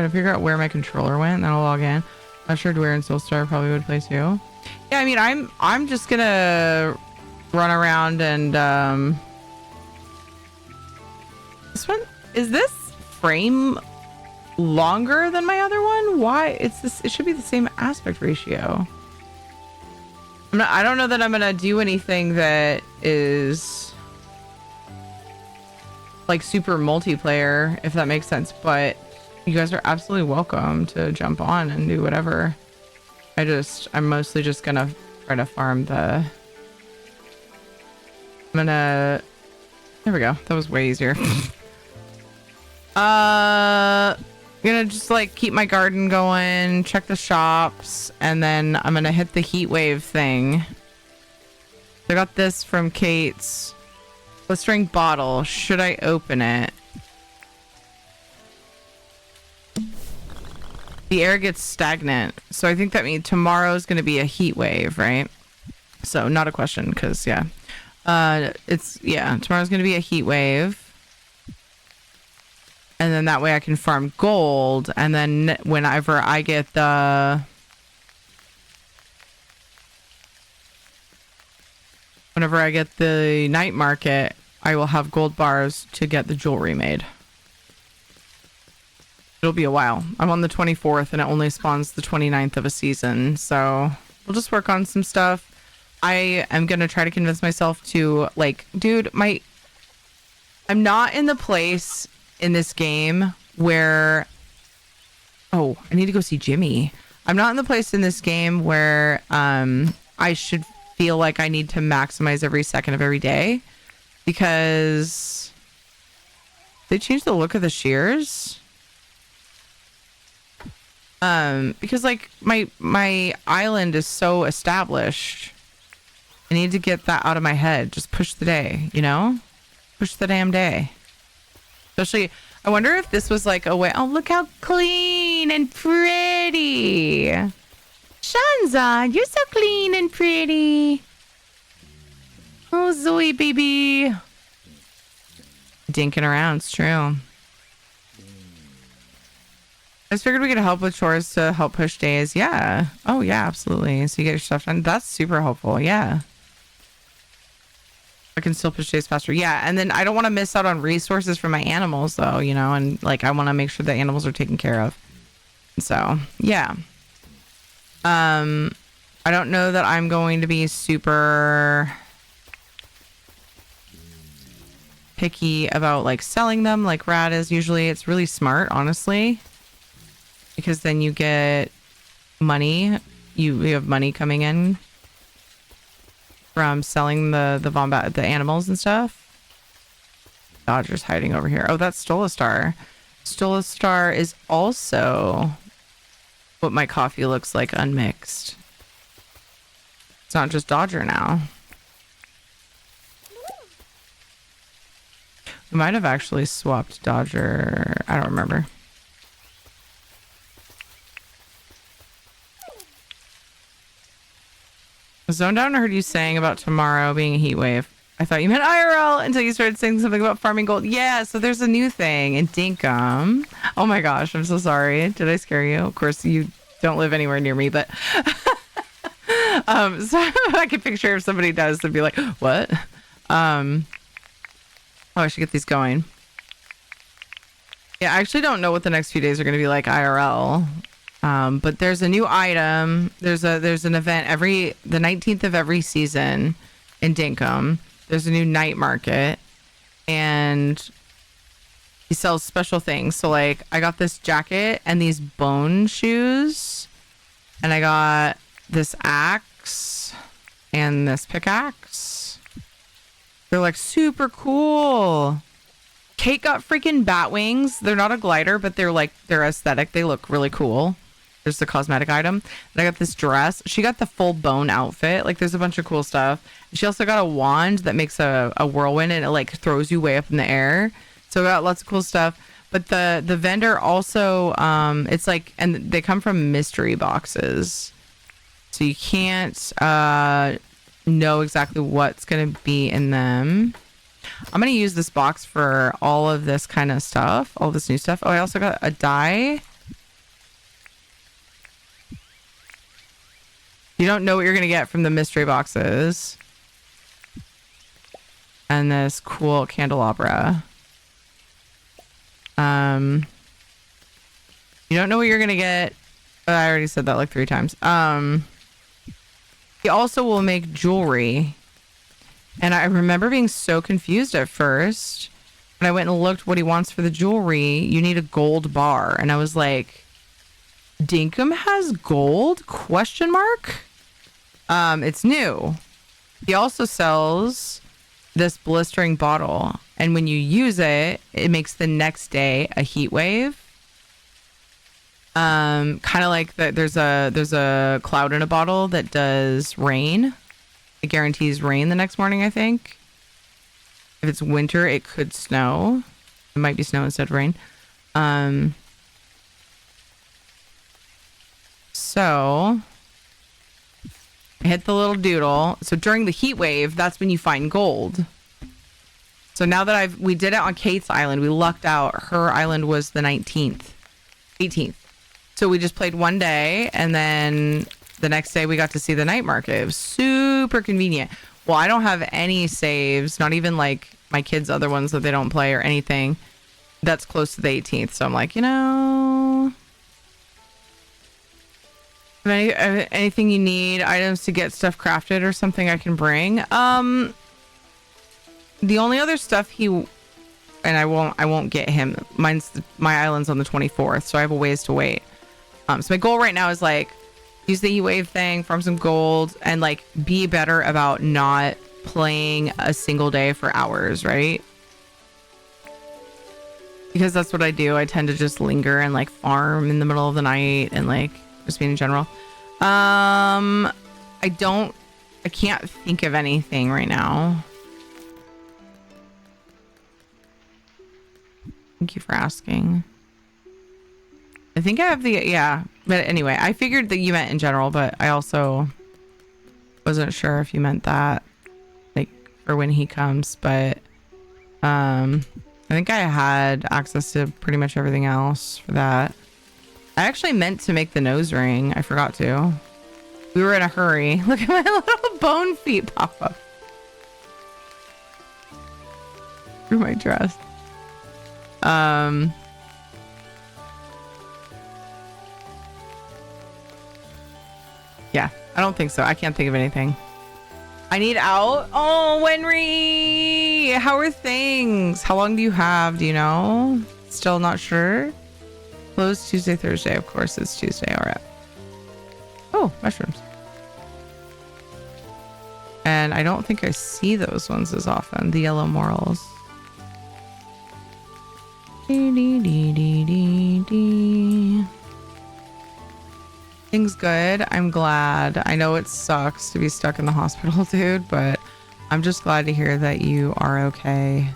figure out where my controller went, and then I'll log in. Not sure where in Soulstar probably would play too. Yeah, I mean, I'm just gonna run around and this one is this frame longer than my other one? Why? It's this. It should be the same aspect ratio. I don't know that I'm gonna do anything that is like super multiplayer, if that makes sense, but you guys are absolutely welcome to jump on and do whatever. I'm mostly just gonna try to farm the there we go. That was way easier. Gonna just like keep my garden going, check the shops, and then I'm gonna hit the heat wave thing. I got this from Kate's blistering bottle. Should I open it? The air gets stagnant, so I think that means tomorrow's gonna be a heat wave, right? So not a question, because tomorrow's gonna be a heat wave. And then that way I can farm gold. And then whenever I get the night market, I will have gold bars to get the jewelry made. It'll be a while. I'm on the 24th and it only spawns the 29th of a season. So we'll just work on some stuff. I am going to try to convince myself to like, dude, I'm not in the place in this game where I need to go see Jimmy. I'm not in the place in this game where I should feel like I need to maximize every second of every day, because they changed the look of the shears. Because like my island is so established. I need to get that out of my head. Just push the day, push the damn day. Especially, I wonder if this was like a way. Oh, look how clean and pretty. Shanza, you're so clean and pretty. Oh, Zoe, baby. Dinking around, it's true. I just figured we could help with chores to help push days. Yeah. Oh, yeah, absolutely. So you get your stuff done. That's super helpful. Yeah. I can still push days faster. Yeah, and then I don't want to miss out on resources for my animals, though, and like I want to make sure the animals are taken care of. So, yeah. I don't know that I'm going to be super picky about like selling them like Rad is usually. It's really smart, honestly, because then you get money. You have money coming in from selling the animals and stuff. Dodger's hiding over here. Oh, that's Stolastar. Stolastar is also what my coffee looks like unmixed. It's not just Dodger now. We might have actually swapped Dodger. I don't remember. Zoned out and heard you saying about tomorrow being a heat wave. I thought you meant IRL until you started saying something about farming gold. Yeah, so there's a new thing in Dinkum. Oh my gosh, I'm so sorry. Did I scare you? Of course, you don't live anywhere near me, but so I can picture if somebody does, they'd be like, what? Oh, I should get these going. Yeah, I actually don't know what the next few days are going to be like IRL. But there's a new item. There's an event the 19th of every season in Dinkum. There's a new night market, and he sells special things. So like, I got this jacket and these bone shoes, and I got this axe and this pickaxe. They're like super cool. Kate got freaking bat wings. They're not a glider, but they're aesthetic. They look really cool. There's the cosmetic item. And I got this dress. She got the full bone outfit. Like, there's a bunch of cool stuff. She also got a wand that makes a whirlwind, and it like throws you way up in the air. So I got lots of cool stuff. But the vendor also, it's like, and they come from mystery boxes. So you can't know exactly what's going to be in them. I'm going to use this box for all of this kind of stuff, all this new stuff. Oh, I also got a die. You don't know what you're going to get from the mystery boxes. And this cool candelabra. You don't know what you're going to get. I already said that like 3 times. He also will make jewelry. And I remember being so confused at first. When I went and looked what he wants for the jewelry, you need a gold bar. And I was like, Dinkum has gold? Question mark? It's new. He also sells this blistering bottle. And when you use it, it makes the next day a heat wave. Kind of like there's a cloud in a bottle that does rain. It guarantees rain the next morning, I think. If it's winter, it could snow. It might be snow instead of rain. So I hit the little doodle. So during the heat wave, that's when you find gold. So now that we did it on Kate's island, we lucked out. Her island was the 18th. So we just played one day, and then the next day we got to see the night market. It was super convenient. Well, I don't have any saves, not even like my kids' other ones that they don't play or anything. That's close to the 18th. So I'm like, anything you need, items to get stuff crafted or something I can bring. The only other stuff and I won't get him. My island's on the 24th, so I have a ways to wait. So my goal right now is like use the E-Wave thing, farm some gold, and like be better about not playing a single day for hours, right? Because that's what I do. I tend to just linger and like farm in the middle of the night and like just being in general. I can't think of anything right now. Thank you for asking. I think I have but anyway, I figured that you meant in general, but I also wasn't sure if you meant that like for when he comes, but I think I had access to pretty much everything else for that. I actually meant to make the nose ring. I forgot to. We were in a hurry. Look at my little bone feet pop up through my dress. Yeah, I don't think so. I can't think of anything. I need out. Oh, Wenry! How are things? How long do you have? Do you know? Still not sure? Closed Tuesday, Thursday. Of course, it's Tuesday. All right. Oh, mushrooms. And I don't think I see those ones as often. The yellow morals. Things good. I'm glad. I know it sucks to be stuck in the hospital, dude, but I'm just glad to hear that you are okay.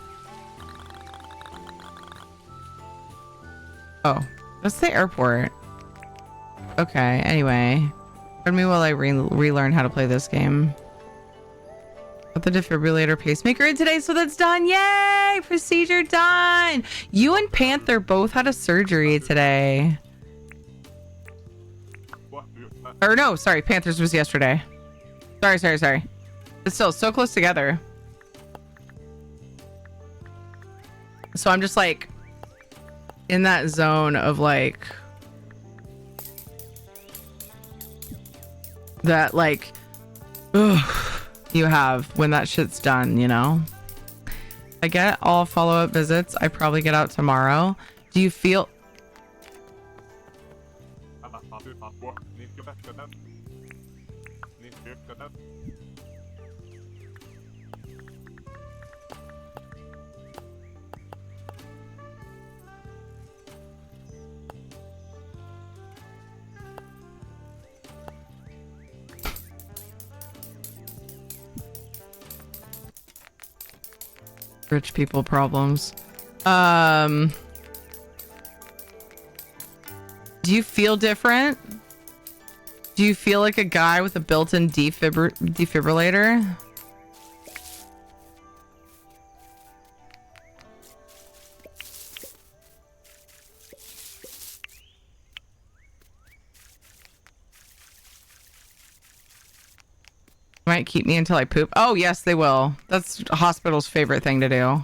Oh, that's the airport. Okay, anyway. Pardon me while I relearn how to play this game. Got the defibrillator pacemaker in today, so that's done. Yay! Procedure done! You and Panther both had a surgery today. Or no, sorry, Panthers was yesterday. Sorry. It's still so close together. So I'm just like in that zone of like that, like, ugh, you have when that shit's done, you know? I get all follow-up visits. I probably get out tomorrow. Do you feel... Rich people problems. Do you feel different? Do you feel like a guy with a built-in defibrillator? Might keep me until I poop. Oh, yes, they will. That's a hospital's favorite thing to do.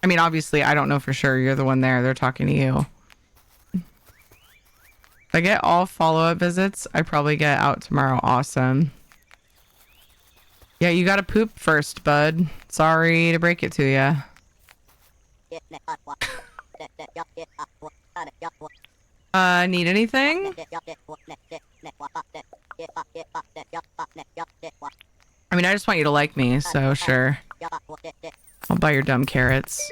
I mean, obviously, I don't know for sure. You're the one there. They're talking to you. If I get all follow-up visits, I probably get out tomorrow. Awesome. Yeah, you gotta poop first, bud. Sorry to break it to you. Need anything? I mean, I just want you to like me, so sure. I'll buy your dumb carrots.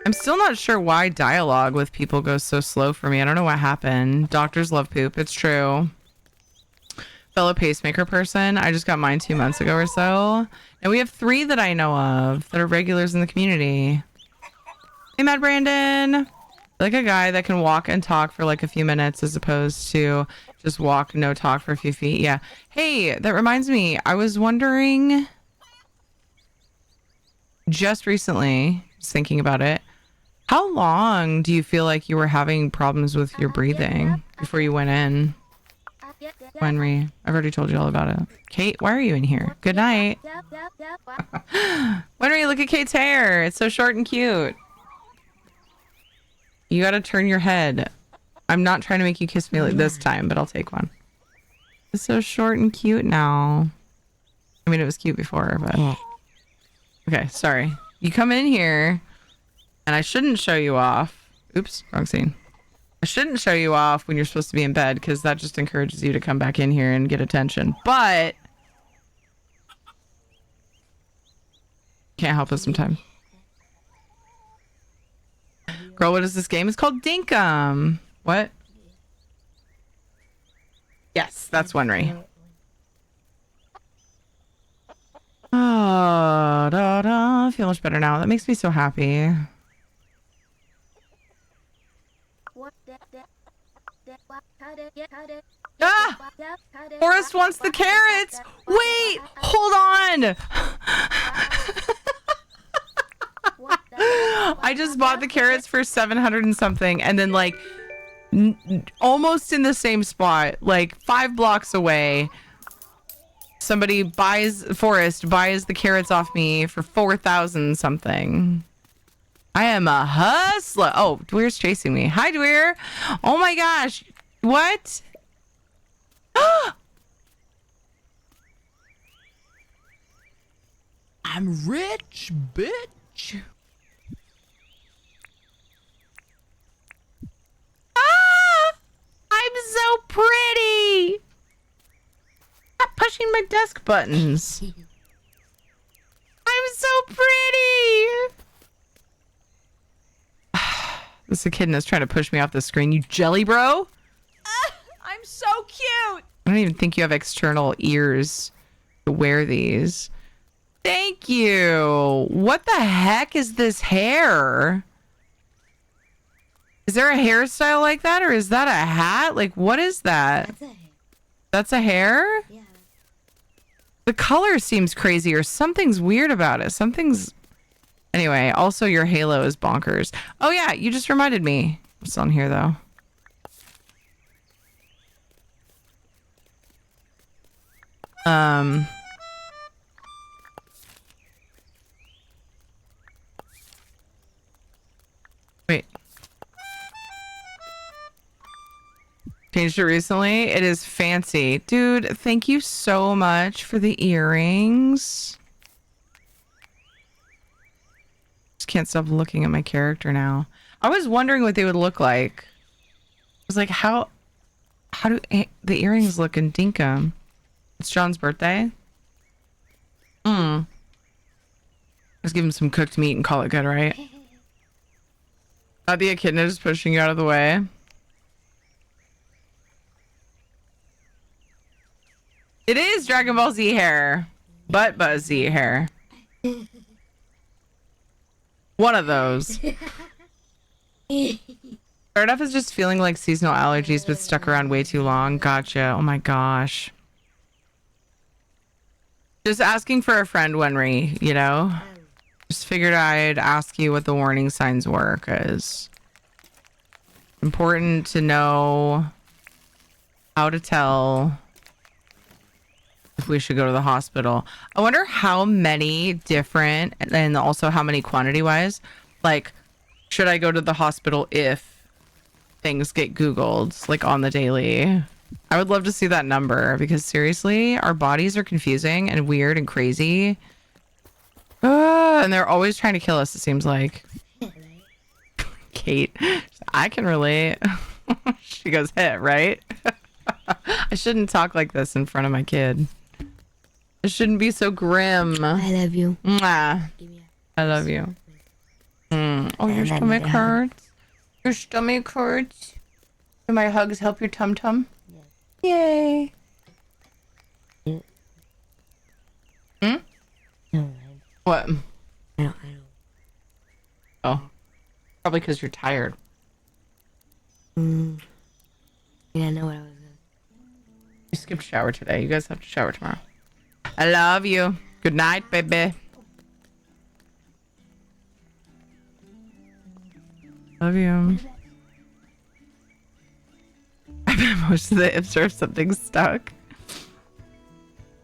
I'm still not sure why dialogue with people goes so slow for me. I don't know what happened. Doctors love poop. It's true. Fellow pacemaker person. I just got mine 2 months ago or so. And we have 3 that I know of that are regulars in the community. Hey, Mad Brandon. Like a guy that can walk and talk for like a few minutes as opposed to just walk, no talk for a few feet. Yeah. Hey, that reminds me. I was wondering just recently, just thinking about it. How long do you feel like you were having problems with your breathing before you went in? Henry, I've already told you all about it. Kate, why are you in here? Good night. Henry, look at Kate's hair. It's so short and cute. You gotta turn your head. I'm not trying to make you kiss me like this time, but I'll take one. It's so short and cute now. I mean, it was cute before, but... Okay, sorry. You come in here, and I shouldn't show you off. Oops, wrong scene. I shouldn't show you off when you're supposed to be in bed, because that just encourages you to come back in here and get attention. But... can't help it sometimes. Girl, what is this game? It's called Dinkum. What? Yes, that's Wenry. Oh, I feel much better now. That makes me so happy. Ah! Forrest wants the carrots! Wait! Hold on! I just bought the carrots for 700 and something, and then like almost in the same spot, like 5 blocks away, Forrest buys the carrots off me for 4,000 something. I am a hustler. Oh, Dweer's chasing me. Hi, Dweer. Oh my gosh. What? I'm rich, bitch. I'm so pretty. Stop pushing my desk buttons. I'm so pretty. This echidna is trying to push me off the screen. You jelly bro. I'm so cute. I don't even think you have external ears to wear these. Thank you. What the heck is this hair? Is there a hairstyle like that, or is that a hat? Like, what is that? That's a hair? Yeah. The color seems crazy, or something's weird about it. Something's... Anyway, also your halo is bonkers. Oh yeah, you just reminded me. What's on here, though? Wait. Changed it recently. It is fancy. Dude, thank you so much for the earrings. Just can't stop looking at my character now. I was wondering what they would look like. I was like, how do the earrings look in Dinkum? It's John's birthday. Let's give him some cooked meat and call it good, right? Not the echidna just pushing you out of the way. It is Dragon Ball Z hair. Butt Buzz Z hair. One of those. Started off as just feeling like seasonal allergies, but stuck around way too long. Gotcha. Oh my gosh. Just asking for a friend, Wenry, you know? Just figured I'd ask you what the warning signs were, because important to know how to tell if we should go to the hospital. I wonder how many different, and also how many quantity-wise, like, should I go to the hospital if things get Googled, like, on the daily? I would love to see that number, because seriously, our bodies are confusing and weird and crazy. And they're always trying to kill us, it seems like. Kate, I can relate. She goes, hit, right? I shouldn't talk like this in front of my kid. It shouldn't be so grim. I love you. Mwah. I love you. Oh, your stomach hurts? Your stomach hurts? Do my hugs help your tum-tum? Yay. What? I don't. Oh. Probably because you're tired. Yeah, I know what I was doing. You skipped shower today. You guys have to shower tomorrow. I love you. Good night, baby. Love you. I bet most of the ifs are if something's stuck.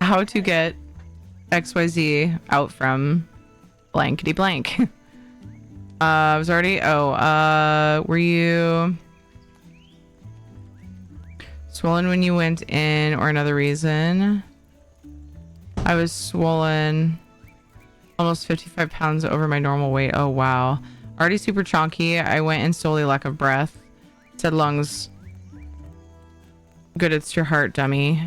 How to get XYZ out from blankety blank. I was already, were you swollen when you went in or another reason? I was swollen almost 55 pounds over my normal weight. Oh, wow. Already super chonky. I went in solely lack of breath. Said lungs. Good, it's your heart, dummy.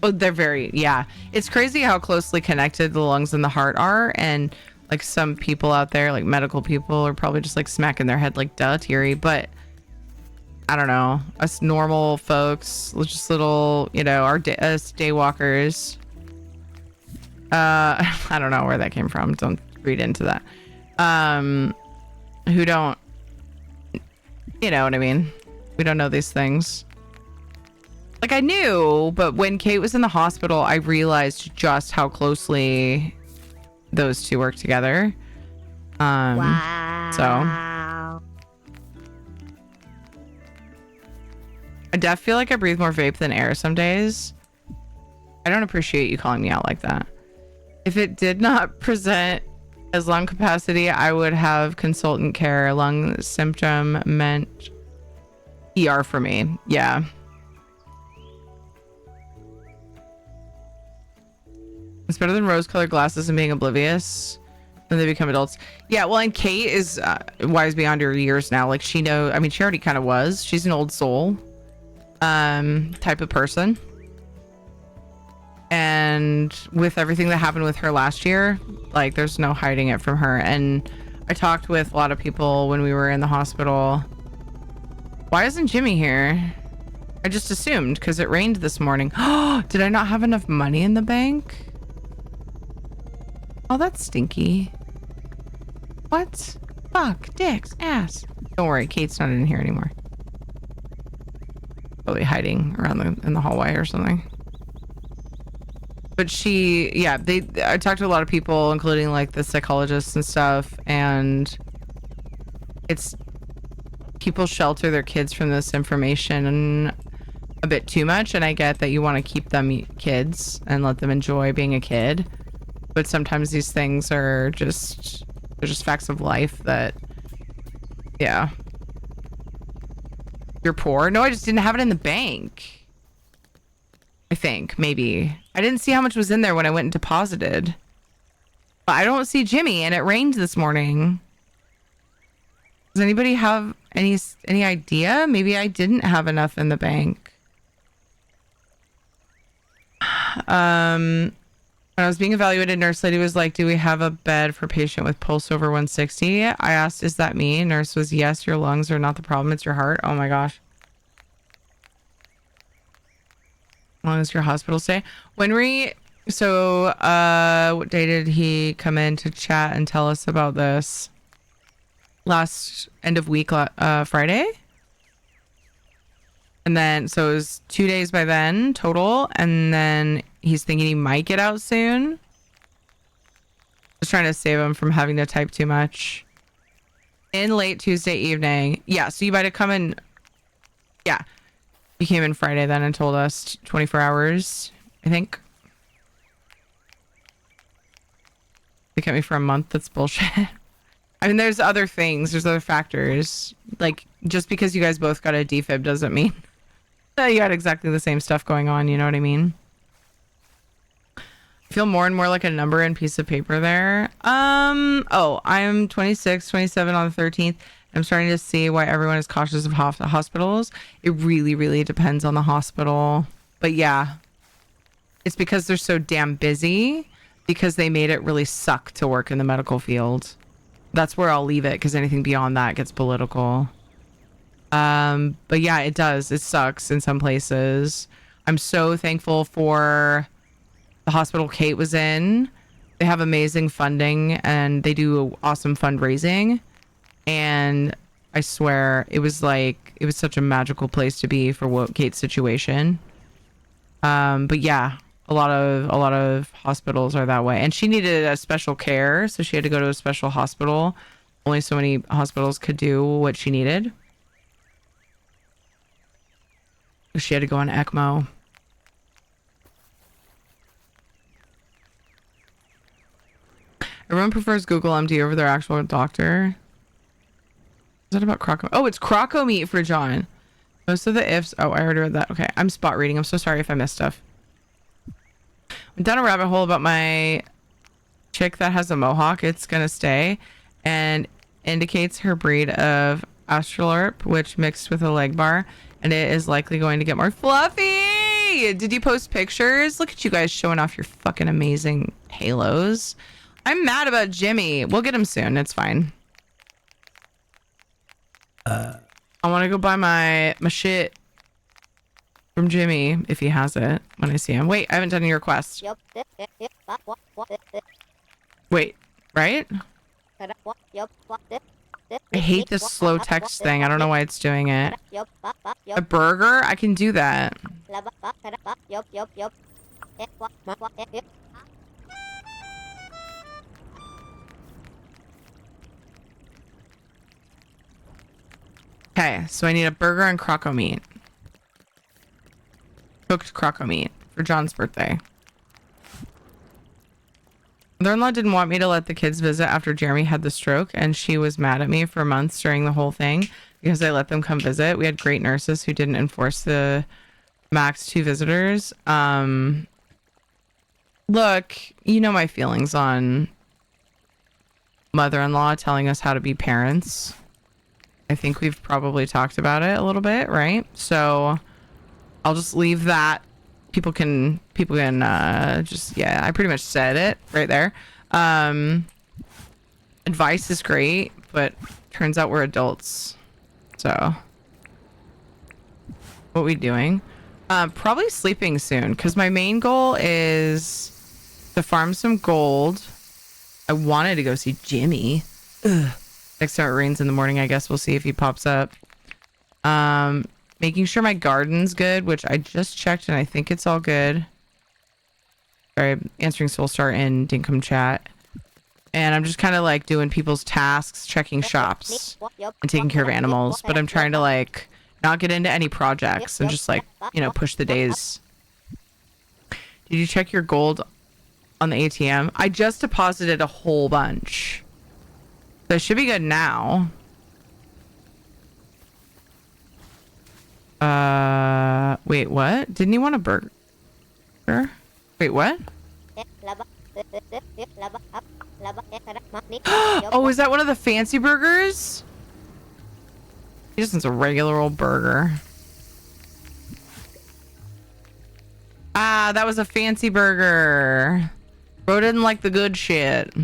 Oh, they're very, yeah. It's crazy how closely connected the lungs and the heart are. And like some people out there, like medical people, are probably just like smacking their head like, duh, Thierry. But I don't know. Us normal folks, just little, you know, us daywalkers. I don't know where that came from. Don't read into that. Who don't, you know what I mean? We don't know these things. Like I knew, but when Kate was in the hospital, I realized just how closely those two work together. Wow. So I def feel like I breathe more vape than air some days. I don't appreciate you calling me out like that. If it did not present as lung capacity, I would have consultant care. Lung symptom meant ER for me. Yeah. It's better than rose-colored glasses and being oblivious when they become adults. Yeah, well, and Kate is wise beyond her years now. Like, she knows, I mean, she already kind of was. She's an old soul type of person. And with everything that happened with her last year, like, there's no hiding it from her. And I talked with a lot of people when we were in the hospital. Why isn't Jimmy here? I just assumed because it rained this morning. Oh, did I not have enough money in the bank? Oh, that's stinky. What? Fuck, dicks, ass. Don't worry, Kate's not in here anymore. Probably hiding around in the hallway or something. But I talked to a lot of people, including like the psychologists and stuff, and it's people shelter their kids from this information a bit too much. And I get that you want to keep them kids and let them enjoy being a kid, but sometimes these things are just facts of life that, yeah. You're poor? No, I just didn't have it in the bank. I think, maybe. I didn't see how much was in there when I went and deposited. But I don't see Jimmy, and it rained this morning. Does anybody have any idea? Maybe I didn't have enough in the bank. When I was being evaluated, nurse lady was like, do we have a bed for patient with pulse over 160? I asked, is that me? Nurse was, yes, your lungs are not the problem. It's your heart. Oh my gosh. As long as your hospital stay. What day did he come in to chat and tell us about this? Last end of week, Friday? And then, so it was 2 days by then total. And then he's thinking he might get out soon. Just trying to save him from having to type too much. In late Tuesday evening. Yeah, so you might have come in. Yeah. You came in Friday then and told us 24 hours, I think. They kept me for a month. That's bullshit. I mean, there's other things. There's other factors. Like, just because you guys both got a defib doesn't mean that you had exactly the same stuff going on. You know what I mean? I feel more and more like a number and piece of paper there. Oh, I'm 26, 27 on the 13th. I'm starting to see why everyone is cautious of hospitals. It really, really depends on the hospital. But yeah, it's because they're so damn busy because they made it really suck to work in the medical field. That's where I'll leave it because anything beyond that gets political. But yeah, it does. It sucks in some places. I'm so thankful for the hospital Kate was in. They have amazing funding and they do awesome fundraising. And I swear it was such a magical place to be for Kate's situation. But yeah, a lot of hospitals are that way. And she needed a special care, so she had to go to a special hospital. Only so many hospitals could do what she needed. She had to go on ECMO. Everyone prefers Google MD over their actual doctor. Is that about croco? Oh, it's croco meat for John. Most of the ifs. Oh, I already read that. Okay, I'm spot reading. I'm so sorry if I missed stuff. Went down a rabbit hole about my chick that has a mohawk. It's gonna stay, and indicates her breed of Australorp, which mixed with a leg bar, and it is likely going to get more fluffy. Did you post pictures? Look at you guys showing off your fucking amazing halos. I'm mad about Jimmy. We'll get him soon. It's fine. I want to go buy my shit from Jimmy if he has it when I see him. Wait, I haven't done your quest. Wait, right? I hate this slow text thing. I don't know why it's doing it. A burger? I can do that. Okay, so I need a burger and croco meat. Cooked croco meat for John's birthday. Mother-in-law didn't want me to let the kids visit after Jeremy had the stroke, and she was mad at me for months during the whole thing because I let them come visit. We had great nurses who didn't enforce the max 2 visitors. Look, you know my feelings on mother-in-law telling us how to be parents. I think we've probably talked about it a little bit, right? So I'll just leave that. People can just, yeah, I pretty much said it right there. Advice is great, but turns out we're adults. So what are we doing? Probably sleeping soon because my main goal is to farm some gold. I wanted to go see Jimmy. Ugh. Next time it rains in the morning, I guess we'll see if he pops up. Making sure my garden's good, which I just checked and I think it's all good. Sorry, answering Soulstar in Dinkum chat. And I'm just kind of like doing people's tasks, checking shops, and taking care of animals. But I'm trying to like not get into any projects and just like, you know, push the days. Did you check your gold on the ATM? I just deposited a whole bunch. So it should be good now. Wait, what? Didn't he want a burger? Wait, what? Oh, is that one of the fancy burgers? He just wants a regular old burger. Ah, that was a fancy burger. Bro didn't like the good shit.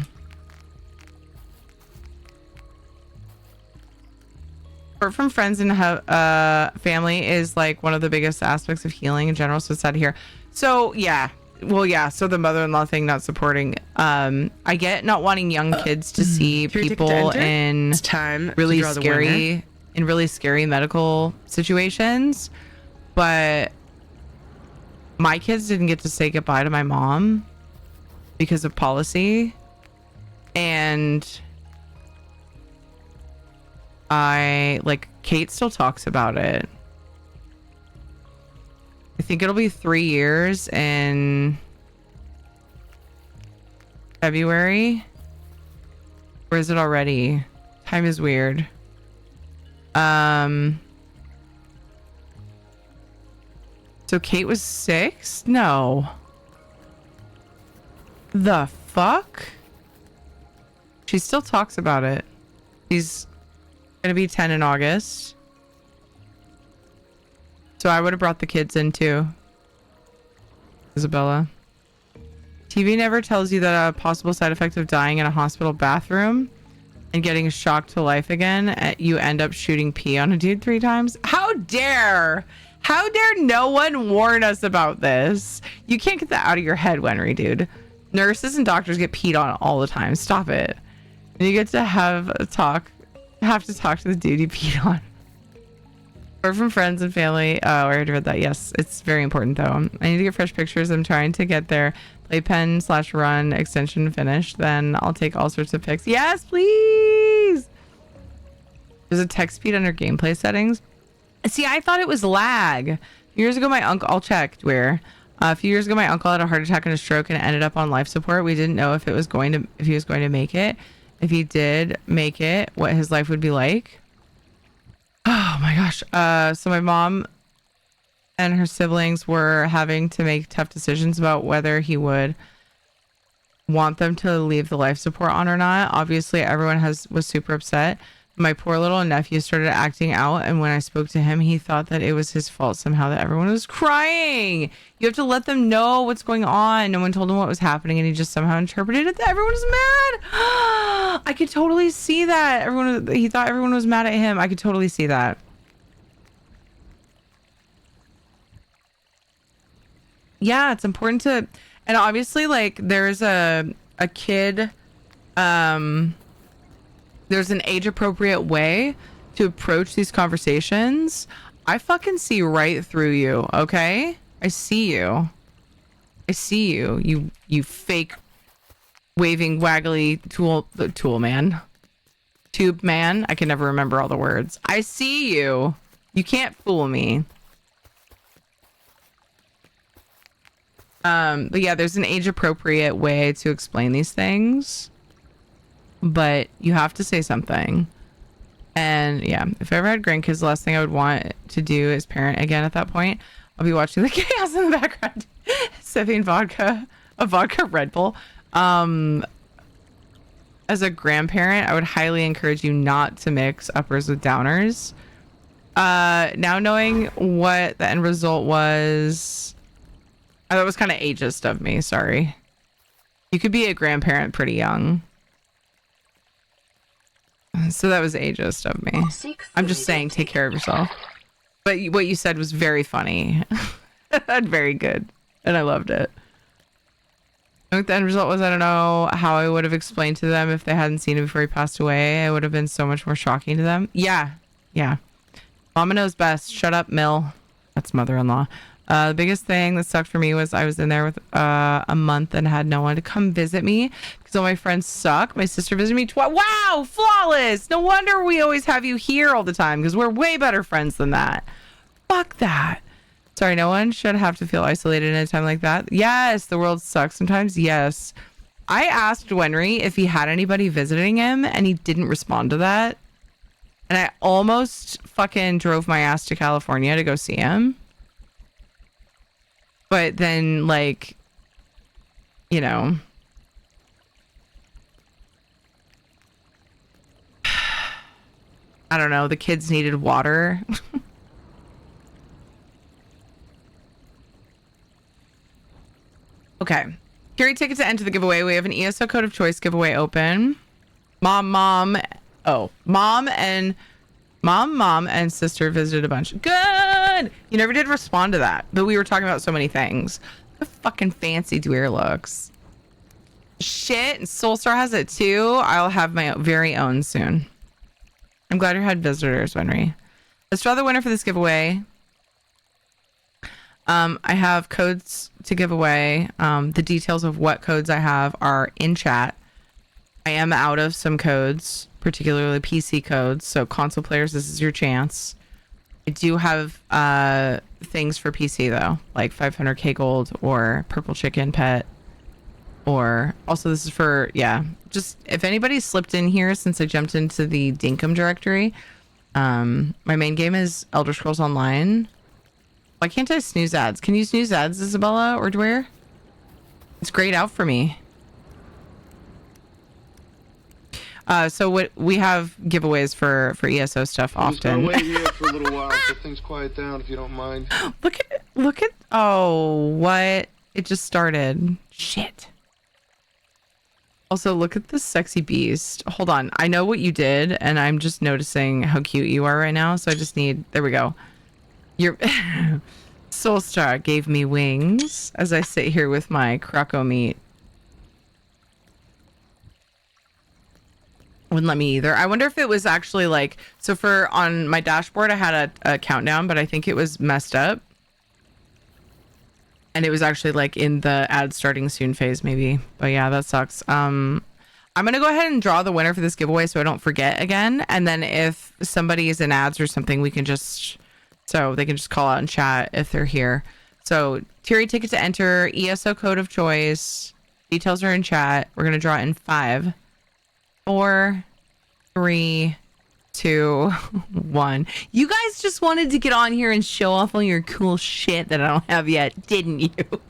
Support from friends and family is like one of the biggest aspects of healing in general. So it's sad to hear. So yeah, well, yeah. So the mother-in-law thing, not supporting. I get not wanting young kids to see people in really scary medical situations, but my kids didn't get to say goodbye to my mom because of policy, and Kate still talks about it. I think it'll be 3 years in February. Or is it already? Time is weird. So Kate was 6? No. The fuck? She still talks about it. She's gonna be 10 in August. So I would have brought the kids in too. Isabella. TV never tells you that a possible side effect of dying in a hospital bathroom and getting shocked to life again, you end up shooting pee on a dude 3 times. How dare no one warn us about this? You can't get that out of your head, Wenry, dude. Nurses and doctors get peed on all the time. Stop it. And you get to have to talk to the dude you peed on. Or from friends and family. Oh, I already read that. Yes, it's very important though. I need to get fresh pictures. I'm trying to get their playpen/run extension finished. Then I'll take all sorts of pics. Yes, please. There's a text speed under gameplay settings. See, I thought it was lag. A few years ago, my uncle, I'll check where. A few years ago, my uncle had a heart attack and a stroke and ended up on life support. We didn't know if he was going to make it. If he did make it, what his life would be like. Oh my gosh. So my mom and her siblings were having to make tough decisions about whether he would want them to leave the life support on or not. Obviously, everyone was super upset. My poor little nephew started acting out, and when I spoke to him, he thought that it was his fault somehow that everyone was crying. You have to let them know what's going on. No one told him what was happening, and he just somehow interpreted it that everyone was mad. I could totally see that. He thought everyone was mad at him. I could totally see that. Yeah, it's important to, and obviously, like, there's a kid, there's an age-appropriate way to approach these conversations. I fucking see right through you, okay? I see you. I see you. You fake waving waggly tool man. Tube man. I can never remember all the words. I see you. You can't fool me. But yeah, there's an age-appropriate way to explain these things. But you have to say something. And yeah, if I ever had grandkids, the last thing I would want to do is parent again at that point. I'll be watching the chaos in the background, sipping vodka, a vodka Red Bull. As a grandparent, I would highly encourage you not to mix uppers with downers. Now knowing what the end result was, that was kind of ageist of me. Sorry. You could be a grandparent pretty young. So that was ageist of me. I'm just saying, take care of yourself. But what you said was very funny. And very good. And I loved it. I think the end result was, I don't know how I would have explained to them if they hadn't seen it before he passed away. It would have been so much more shocking to them. Yeah. Mama knows best. Shut up, Mill. That's mother-in-law. The biggest thing that sucked for me was I was in there with a month and had no one to come visit me because all my friends suck. My sister visited me twice. Wow, flawless. No wonder we always have you here all the time because we're way better friends than that. Fuck that. Sorry, no one should have to feel isolated in a time like that. Yes, the world sucks sometimes. Yes. I asked Wenry if he had anybody visiting him and he didn't respond to that. And I almost fucking drove my ass to California to go see him. But then, like, you know, I don't know. The kids needed water. Okay. Carry ticket to enter the giveaway. We have an ESO Code of Choice giveaway open. Mom and sister visited a bunch. Good. You never did respond to that, but we were talking about so many things. The fucking fancy Dweer looks. Shit, and Soulstar has it too. I'll have my very own soon. I'm glad you had visitors, Wenry. Let's draw the winner for this giveaway. I have codes to give away. The details of what codes I have are in chat. I am out of some codes, particularly PC codes. So console players, this is your chance. I do have things for PC though, like 500k gold or purple chicken pet. Or also this is for, yeah, just if anybody slipped in here since I jumped into the Dinkum directory. My main game is Elder Scrolls Online. Why can't I snooze ads? Can you snooze ads, Isabella or Dwyer? It's grayed out for me. So what we have giveaways for ESO stuff often. I'll wait here for a little while until things quiet down, if you don't mind. Look at oh, what? It just started. Shit. Also, look at this sexy beast. Hold on. I know what you did, and I'm just noticing how cute you are right now. So I just need, there we go. Your Soulstar gave me wings as I sit here with my croco meat. Wouldn't let me either. I wonder if it was actually like, so for on my dashboard, I had a countdown, but I think it was messed up. And it was actually like in the ad starting soon phase maybe. But yeah, that sucks. I'm going to go ahead and draw the winner for this giveaway so I don't forget again. And then if somebody is in ads or something, we can just, so they can just call out in chat if they're here. So Terry ticket to enter, ESO Code of Choice. Details are in chat. We're going to draw it in 5, 4, 3, 2, 1. You guys just wanted to get on here and show off all your cool shit that I don't have yet, didn't you?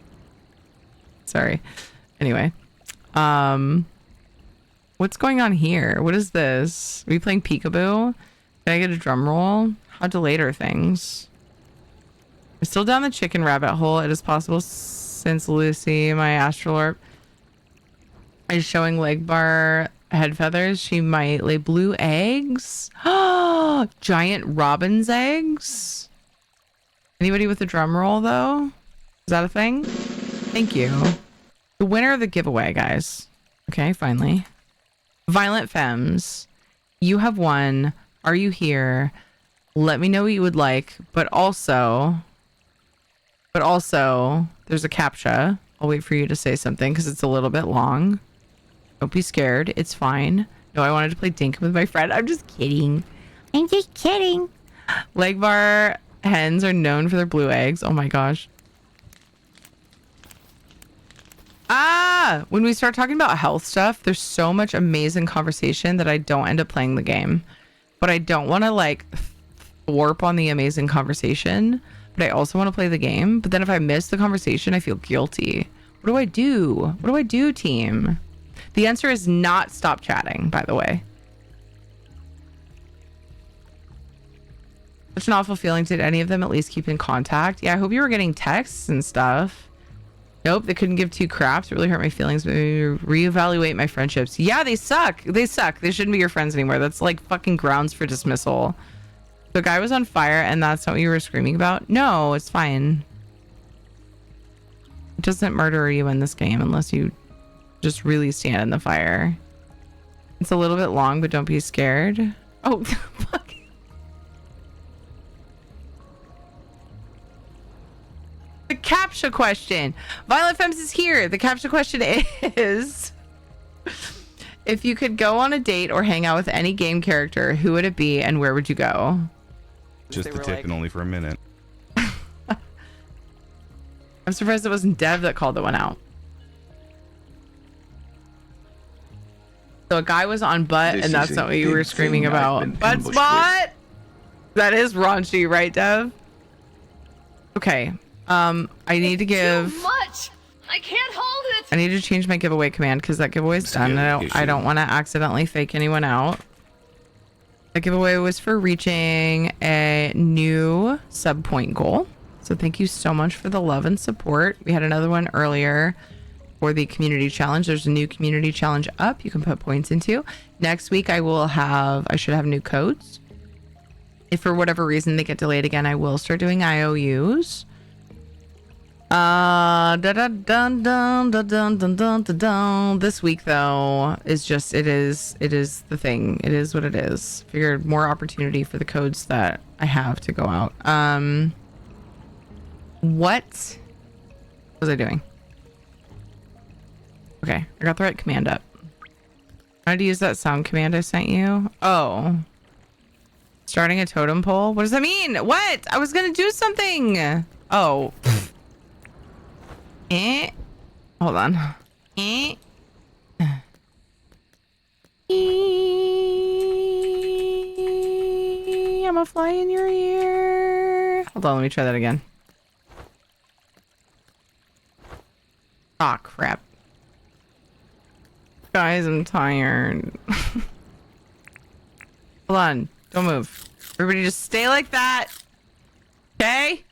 Sorry. Anyway. What's going on here? What is this? Are we playing peekaboo? Can I get a drum roll? How delayed are things? I'm still down the chicken rabbit hole. It is possible since Lucy, my astrolorp, is showing leg bar head feathers. She might lay blue eggs. Giant robin's eggs. Anybody with a drum roll though? Is that a thing? Thank you. The winner of the giveaway, guys. Okay, finally. Violent Femmes. You have won. Are you here? Let me know what you would like, but also there's a CAPTCHA. I'll wait for you to say something because it's a little bit long. Don't be scared. It's fine. No, I wanted to play Dinkum with my friend. I'm just kidding. I'm just kidding. Leg bar hens are known for their blue eggs. Oh my gosh. When we start talking about health stuff, there's so much amazing conversation that I don't end up playing the game. But I don't want to like warp on the amazing conversation, but I also want to play the game. But then if I miss the conversation, I feel guilty. What do I do? What do I do, team? The answer is not stop chatting, by the way. Such an awful feeling. Did any of them at least keep in contact? Yeah, I hope you were getting texts and stuff. Nope, they couldn't give 2 craps. It really hurt my feelings. Maybe reevaluate my friendships. Yeah, they suck. They suck. They shouldn't be your friends anymore. That's like fucking grounds for dismissal. The guy was on fire and that's not what you were screaming about? No, it's fine. It doesn't murder you in this game unless you just really stand in the fire. It's a little bit long, but don't be scared. Oh, fuck. The CAPTCHA question. Violent Femmes is here. The CAPTCHA question is, if you could go on a date or hang out with any game character, who would it be and where would you go? Just the tip and only for a minute. I'm surprised it wasn't Dev that called the one out. So a guy was on butt, and that's not what you were screaming about. Butt spot. That is raunchy, right, Dev? Okay. I need to give. Too much. I can't hold it. I need to change my giveaway command because that giveaway is done. I don't want to accidentally fake anyone out. The giveaway was for reaching a new sub point goal. So thank you so much for the love and support. We had another one earlier for the community challenge. There's a new community challenge up you can put points into. Next week I should have new codes. If for whatever reason they get delayed again, I will start doing IOUs. This week though is just it is the thing. It is what it is. Figured more opportunity for the codes that I have to go out. What was I doing? Okay, I got the right command up. I had to use that sound command I sent you. Oh. Starting a totem pole? What does that mean? What? I was gonna do something. Oh. Hold on. I'm a fly in your ear. Hold on, let me try that again. Ah, crap. Guys, I'm tired. Hold on. Don't move. Everybody just stay like that. Okay?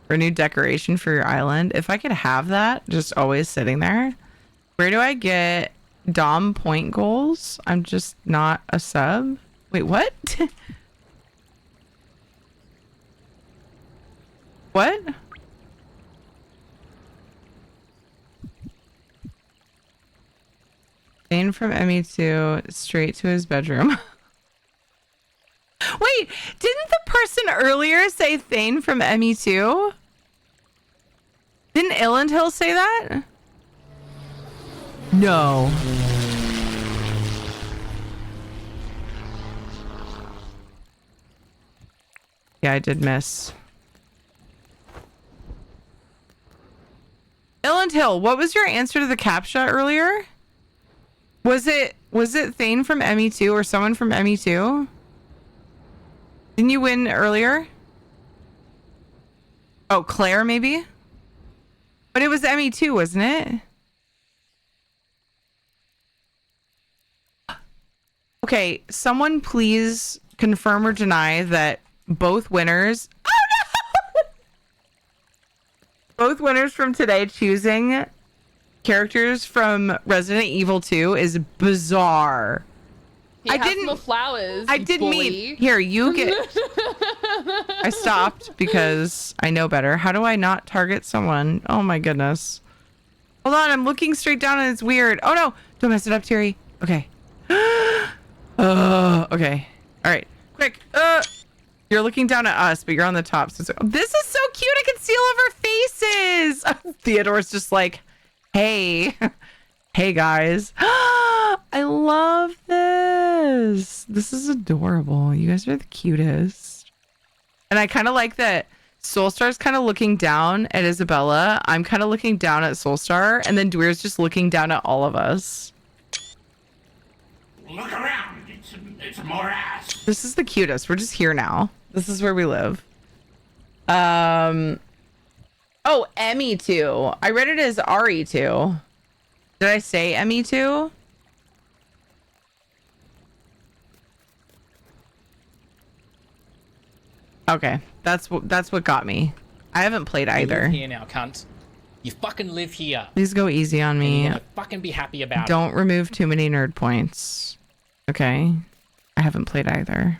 For a new decoration for your island. If I could have that, just always sitting there. Where do I get Dom point goals? I'm just not a sub. Wait, what? What? Thane from ME2 straight to his bedroom. Wait, didn't the person earlier say Thane from ME2? Didn't Illandhill say that? No. Yeah, I did miss. Illandhill, what was your answer to the CAPTCHA earlier? Was it Thane from ME2 or someone from ME2? Didn't you win earlier? Oh, Claire maybe? But it was ME2, wasn't it? Okay, someone please confirm or deny that both winners... Oh no! Both winners from today choosing characters from Resident Evil 2 is bizarre. I didn't. The flowers. I didn't mean. Here, you get. I stopped because I know better. How do I not target someone? Oh my goodness. Hold on, I'm looking straight down and it's weird. Oh no! Don't mess it up, Terry. Okay. Okay. All right. Quick. You're looking down at us, but you're on the top. So this is so cute. I can see all of our faces. Theodore's just like, hey. Hey guys. I love this. This is adorable. You guys are the cutest. And I kind of like that Soulstar's kind of looking down at Isabella. I'm kind of looking down at Soulstar. And then Dweer's just looking down at all of us. Look around. It's a morass. This is the cutest. We're just here now. This is where we live. Oh, ME2. I read it as RE2. Did I say ME2? Okay, that's what got me. I haven't played either. You live here now, cunt. You fucking live here. Please go easy on me. You're gonna fucking be happy about it. Don't remove too many nerd points. Okay? I haven't played either.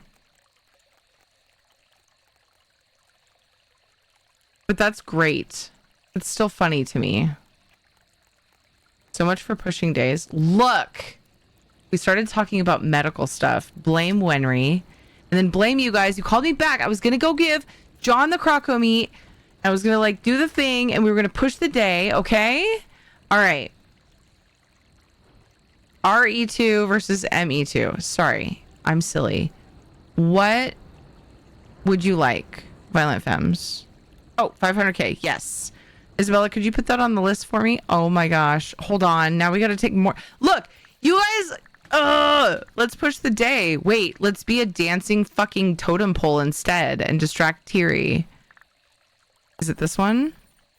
But that's great. It's still funny to me. So much for pushing days. Look! We started talking about medical stuff. Blame Wenry. And then blame you guys. You called me back. I was going to go give John the Croco meat. I was going to like do the thing and we were going to push the day. Okay? All right. RE2 versus ME2. Sorry. I'm silly. What would you like, Violent Femmes? Oh, 500k. Yes. Isabella, could you put that on the list for me? Oh my gosh. Hold on. Now we got to take more. Look, you guys, let's push the day. Wait, let's be a dancing fucking totem pole instead and distract Tiri. Is it this one?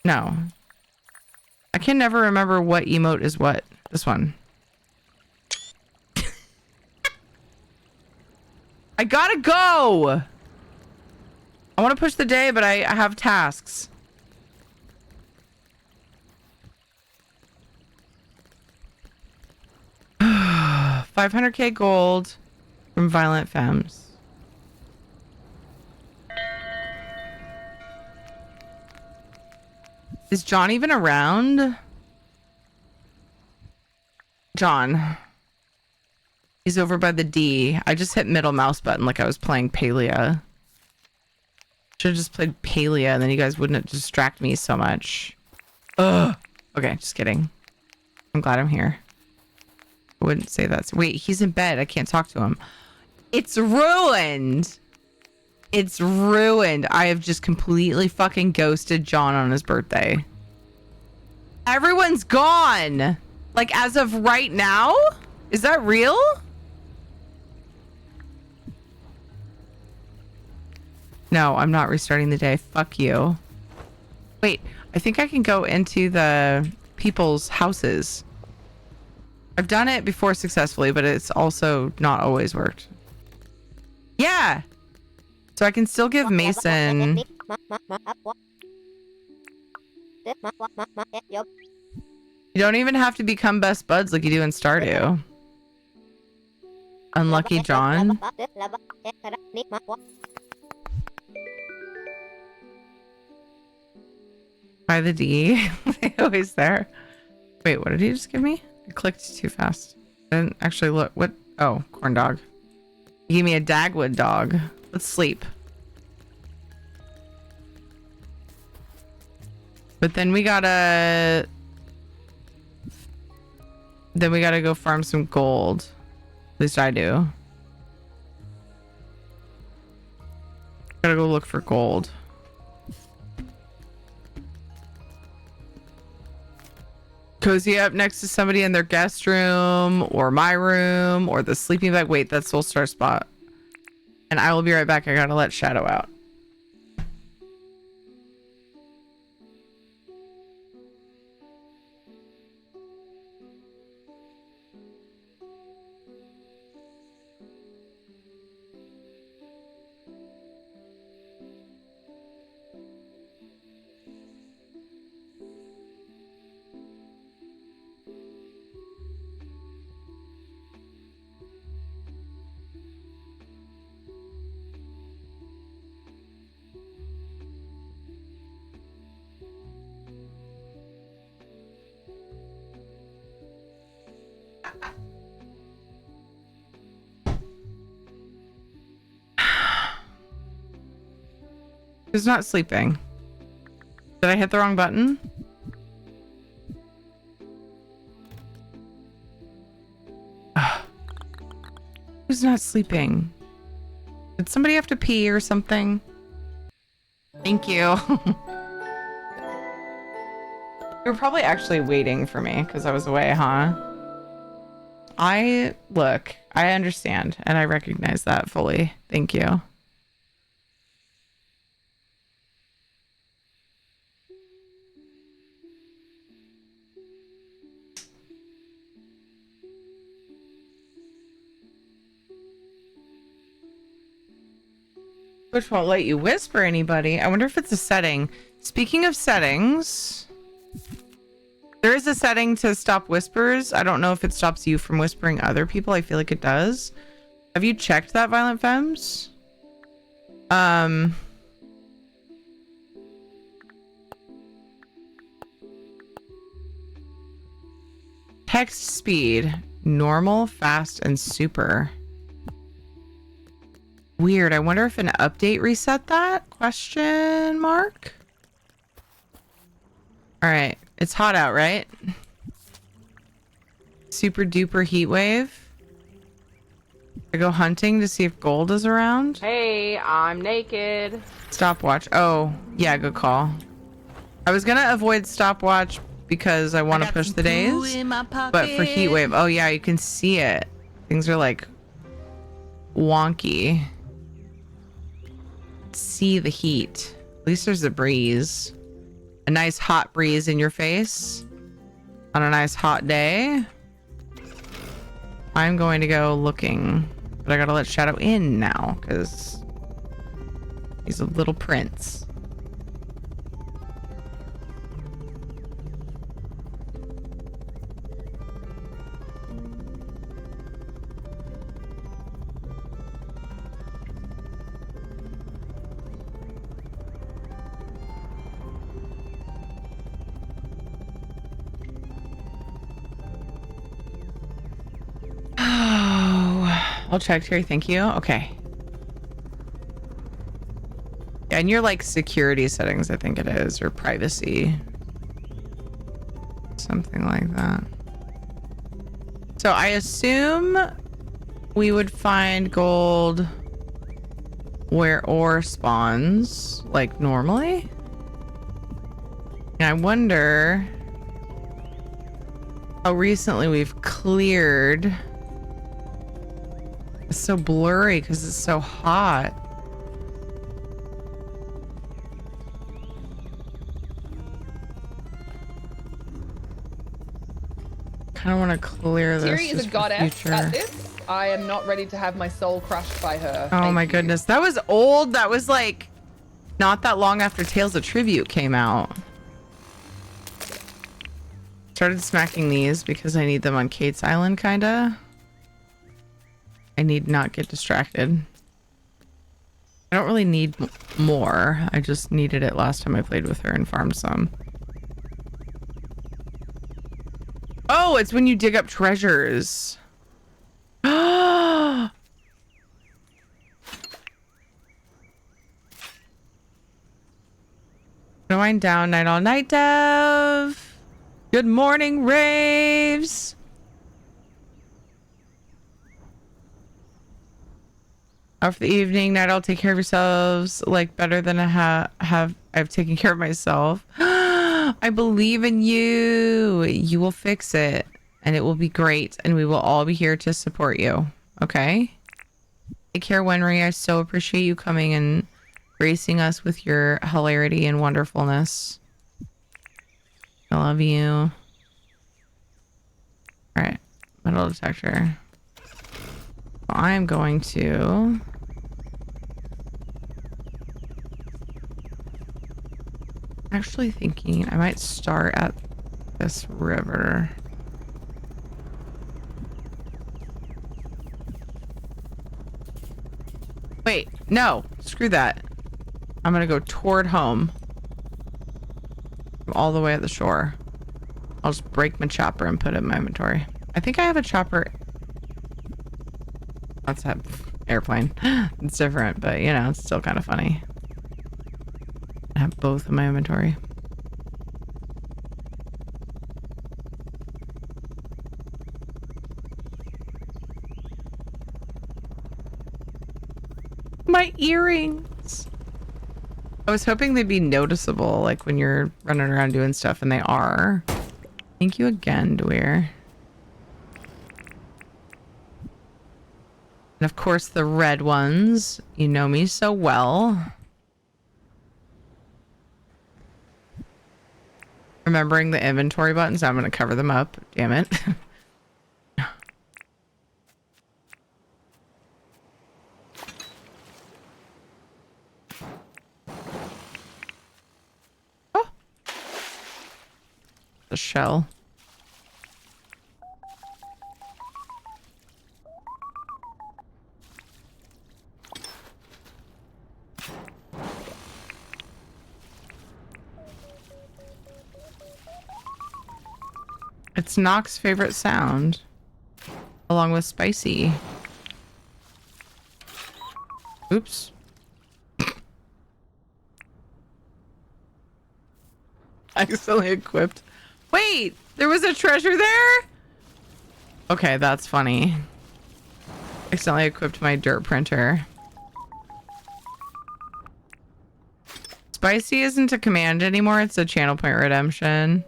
No. I can never remember what emote is what. This one. I gotta go. I want to push the day, but I have tasks. $500k gold from Violent Femmes. Is John even around? John. He's over by the D. I just hit middle mouse button like I was playing Palia. Should have just played Palia and then you guys wouldn't distract me so much. Ugh. Okay, just kidding. I'm glad I'm here. I wouldn't say that. Wait, he's in bed. I can't talk to him. It's ruined. It's ruined. I have just completely fucking ghosted John on his birthday. Everyone's gone. Like as of right now? Is that real? No, I'm not restarting the day. Fuck you. Wait, I think I can go into the people's houses. I've done it before successfully, but it's also not always worked. Yeah. So I can still give Mason... You don't even have to become best buds like you do in Stardew. Unlucky John. By the D. They always there. Wait, what did he just give me? I clicked too fast. I didn't actually look. What? Oh, corn dog. He gave me a Dagwood dog. Let's sleep. But then we gotta... Then we gotta go farm some gold. At least I do. Gotta go look for gold. Cozy up next to somebody in their guest room or my room or the sleeping bag. Wait, that's Soul Star spot. And I will be right back. I gotta let Shadow out. Who's not sleeping? Did I hit the wrong button? Who's not sleeping? Did somebody have to pee or something? Thank you. You were probably actually waiting for me because I was away, huh? I understand and I recognize that fully. Thank you. Which won't let you whisper anybody. I wonder if it's a setting. Speaking of settings, there is a setting to stop whispers. I don't know if it stops you from whispering other people. I feel like it does. Have you checked that, Violent Femmes? Text speed, normal, fast, and super. Weird. I wonder if an update reset that? Question mark? All right. It's hot out, right? Super duper heat wave. I go hunting to see if gold is around. Hey, I'm naked. Stopwatch. Oh, yeah, good call. All I was gonna avoid stopwatch because I want to push the days, but for heat wave, oh yeah, you can see it. Things are like wonky. See the heat. At least there's a breeze. A nice hot breeze in your face on a nice hot day. I'm going to go looking, but I gotta let Shadow in now because he's a little prince. I'll check, Terry. Thank you. Okay. Yeah, and your like security settings, I think it is, or privacy. Something like that. So I assume we would find gold where ore spawns, like normally. And I wonder how recently we've cleared. It's so blurry because it's so hot. Kind of want to clear this. Terry is a goddess future. at this. I am not ready to have my soul crushed by her. Oh my goodness. That was old. That was like not that long after Tales of Tribute came out. Started smacking these because I need them on Kate's Island, kinda. I need not get distracted. I don't really need more. I just needed it last time I played with her and farmed some. Oh, it's when you dig up treasures. Wind down, night all night, Dev. Good morning, Raves. After the evening, night all, take care of yourselves. Like better than I've taken care of myself. I believe in you. You will fix it, and it will be great, and we will all be here to support you. Okay? Take care, Wenry. I so appreciate you coming and gracing us with your hilarity and wonderfulness. I love you. All right, metal detector. I'm going to actually thinking I might start at this river. Wait, no, screw that. I'm gonna go toward home. All the way at the shore. I'll just break my chopper and put it in my inventory. I think I have a chopper. That's an airplane. It's different, but you know, it's still kind of funny. I have both in my inventory. My earrings. I was hoping they'd be noticeable, like when you're running around doing stuff, and they are. Thank you again, Dweer. And of course, the red ones. You know me so well. Remembering the inventory buttons, I'm going to cover them up. Damn it. Oh. The shell. It's Nox's favorite sound, along with spicy. Oops. Accidentally equipped. Wait, there was a treasure there? Okay, that's funny. Accidentally equipped my dirt printer. Spicy isn't a command anymore. It's a channel point redemption.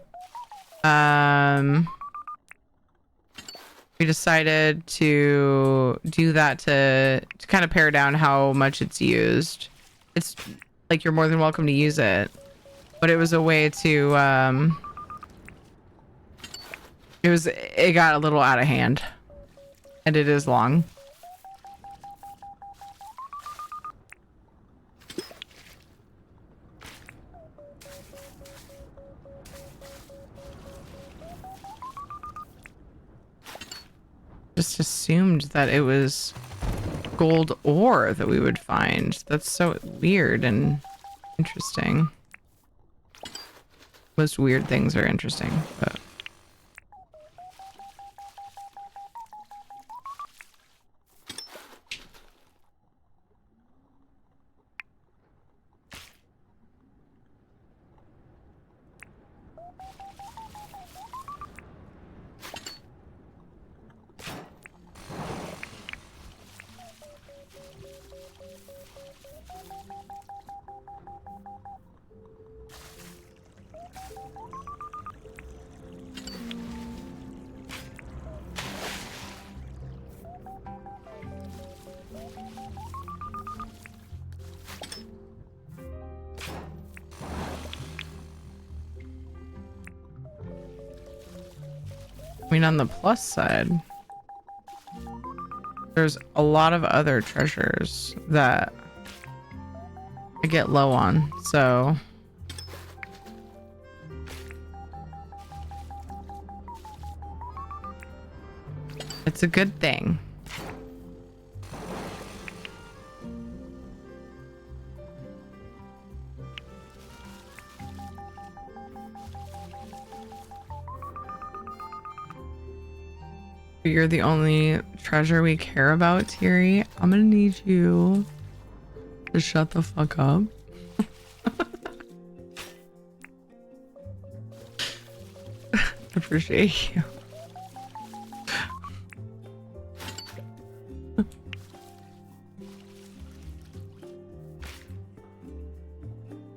We decided to do that to kind of pare down how much it's used. It's like you're more than welcome to use it, but it was a way to it got a little out of hand, and it is long. Just assumed that it was gold ore that we would find. That's so weird and interesting. Most weird things are interesting, but I mean, on the plus side, there's a lot of other treasures that I get low on, so it's a good thing. You're the only treasure we care about, Thierry. I'm gonna need you to shut the fuck up. Appreciate you.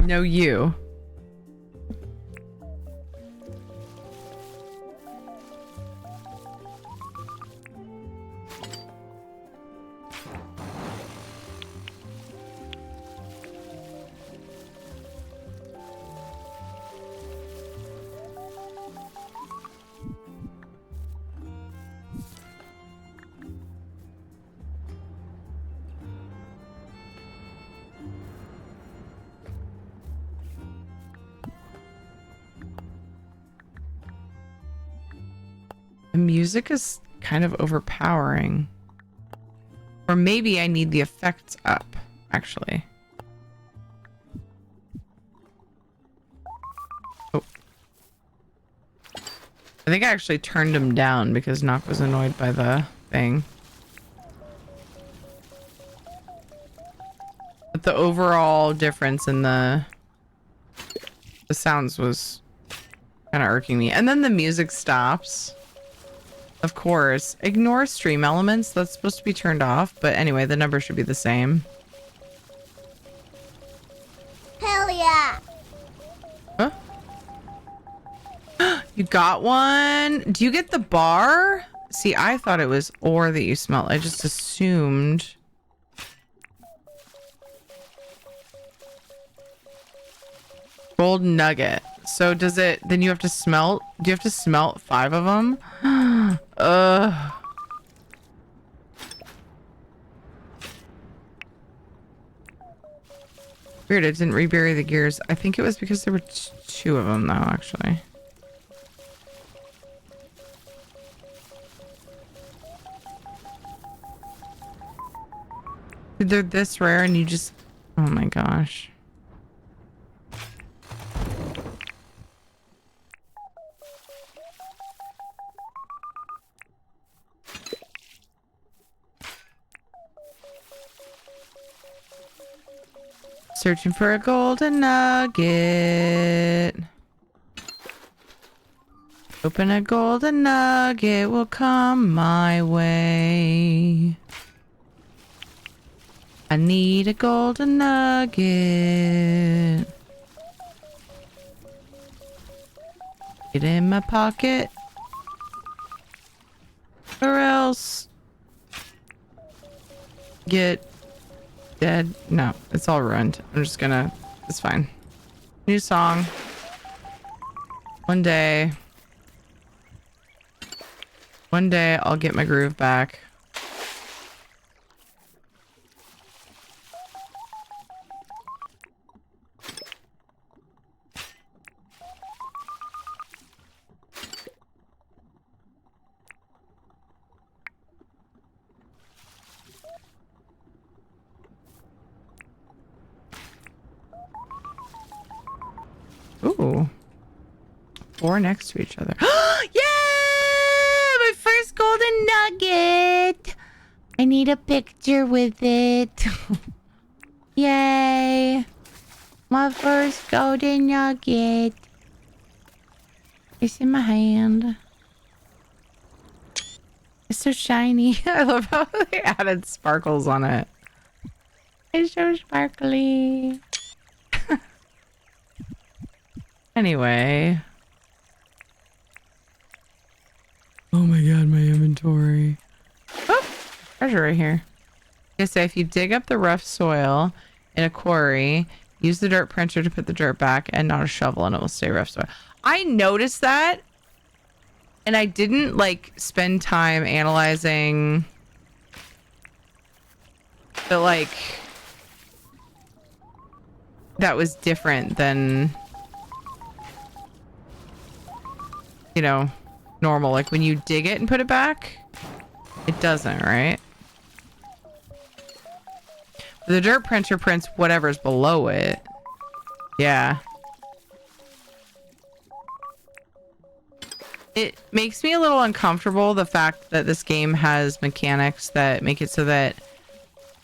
No, you. The music is kind of overpowering. Or maybe I need the effects up, actually. Oh. I think I actually turned him down because Nock was annoyed by the thing. But the overall difference in the sounds was kind of irking me. And then the music stops. Of course. Ignore stream elements. That's supposed to be turned off. But anyway, the number should be the same. Hell yeah! Huh? You got one? Do you get the bar? See, I thought it was ore that you smelled. I just assumed. Gold nugget. So does it, then you have to smelt, do you have to smelt 5 of them? Weird, it didn't rebury the gears. I think it was because there were 2 of them though, actually. They're this rare and you just, oh my gosh. Searching for a golden nugget. Hoping a golden nugget will come my way. I need a golden nugget. Get in my pocket. Or else get dead. No, it's all ruined. I'm just gonna, it's fine. New song. One day I'll get my groove back. Ooh. 4 next to each other. Yeah! My first golden nugget! I need a picture with it. Yay! My first golden nugget. It's in my hand. It's so shiny. I love how they added sparkles on it. It's so sparkly. Anyway. Oh my god, my inventory. Oh, treasure right here. I say if you dig up the rough soil in a quarry, use the dirt printer to put the dirt back and not a shovel and it will stay rough soil. I noticed that and I didn't like spend time analyzing that like that was different than, you know, normal. Like when you dig it and put it back, it doesn't, right? The dirt printer prints whatever's below it. Yeah. It makes me a little uncomfortable, the fact that this game has mechanics that make it so that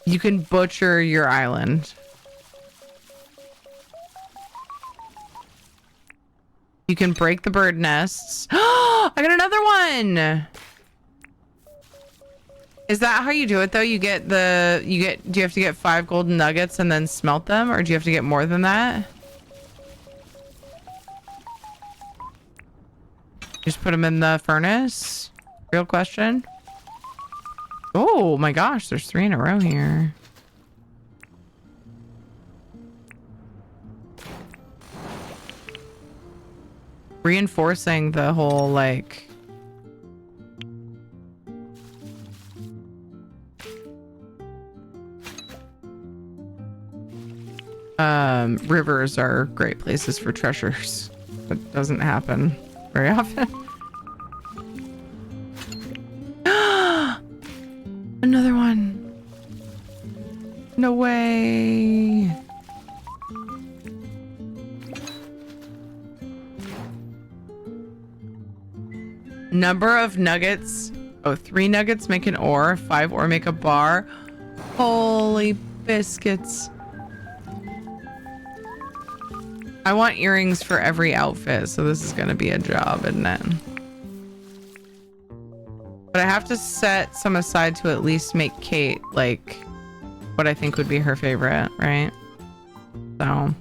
you can butcher your island. You can break the bird nests. I got another one. Is that how you do it though? Do you have to get 5 golden nuggets and then smelt them, or do you have to get more than that? Just put them in the furnace? Real question. Oh my gosh, there's 3 in a row here. Reinforcing the whole like rivers are great places for treasures. That doesn't happen very often. Another one. No way. Number of nuggets. Oh, 3 nuggets make an ore. 5 ore make a bar. Holy biscuits. I want earrings for every outfit, so this is gonna be a job, isn't it? But I have to set some aside to at least make Kate like what I think would be her favorite, right? So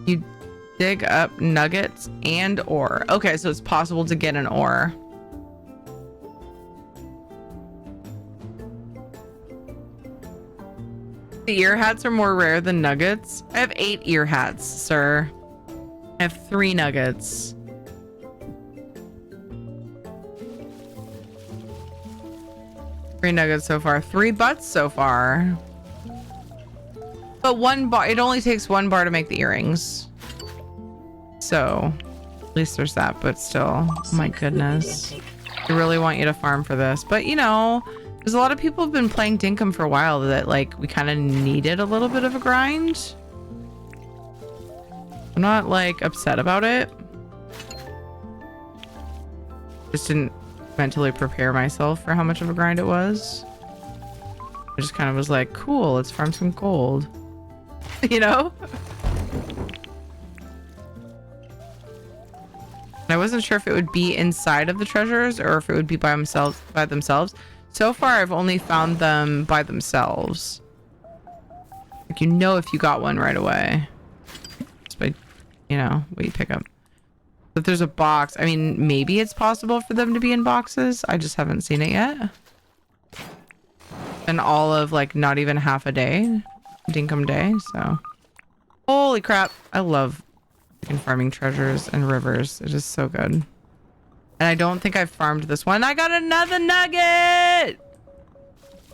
you dig up nuggets and ore. Okay, so it's possible to get an ore. The ear hats are more rare than nuggets. I have 8 ear hats, sir. I have 3 nuggets. Three nuggets so far. 3 butts so far. But 1 bar, it only takes 1 bar to make the earrings. So, at least there's that, but still, oh my goodness. I really want you to farm for this. But, you know, there's a lot of people who've been playing Dinkum for a while that, like, we kind of needed a little bit of a grind. I'm not, like, upset about it. Just didn't mentally prepare myself for how much of a grind it was. I just kind of was like, cool, let's farm some gold. You know? And I wasn't sure if it would be inside of the treasures or if it would be by themselves. So far, I've only found them by themselves. Like, you know, if you got one right away. Just by, you know, what you pick up. If there's a box, I mean, maybe it's possible for them to be in boxes. I just haven't seen it yet. And all of, like, not even half a day. Dinkum day, so. Holy crap. I love farming treasures and rivers. It is so good. And I don't think I've farmed this one. I got another nugget!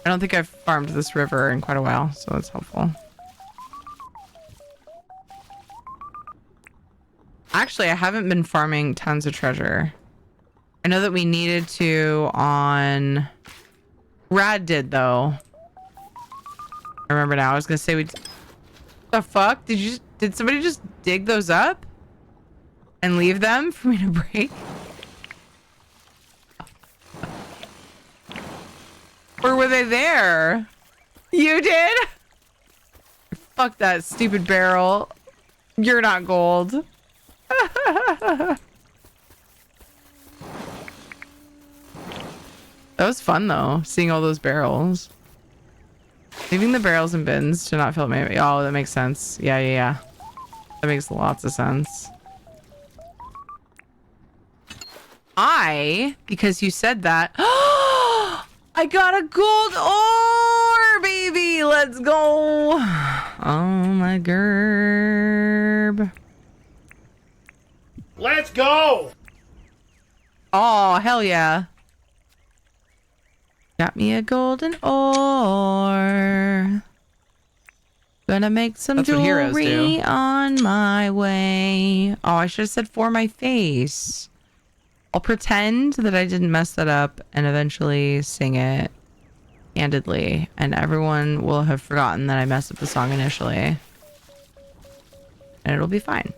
I don't think I've farmed this river in quite a while, so that's helpful. Actually, I haven't been farming tons of treasure. I know that we needed to on... Rad did, though. I remember now. I was gonna say we... The fuck? Did somebody just dig those up? And leave them for me to break? Or were they there? You did? Fuck that stupid barrel. You're not gold. That was fun though, seeing all those barrels. Leaving the barrels in bins to not fill it. Maybe. Oh, that makes sense. Yeah. That makes lots of sense. Because you said that. I got a gold ore, baby. Let's go. Oh my gerb. Let's go! Oh, hell yeah. Got me a golden ore. Gonna make some jewelry on my way. Oh, I should have said for my face. I'll pretend that I didn't mess that up and eventually sing it candidly. And everyone will have forgotten that I messed up the song initially. And it'll be fine.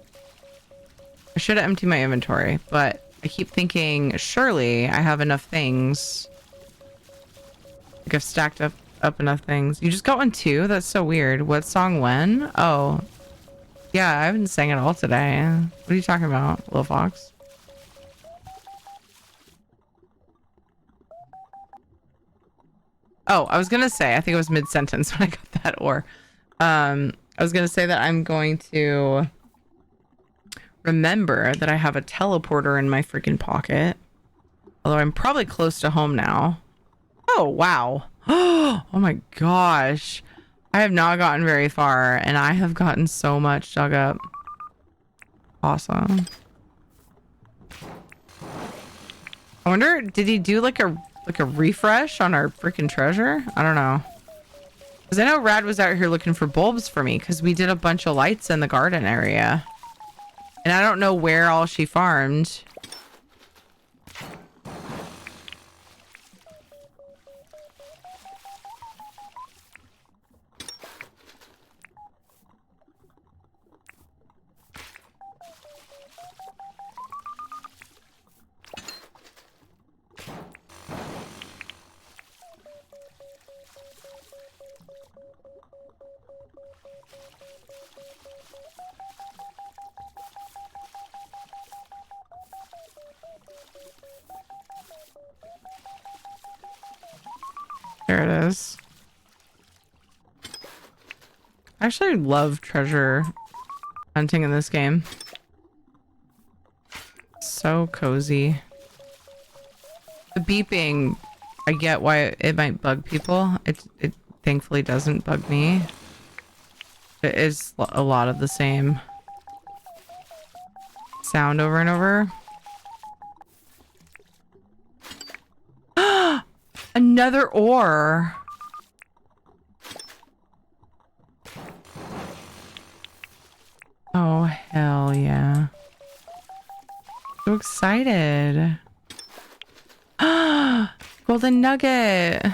I should have emptied my inventory, but I keep thinking, surely I have enough things. Like I've stacked up enough things. You just got one too? That's so weird. What song when? Oh. Yeah, I haven't sang it all today. What are you talking about, Little Fox? Oh, I was gonna say, I think it was mid-sentence when I got that ore. I was gonna say that I'm going to remember that I have a teleporter in my freaking pocket. Although I'm probably close to home now. Oh, wow. Oh my gosh. I have not gotten very far and I have gotten so much dug up. Awesome. I wonder, did he do like a refresh on our freaking treasure? I don't know. Because I know Rad was out here looking for bulbs for me because we did a bunch of lights in the garden area. And I don't know where all she farmed. There it is. I actually love treasure hunting in this game. So cozy. The beeping, I get why it might bug people. It thankfully doesn't bug me. It is a lot of the same sound over and over. Another ore. Oh, hell yeah. So excited. Golden nugget.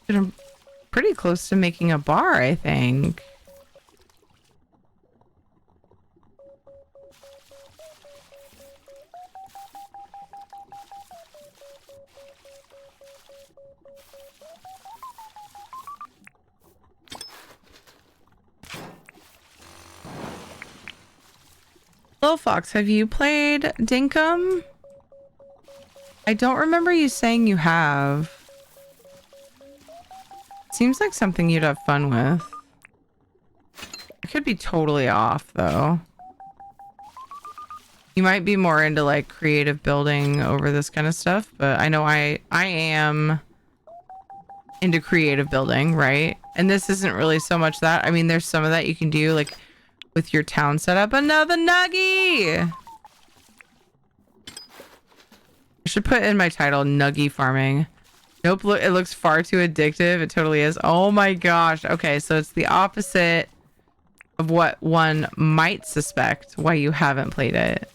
I'm pretty close to making a bar, I think. Hello, Fox. Have you played Dinkum? I don't remember you saying you have. Seems like something you'd have fun with. I could be totally off though. You might be more into like creative building over this kind of stuff, but I know I am into creative building, right? And this isn't really so much that. I mean, there's some of that you can do like with your town setup. Another nuggie! I should put in my title, Nuggie Farming. Nope, look, it looks far too addictive. It totally is. Oh my gosh. Okay, so it's the opposite of what one might suspect why you haven't played it.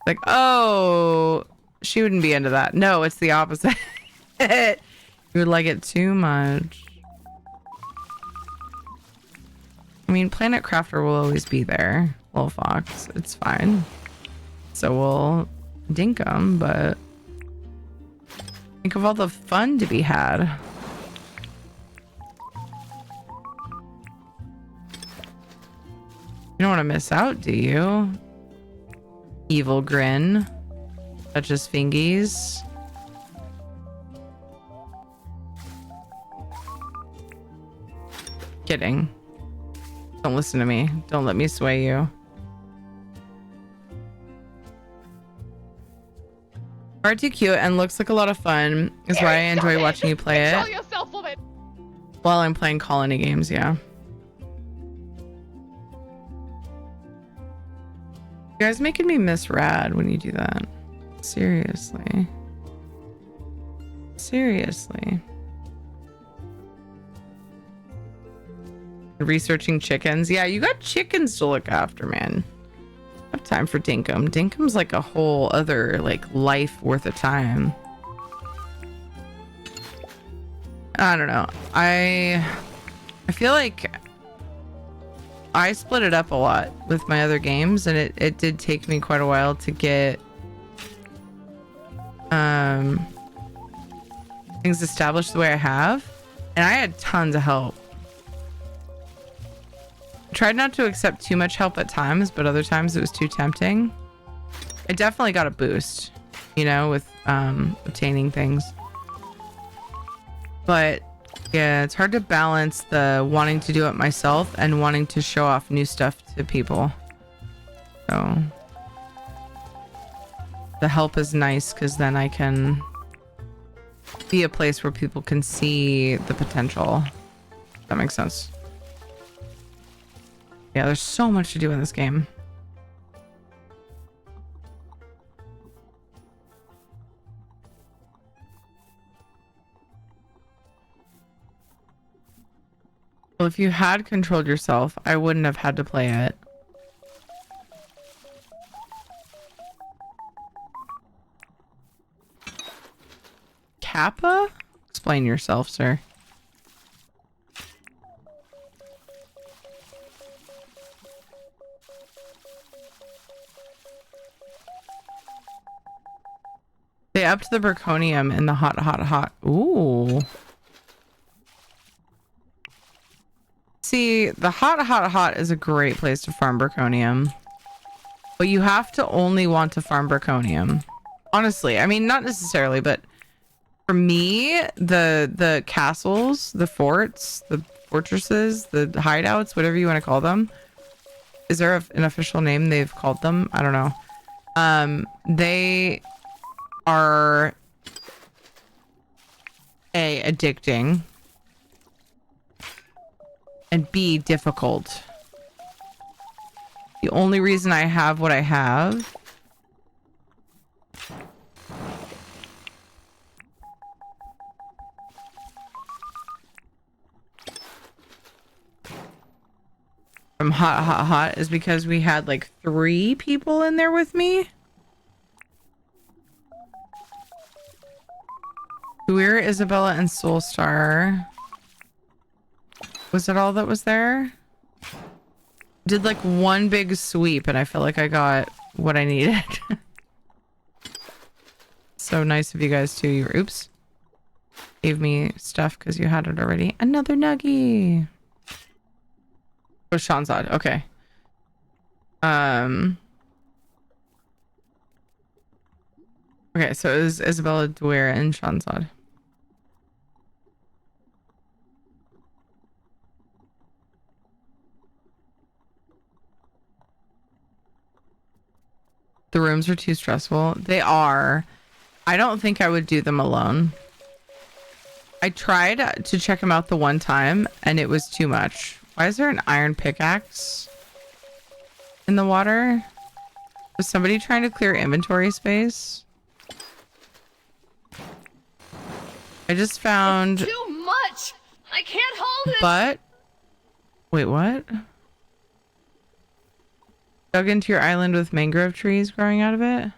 Like, oh, she wouldn't be into that. No, it's the opposite. You would like it too much. I mean, Planet Crafter will always be there. Little Fox. It's fine. So we'll dink them, but think of all the fun to be had. You don't want to miss out, do you? Evil grin. Such as fingies. Kidding. Don't listen to me. Don't let me sway you. Far too cute and looks like a lot of fun is why I enjoy watching you play it. Yourself, woman. While I'm playing colony games, yeah. You guys making me miss Rad when you do that. Seriously. Seriously. Researching chickens. Yeah, you got chickens to look after, man. I have time for Dinkum. Dinkum's like a whole other like life worth of time. I don't know. I feel like I split it up a lot with my other games, and it did take me quite a while to get things established the way I have, and I had tons of help. Tried not to accept too much help at times, but other times it was too tempting. I definitely got a boost, you know, with obtaining things. But yeah, it's hard to balance the wanting to do it myself and wanting to show off new stuff to people. So the help is nice because then I can be a place where people can see the potential. That makes sense. Yeah, there's so much to do in this game. Well, if you had controlled yourself, I wouldn't have had to play it. Kappa? Explain yourself, sir. They upped the Braconium in the hot. Ooh. See, the hot is a great place to farm Braconium. But you have to only want to farm Braconium. Honestly, I mean, not necessarily, but for me, the castles, the forts, the fortresses, the hideouts, whatever you want to call them. Is there an official name they've called them? I don't know. They are A, addicting, and B, difficult. The only reason I have what I have from hot is because we had like 3 people in there with me. We're Isabella and Soulstar. Was it all that was there? Did like one big sweep and I felt like I got what I needed. So nice of you guys too. You oops. Gave me stuff because you had it already. Another nuggie. Oh, Shanzad. Okay. Okay, so it was Isabella, Dwyer, and Shanzad. The rooms are too stressful. They are. I don't think I would do them alone. I tried to check them out the one time and it was too much. Why is there an iron pickaxe in the water? Was somebody trying to clear inventory space? I just found... Too much! I can't hold it! But... Wait, what? Dug into your island with mangrove trees growing out of it?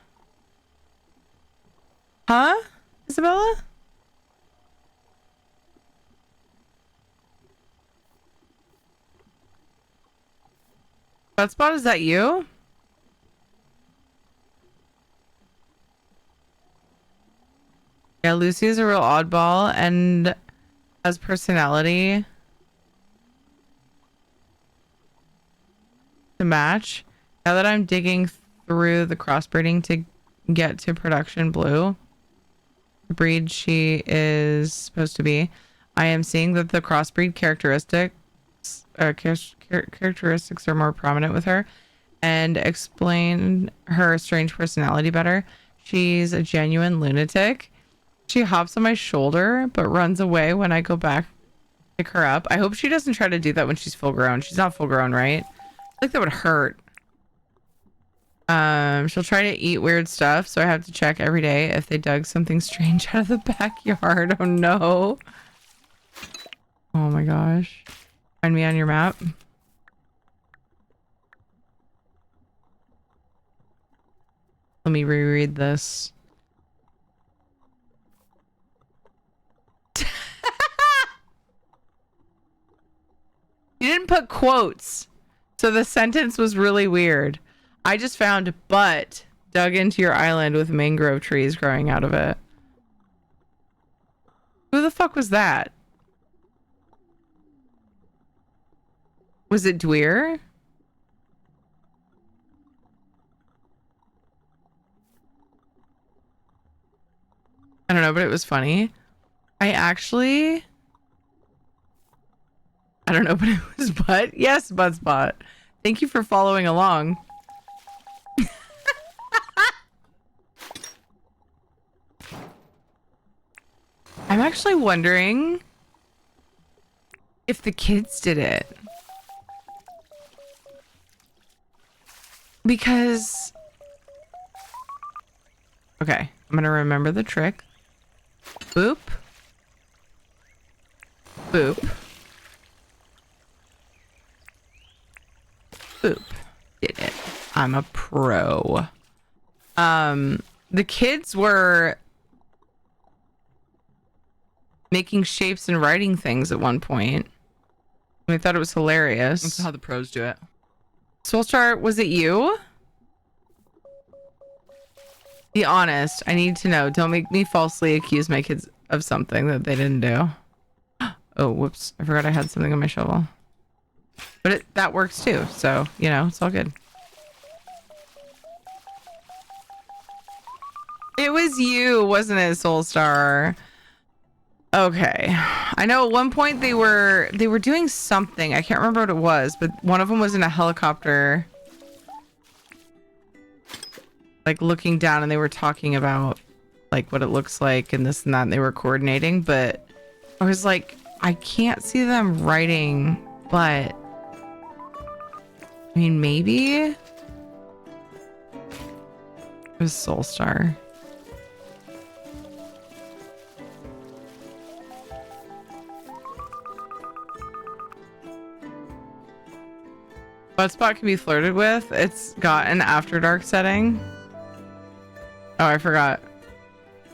Huh? Isabella? Hotspot, is that you? Yeah, Lucy is a real oddball and has personality to match. Now that I'm digging through the crossbreeding to get to production blue, the breed she is supposed to be, I am seeing that the crossbreed characteristics are more prominent with her and explain her strange personality better. She's a genuine lunatic. She hops on my shoulder but runs away when I go back to pick her up. I hope she doesn't try to do that when she's full grown. She's not full grown, right? I think that would hurt. She'll try to eat weird stuff, so I have to check every day if they dug something strange out of the backyard. Oh no. Oh my gosh. Find me on your map. Let me reread this. You didn't put quotes, so the sentence was really weird. I just found but dug into your island with mangrove trees growing out of it. Who the fuck was that? Was it Dweer? I don't know, but it was funny. I don't know, but it was Butt. Yes, Buttspot. Thank you for following along. I'm actually wondering if the kids did it. Because... Okay, I'm gonna remember the trick. Boop. Boop. Boop. Did it. I'm a pro. The kids were making shapes and writing things at one point. I thought it was hilarious. That's how the pros do it. Soulstar, was it you? Be honest. I need to know. Don't make me falsely accuse my kids of something that they didn't do. Oh, whoops. I forgot I had something on my shovel. But that works too. So, you know, it's all good. It was you, wasn't it, Soulstar? Okay. I know at one point they were doing something. I can't remember what it was, but one of them was in a helicopter, like looking down, and they were talking about like what it looks like and this and that, and they were coordinating, but I was like, I can't see them writing, but I mean, maybe it was Soulstar. Buttspot can be flirted with. It's got an After Dark setting. Oh, I forgot.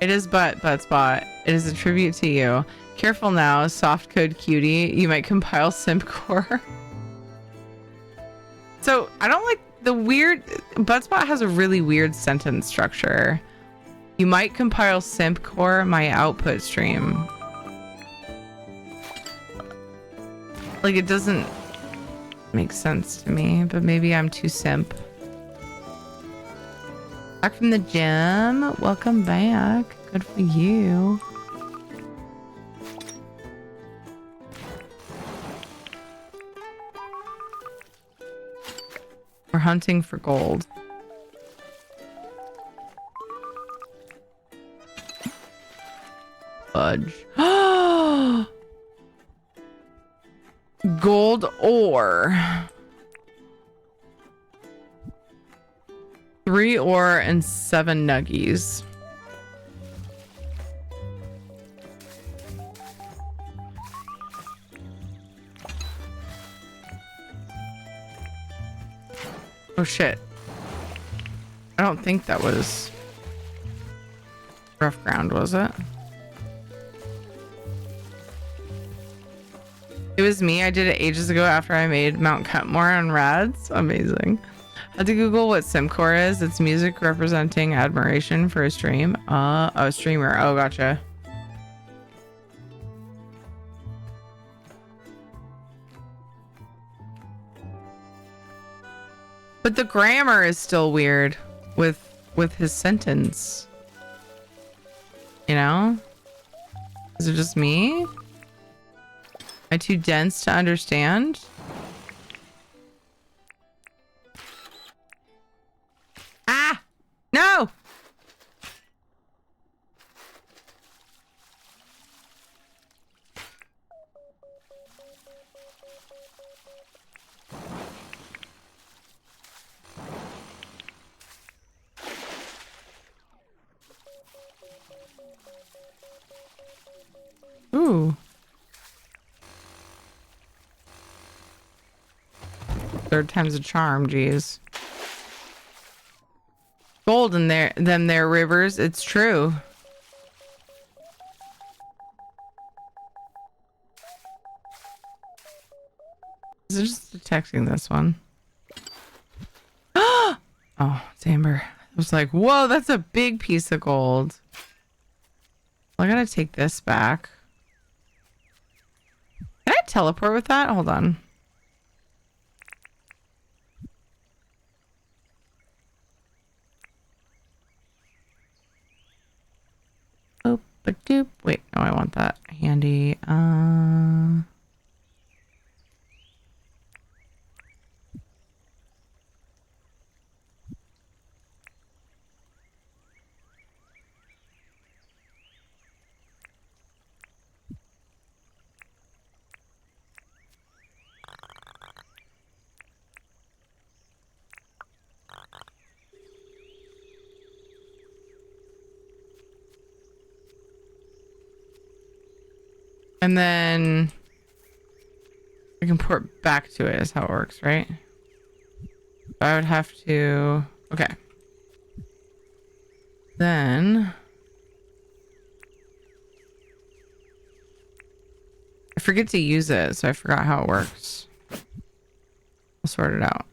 It is Buttspot. It is a tribute to you. Careful now, softcode cutie. You might compile simp core. So I don't like the weird. Buttspot has a really weird sentence structure. You might compile simp core my output stream. Like, it doesn't make sense to me, but maybe I'm too simp. Back from the gym. Welcome back. Good for you. We're hunting for gold. fudge. Gold ore. 3 ore and 7 nuggies. Oh shit. I don't think that was rough ground, was it? It was me. I did it ages ago after I made Mount Cutmore on Rads. Amazing. Had to Google what Simcore is. It's music representing admiration for a stream. Oh, streamer. Oh, gotcha. But the grammar is still weird with his sentence. You know? Is it just me? Am I too dense to understand? Ah! No! Ooh. Third time's a charm, geez. Gold in their rivers, it's true. Is it just detecting this one? Oh, it's amber. I was like, whoa, that's a big piece of gold. Well, I gotta take this back. Can I teleport with that? Hold on. Oh, but doop. Wait, no, I want that handy. And then I can port back to it is how it works, right? I would have to... Okay. Then... I forget to use it, so I forgot how it works. I'll sort it out.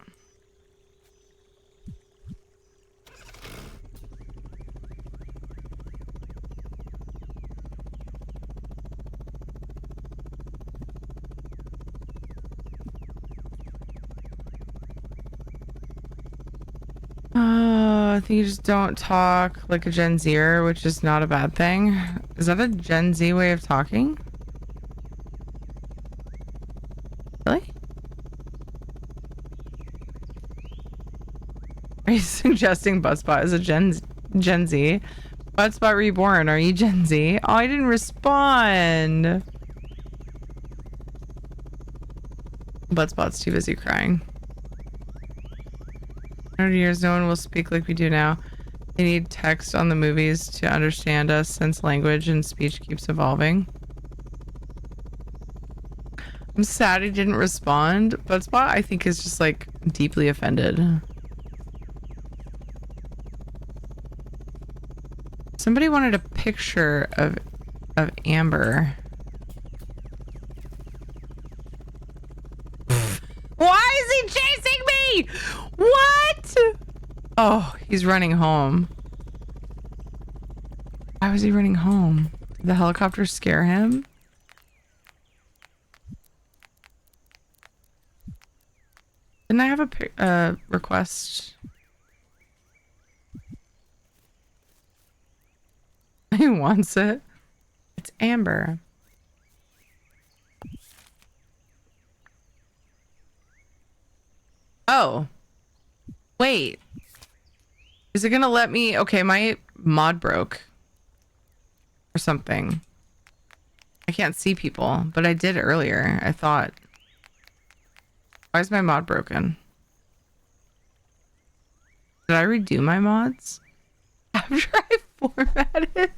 I think you just don't talk like a Gen Zer, which is not a bad thing. Is that a Gen Z way of talking? Really? Are you suggesting Buttspot is a Gen Z? Buttspot Reborn, are you Gen Z? Oh, I didn't respond. Buttspot's too busy crying. 100 years, no one will speak like we do now. They need text on the movies to understand us since language and speech keeps evolving. I'm sad he didn't respond. Buttspot, I think, is just like deeply offended. Somebody wanted a picture of Amber. Why is he chasing me? What? Oh, he's running home. Why was he running home? Did the helicopter scare him? Didn't I have a request? He wants it. It's Amber. Oh. Wait. Is it gonna let me? Okay, my mod broke. Or something. I can't see people, but I did earlier. I thought. Why is my mod broken? Did I redo my mods after I formatted?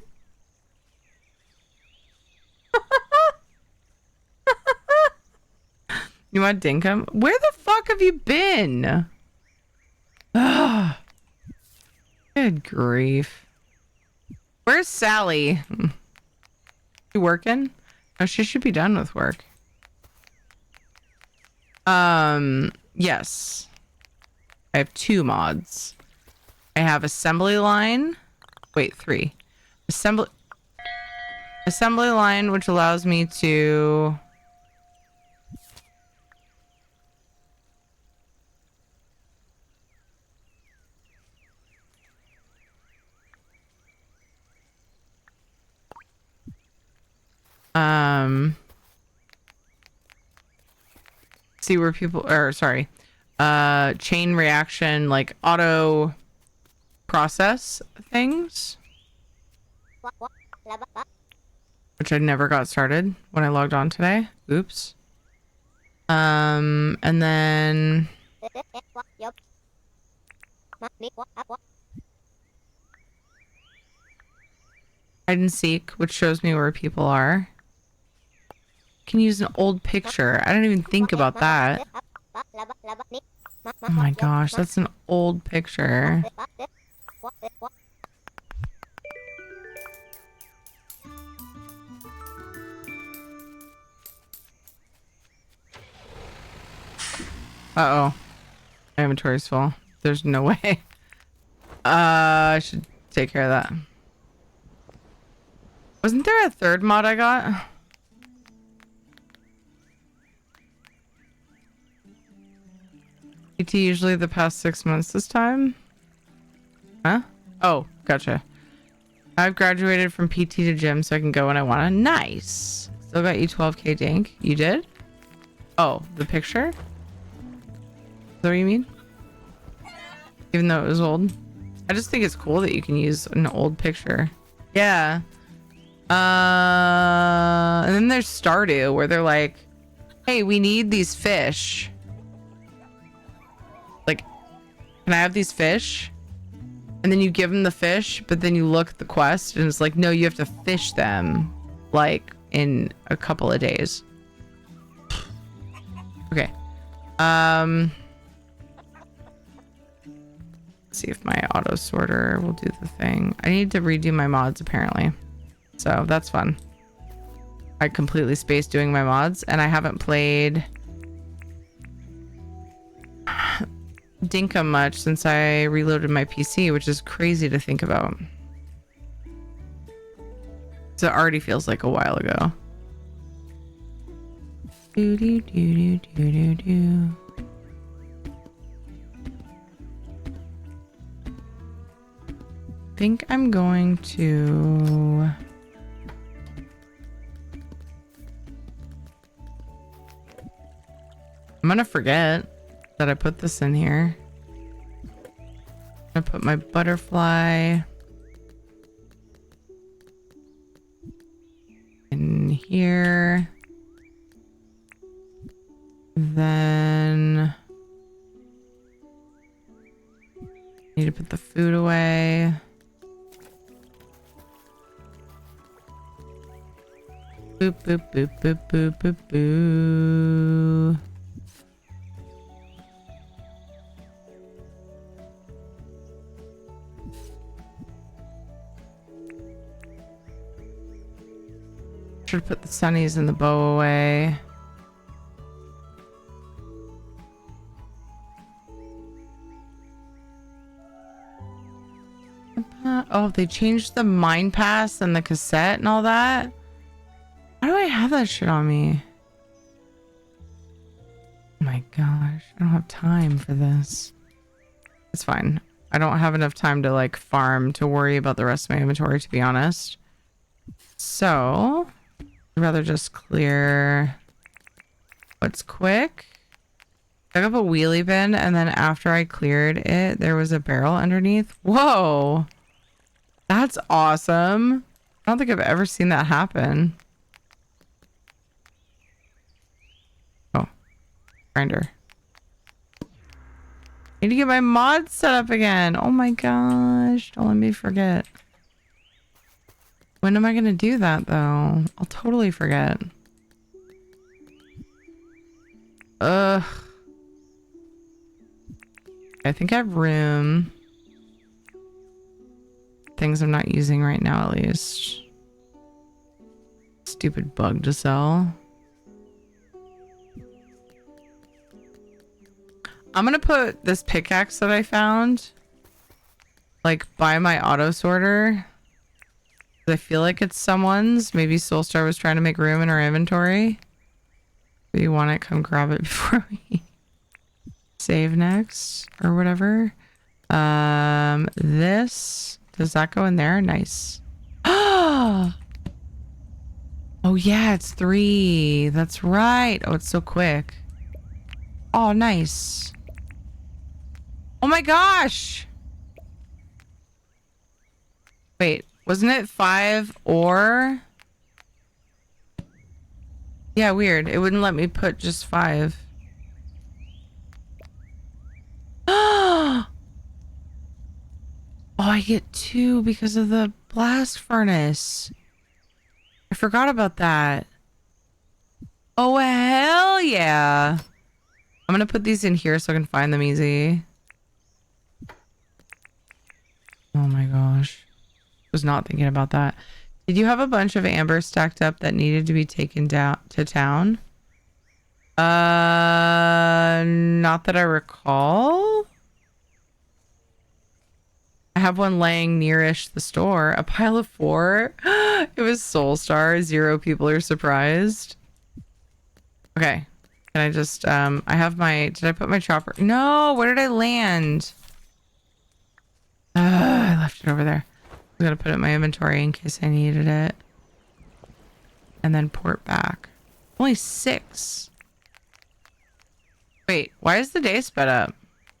You want Dinkum? Where the fuck have you been? Ugh. Good grief. Where's Sally? She working? Oh, she should be done with work. Yes. I have 2 mods. I have assembly line. Wait, 3. Assembly line, which allows me to see where people chain reaction, like auto process things, which I never got started when I logged on today. Oops. And then hide and seek, which shows me where people are. Can use an old picture. I didn't even think about that. Oh my gosh, that's an old picture. Uh-oh. My inventory's full. There's no way. I should take care of that. Wasn't there a 3rd mod I got? PT usually the past 6 months this time? Huh? Oh, gotcha. I've graduated from PT to gym so I can go when I want to. Nice. Still got you 12k dink. You did? Oh, the picture? Is that what you mean? Even though it was old? I just think it's cool that you can use an old picture. Yeah. And then there's Stardew where they're like, hey, we need these fish. Like, can I have these fish? And then you give them the fish, but then you look at the quest and it's like, no, you have to fish them like in a couple of days. Okay. Let's see if my auto sorter will do the thing. I need to redo my mods apparently. So that's fun. I completely spaced doing my mods and I haven't played Dinkum much since I reloaded my PC, which is crazy to think about. So it already feels like a while ago. Do do do do do do do. I think I'm going to I'm gonna forget that I put this in here. I put my butterfly in here. Then need to put the food away. Boop boop boop boop boop boop boo. Should put the sunnies and the bow away. Oh, they changed the mine pass and the cassette and all that. Why do I have that shit on me? Oh my gosh, I don't have time for this. It's fine. I don't have enough time to like farm to worry about the rest of my inventory, to be honest. So I'd rather just clear what's quick. Dug up a wheelie bin, and then after I cleared it, there was a barrel underneath. Whoa! That's awesome. I don't think I've ever seen that happen. Grinder. Need to get my mod set up again. Oh my gosh. Don't let me forget. When am I going to do that though? I'll totally forget. Ugh. I think I have room. Things I'm not using right now, at least. Stupid bug to sell. I'm gonna put this pickaxe that I found like by my auto sorter. I feel like it's someone's. Maybe Soulstar was trying to make room in our inventory. If you want it, come grab it before we save next or whatever. This, does that go in there? Nice. Oh yeah, it's 3. That's right. Oh, it's so quick. Oh, nice. Oh my gosh. Wait, wasn't it 5 or? Yeah, weird. It wouldn't let me put just 5. Oh, I get 2 because of the blast furnace. I forgot about that. Oh, hell yeah. I'm going to put these in here so I can find them easy. Oh my gosh. Was not thinking about that. Did you have a bunch of amber stacked up that needed to be taken down to town? Not that I recall. I have one laying nearish the store. A pile of 4. It was Soulstar. 0 people are surprised. Okay. Can I just, I have my, did I put my chopper? No, where did I land? I left it over there. I'm gonna put it in my inventory in case I needed it. And then port back. Only 6. Wait, why is the day sped up?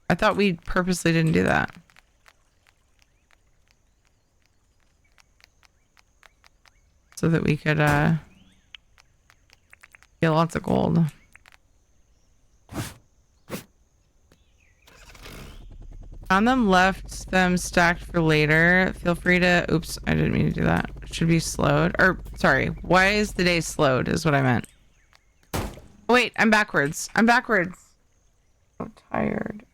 I thought we purposely didn't do that. So that we could get lots of gold. Found them, left them stacked for later. Feel free to, oops, I didn't mean to do that. It should be slowed. Or, sorry, why is the day slowed is what I meant. Oh, wait, I'm backwards. I'm backwards. So tired.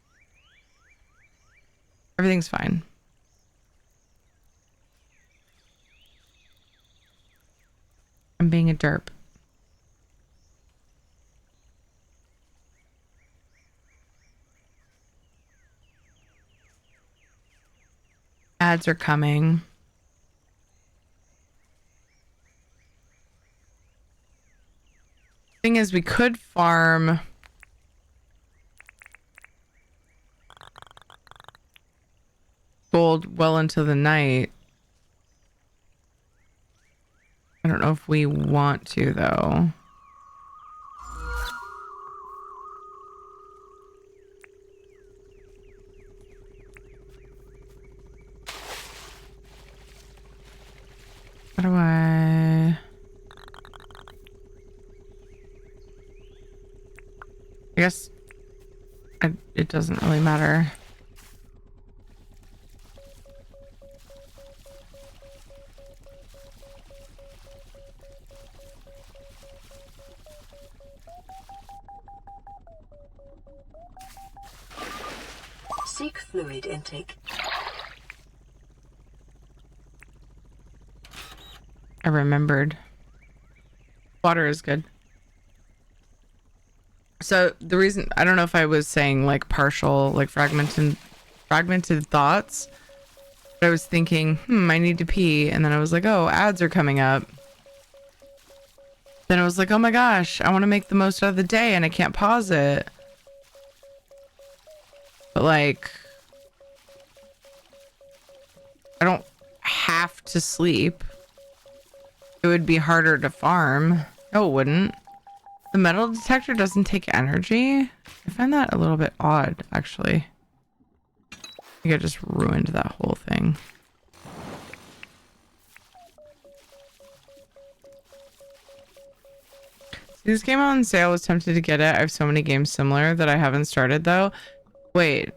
Everything's fine. I'm being a derp. Ads are coming. Thing is, we could farm gold well into the night. I don't know if we want to, though. How do I guess it doesn't really matter. Seek fluid intake. I remembered. Water is good. So the reason, I don't know if I was saying like partial, like fragmented thoughts, but I was thinking, I need to pee. And then I was like, oh, ads are coming up. Then I was like, oh my gosh, I want to make the most out of the day and I can't pause it. But like, I don't have to sleep. It would be harder to farm. No, it wouldn't. The metal detector doesn't take energy. I find that a little bit odd, actually. I think I just ruined that whole thing. This came out on sale. I was tempted to get it. I have so many games similar that I haven't started though. Wait,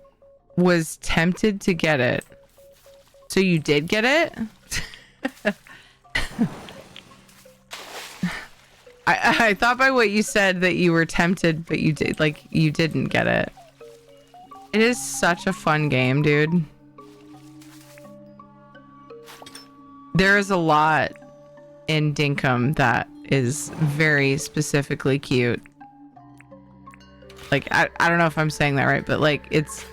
was tempted to get it. So you did get it? I thought by what you said that you were tempted, but you did, like, you didn't get it. It is such a fun game, dude. There is a lot in Dinkum that is very specifically cute. Like, I don't know if I'm saying that right, but like it's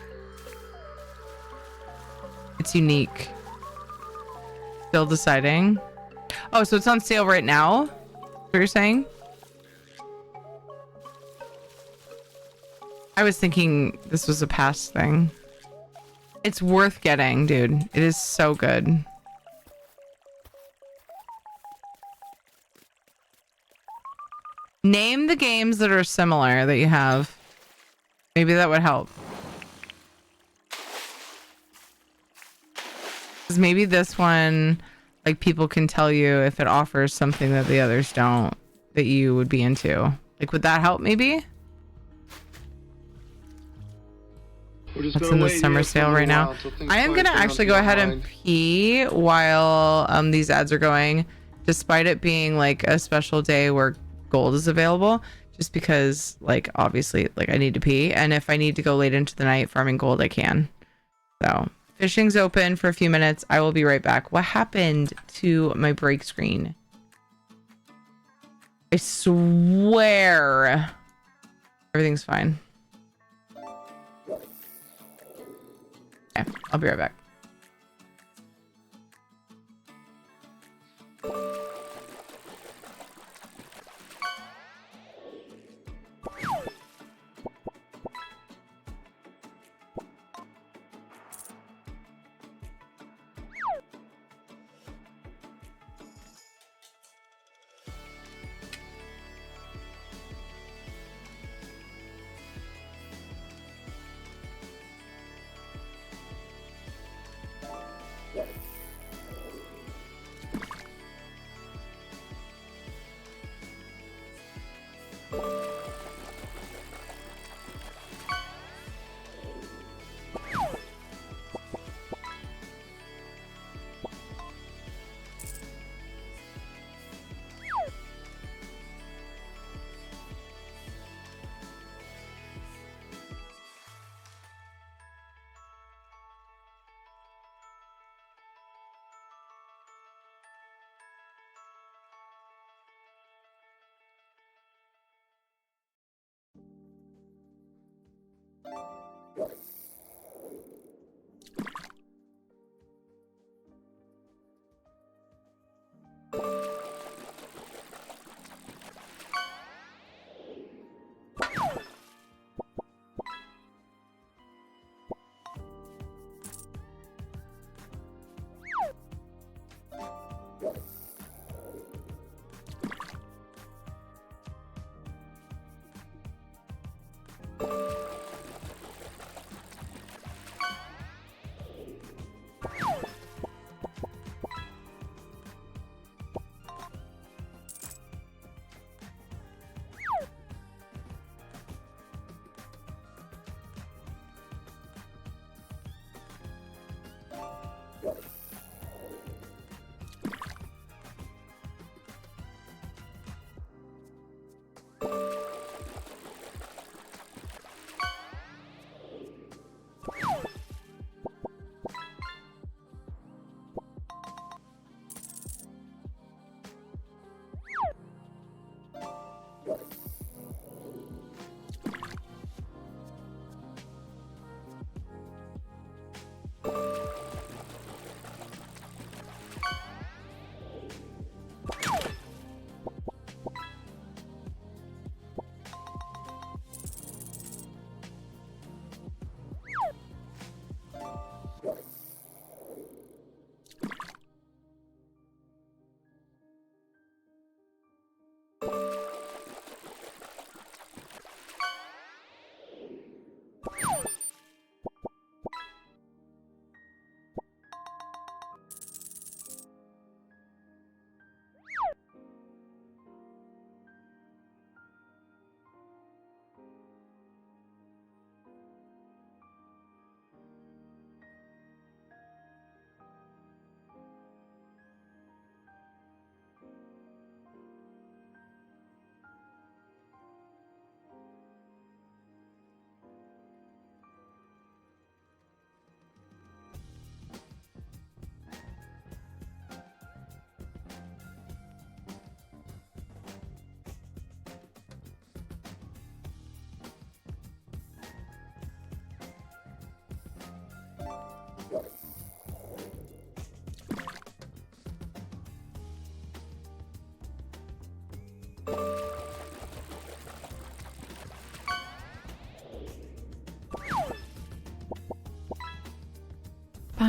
unique. Still deciding. Oh, so it's on sale right now? What you're saying? I was thinking this was a past thing. It's worth getting, dude. It is so good. Name the games that are similar that you have. Maybe that would help. Because maybe this one, like, people can tell you if it offers something that the others don't, that you would be into. Like, would that help maybe? What's in the summer sale right now? I am going to actually go ahead and pee while these ads are going, despite it being like a special day where gold is available, just because, like, obviously, like, I need to pee, and if I need to go late into the night farming gold, I can. So fishing's open for a few minutes. I will be right back. What happened to my break screen? I swear everything's fine. Okay, I'll be right back.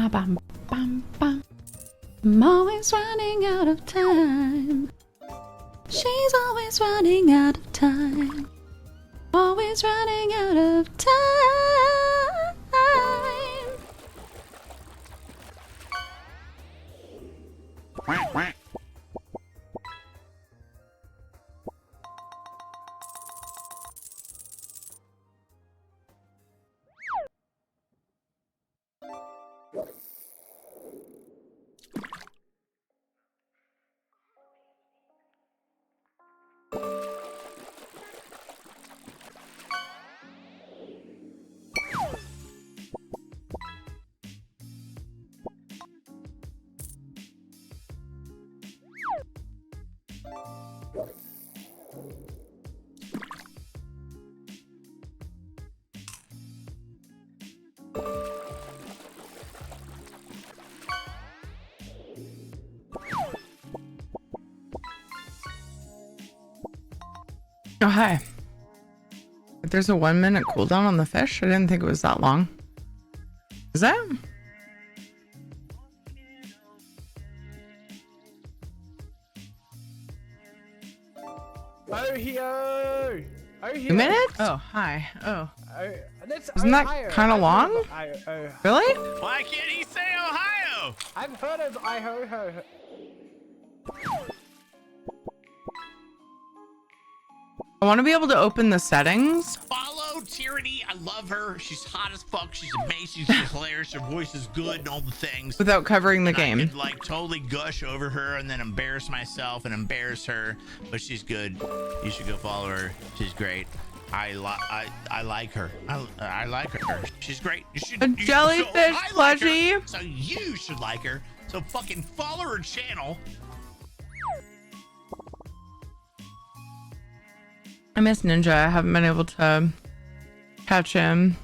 Ba bum bum bum. I'm always running out of time. She's always running out of time. Always running out of time. Quack, quack. Oh, hi. There's a 1 minute cooldown on the fish. I didn't think it was that long. Is that? Oh, here. Oh, here. 2 minutes? Oh, hi. Oh. Isn't Ohio. that kind of long? Really? Why can't he say Ohio? I've heard of Ohio. I want to be able to open the settings. Follow Tyranny. I love her. She's hot as fuck. She's amazing. She's hilarious. Her voice is good and all the things. Without covering the game. I could like totally gush over her and then embarrass myself and embarrass her, but she's good. You should go follow her. She's great. I like her. I like her. She's great. You should. A jellyfish plushie. So you should like her. So fucking follow her channel. I miss Ninja. I haven't been able to catch him.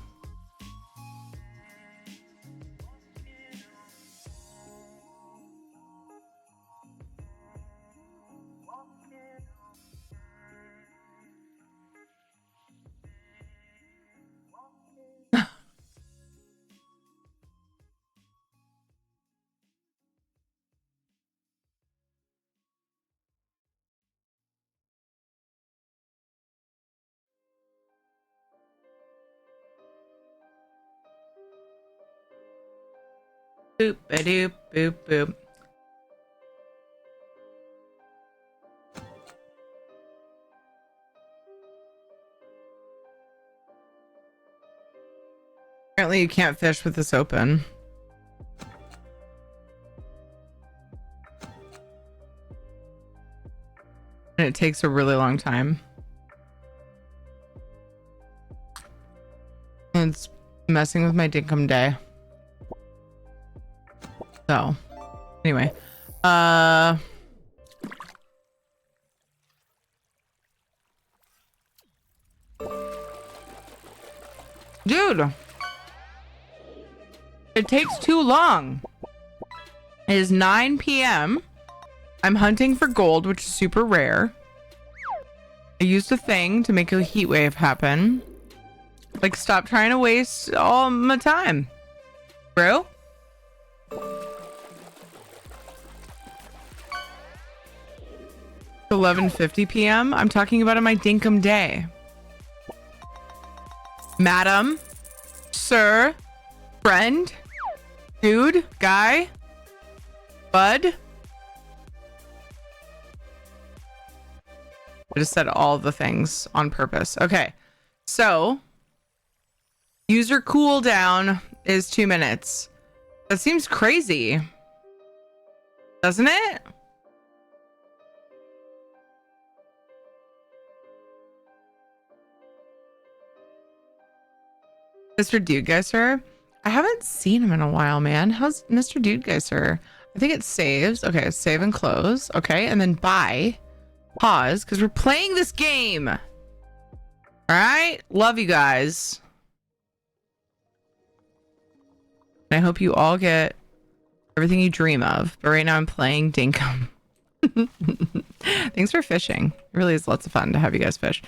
Boop, a doop, boop, boop. Apparently you can't fish with this open. And it takes a really long time. And it's messing with my dinkum day. So, anyway, dude, it takes too long. It is 9 p.m. I'm hunting for gold, which is super rare. I used a thing to make a heat wave happen. Like, stop trying to waste all my time, bro. 11:50 p.m. I'm talking about on my dinkum day. Madam, sir, friend, dude, guy, bud. I just said all the things on purpose. Okay, so user cooldown is 2 minutes. That seems crazy, doesn't it? Mr. Dude Geyser? I haven't seen him in a while, man. How's Mr. Dude Geyser? I think it saves. Okay, save and close. Okay, and then bye. Pause, because we're playing this game. All right? Love you guys. I hope you all get everything you dream of. But right now I'm playing Dinkum. Thanks for fishing. It really is lots of fun to have you guys fish.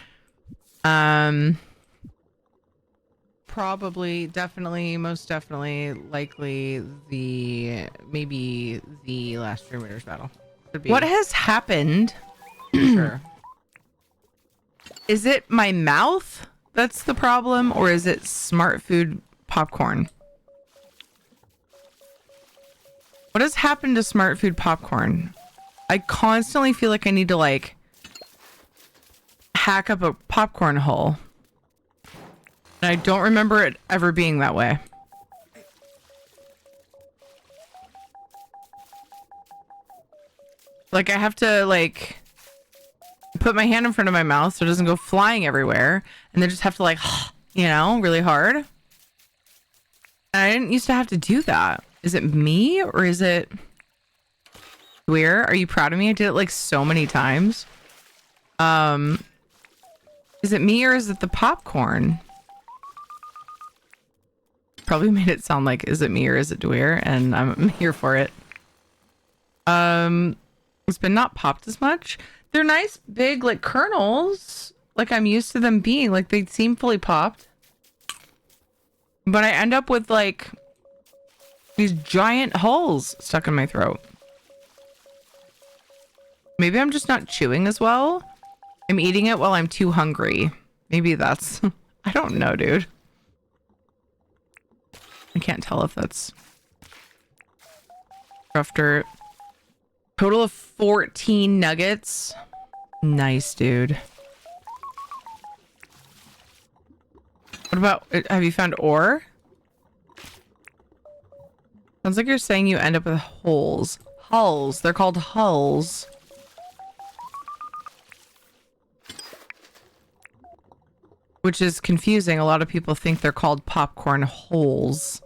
probably, definitely, most definitely, likely maybe the last Dream Raiders battle. What has happened? Sure. Is it my mouth that's the problem, or is it smart food popcorn? What has happened to smart food popcorn? I constantly feel like I need to like hack up a popcorn hole. And I don't remember it ever being that way. Like I have to like put my hand in front of my mouth so it doesn't go flying everywhere, and then just have to like, you know, really hard. And I didn't used to have to do that. Is it me or is it weird? Are you proud of me? I did it like so many times. Is it me or is it the popcorn? Probably made it sound like, is it me or is it Dweir? And I'm here for it. It's been not popped as much. They're nice big like kernels. Like I'm used to them being like, they seem fully popped. But I end up with like these giant holes stuck in my throat. Maybe I'm just not chewing as well. I'm eating it while I'm too hungry. Maybe that's, I don't know, dude. I can't tell if that's after total of 14 nuggets. Nice, dude. What about, have you found ore? Sounds like you're saying you end up with holes. Hulls. They're called hulls. Which is confusing. A lot of people think they're called popcorn holes,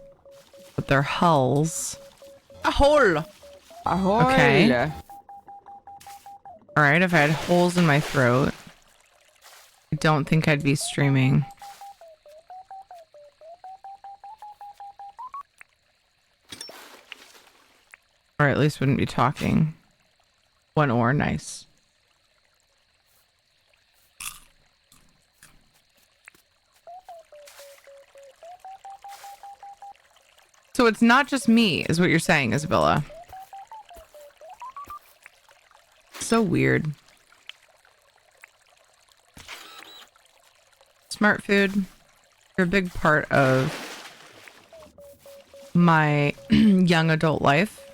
but they're hulls. A hole. A hole. Okay. All right. If I had holes in my throat, I don't think I'd be streaming. Or at least wouldn't be talking. One ore. Nice. So it's not just me, is what you're saying, Isabella. So weird. Smart food. You're a big part of my young adult life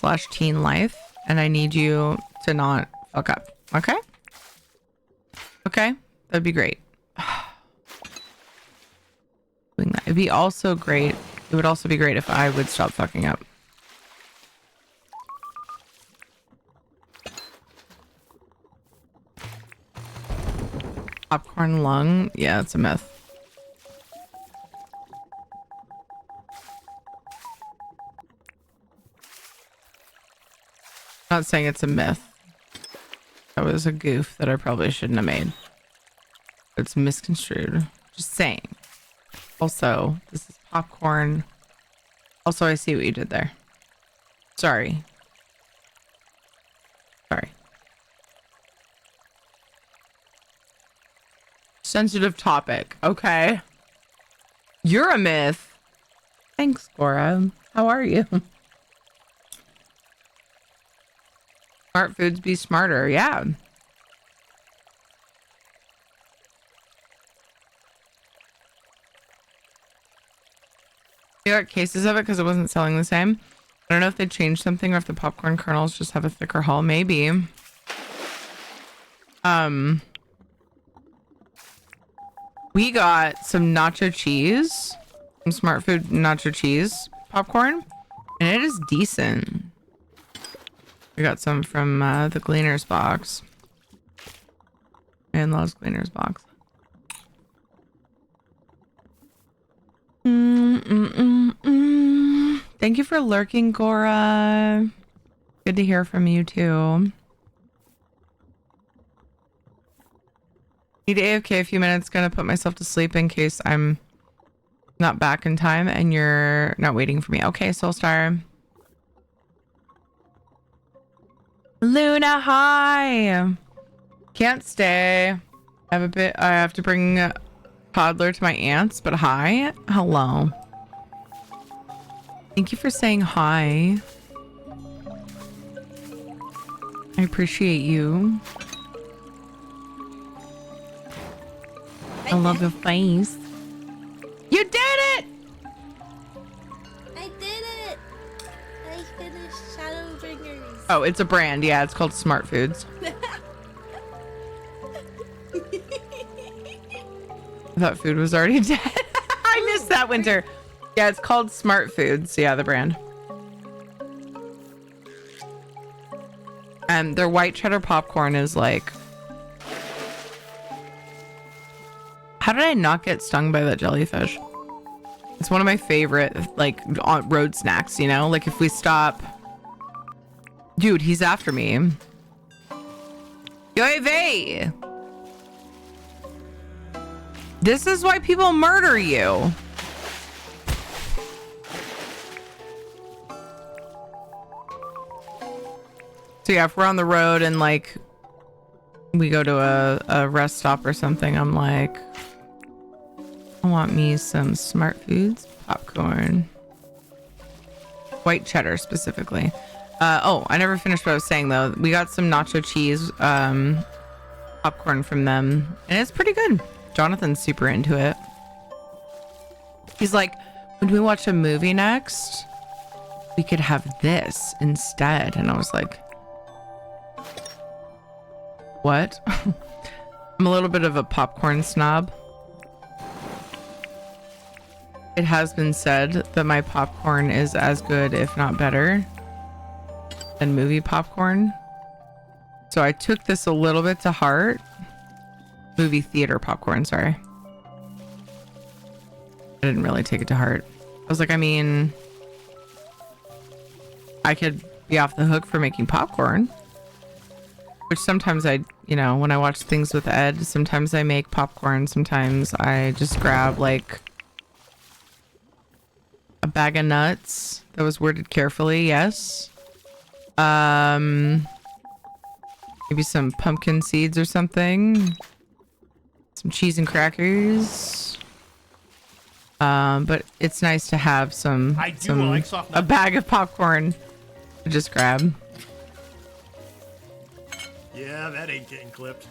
/ teen life, and I need you to not fuck up. Okay? Okay? That'd be great. It'd be also great. It would also be great if I would stop fucking up. Popcorn lung? Yeah, it's a myth. Not saying it's a myth. That was a goof that I probably shouldn't have made. It's misconstrued. Just saying. Also, this is popcorn. Also, I see what you did there. Sorry. Sorry. Sensitive topic. Okay. You're a myth. Thanks, Cora. How are you? Smart foods be smarter. Yeah. We got cases of it because it wasn't selling the same. I don't know if they changed something or if the popcorn kernels just have a thicker hull. Maybe. We got some nacho cheese, some Smart Food nacho cheese popcorn, and it is decent. We got some from the Gleaner's box. And Love's Gleaner's box. Thank you for lurking, Gora. Good to hear from you too. Need AFK a few minutes. Gonna put myself to sleep in case I'm not back in time and you're not waiting for me. Okay, Soulstar. Luna, hi. Can't stay. I have to bring toddler to my aunts, but hi. Hello. Thank you for saying hi. I appreciate you. I love your face. You did it! I did it! I finished Shadowbringers. Oh, it's a brand. Yeah, it's called Smart Foods. I thought food was already dead. I missed that winter. Yeah, it's called Smart Foods. Yeah, the brand. And their white cheddar popcorn is like... How did I not get stung by that jellyfish? It's one of my favorite, like, road snacks, you know? Like, if we stop... Dude, he's after me. Yo, vey! This is why people murder you. So yeah, if we're on the road and like we go to a rest stop or something, I'm like, I want me some Smart Foods popcorn. White cheddar specifically. Oh, I never finished what I was saying though. We got some nacho cheese popcorn from them and it's pretty good. Jonathan's super into it. He's like, when we watch a movie next, we could have this instead. And I was like, what? I'm a little bit of a popcorn snob. It has been said that my popcorn is as good, if not better, than movie popcorn. So I took this a little bit to heart. Movie theater popcorn, sorry. I didn't really take it to heart. I was like, I mean, I could be off the hook for making popcorn. Which sometimes I, you know, when I watch things with Ed, sometimes I make popcorn. Sometimes I just grab like a bag of nuts that was worded carefully. Yes. Maybe some pumpkin seeds or something. Some cheese and crackers. But it's nice to have some a bag of popcorn to just grab. Yeah, that ain't getting clipped.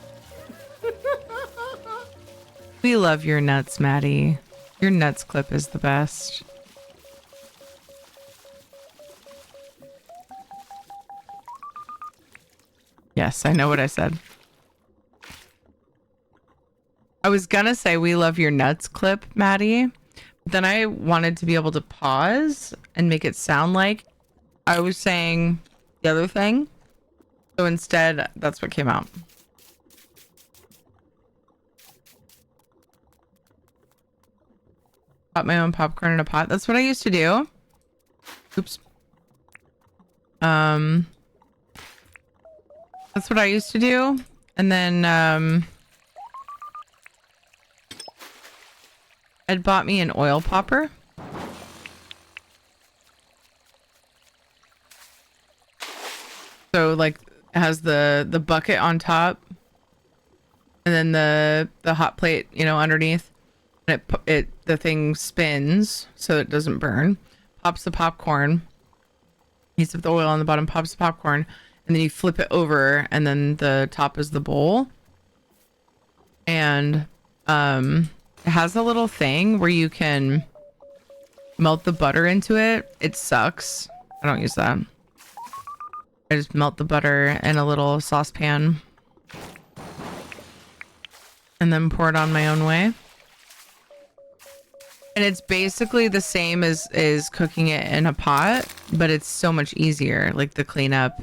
We love your nuts, Maddie. Your nuts clip is the best. Yes, I know what I said. I was gonna say we love your nuts clip, Maddie. But then I wanted to be able to pause and make it sound like I was saying the other thing. So instead, that's what came out. Pop my own popcorn in a pot. That's what I used to do. Oops. That's what I used to do. And then, Ed bought me an oil popper. So like it has the bucket on top and then the hot plate, you know, underneath. And the thing spins so it doesn't burn. Pops the popcorn. Heats up the oil on the bottom, pops the popcorn, and then you flip it over and then the top is the bowl. And it has a little thing where you can melt the butter into it. It sucks. I don't use that. I just melt the butter in a little saucepan and then pour it on my own way. And it's basically the same as cooking it in a pot, but it's so much easier, like the cleanup.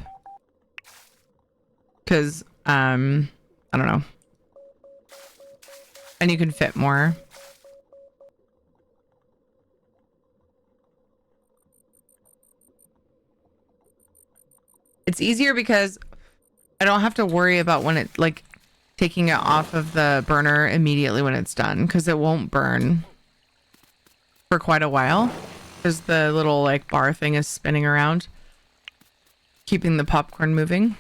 Because, I don't know. And you can fit more. It's easier because I don't have to worry about when it, like, taking it off of the burner immediately when it's done, because it won't burn for quite a while, because the little, like, bar thing is spinning around, keeping the popcorn moving.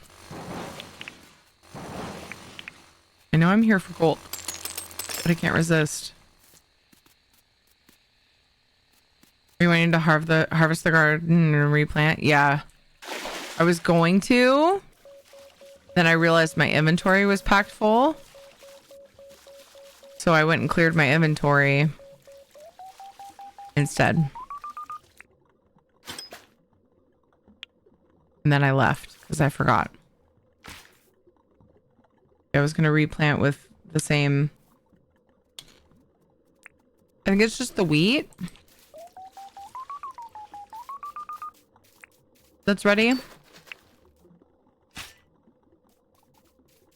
I know I'm here for gold, but I can't resist. Are you wanting to harvest the garden and replant? Yeah. I was going to. Then I realized my inventory was packed full. So I went and cleared my inventory instead. And then I left because I forgot. I was going to replant with the same. I think it's just the wheat that's ready. I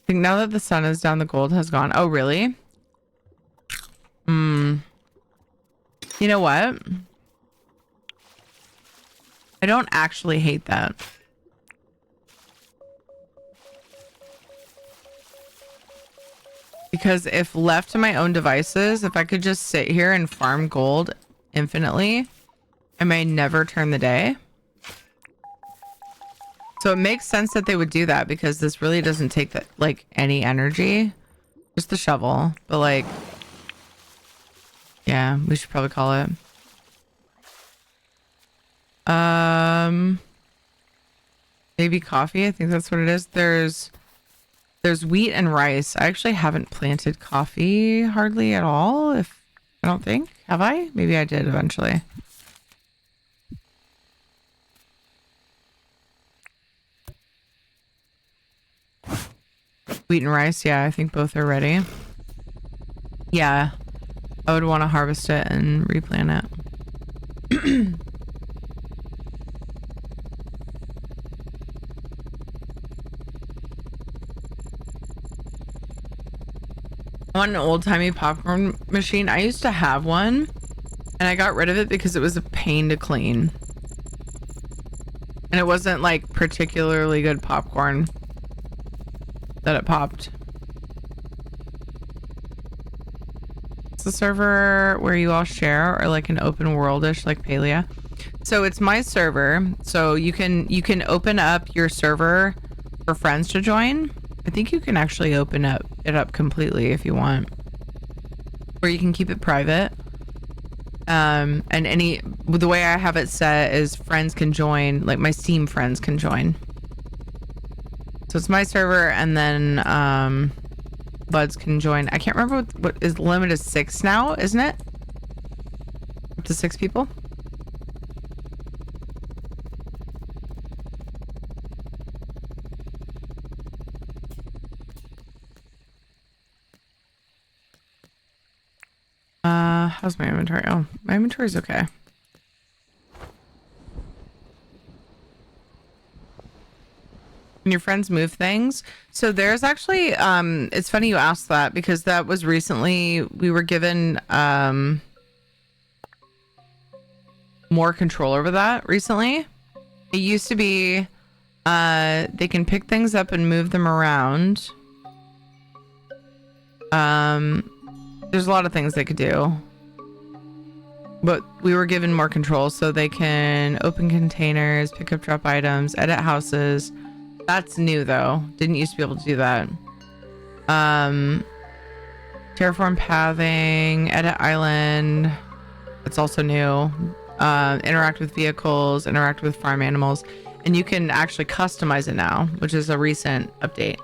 think now that the sun is down, the gold has gone. Oh, really? You know what? I don't actually hate that. Because if left to my own devices, if I could just sit here and farm gold infinitely, I may never turn the day. So it makes sense that they would do that because this really doesn't take that like any energy. Just the shovel. But like, yeah, we should probably call it. Maybe coffee. I think that's what it is. There's wheat and rice. I actually haven't planted coffee hardly at all. I don't think. Have I? Maybe I did eventually. Wheat and rice. Yeah, I think both are ready. Yeah. I would want to harvest it and replant it. I want an old-timey popcorn machine. I used to have one and I got rid of it because it was a pain to clean. And it wasn't like particularly good popcorn that it popped. It's the server where you all share or like an open worldish like Palia. So it's my server. So you can open up your server for friends to join. I think you can actually open it up completely if you want. Or you can keep it private. And the way I have it set is friends can join, like my Steam friends can join. So it's my server and then buds can join. I can't remember what is the limit is 6 now, isn't it? Up to 6 people? How's my inventory? Oh, my inventory's okay. Can your friends move things? So there's actually, it's funny you asked that because that was recently, we were given more control over that recently. It used to be, they can pick things up and move them around. There's a lot of things they could do. But we were given more control, so they can open containers, pick up drop items, edit houses. That's new though. Didn't used to be able to do that. Terraform pathing, edit island. That's also new. Interact with vehicles, interact with farm animals. And you can actually customize it now, which is a recent update.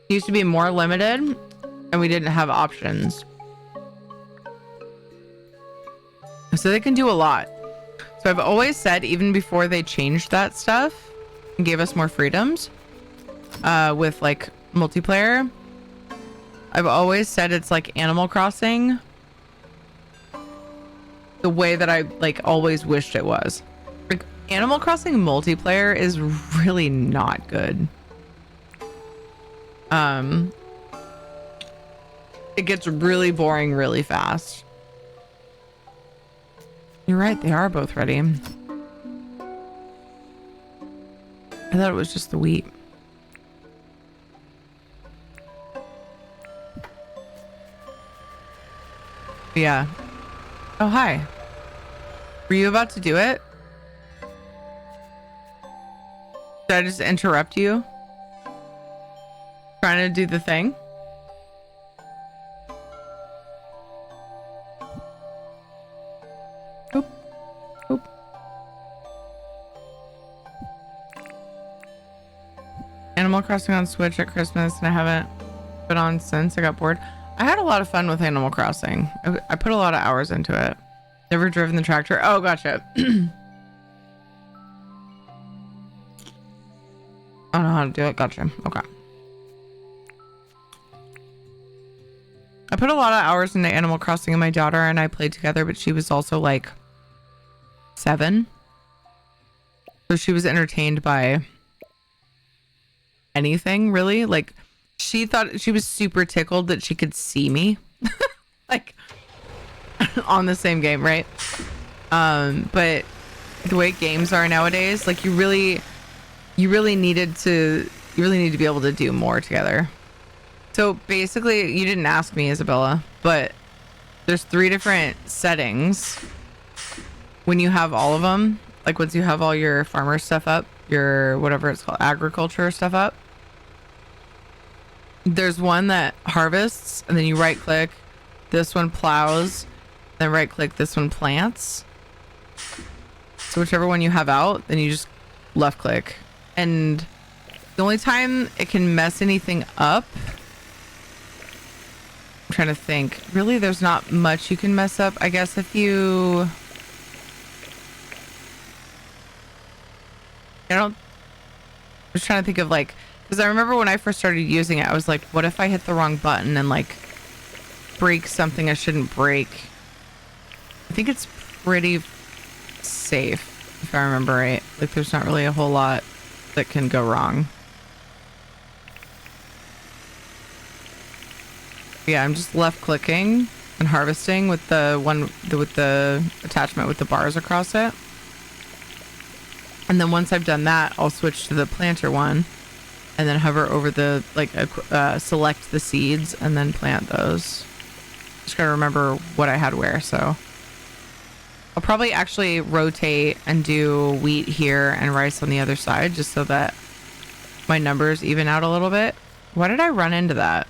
It used to be more limited and we didn't have options. So they can do a lot. So I've always said, even before they changed that stuff and gave us more freedoms with like multiplayer, I've always said it's like Animal Crossing the way that I like always wished it was. Like Animal Crossing multiplayer is really not good. It gets really boring really fast. You're right, they are both ready. I thought it was just the wheat. Yeah. Oh, hi. Were you about to do it? Did I just interrupt you? Trying to do the thing? Oop. Animal Crossing on Switch at Christmas, and I haven't put on since. I got bored. I had a lot of fun with Animal Crossing. I put a lot of hours into it. Never driven the tractor. Oh, gotcha. I don't know how to do it. Gotcha. Okay. I put a lot of hours into Animal Crossing, and my daughter and I played together, but she was also like 7. So she was entertained by anything, really. Like, she thought she was super tickled that she could see me like on the same game, right? But the way games are nowadays, like, you really need to be able to do more together. So basically, you didn't ask me, Isabella, but there's 3 different settings when you have all of them. Like, once you have all your farmer stuff up, your whatever it's called, agriculture stuff up, there's one that harvests, and then you right click, this one plows, then right click, this one plants. So whichever one you have out, then you just left click. And the only time it can mess anything up, I'm trying to think, really there's not much you can mess up. I guess if you, I was trying to think of, like, because I remember when I first started using it, I was like, what if I hit the wrong button and like break something I shouldn't break? I think it's pretty safe, if I remember right. Like, there's not really a whole lot that can go wrong. Yeah, I'm just left clicking and harvesting with the with the attachment with the bars across it. And then once I've done that, I'll switch to the planter one and then hover over the, like, select the seeds and then plant those. Just gotta remember what I had where. So I'll probably actually rotate and do wheat here and rice on the other side, just so that my numbers even out a little bit. Why did I run into that?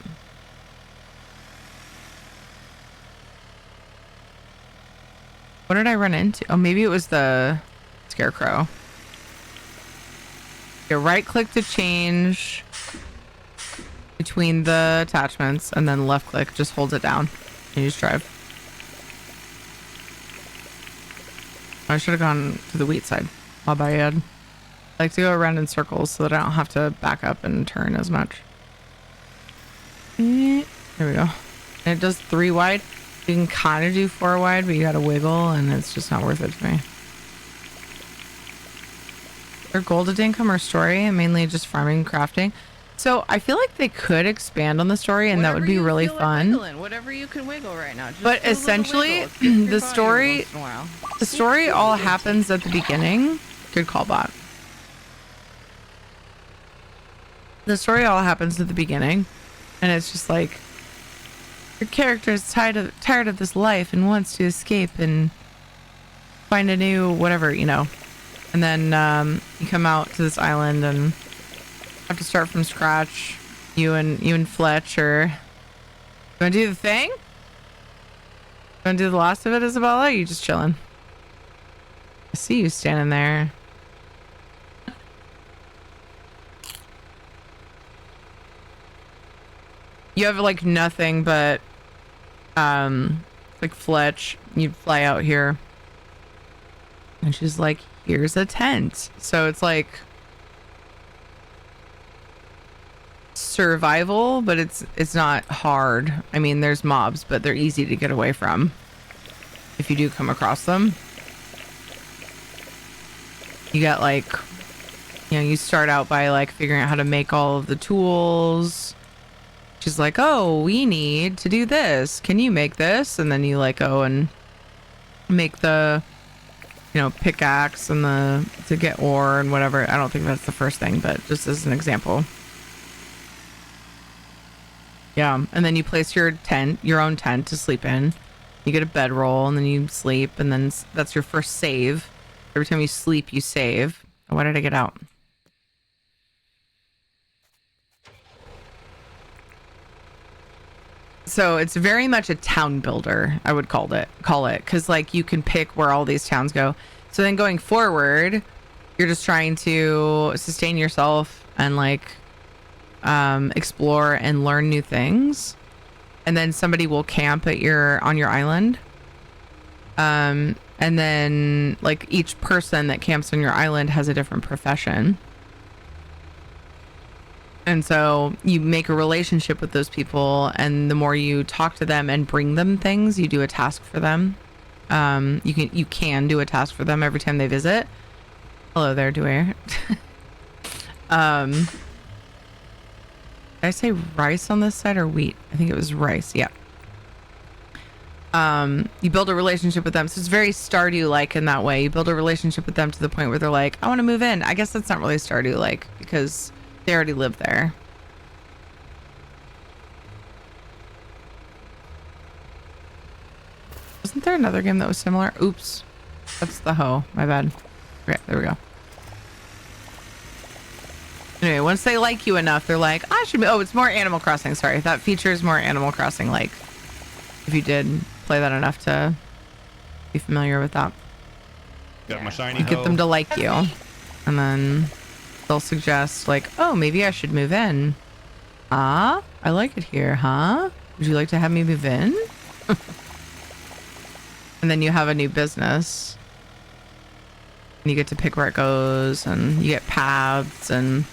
What did I run into? Oh, maybe it was the scarecrow. You right click to change between the attachments, and then left click just holds it down and you just drive. I should have gone to the wheat side. My bad. I like to go around in circles so that I don't have to back up and turn as much. There we go. And it does 3 wide. You can kind of do 4 wide, but you gotta wiggle, and it's just not worth it to me. Or golded income or story, and mainly just farming and crafting. So I feel like they could expand on the story, and that would be really fun. Like whatever you can wiggle right now. Just but essentially, the story all happens at the beginning. Good call, bot. The story all happens at the beginning, and it's just like, your character is tired of this life and wants to escape and find a new whatever, you know. And then you come out to this island and have to start from scratch. You and Fletch, or you wanna do the thing? You wanna do the last of it, Isabella? Or are you just chilling? I see you standing there. You have like nothing but like Fletch. You'd fly out here, and she's like, here's a tent. So it's like survival, but it's not hard. I mean, there's mobs, but they're easy to get away from if you do come across them. You got, like, you know, you start out by like figuring out how to make all of the tools. She's like, oh, we need to do this. Can you make this? And then you like go and make the, you know, pickaxe and to get ore and whatever. I don't think that's the first thing, but just as an example. Yeah, and then you place your own tent to sleep in. You get a bedroll, and then you sleep, and then that's your first save. Every time you sleep, you save. Why did I get out? So it's very much a town builder, I would call it, because like you can pick where all these towns go. So then going forward, you're just trying to sustain yourself and like explore and learn new things. And then somebody will camp at on your island. And then like each person that camps on your island has a different profession. And so you make a relationship with those people, and the more you talk to them and bring them things, you do a task for them. You can do a task for them every time they visit. Hello there, Dwyer. Did I say rice on this side or wheat? I think it was rice. Yeah. You build a relationship with them. So it's very Stardew-like in that way. You build a relationship with them to the point where they're like, I want to move in. I guess that's not really Stardew-like because they already live there. Wasn't there another game that was similar? Oops. That's the hoe. My bad. Okay, there we go. Anyway, once they like you enough, they're like, I should be. Oh, it's more Animal Crossing. Sorry. That feature is more Animal Crossing like. If you did play that enough to be familiar with that. Got my shiny You get them to like you. And then they'll suggest like, oh, maybe I should move in. I like it here, huh? Would you like to have me move in? And then you have a new business. And you get to pick where it goes, and you get paths and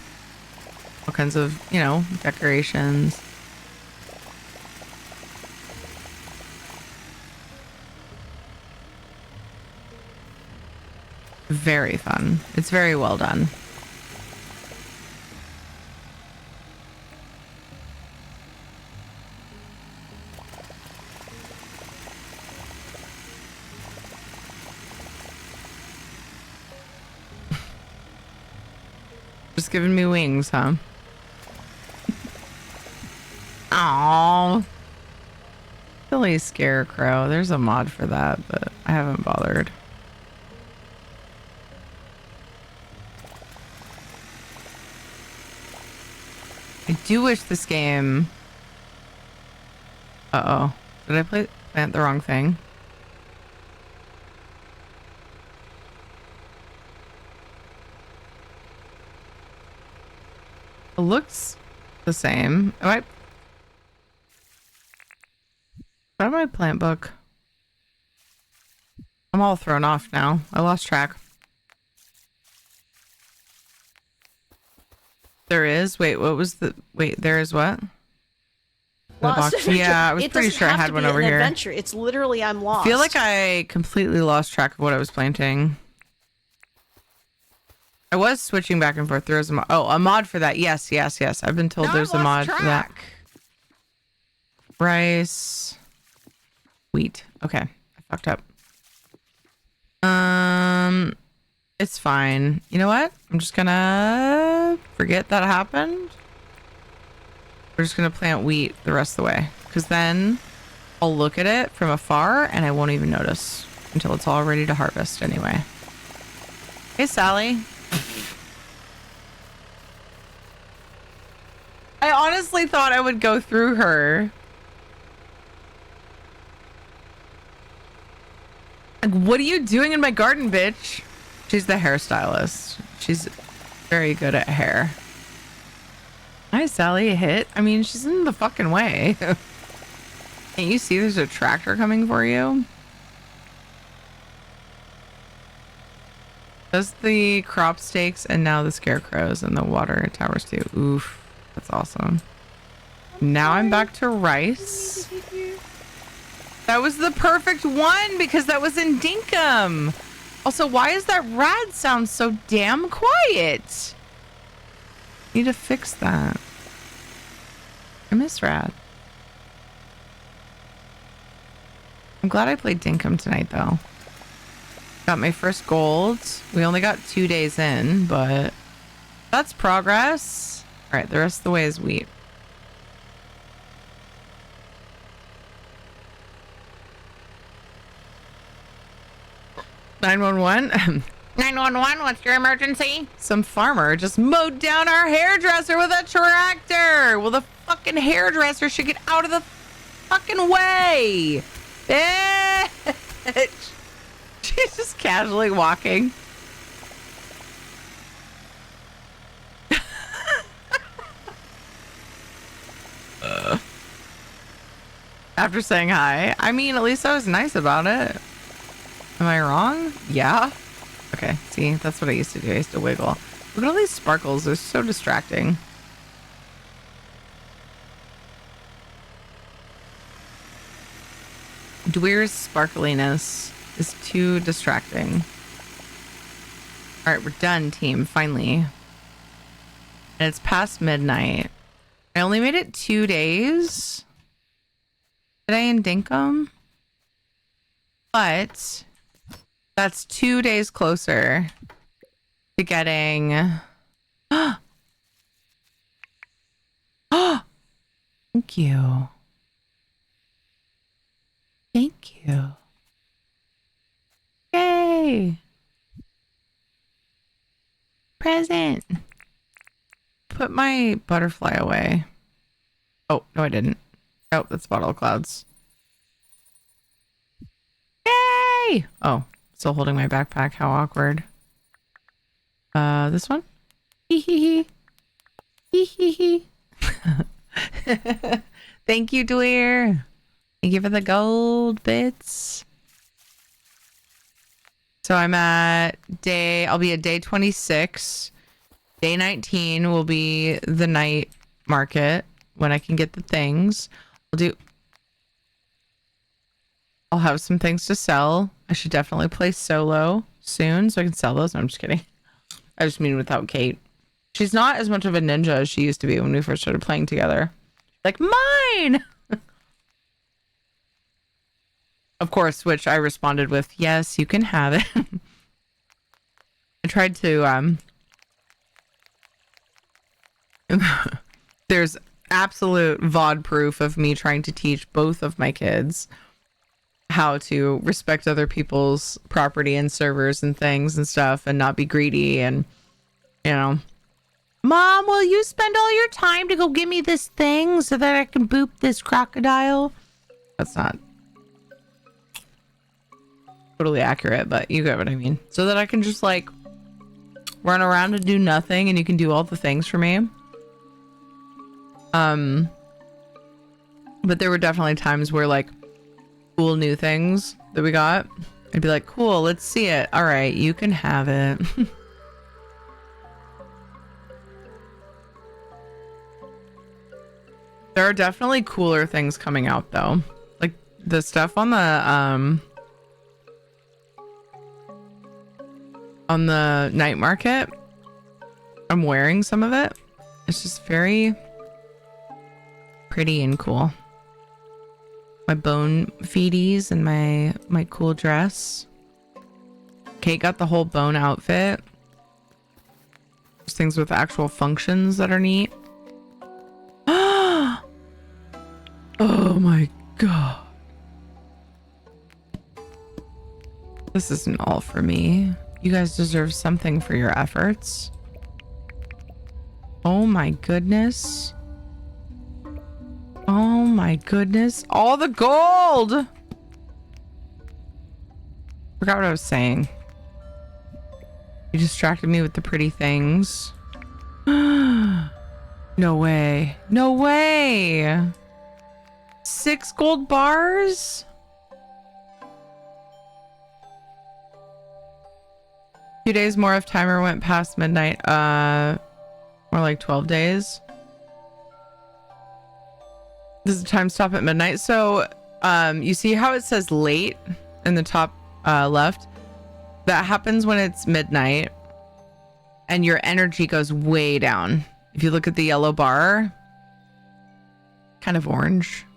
all kinds of, decorations. Very fun. It's very well done. Just giving me wings, huh? Aww. Silly scarecrow. There's a mod for that, but I haven't bothered. I do wish this game... Uh-oh. Did I plant the wrong thing? It looks the same. What about my plant book? I'm all thrown off now. I lost track. There is? Wait, what was the... Wait, there is what? Lost adventure. Yeah, I was pretty sure I had one over here. Adventure. It's literally I'm lost. I feel like I completely lost track of what I was planting. I was switching back and forth. There was a mod. Oh, a mod for that. Yes. I've been told there's a mod for that. Rice. Wheat. Okay. I fucked up. It's fine. You know what? I'm just gonna forget that happened. We're just gonna plant wheat the rest of the way, because then I'll look at it from afar and I won't even notice until it's all ready to harvest anyway. Hey, Sally. I honestly thought I would go through her. Like, what are you doing in my garden, bitch? She's the hairstylist. She's very good at hair. Hi, Sally. Hit. I mean, she's in the fucking way. Can't you see there's a tractor coming for you? Does the crop stakes and now the scarecrows and the water towers too. Oof. That's awesome. Now I'm back to rice. That was the perfect one because that was in Dinkum. Also, why is that rad sound so damn quiet? Need to fix that. I miss rad. I'm glad I played Dinkum tonight though. Got my first gold. We only got 2 days in, but that's progress. All right, the rest of the way is wheat. (911) 911, what's your emergency? Some farmer just mowed down our hairdresser with a tractor. Well, the fucking hairdresser should get out of the fucking way. Bitch. She's just casually walking. after saying hi. I mean, at least I was nice about it. Am I wrong? Yeah. Okay, see, that's what I used to do. I used to wiggle. Look at all these sparkles. They're so distracting. Dweer's sparkliness is too distracting. All right, we're done, team, finally. And it's past midnight. I only made it 2 days. Did I in Dinkum? But that's 2 days closer to getting... Thank you. Thank you. Yay! Present. Put my butterfly away. Oh, no, I didn't. Oh, that's Bottle of Clouds. Yay! Oh, still holding my backpack. How awkward. This one? Hee hee hee. Hee hee hee. Thank you, Dweer. Thank you for the gold bits. So I'm at I'll be at day 26. Day 19 will be the night market when I can get the things. I'll have some things to sell. I should definitely play solo soon so I can sell those. No, I'm just kidding. I just mean without Kate. She's not as much of a ninja as she used to be when we first started playing together. Like, mine! Of course, which I responded with, yes, you can have it. I tried to, there's absolute VOD proof of me trying to teach both of my kids how to respect other people's property and servers and things and stuff and not be greedy and, you know. Mom, will you spend all your time to go give me this thing so that I can boop this crocodile? That's not totally accurate, but you get what I mean. So that I can just like run around and do nothing and you can do all the things for me. But there were definitely times where like cool new things that we got, I'd be like, cool, let's see it. All right, you can have it. There are definitely cooler things coming out though. Like the stuff on the night market. I'm wearing some of it. It's just very pretty and cool. My bone feeties and my cool dress. Kate got the whole bone outfit. There's things with actual functions that are neat. Oh my god. This isn't all for me. You guys deserve something for your efforts. Oh my goodness. Oh my goodness. All the gold! Forgot what I was saying. You distracted me with the pretty things. No way. No way! 6 gold bars? Two days more if timer went past midnight. More like 12 days. This is a time stop at midnight. So, you see how it says late in the top left? That happens when it's midnight and your energy goes way down. If you look at the yellow bar, kind of orange.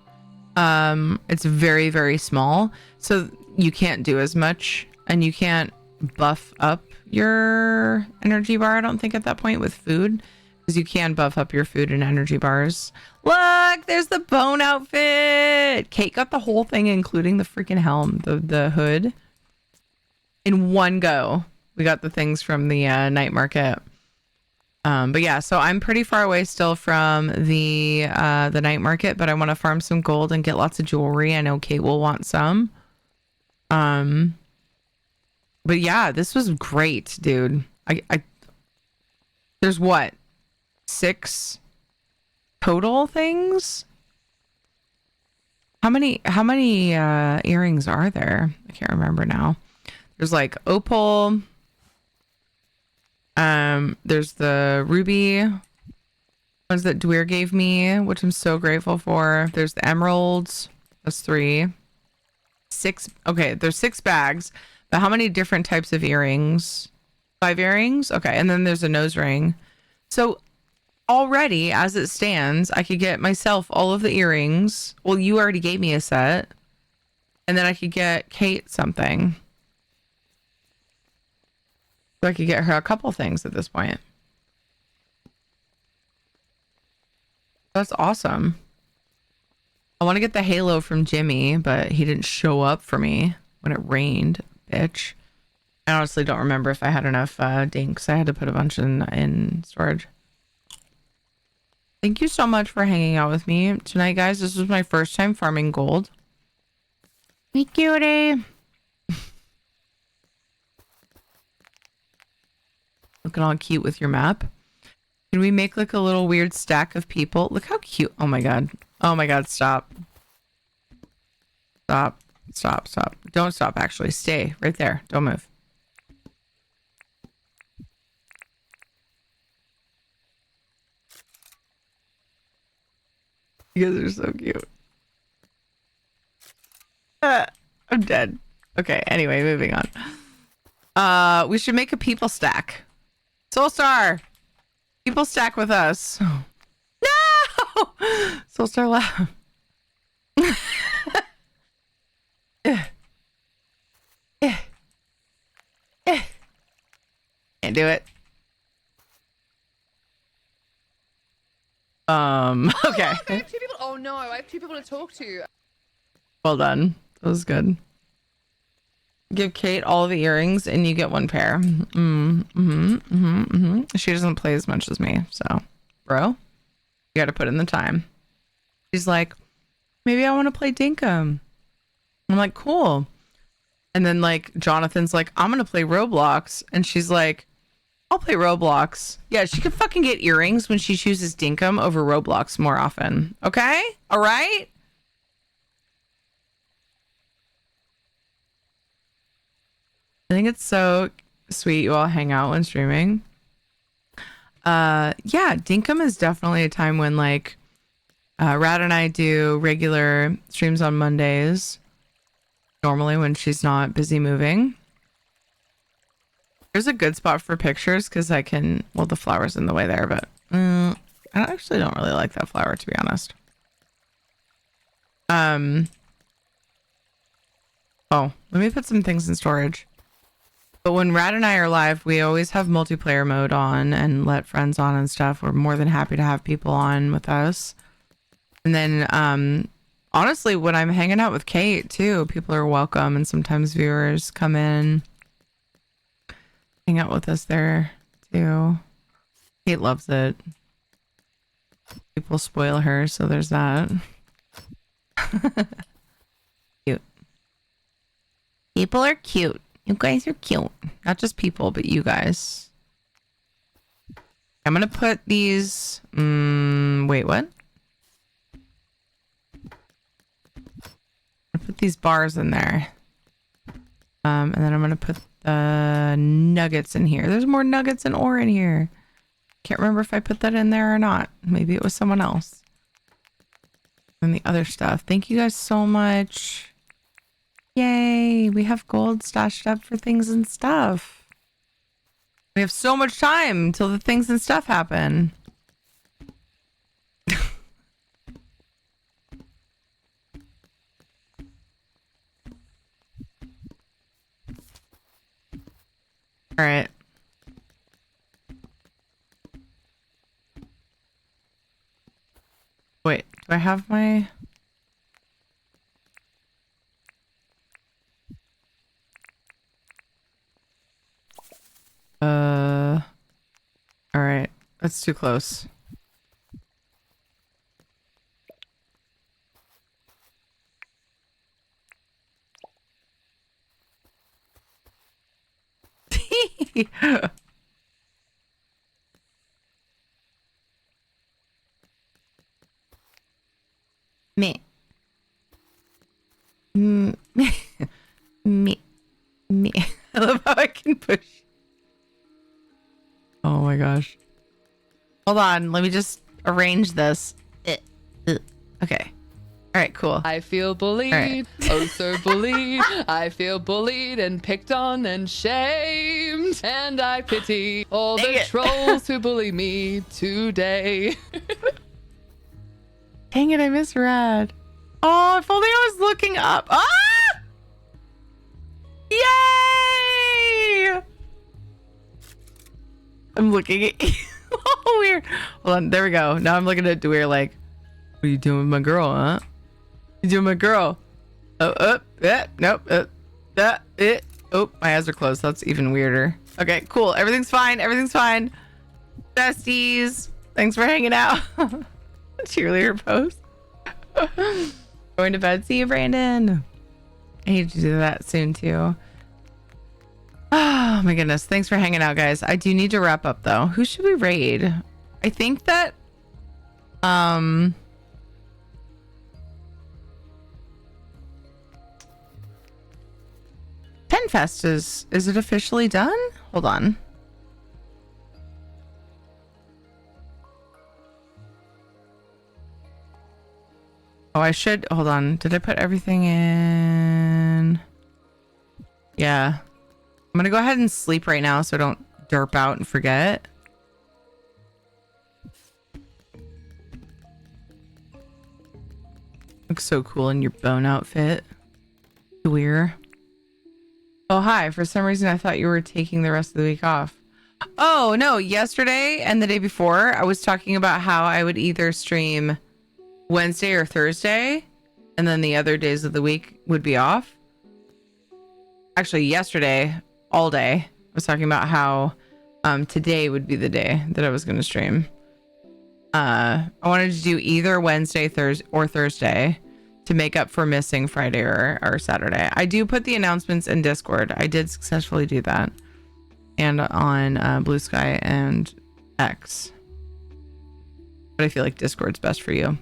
It's very, very small. So you can't do as much and you can't buff up your energy bar, I don't think, at that point with food. Because you can buff up your food and energy bars. Look, there's the bone outfit. Kate got the whole thing, including the freaking helm, the hood, in one go. We got the things from the night market. But yeah, so I'm pretty far away still from the night market, but I want to farm some gold and get lots of jewelry. I know Kate will want some. But yeah, this was great, dude. There's what? 6 total things? How many earrings are there? I can't remember now. There's like opal. There's the ruby ones that Dweir gave me, which I'm so grateful for. There's the emeralds. That's 3. 6. Okay, there's 6 bags. But how many different types of earrings? 5 earrings? Okay, and then there's a nose ring. So already, as it stands, I could get myself all of the earrings. Well, you already gave me a set. And then I could get Kate something. So I could get her a couple things at this point. That's awesome. I want to get the halo from Jimmy, but he didn't show up for me when it rained, bitch. I honestly don't remember if I had enough dinks. I had to put a bunch in storage. Thank you so much for hanging out with me tonight, guys. This was my first time farming gold. Hey, cutie. Looking all cute with your map. Can we make like a little weird stack of people? Look how cute. Oh my god. Oh my god, stop. Stop. Stop, stop. Don't stop, actually. Stay right there. Don't move. You guys are so cute. I'm dead. Okay, anyway, moving on. We should make a people stack. Soulstar! People stack with us. No! Soulstar laugh. Can't do it. Okay. I have 2 people. Oh no, I have 2 people to talk to. Well done. That was good. Give Kate all the earrings and you get 1 pair. She doesn't play as much as me, so bro, you got to put in the time. She's like, maybe I want to play Dinkum. I'm like, cool. And then like Jonathan's like, I'm gonna play Roblox, and she's like, I'll play Roblox. Yeah, she could fucking get earrings when she chooses Dinkum over Roblox more often. Okay, all right. I think it's so sweet you all hang out when streaming. Yeah, Dinkum is definitely a time when like Rad and I do regular streams on Mondays. Normally when she's not busy moving. There's a good spot for pictures because I can, well, the flower's in the way there, but I actually don't really like that flower, to be honest. Oh, let me put some things in storage. But when Rad and I are live, we always have multiplayer mode on and let friends on and stuff. We're more than happy to have people on with us. And then, honestly, when I'm hanging out with Kate too, people are welcome, and sometimes viewers come in, hang out with us there too. Kate loves it. People spoil her, so there's that. Cute. People are cute. You guys are cute. Not just people, but you guys. I'm gonna put these. Wait, what? I'm gonna put these bars in there. And then I'm gonna put the nuggets in here. There's more nuggets and ore in here. Can't remember if I put that in there or not. Maybe it was someone else. And the other stuff. Thank you guys so much. Yay, we have gold stashed up for things and stuff. We have so much time until the things and stuff happen. All right. Wait, do I have my... All right. That's too close. Me. Me. I love how I can push. Oh my gosh. Hold on. Let me just arrange this. Okay. All right, cool. I feel bullied. Right. Oh, so bullied. I feel bullied and picked on and shamed. And I pity all the trolls who bully me today. Dang it, I misread. Oh, if only I was looking up. Ah! Yay! I'm looking at you. Oh, weird. Hold on, there we go. Now I'm looking at Dwyer like, what are you doing with my girl, huh? You doing my girl? Oh, nope. Oh, my eyes are closed. That's even weirder. Okay, cool. Everything's fine. Everything's fine. Besties, thanks for hanging out. Cheerleader pose. Going to bed. See you, Brandon. I need to do that soon too. Oh my goodness. Thanks for hanging out, guys. I do need to wrap up though. Who should we raid? I think that Penfest is it officially done? Hold on. Oh, I should hold on. Did I put everything in? Yeah. I'm gonna go ahead and sleep right now so I don't derp out and forget. Looks so cool in your bone outfit. Weird. Oh, hi. For some reason, I thought you were taking the rest of the week off. Oh, no. Yesterday and the day before, I was talking about how I would either stream Wednesday or Thursday, and then the other days of the week would be off. Actually, yesterday, all day, I was talking about how today would be the day that I was going to stream. I wanted to do either Wednesday, Thursday to make up for missing Friday or Saturday. I do put the announcements in Discord. I did successfully do that. And on Blue Sky and X. But I feel like Discord's best for you.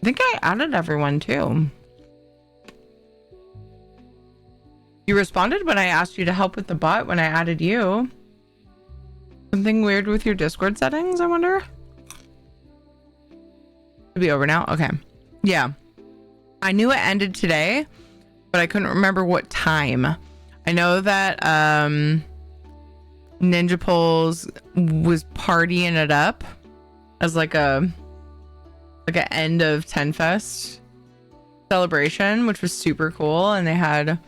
I think I added everyone too. You responded when I asked you to help with the bot when I added you. Something weird with your Discord settings, I wonder? It'll be over now? Okay. Yeah. I knew it ended today, but I couldn't remember what time. I know that Ninja Poles was partying it up as like an end of Tenfest celebration, which was super cool, and they had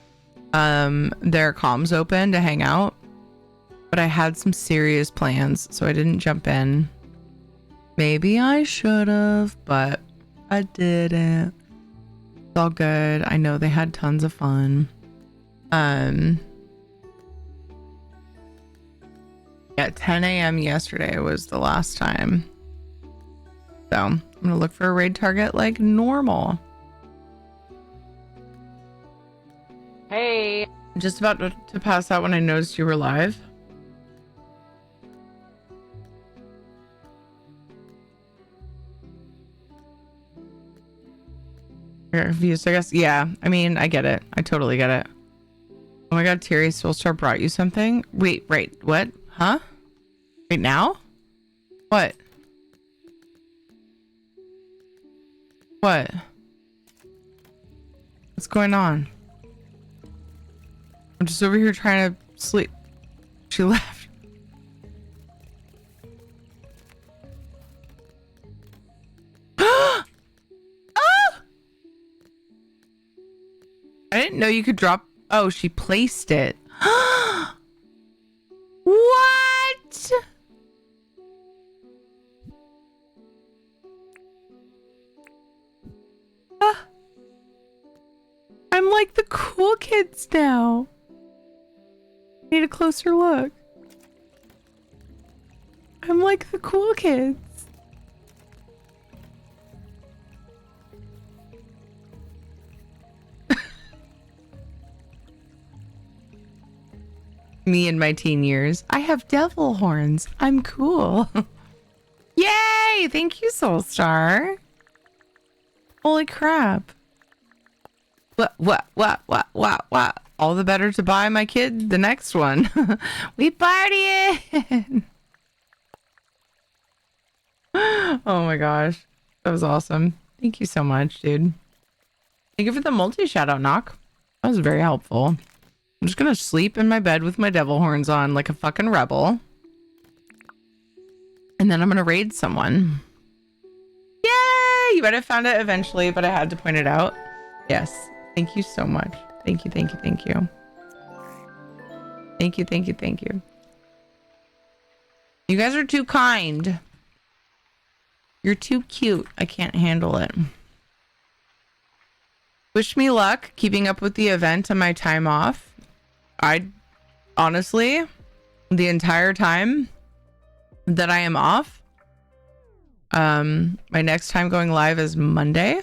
their comms open to hang out. But I had some serious plans, so I didn't jump in. Maybe I should have, but I didn't. It's all good. I know they had tons of fun. Yeah, 10 a.m. yesterday was the last time. So I'm gonna look for a raid target like normal. Hey, I'm just about to pass out when I noticed you were live. You're confused, I guess. Yeah, I mean, I get it. I totally get it. Oh my god, Terry Soulstar brought you something? Wait, what? Huh? Right now? What? What? What's going on? I'm just over here trying to sleep. She left. I didn't know you could drop. Oh, she placed it. What? I'm like the cool kids now. Need a closer look. I'm like the cool kids. Me in my teen years. I have devil horns. I'm cool. Yay! Thank you, Soulstar. Holy crap. What? All the better to buy my kid the next one. We partying. Oh my gosh. That was awesome. Thank you so much, dude. Thank you for the multi-shout out, Knock. That was very helpful. I'm just gonna sleep in my bed with my devil horns on like a fucking rebel. And then I'm gonna raid someone. Yay! You might have found it eventually, but I had to point it out. Yes. Thank you so much. Thank you. Thank you. You guys are too kind. You're too cute. I can't handle it. Wish me luck keeping up with the event on my time off. I honestly, the entire time that I am off, my next time going live is Monday.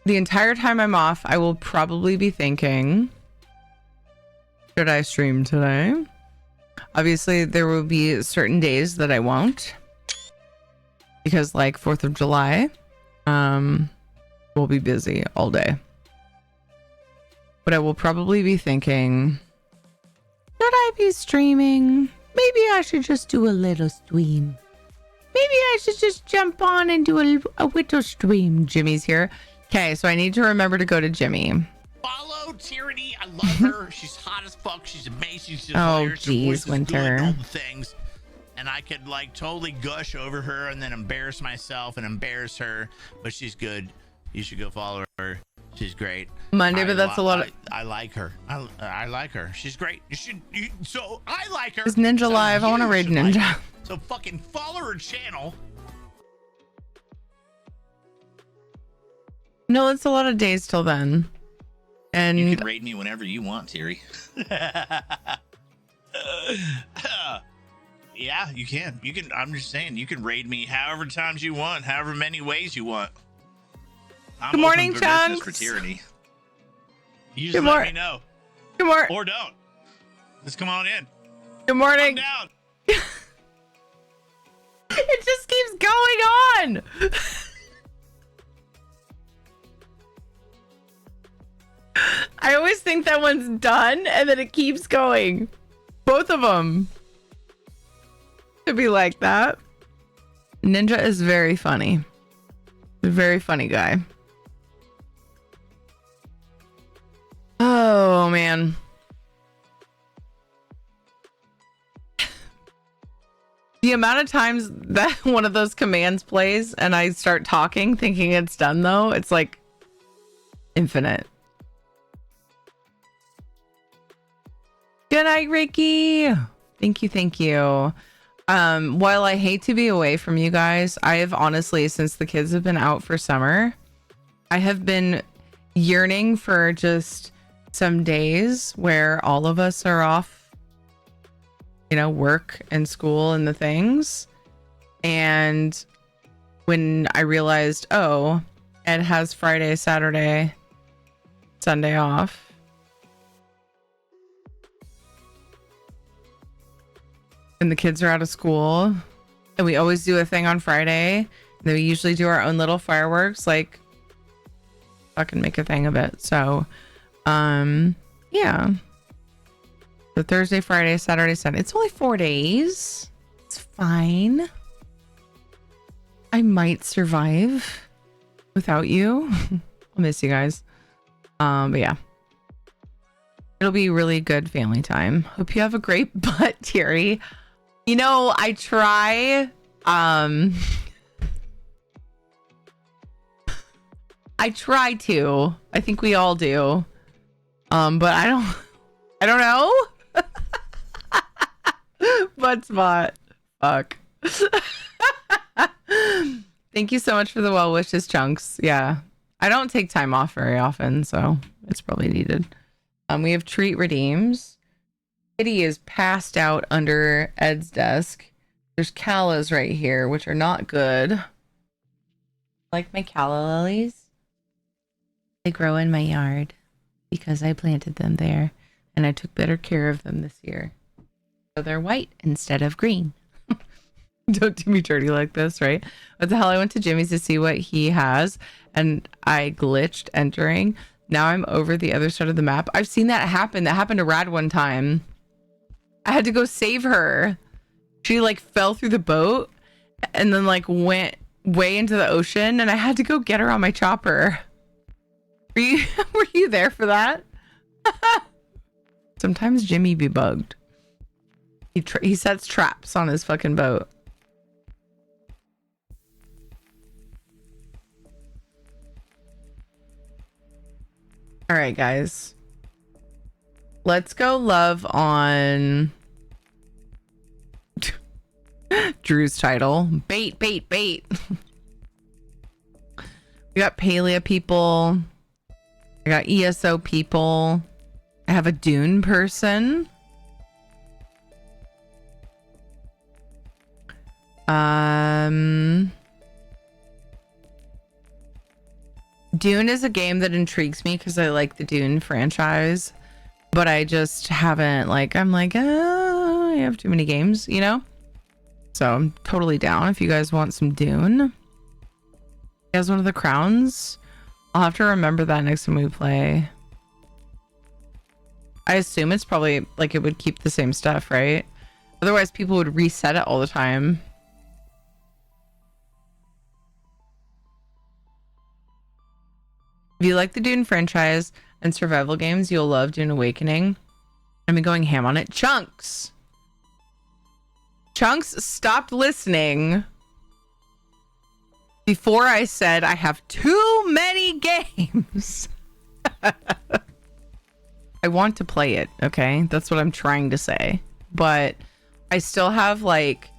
The entire time I'm off, I will probably be thinking, should I stream today? Obviously, there will be certain days that I won't. Because like 4th of July, we'll be busy all day. But I will probably be thinking, should I be streaming? Maybe I should just do a little stream. Maybe I should just jump on and do a little stream. Jimmy's here. Okay, so I need to remember to go to Jimmy. Follow Tyranny. I love her. She's hot as fuck. She's amazing. She's Oh, hilarious. Her geez, voice is Winter. good, all the things. And I could like totally gush over her and then embarrass myself and embarrass her. But she's good. You should go follow her. She's great. Monday, but that's a lot of... I like her. I like her. She's great. So I like her. Is Ninja So live? I want to you raid should Ninja. like her. So fucking follow her channel. No, it's a lot of days till then. And you can raid me whenever you want, Terry. Yeah, you can. You can. I'm just saying, you can raid me however times you want, however many ways you want. I'm Good morning, open for business Chunks. for Tyranny. You Good just let mor- me know. Good morning. Or don't. Just come on in. Good morning. Come down. It just keeps going on. I always think that one's done and then it keeps going. Both of them. To be like that. Ninja is very funny. A very funny guy. Oh, man. The amount of times that one of those commands plays and I start talking thinking it's done, though, it's like infinite. Good night, Ricky. Thank you. While I hate to be away from you guys, I have honestly, since the kids have been out for summer, I have been yearning for just some days where all of us are off, you know, work and school and the things. And when I realized, oh, Ed has Friday, Saturday, Sunday off. And the kids are out of school, and we always do a thing on Friday, and then we usually do our own little fireworks, like fucking make a thing of it. So yeah, the Thursday, Friday, Saturday, Sunday, it's only 4 days. It's fine. I might survive without you. I'll miss you guys. But yeah, it'll be really good family time. Hope you have a great butt, Terry. You know, I try, I try to. I think we all do. But I don't know. Butt spot. Fuck. Thank you so much for the well wishes, Chunks. Yeah. I don't take time off very often, so it's probably needed. We have treat redeems. Kitty is passed out under Ed's desk. There's callas right here, which are not good. Like my calla lilies. They grow in my yard because I planted them there and I took better care of them this year. So they're white instead of green. Don't do me dirty like this, right? What the hell? I went to Jimmy's to see what he has, and I glitched entering. Now I'm over the other side of the map. I've seen that happen. That happened to Rad one time. I had to go save her. She like fell through the boat and then like went way into the ocean, and I had to go get her on my chopper. Were you there for that? Sometimes Jimmy be bugged. He sets traps on his fucking boat. All right, guys. Let's go love on Drew's title. Bait. We got Palea people. I got ESO people. I have a Dune person. Dune is a game that intrigues me because I like the Dune franchise, but I just haven't I'm like, I have too many games, you know? So I'm totally down if you guys want some Dune. You guys want the crowns? I'll have to remember that next time we play. I assume it's probably like it would keep the same stuff, right? Otherwise people would reset it all the time. If you like the Dune franchise and survival games, you'll love Dune Awakening. I'm going ham on it. Chunks stopped listening before I said I have too many games. I want to play it, okay? That's what I'm trying to say. But I still have like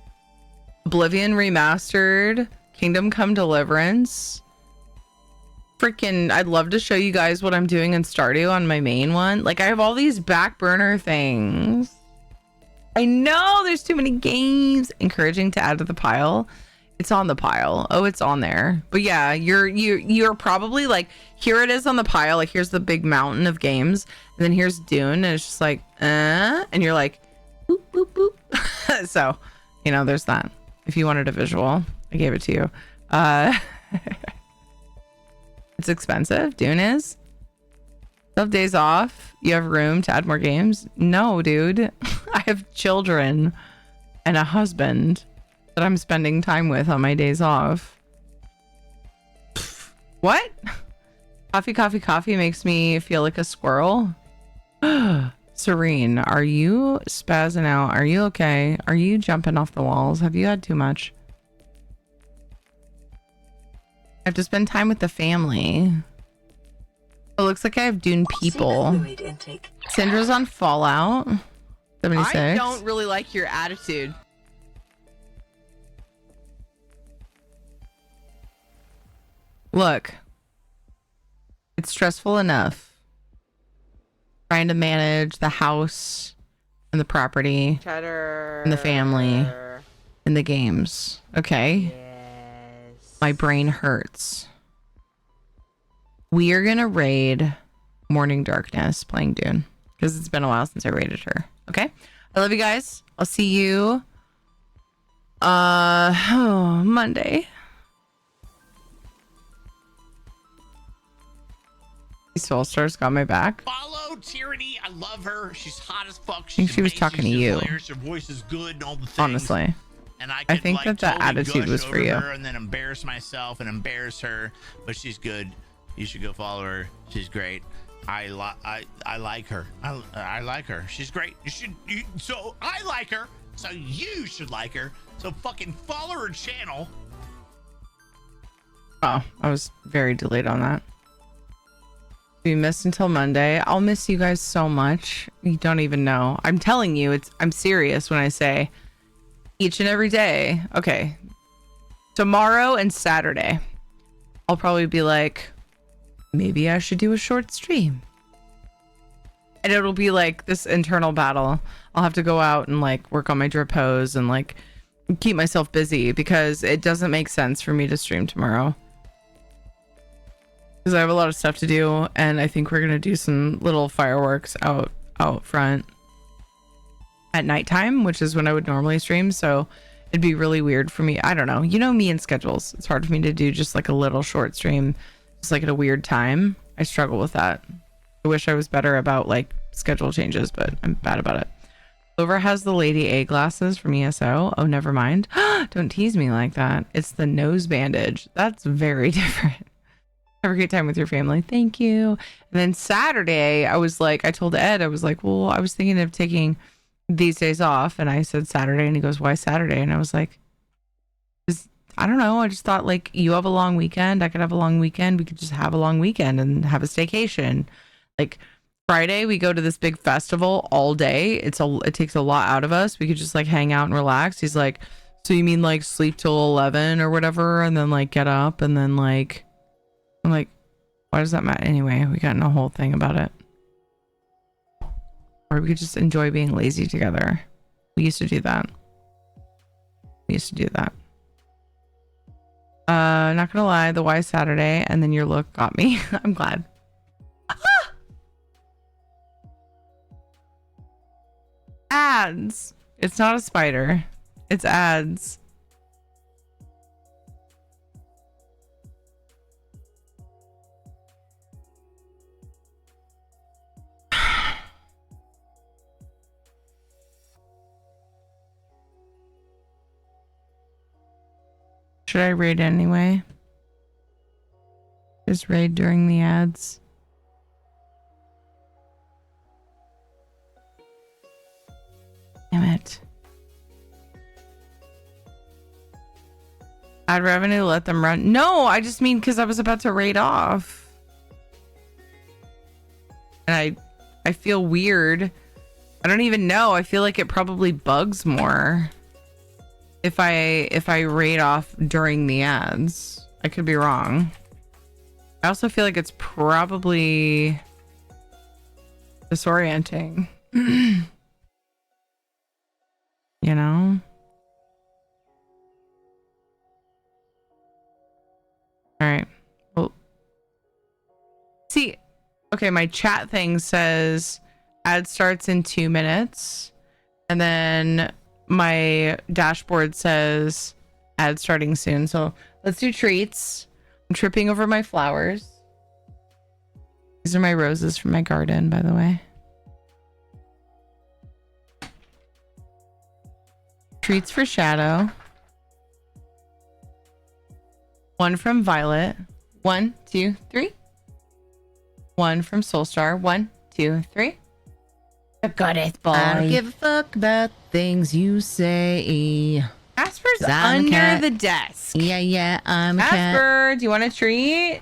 Oblivion Remastered, Kingdom Come Deliverance. Freaking, I'd love to show you guys what I'm doing in Stardew on my main one. Like, I have all these back burner things. I know there's too many games. Encouraging to add to the pile. It's on the pile. Oh, it's on there. But yeah, you're probably like, here it is on the pile. Like, here's the big mountain of games. And then here's Dune. And it's just like, and you're like, boop, boop, boop. So, you know, there's that. If you wanted a visual, I gave it to you. It's expensive. Dune is. You have days off. You have room to add more games. No, dude. I have children and a husband that I'm spending time with on my days off. What? Coffee makes me feel like a squirrel. Serene, are you spazzing out? Are you okay? Are you jumping off the walls? Have you had too much? I have to spend time with the family. It looks like I have Dune people. Syndra's on Fallout 76. I don't really like your attitude. Look, it's stressful enough trying to manage the house and the property and the family and the games. Okay. My brain hurts. We are gonna raid Morning Darkness playing Dune because it's been a while since I raided her. Okay, I love you guys. I'll see you Monday. Soulstar's got my back. Follow Tyranny. I love her. She's hot as fuck. I think she was talking to you. Her voice is good and all the things. Honestly. And I think like, that attitude was for you. And then embarrass myself and embarrass her, but she's good. You should go follow her. She's great. I like her. I like her. She's great. So I like her. So you should like her. So fucking follow her channel. Oh, I was very delayed on that. We missed until Monday. I'll miss you guys so much. You don't even know. I'm telling you, I'm serious when I say each and every day. Okay. Tomorrow and Saturday, I'll probably be like, maybe I should do a short stream. And it'll be like this internal battle. I'll have to go out and like work on my drip hose and like keep myself busy because it doesn't make sense for me to stream tomorrow. Because I have a lot of stuff to do, and I think we're gonna do some little fireworks out front at nighttime, which is when I would normally stream. So it'd be really weird for me. I don't know. You know me and schedules. It's hard for me to do just like a little short stream, just like at a weird time. I struggle with that. I wish I was better about like schedule changes, but I'm bad about it. Clover has the Lady A glasses from ESO. Oh, never mind. Don't tease me like that. It's the nose bandage. That's very different. Have a great time with your family. Thank you. And then Saturday, I was like, I told Ed, I was like, well, I was thinking of taking these days off. And I said Saturday, and he goes, why Saturday? And I was like, I don't know. I just thought like you have a long weekend. I could have a long weekend. We could just have a long weekend and have a staycation. Like Friday, we go to this big festival all day. It takes a lot out of us. We could just like hang out and relax. He's like, so you mean like sleep till 11 or whatever, and then like get up, and then like, I'm like, why does that matter? Anyway, we got in a whole thing about it. Or we could just enjoy being lazy together. We used to do that. Not gonna lie, the why Saturday and then your look got me. I'm glad. Ads. It's not a spider. It's ads. Should I raid anyway? Just raid during the ads. Damn it. Ad revenue, let them run. No, I just mean because I was about to raid off. And I feel weird. I don't even know. I feel like it probably bugs more if I raid off during the ads. I could be wrong. I also feel like it's probably disorienting. You know? All right. Well, see, okay, my chat thing says ad starts in 2 minutes, and then my dashboard says ad starting soon. So let's do treats. I'm tripping over my flowers. These are my roses from my garden, by the way. Treats for Shadow. One from Violet. 1, 2, 3. One from Soulstar. 1, 2, 3. Got it, boy. I don't give a fuck about things you say. Casper's under the desk. Yeah, I'm a cat. Casper, do you want a treat?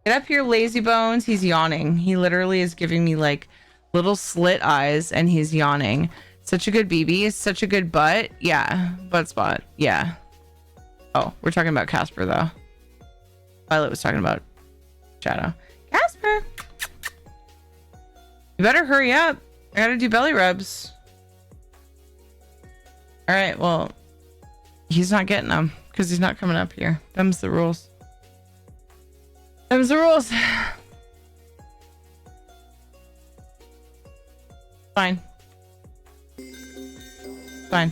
Get up here, lazy bones. He's yawning. He literally is giving me like little slit eyes, and he's yawning. Such a good BB. Such a good butt. Yeah, butt spot. Yeah. Oh, we're talking about Casper though. Violet was talking about Shadow. Casper, you better hurry up. I gotta do belly rubs. All right, well, he's not getting them because he's not coming up here. Them's the rules. Them's the rules. Fine. Fine.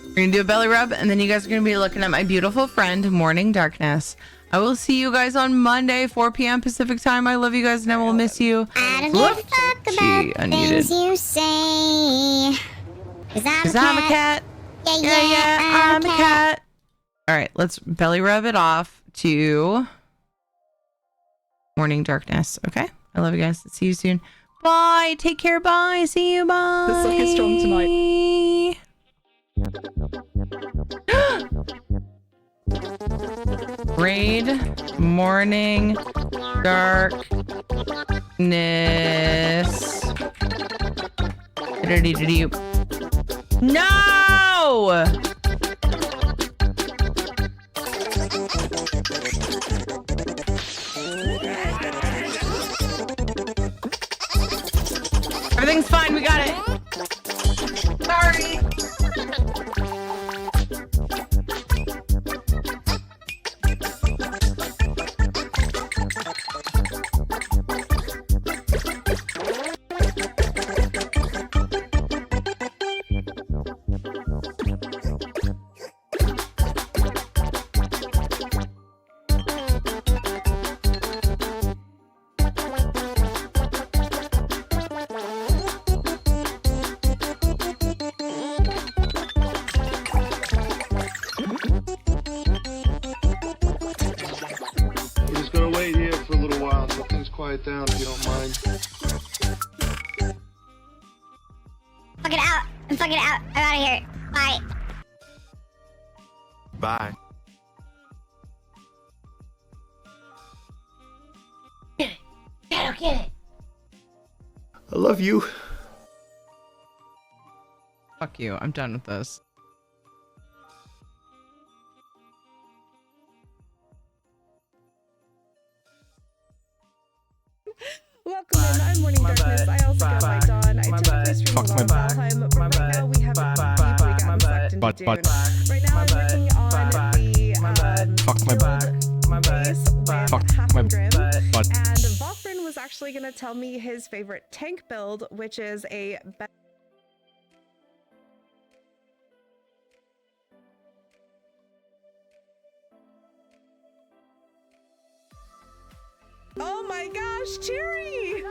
We're gonna do a belly rub, and then you guys are gonna be looking at my beautiful friend, Morning Darkness. I will see you guys on Monday, 4 p.m. Pacific time. I love you guys, and I will miss you. I don't give a fuck about things you say. Cause I'm a cat. Yeah, I'm a cat. All right, let's belly rub it off to Morning Darkness. Okay, I love you guys. See you soon. Bye. Take care. Bye. See you. Bye. The suck is strong tonight. Raid Morning Darkness. No! Everything's fine. We got it. Sorry. down if you don't mind. Fucking out. I'm fucking out. I'm out of here. Bye. Bye. Get it. Shadow, get it. I love you. Fuck you. I'm done with this. Welcome in. I'm Morning Darkness. I also go by Dawn. I typically stream a lot of Valheim, but right now we haven't deeply gotten sucked into Dune. Right now I'm working on the Fuck my back. base with Fuck Half my and Grim, butt. and Vofrin was actually going to tell me his favorite tank build, which is a Oh my gosh, Cheery!